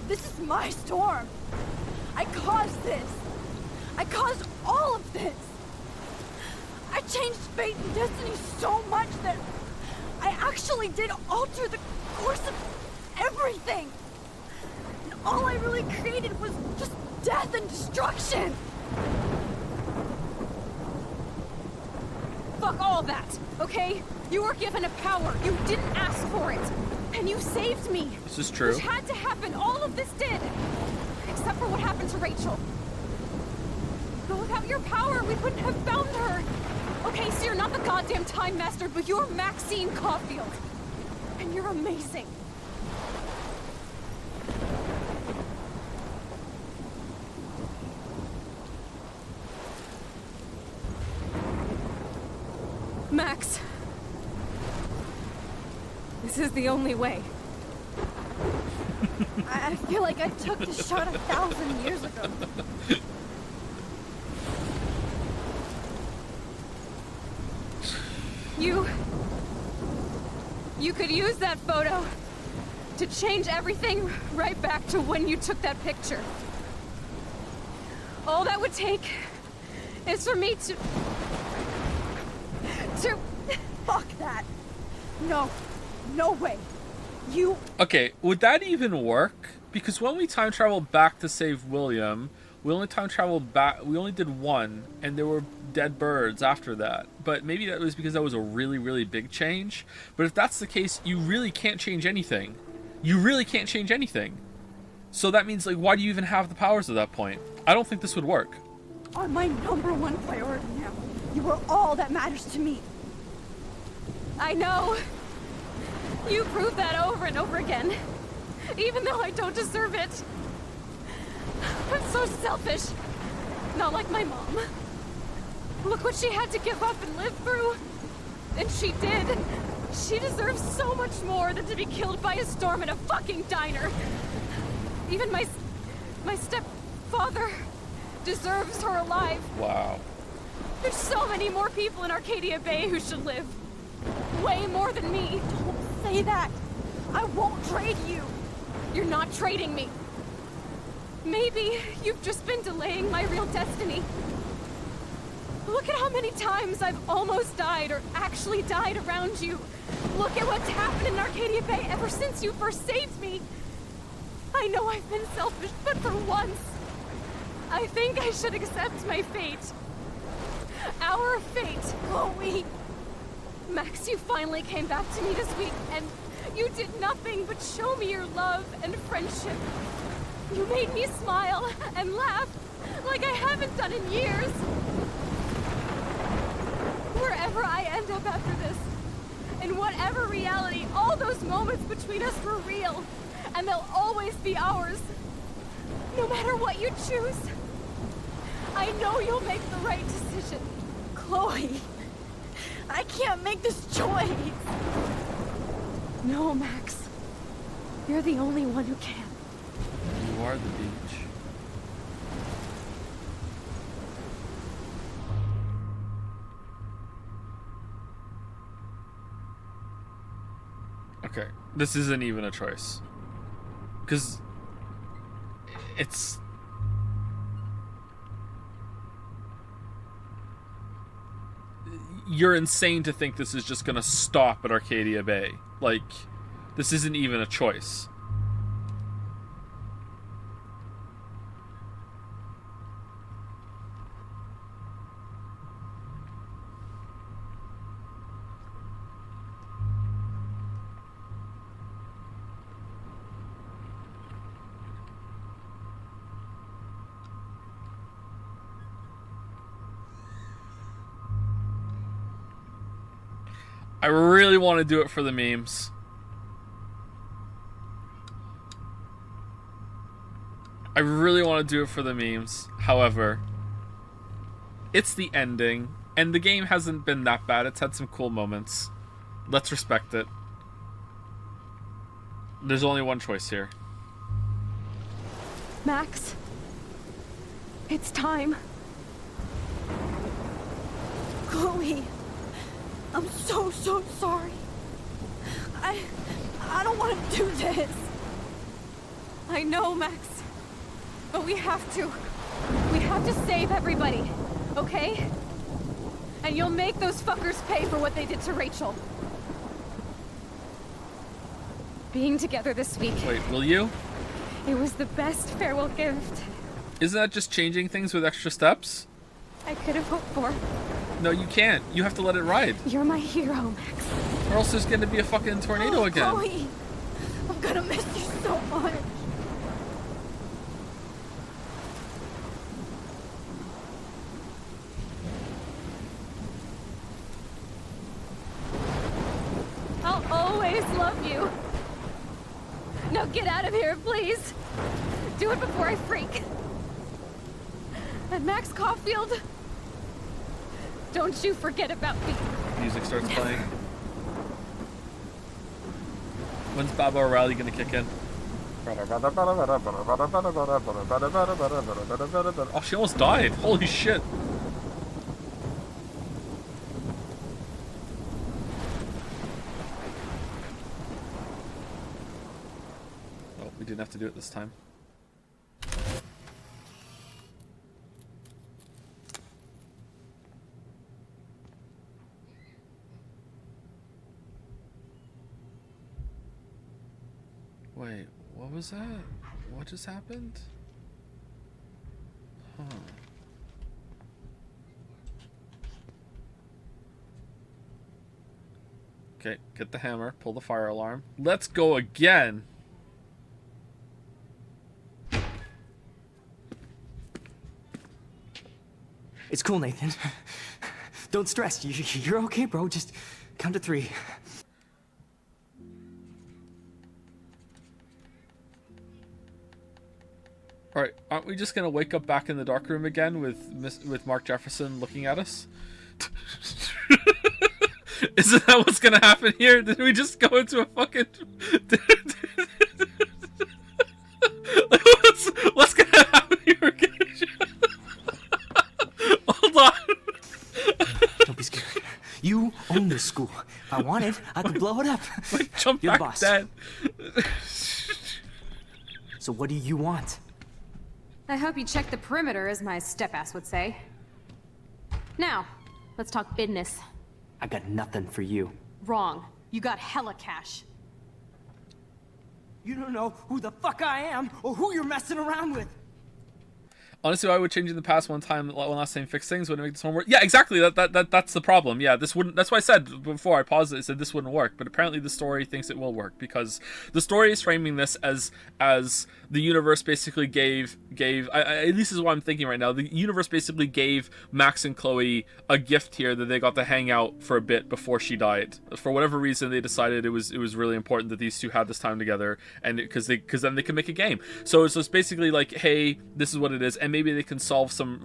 This is my storm. I caused this. I caused all of this. I changed fate and destiny so much that I actually did alter the course of everything. And all I really created was just death and destruction.
Fuck all that, okay? You were given a power. You didn't ask for it. And you saved me.
This is true.
Which had to happen. All of this did. Except for what happened to Rachel. But without your power, we couldn't have found her. Okay, so you're not the goddamn Time Master, but you're Maxine Caulfield. And you're amazing. Max. This is the only way.
I feel like I took the shot 1,000 years ago.
You could use that photo to change everything right back to when you took that picture. All that would take is for me to...
Fuck that! No. No way. You...
Okay, would that even work? Because when we time traveled back to save William, we only time traveled back... We only did one, and there were dead birds after that. But maybe that was because that was a really, really big change. But if that's the case, you really can't change anything. You really can't change anything. So that means, like, why do you even have the powers at that point? I don't think this would work.
Are my #1 priority now. You are all that matters to me.
I know. You prove that over and over again. Even though I don't deserve it. I'm so selfish. Not like my mom. Look what she had to give up and live through. And she did. She deserves so much more than to be killed by a storm in a fucking diner. Even my stepfather deserves her alive.
Wow.
There's so many more people in Arcadia Bay who should live. Way more than me.
Don't say that. I won't trade you.
You're not trading me. Maybe you've just been delaying my real destiny. Look at how many times I've almost died or actually died around you. Look at what's happened in Arcadia Bay ever since you first saved me. I know I've been selfish, but for once, I think I should accept my fate. Our fate, Chloe. Max, you finally came back to me this week, and you did nothing but show me your love and friendship. You made me smile and laugh like I haven't done in years. Wherever I end up after this, in whatever reality, all those moments between us were real, and they'll always be ours. No matter what you choose, I know you'll make the right decision.
Chloe, I can't make this choice.
No, Max. You're the only one who can.
You are the beach. Okay, this isn't even a choice. Because it's... You're insane to think this is just gonna stop at Arcadia Bay. Like, this isn't even a choice. I really want to do it for the memes. I really want to do it for the memes. However, it's the ending, and the game hasn't been that bad. It's had some cool moments. Let's respect it. There's only one choice here.
Max, it's time.
Chloe, I'm so sorry. I don't want to do this.
I know, Max. But we have to. We have to save everybody, okay? And you'll make those fuckers pay for what they did to Rachel. Being together this week.
Wait, will you?
It was the best farewell gift
Isn't that just changing things with extra steps?
I could have hoped for.
No, you can't. You have to let it ride.
You're my hero, Max.
Or else there's going to be a fucking tornado again.
Chloe, I'm gonna miss you so much.
I'll always love you. Now get out of here, please. Do it before I freak. And Max Caulfield, don't you forget about me.
Music starts playing. When's Baba O'Reilly gonna kick in? Oh, she almost died. Holy shit. didn't have to do it this time. Wait, what was that? What just happened? Huh. Okay, get the hammer, pull the fire alarm. Let's go again!
It's cool, Nathan. Don't stress. You're okay, bro. Just count to 3.
Alright, aren't we just gonna wake up back in the dark room again with Mark Jefferson looking at us? Isn't that what's gonna happen here? Did we just go into a fucking... what's gonna happen here? Hold on.
Don't be scared. You own this school. If I wanted, I could blow it up.
Like, jump
You're
back
the boss.
dead.
So what do you want?
I hope you check the perimeter, as my step-ass would say. Now, let's talk business.
I got nothing for you.
Wrong. You got hella cash.
You don't know who the fuck I am or who you're messing around with.
Honestly, I would change in the past one last time fix things wouldn't make this one work. Yeah, exactly. That's the problem. Yeah, this wouldn't. That's why I said before I paused it. I said this wouldn't work, but apparently the story thinks it will work because the story is framing this as the universe basically gave. At least is what I'm thinking right now. The universe basically gave Max and Chloe a gift here that they got to hang out for a bit before she died. For whatever reason, they decided it was really important that these two had this time together, and because then they can make a game. So it's basically like, hey, this is what it is. And maybe they can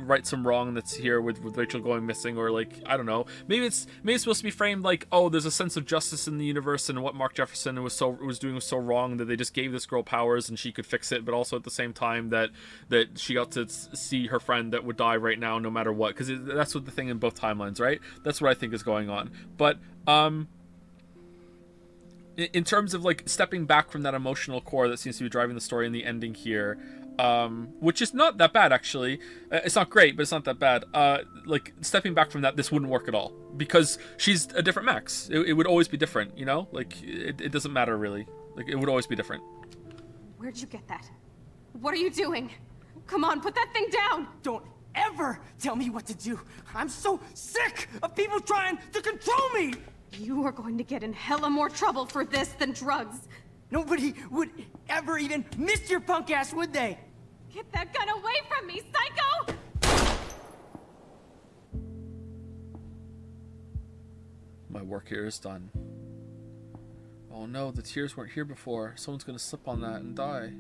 right some wrong that's here with Rachel going missing, or like, I don't know, maybe it's supposed to be framed like, oh, there's a sense of justice in the universe, and what Mark Jefferson was doing was so wrong that they just gave this girl powers and she could fix it, but also at the same time that she got to see her friend that would die right now no matter what, because that's what the thing in both timelines, right? That's what I think is going on. But in terms of like stepping back from that emotional core that seems to be driving the story in the ending here, which is not that bad actually. It's not great, but it's not that bad. Like stepping back from that, this wouldn't work at all because she's a different Max. It would always be different, you know? Like it doesn't matter really. Like it would always be different.
Where'd you get that? What are you doing? Come on, put that thing down!
Don't ever tell me what to do. I'm so sick of people trying to control me.
You are going to get in hella more trouble for this than drugs.
Nobody would ever even miss your punk ass, would they?
Get that gun away from me, psycho!
My work here is done. Oh no, the tears weren't here before. Someone's gonna slip on that and die.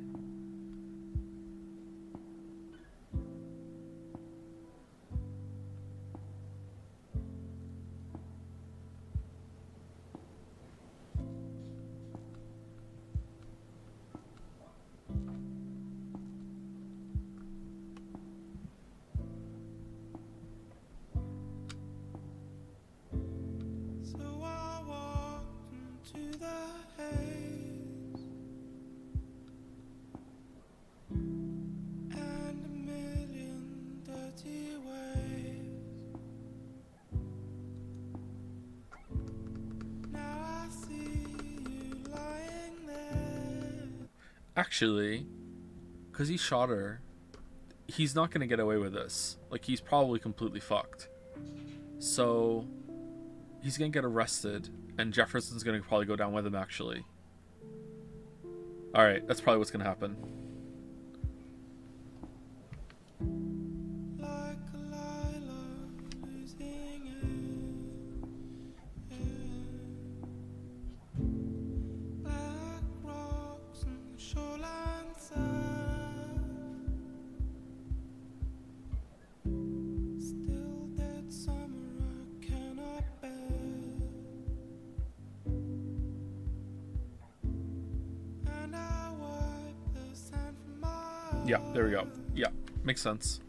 Actually, because he shot her, he's not going to get away with this. Like, he's probably completely fucked. So, he's going to get arrested, and Jefferson's going to probably go down with him, actually. Alright, that's probably what's going to happen. Yeah, there we go. Yeah, makes sense.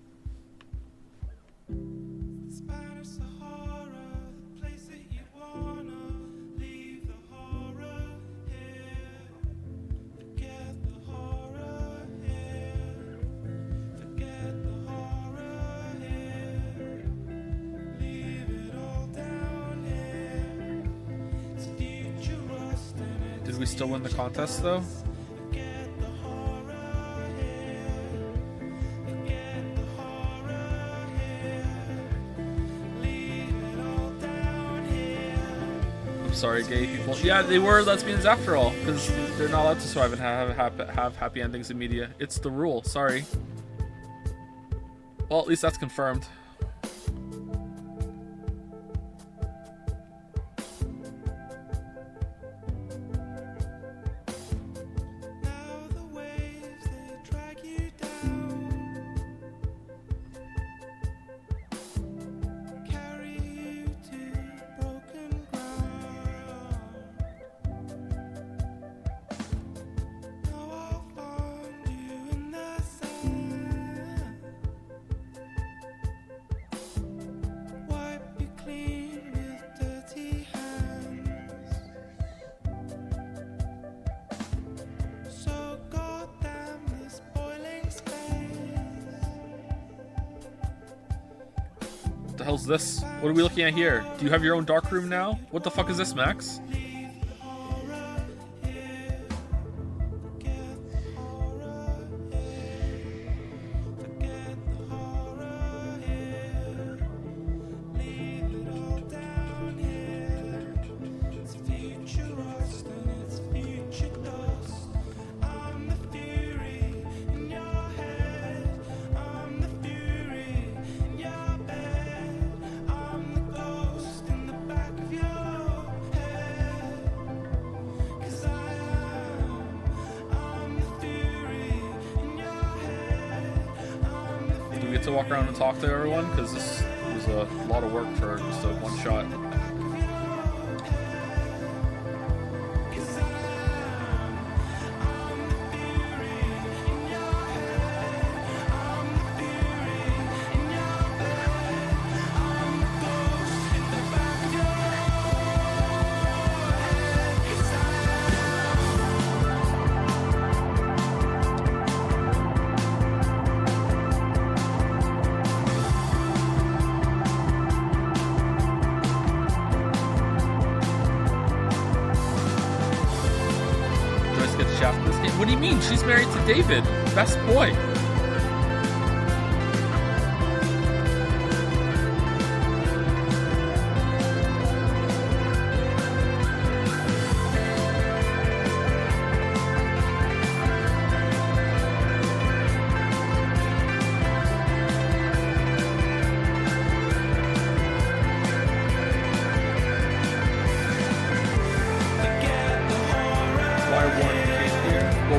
we still win the contest though? I'm sorry, gay people. Yeah, they were lesbians after all, because they're not allowed to survive and have happy endings in media. It's the rule. Sorry. Well, at least that's confirmed. What the hell's this? What are we looking at here? Do you have your own dark room now? What the fuck is this, Max? To walk around and talk to everyone, because this was a lot of work for just a one shot. What do you mean? She's married to David, best boy.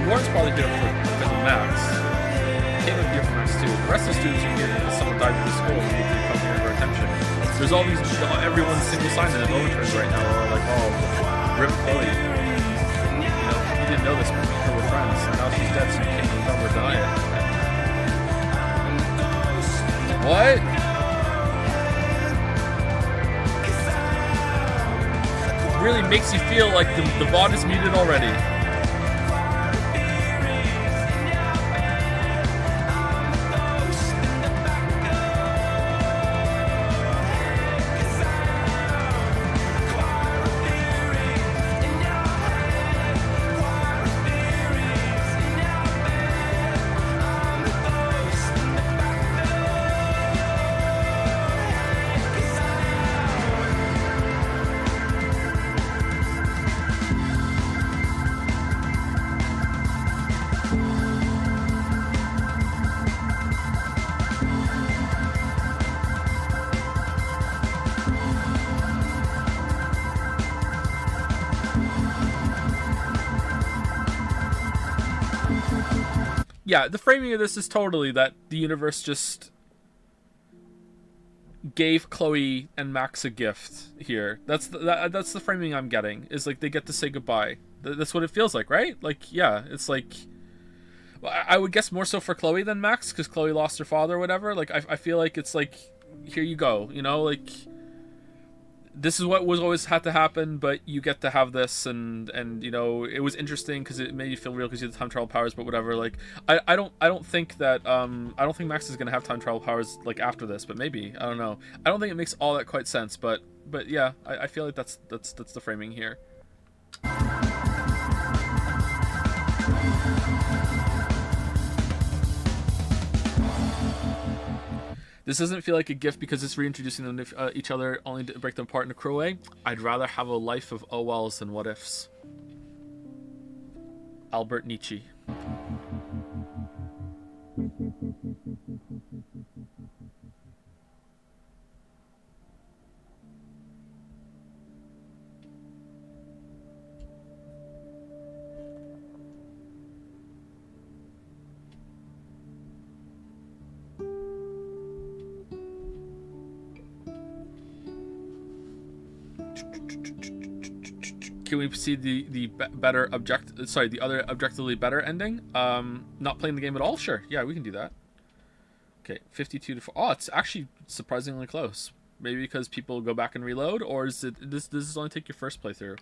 Warren's probably here because of Max. Caleb here for Max too. The rest of the students are here because someone died in the school and need to come here for attention. There's all these, everyone's single-sided in overtures right now are like, oh, rip Chloe. You know, you didn't know this, but me and her were friends. And now she's dead, so you can't confirm or deny it. What? It really makes you feel like the VOD is muted already. Yeah, the framing of this is totally that the universe just gave Chloe and Max a gift here. That's the framing I'm getting, is like they get to say goodbye. That's what it feels like, right? Like, yeah, it's like, I would guess more so for Chloe than Max, because Chloe lost her father or whatever. Like, I feel like it's like, here you go, you know, like, this is what was always had to happen, but you get to have this, and you know, it was interesting because it made you feel real because you had time travel powers, but whatever. Like, I don't think that I don't think Max is gonna have time travel powers like after this, but maybe, I don't know. I don't think it makes all that quite sense, but yeah, I feel like that's the framing here. This doesn't feel like a gift because it's reintroducing them to each other only to break them apart in a cruel way. I'd rather have a life of oh wells than what ifs. Albert Nietzsche. Can we see the better the other objectively better ending? Not playing the game at all? Sure. Yeah, we can do that. Okay, 52 to 4. Oh, it's actually surprisingly close. Maybe because people go back and reload, or is it this is only take your first playthrough?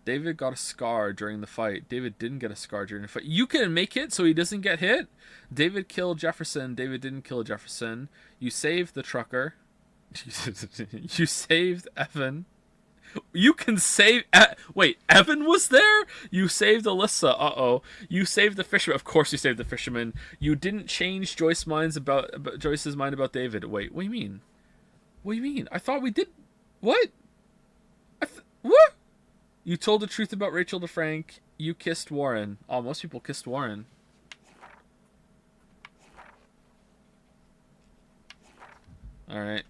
David got a scar during the fight. David didn't get a scar during the fight. You can make it so he doesn't get hit. David killed Jefferson. David didn't kill Jefferson. You saved the trucker. You saved Evan. You can save... Wait, Evan was there? You saved Alyssa. Uh-oh. You saved the fisherman. Of course you saved the fisherman. You didn't change Joyce's mind about David. Wait, what do you mean? What do you mean? I thought we did... What? What? You told the truth about Rachel to Frank. You kissed Warren. Oh, most people kissed Warren. Alright.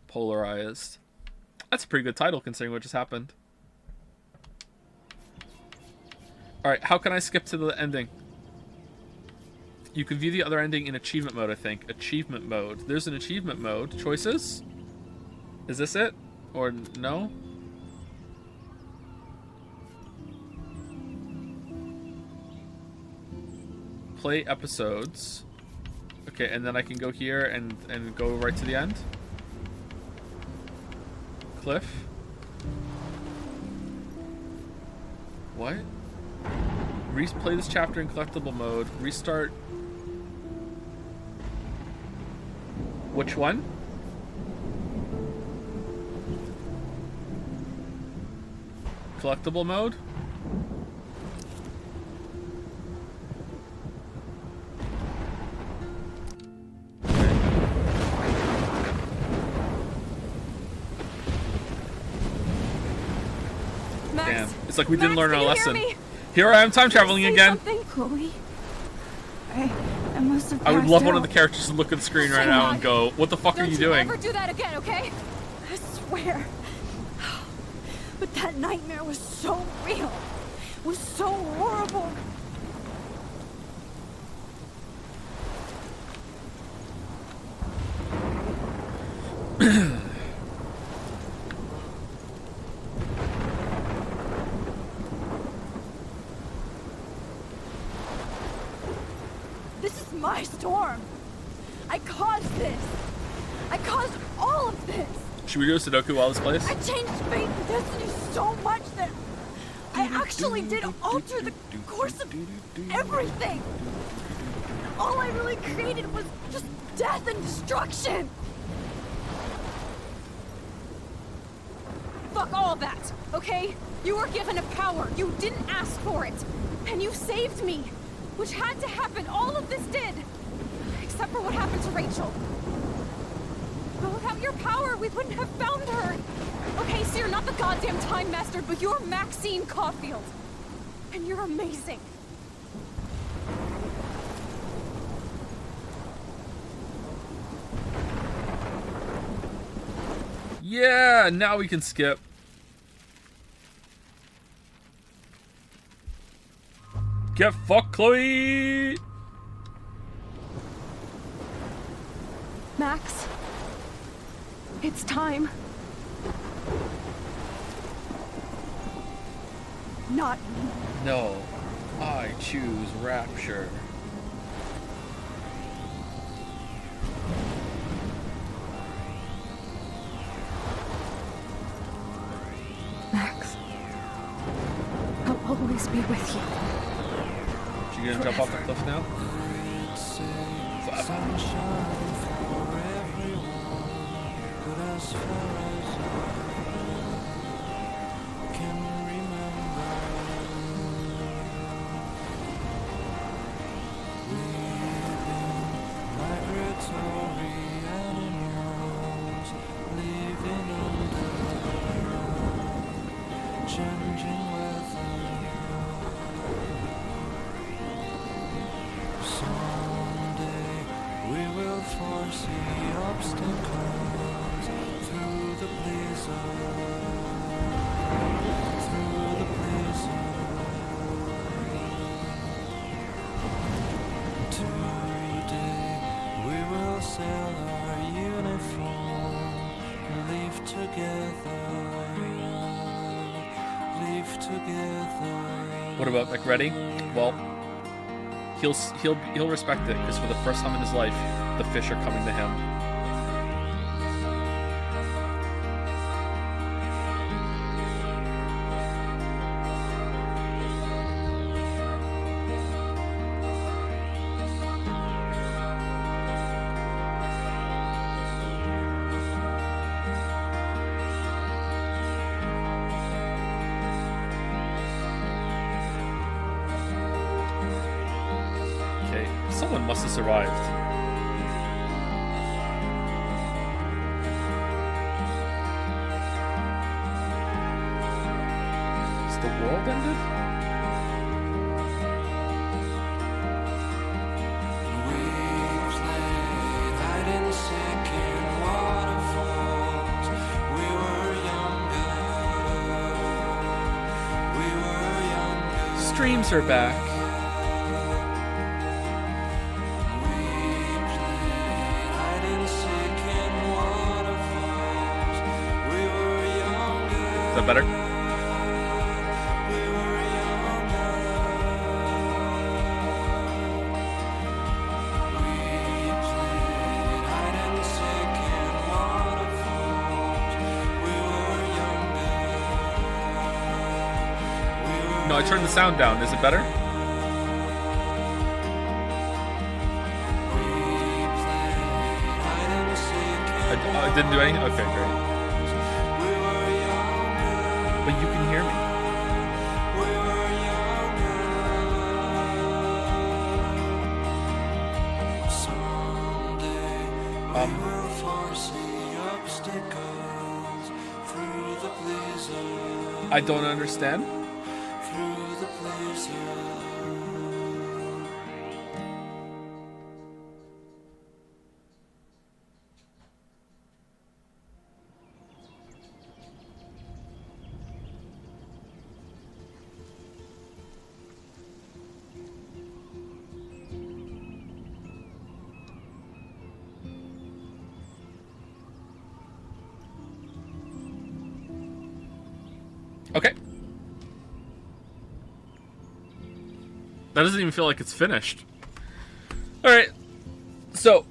Polarized. That's a pretty good title considering what just happened. Alright, how can I skip to the ending? You can view the other ending in achievement mode, I think. Achievement mode. There's an achievement mode. Choices? Is this it? Or no? Play episodes. Okay, and then I can go here and go right to the end. Cliff? What? Replay this chapter in collectible mode. Restart. Which one? Collectible mode? Damn. It's like we didn't learn our lesson. Here I am time traveling again.
Chloe. I must have
I would love one of
passed
the characters to look at the screen right now and go, what the fuck are you doing?
Don't do that again, okay?
I swear. But that nightmare was so real. It was so horrible. This is my storm. I caused this. I caused all of this.
Should we do a Sudoku while this plays?
I changed fate and destiny so much that I actually did alter the course of everything. All I really created was just death and destruction.
Fuck all that, okay? You were given a power. You didn't ask for it. And you saved me. Which had to happen. All of this did. Except for what happened to Rachel. But without your power, we wouldn't have found her. Okay, so you're not the goddamn Time Master, but you're Maxine Caulfield. And you're amazing.
Yeah, now we can skip. Get fucked, Chloe!
Max, it's time.
Not
No, I choose Rapture.
Max, I'll always be with you.
You gonna jump off the cliff now? What about McReady? Well, he'll respect it because for the first time in his life, the fish are coming to him. Someone must have survived. Has the world ended? Streams are back. Is that better? No, I turned the sound down. Is it better? I didn't do anything? Okay, great. But you can hear me. I don't understand. Okay. That doesn't even feel like it's finished. Alright. So,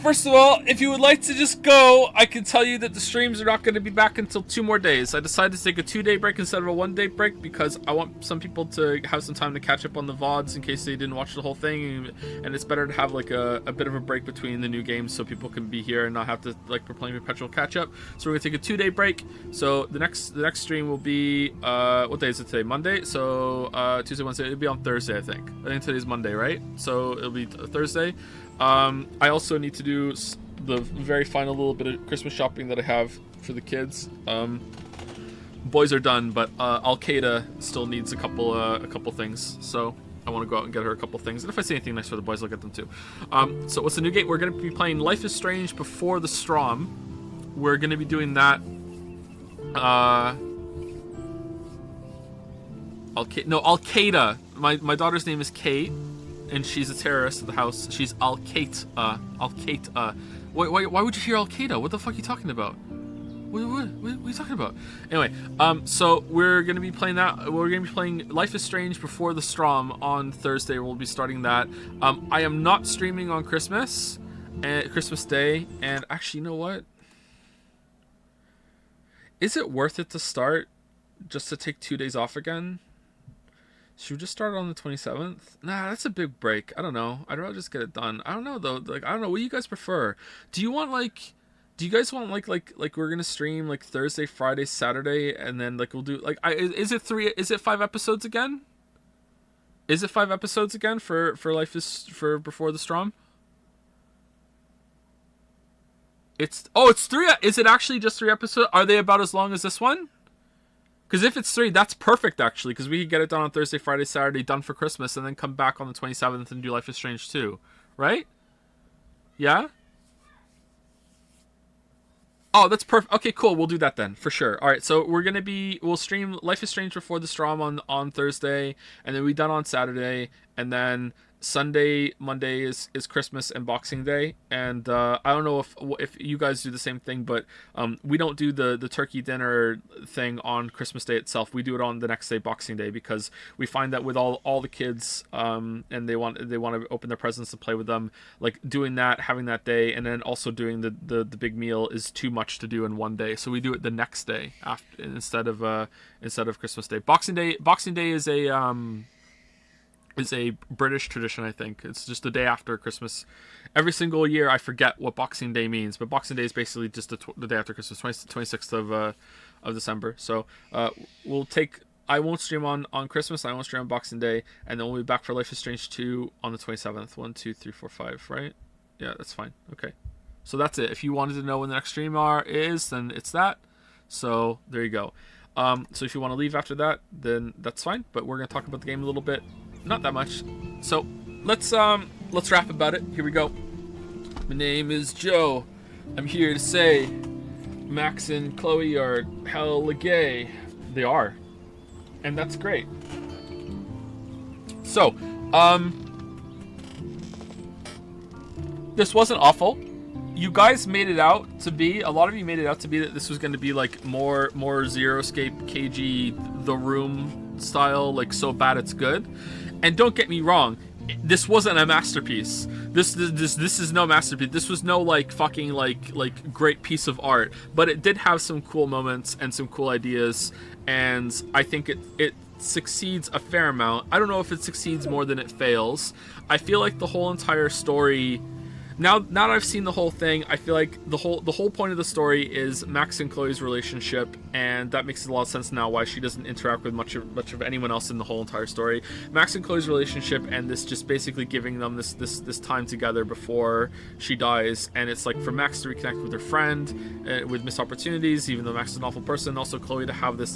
first of all, if you would like to just go, I can tell you that the streams are not going to be back until 2 more days. I decided to take a 2-day break instead of a 1-day break because I want some people to have some time to catch up on the VODs in case they didn't watch the whole thing. And it's better to have like a bit of a break between the new games so people can be here and not have to like proclaim perpetual catch up. So we're going to take a 2-day break. So the next stream will be, what day is it today? Monday? So Tuesday, Wednesday, it'll be on Thursday, I think. I think today's Monday, right? So it'll be Thursday. I also need to do the very final little bit of Christmas shopping that I have for the kids. Boys are done, but Al-Qaeda still needs a couple things. So I want to go out and get her a couple things. And if I see anything nice for the boys, I'll get them too. So what's the new game? We're going to be playing Life is Strange Before the Storm. We're going to be doing that. Al-Qaeda. My daughter's name is Kate. And she's a terrorist at the house. She's Al-Qaeda. Al-Qaeda. Why would you hear Al-Qaeda? What the fuck are you talking about? What are you talking about? Anyway, so we're going to be playing that. We're going to be playing Life is Strange Before the Storm on Thursday. We'll be starting that. I am not streaming on Christmas Day. And actually, you know what? Is it worth it to start just to take 2 days off again? Should we just start on the 27th? Nah, that's a big break. I don't know. I'd rather just get it done. I don't know though. Like I don't know. What do you guys prefer? Do you guys want like we're gonna stream like Thursday, Friday, Saturday, and then like we'll do like is it 5 episodes again? Is it 5 episodes again for Before the Storm? It's 3. Is it actually just 3 episodes? Are they about as long as this one? Because if it's 3, that's perfect, actually. Because we could get it done on Thursday, Friday, Saturday, done for Christmas, and then come back on the 27th and do Life is Strange 2. Right? Yeah? Oh, that's perfect. Okay, cool. We'll do that then, for sure. All right, so we'll stream Life is Strange Before the Storm on Thursday, and then we'll be done on Saturday, and then Monday is Christmas and Boxing Day, and I don't know if you guys do the same thing, but we don't do the turkey dinner thing on Christmas Day itself. We do it on the next day, Boxing Day, because we find that with all the kids, and they want to open their presents and play with them, like doing that, having that day, and then also doing the big meal is too much to do in one day. So we do it the next day after instead of Christmas Day. Boxing Day is a British tradition, I think. It's just the day after Christmas. Every single year, I forget what Boxing Day means, but Boxing Day is basically just the day after Christmas, 26th of December. So I won't stream on Christmas, I won't stream on Boxing Day, and then we'll be back for Life is Strange 2 on the 27th. 1, 2, 3, 4, 5, right? Yeah, that's fine. Okay. So that's it. If you wanted to know when the next stream is, then it's that. So there you go. So if you want to leave after that, then that's fine. But we're going to talk about the game a little bit. Not that much. So let's rap about it. Here we go. My name is Joe. I'm here to say Max and Chloe are hella gay. They are. And that's great. So, this wasn't awful. You guys made it out to be, a lot of you made it out to be that this was going to be like more Zero Escape KG The Room style, like so bad it's good. And don't get me wrong, this wasn't a masterpiece. This is no masterpiece. This was no like fucking like great piece of art, but it did have some cool moments and some cool ideas, and I think it succeeds a fair amount. I don't know if it succeeds more than it fails. I feel like the whole entire story, now that I've seen the whole thing, I feel like the whole point of the story is Max and Chloe's relationship, and that makes a lot of sense now why she doesn't interact with much of anyone else in the whole entire story. Max and Chloe's relationship, and this just basically giving them this time together before she dies, and it's like for Max to reconnect with her friend, with missed opportunities, even though Max is an awful person, and also Chloe to have this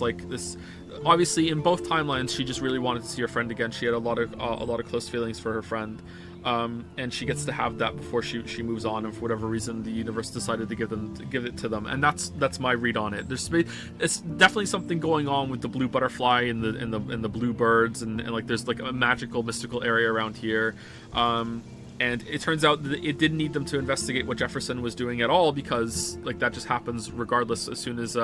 obviously in both timelines she just really wanted to see her friend again. She had a lot of close feelings for her friend. And she gets to have that before she moves on, and for whatever reason the universe decided to give it to them, and that's my read on it. It's definitely something going on with the blue butterfly and the blue birds, and like there's like a magical mystical area around here, and it turns out that it didn't need them to investigate what Jefferson was doing at all, because like that just happens regardless as soon as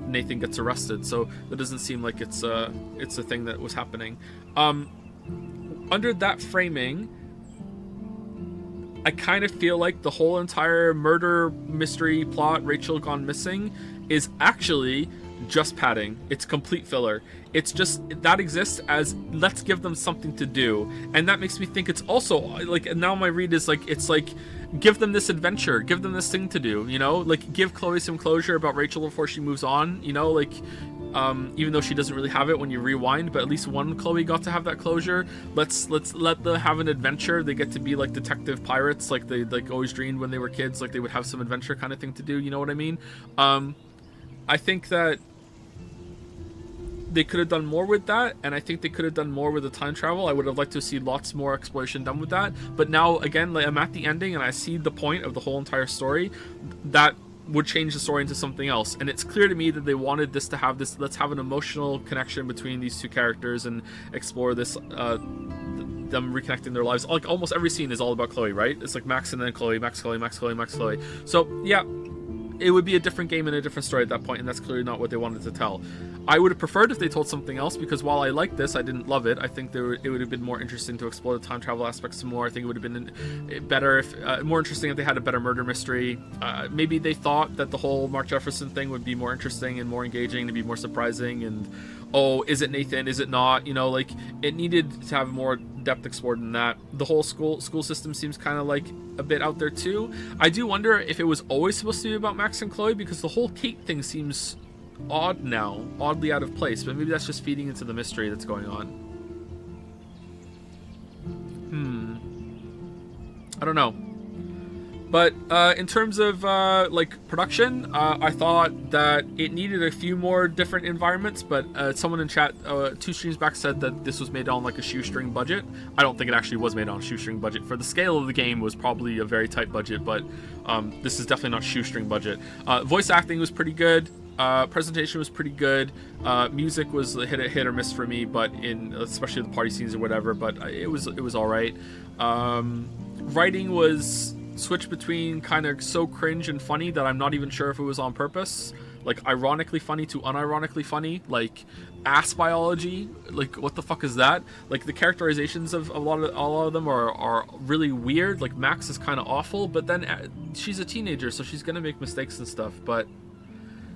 Nathan gets arrested. So that doesn't seem like it's a thing that was happening. Under that framing, I kind of feel like the whole entire murder mystery plot, Rachel gone missing, is actually just padding. It's complete filler. It's just that exists as let's give them something to do, and that makes me think it's also like, now my read is like it's like give them this adventure, give them this thing to do, you know, like give Chloe some closure about Rachel before she moves on, you know, like even though she doesn't really have it when you rewind, but at least one Chloe got to have that closure. Let's let them have an adventure. They get to be like detective pirates, like they like always dreamed when they were kids, like they would have some adventure kind of thing to do, you know what I mean? I think that they could have done more with that, and I think they could have done more with the time travel. I would have liked to see lots more exploration done with that, but now again, like, I'm at the ending and I see the point of the whole entire story that would change the story into something else, and it's clear to me that they wanted this to have this, let's have an emotional connection between these two characters and explore this them reconnecting their lives. Like almost every scene is all about Chloe, right? It's like Max and then Chloe, Max, Chloe, Max, Chloe, Max, Chloe. So yeah, it would be a different game and a different story at that point, and that's clearly not what they wanted to tell. I would have preferred if they told something else, because while I like this, I didn't love it. I think it would have been more interesting to explore the time travel aspects some more. I think it would have been better more interesting if they had a better murder mystery. Maybe they thought that the whole Mark Jefferson thing would be more interesting and more engaging, to be more surprising, and oh, is it Nathan, is it not, you know, like it needed to have more depth explored than that. The whole school system seems kind of like a bit out there too. I do wonder if it was always supposed to be about Max and Chloe, because the whole Kate thing seems odd now, oddly out of place, but maybe that's just feeding into the mystery that's going on. I don't know. But in terms of like production, I thought that it needed a few more different environments. But someone in chat 2 streams back said that this was made on like a shoestring budget. I don't think it actually was made on a shoestring budget. For the scale of the game, was probably a very tight budget. But this is definitely not shoestring budget. Voice acting was pretty good. Presentation was pretty good. Music was a hit or miss for me, but especially the party scenes or whatever. But it was all right. Writing was switched between kind of so cringe and funny that I'm not even sure if it was on purpose. Like ironically funny to unironically funny. Like ass biology. Like what the fuck is that? Like the characterizations of a lot of them are really weird. Like Max is kind of awful, but then she's a teenager, so she's gonna make mistakes and stuff. But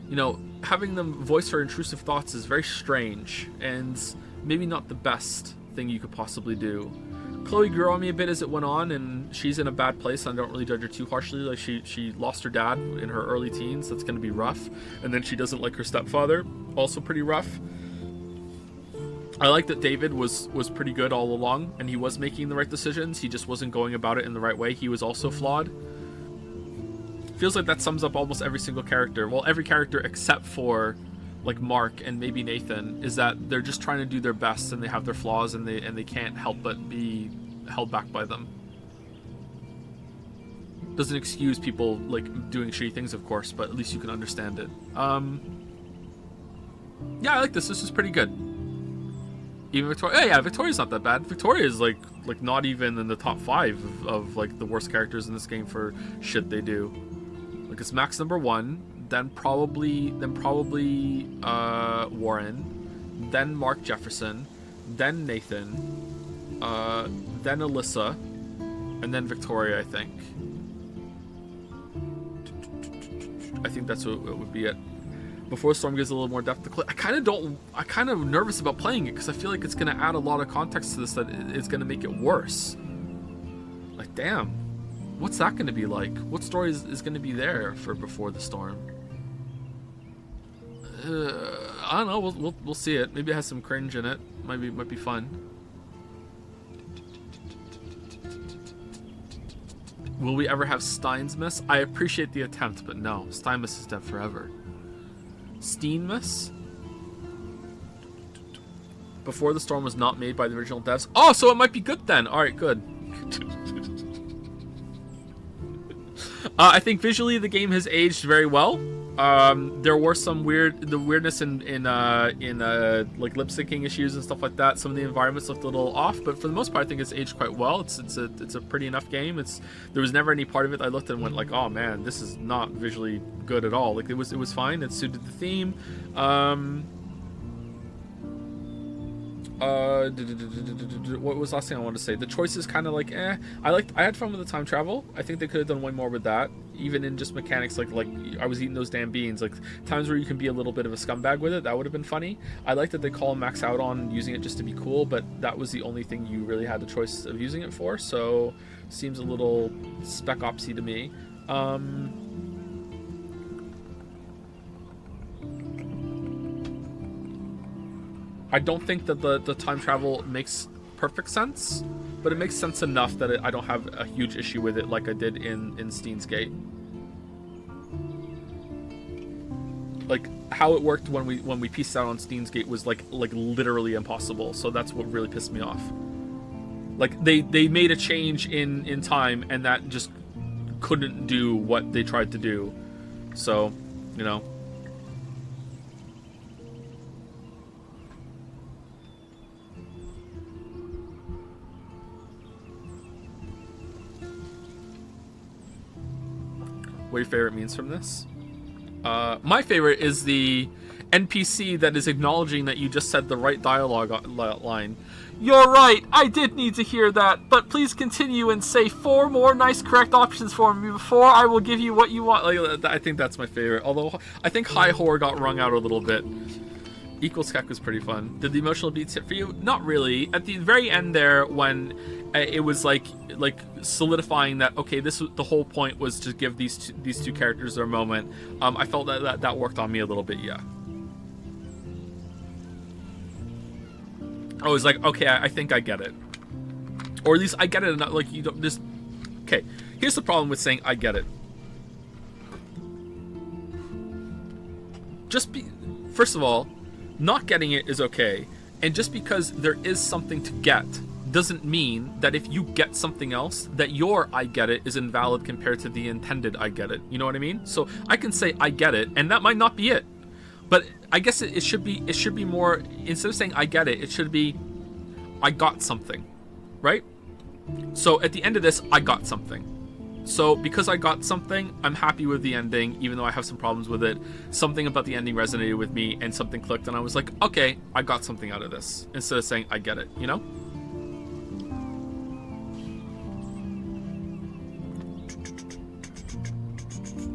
you know, having them voice her intrusive thoughts is very strange and maybe not the best thing you could possibly do. Chloe grew on me a bit as it went on, and she's in a bad place. I don't really judge her too harshly. Like she lost her dad in her early teens. That's going to be rough. And then she doesn't like her stepfather. Also pretty rough. I like that David was pretty good all along, and he was making the right decisions. He just wasn't going about it in the right way. He was also flawed. Feels like that sums up almost every single character. Well, every character except for like Mark and maybe Nathan, is that they're just trying to do their best and they have their flaws and they can't help but be held back by them. Doesn't excuse people like doing shitty things, of course, but at least you can understand it. Yeah, I like this. This is pretty good. Even Victoria. Yeah, Victoria's not that bad. Victoria is like not even in the top 5 of like the worst characters in this game for shit they do. Like it's Max number 1. Then probably Warren, then Mark Jefferson, then Nathan, then Alyssa, and then Victoria, I think. I think that's what it would be it. Before Storm gives a little more depth to I kind of nervous about playing it because I feel like it's going to add a lot of context to this that it's going to make it worse. Like, damn. What's that going to be like? What story is going to be there for Before the Storm? I don't know. We'll see it. Maybe it has some cringe in it. Might be fun. Will we ever have Steinmas? I appreciate the attempt, but no. Steinmas is dead forever. Steinmas? Before the Storm was not made by the original devs. Oh, so it might be good then. All right, good. I think visually the game has aged very well. There were some weirdness in like lip syncing issues and stuff like that. Some of the environments looked a little off, but for the most part, I think it's aged quite well. It's a pretty enough game. There was never any part of it I looked at and went like, oh man, this is not visually good at all. Like it was fine. It suited the theme. What was the last thing I wanted to say? The choice is kind of like, I had fun with the time travel. I think they could have done way more with that. Even in just mechanics, like I was eating those damn beans. Like times where you can be a little bit of a scumbag with it, that would have been funny. I like that they call Max out on using it just to be cool, but that was the only thing you really had the choice of using it for. So seems a little Spec Opsy to me. I don't think that the time travel makes perfect sense, but it makes sense enough that I don't have a huge issue with it like I did in Steins Gate. Like how it worked when we pieced out on Steins Gate was like literally impossible. So that's what really pissed me off. Like they made a change in time and that just couldn't do what they tried to do. So, you know. What are your favorite memes from this? My favorite is the NPC that is acknowledging that you just said the right dialogue line. You're right, I did need to hear that, but please continue and say 4 more nice correct options for me before I will give you what you want. Like, I think that's my favorite, although I think High Horror got wrung out a little bit. Equals Keck was pretty fun. Did the emotional beats hit for you? Not really. At the very end there, when it was like solidifying that, okay, the whole point was to give these two characters their moment. I felt that worked on me a little bit, yeah. I was like, okay, I think I get it, or at least I get it enough. Like you don't just, okay, Here's the problem with saying I get it. First of all, not getting it is okay. And just because there is something to get doesn't mean that if you get something else, that your I get it is invalid compared to the intended I get it. You know what I mean? So I can say I get it, and that might not be it. But I guess it should be more, instead of saying I get it, it should be I got something, right? So at the end of this, I got something. So because I got something, I'm happy with the ending, even though I have some problems with it. Something about the ending resonated with me, and something clicked, and I was like, okay, I got something out of this, instead of saying I get it, you know?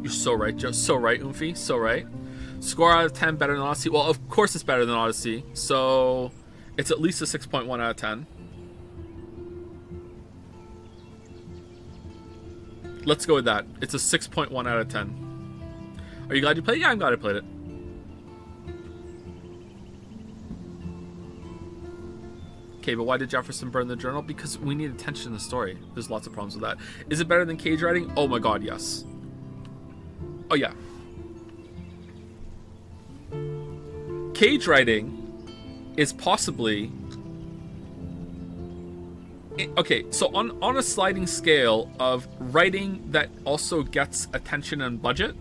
You're so right, Joe. So right, Oomphy. So right. Score out of 10 better than Odyssey. Well, of course it's better than Odyssey. So it's at least a 6.1 out of 10. Let's go with that. It's a 6.1 out of 10. Are you glad you played it? Yeah, I'm glad I played it. Okay, but why did Jefferson burn the journal? Because we need attention in the story. There's lots of problems with that. Is it better than Cage writing? Oh my god, yes. Oh yeah. Cage writing is possibly... Okay, so on a sliding scale of writing that also gets attention and budget,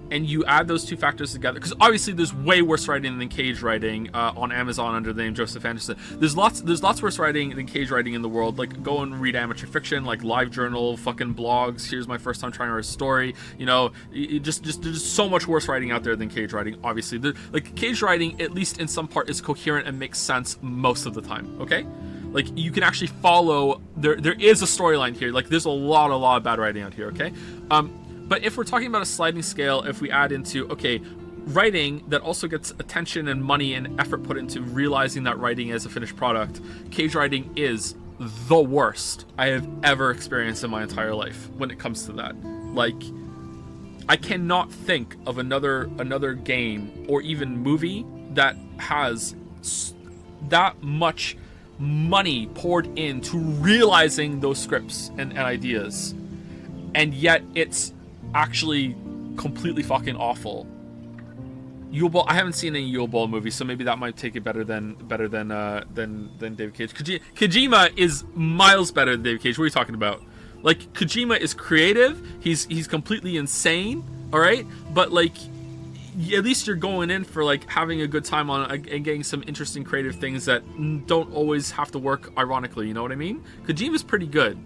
and you add those two factors together, because obviously there's way worse writing than Cage writing on Amazon under the name Joseph Anderson. There's lots worse writing than Cage writing in the world. Like, go and read amateur fiction, like LiveJournal, fucking blogs. Here's my first time trying to write a story. You know, just there's so much worse writing out there than Cage writing. Obviously, like Cage writing, at least in some part, is coherent and makes sense most of the time. Okay. Like, you can actually follow, there is a storyline here. Like, there's a lot of bad writing out here, okay? But if we're talking about a sliding scale, if we add into, okay, writing that also gets attention and money and effort put into realizing that writing as a finished product, Cage writing is the worst I have ever experienced in my entire life when it comes to that. Like, I cannot think of another game or even movie that has that much money poured into realizing those scripts and ideas, and yet it's actually completely fucking awful. Yule Ball, I haven't seen any Yule Ball movies, so maybe that might take it better than David Cage. Kojima is miles better than David Cage. What are you talking about? Like, Kojima is creative. He's completely insane. All right, but like, at least you're going in for like having a good time on and getting some interesting creative things that don't always have to work ironically, you know what I mean? Kojima's pretty good.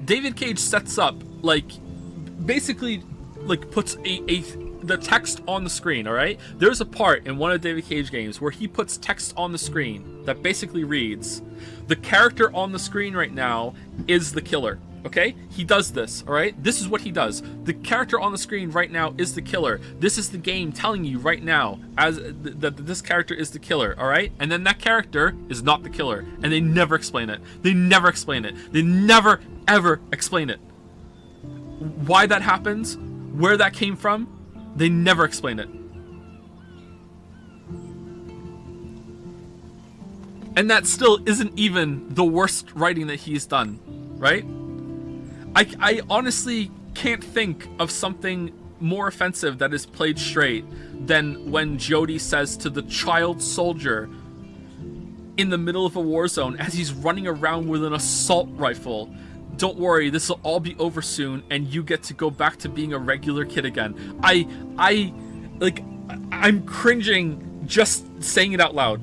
David Cage sets up, like, basically like puts the text on the screen, all right? There's a part in one of David Cage games where he puts text on the screen that basically reads, the character on the screen right now is the killer, okay? He does this, all right? This is what he does. The character on the screen right now is the killer. This is the game telling you right now as that this character is the killer, all right? And then that character is not the killer, and they never explain it. They never explain it. They never, ever explain it. Why that happens, where that came from, they never explain it. And that still isn't even the worst writing that he's done, right? I honestly can't think of something more offensive that is played straight than when Jody says to the child soldier in the middle of a war zone as he's running around with an assault rifle, don't worry, this will all be over soon, and you get to go back to being a regular kid again. I'm cringing just saying it out loud.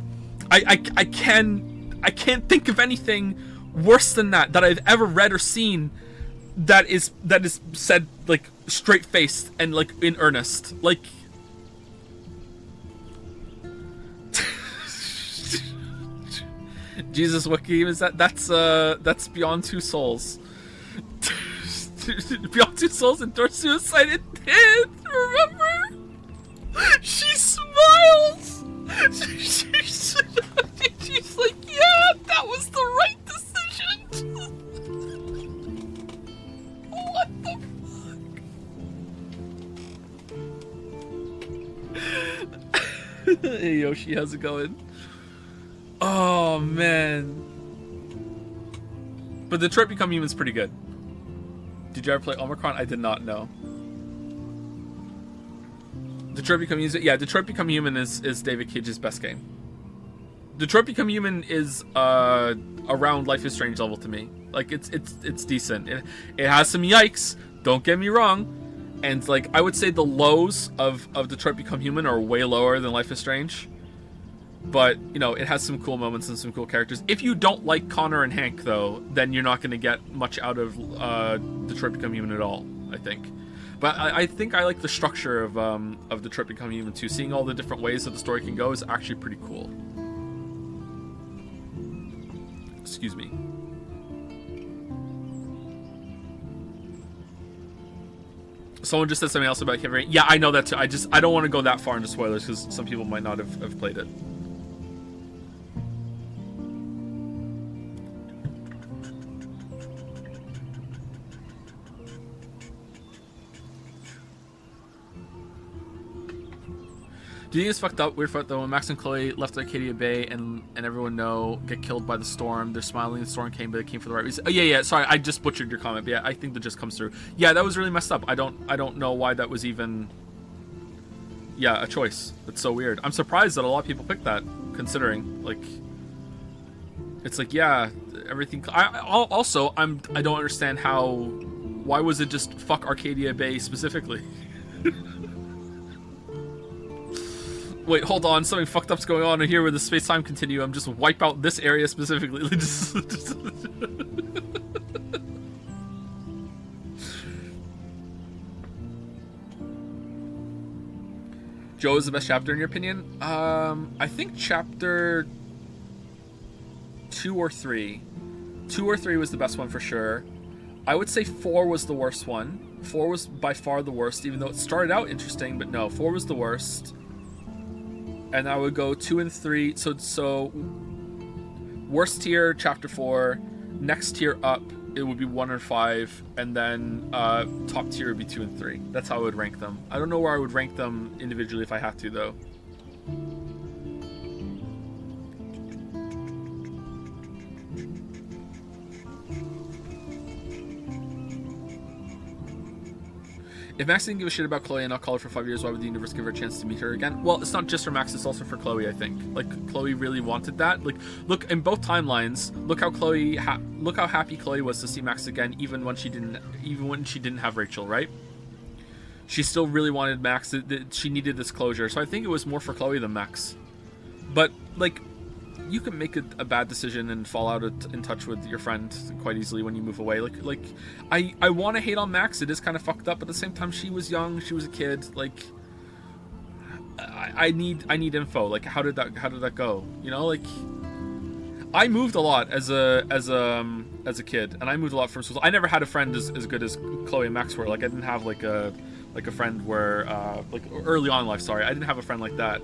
I can't think of anything worse than that I've ever read or seen that is said like straight faced and like in earnest. Like, Jesus, what game is that? That's Beyond Two Souls. Beyond Two Souls endorsed suicide intent. Remember? She smiles. She's like, yeah, that was the right decision. What the fuck? Hey Yoshi, how's it going? Oh man. But Detroit Become Human's pretty good. Did you ever play Omicron? I did not know. Detroit Become Human, yeah, Detroit Become Human is David Cage's best game. Detroit Become Human is around Life is Strange level to me. Like it's decent. It has some yikes, don't get me wrong. And like I would say the lows of Detroit Become Human are way lower than Life is Strange. But, you know, it has some cool moments and some cool characters. If you don't like Connor and Hank, though, then you're not going to get much out of Detroit Become Human at all, I think. But I think I like the structure of Detroit Become Human, too. Seeing all the different ways that the story can go is actually pretty cool. Excuse me. Someone just said something else about Kevin. Yeah, I know that too. I don't want to go that far into spoilers because some people might not have played it. Do you think it's fucked up? Weird fucked though when Max and Chloe left Arcadia Bay and everyone get killed by the storm. They're smiling. The storm came, but it came for the right reason. Oh yeah. Sorry, I just butchered your comment. But yeah, I think that just comes through. Yeah, that was really messed up. I don't know why that was even. Yeah, a choice. That's so weird. I'm surprised that a lot of people picked that, considering like. It's like yeah, everything. I don't understand how. Why was it just fuck Arcadia Bay specifically? Wait, hold on. Something fucked up's going on here with the space-time continuum. Just wipe out this area specifically. Joe is the best chapter in your opinion? I think chapter 2 or 3. 2 or 3 was the best one for sure. I would say 4 was the worst one. 4 was by far the worst, even though it started out interesting, but no, 4 was the worst. And I would go 2 and 3. So worst tier, chapter 4. Next tier up, it would be 1 and 5. And then top tier would be 2 and 3. That's how I would rank them. I don't know where I would rank them individually if I had to, though. If Max didn't give a shit about Chloe and not call her for 5 years, why would the universe give her a chance to meet her again? Well, it's not just for Max, it's also for Chloe, I think. Like, Chloe really wanted that. Like, look, in both timelines, look how look how happy Chloe was to see Max again, even when she didn't have Rachel, right? She still really wanted Max. She needed this closure. So I think it was more for Chloe than Max. But, like, you can make a bad decision and fall out in touch with your friend quite easily when you move away. Like I want to hate on Max. It is kind of fucked up, but at the same time, she was young. She was a kid. Like, I need info. Like, how did that go? You know, like, I moved a lot as a kid, and I moved a lot from school. I never had a friend as good as Chloe and Max were. Like, I didn't have like a friend where like early on in life. Sorry, I didn't have a friend like that.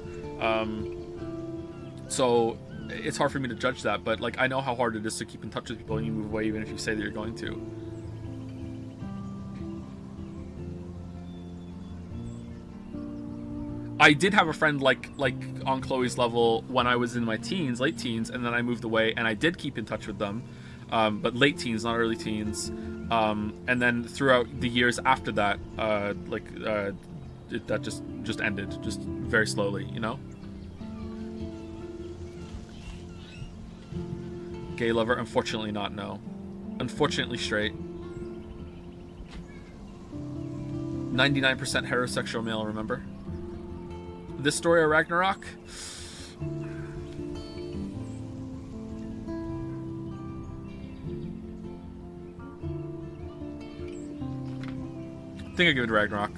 So it's hard for me to judge that, but like I know how hard it is to keep in touch with people when you move away, even if you say that you're going to. I did have a friend like on Chloe's level when I was in my teens, late teens, and then I moved away, and I did keep in touch with them, but late teens, not early teens, and then throughout the years after that, that just ended, just very slowly, you know. Gay lover? Unfortunately not, no. Unfortunately straight. 99% heterosexual male, remember? This story of Ragnarok? I think I give it to Ragnarok.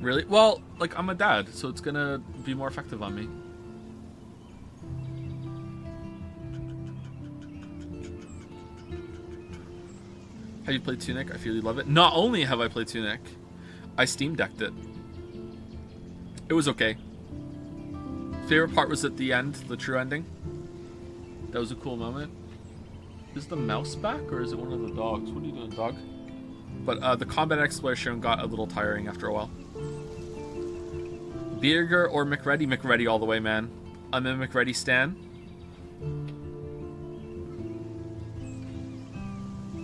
Really? Well, like, I'm a dad, so it's gonna be more effective on me. Have you played Tunic? I feel you love it. Not only have I played Tunic, I Steam Decked it. It was okay. Favorite part was at the end, the true ending. That was a cool moment. Is the mouse back, or is it one of the dogs? What are you doing, dog? But the combat exploration got a little tiring after a while. Bierger or McReady? McReady all the way, man. I'm a McReady stan.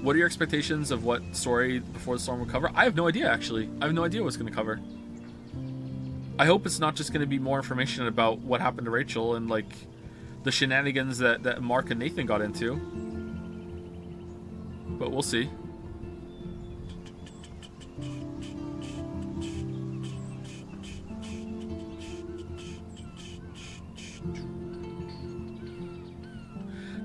What are your expectations of what story Before the Storm will cover? I have no idea, actually. I have no idea what it's going to cover. I hope it's not just going to be more information about what happened to Rachel and, like, the shenanigans that Mark and Nathan got into. But we'll see.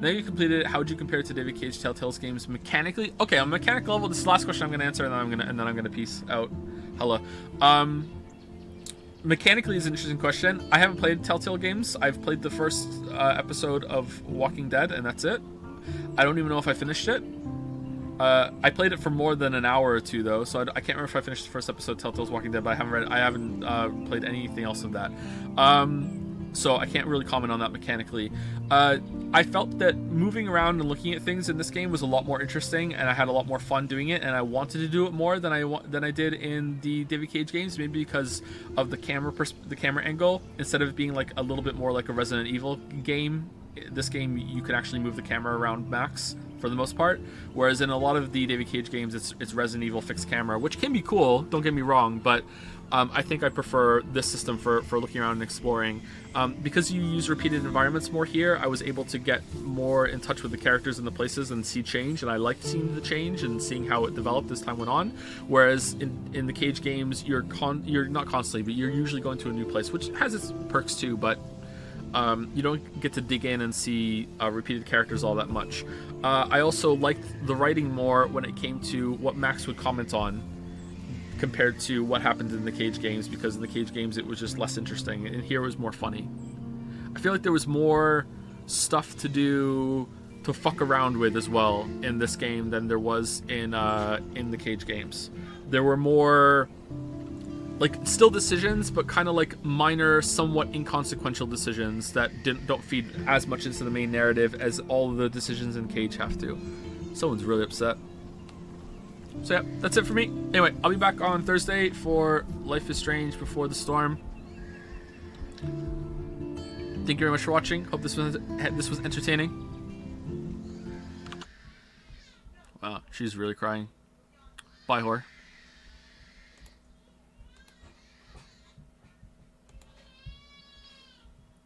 Now you completed it. How would you compare it to David Cage Telltale's games mechanically? Okay, on mechanical level, this is the last question I'm gonna answer, and then I'm gonna peace out. Hello. Mechanically is an interesting question. I haven't played Telltale games. I've played the first episode of Walking Dead, and that's it. I don't even know if I finished it. I played it for more than an hour or two though, so I can't remember if I finished the first episode of Telltale's Walking Dead, but I haven't played anything else of that. So I can't really comment on that mechanically. I felt that moving around and looking at things in this game was a lot more interesting, and I had a lot more fun doing it, and I wanted to do it more than I did in the David Cage games, maybe because of the camera angle. Instead of it being like a little bit more like a Resident Evil game, this game you can actually move the camera around max for the most part, whereas in a lot of the David Cage games it's Resident Evil fixed camera, which can be cool, don't get me wrong, but I think I prefer this system for looking around and exploring. Because you use repeated environments more here, I was able to get more in touch with the characters and the places and see change, and I liked seeing the change and seeing how it developed as time went on. Whereas in the Cage games, you're not constantly, but you're usually going to a new place, which has its perks too, but you don't get to dig in and see repeated characters all that much. I also liked the writing more when it came to what Max would comment on compared to what happened in the Cage games, because in the Cage games it was just less interesting, and here it was more funny. I feel like there was more stuff to do to fuck around with as well in this game than there was in the Cage games. There were more like still decisions, but kind of like minor, somewhat inconsequential decisions that don't feed as much into the main narrative as all of the decisions in Cage have to. Someone's really upset. So yeah, that's it for me. Anyway, I'll be back on Thursday for Life is Strange Before the Storm. Thank you very much for watching. Hope this was entertaining. Wow, she's really crying. Bye, whore.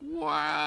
Wow.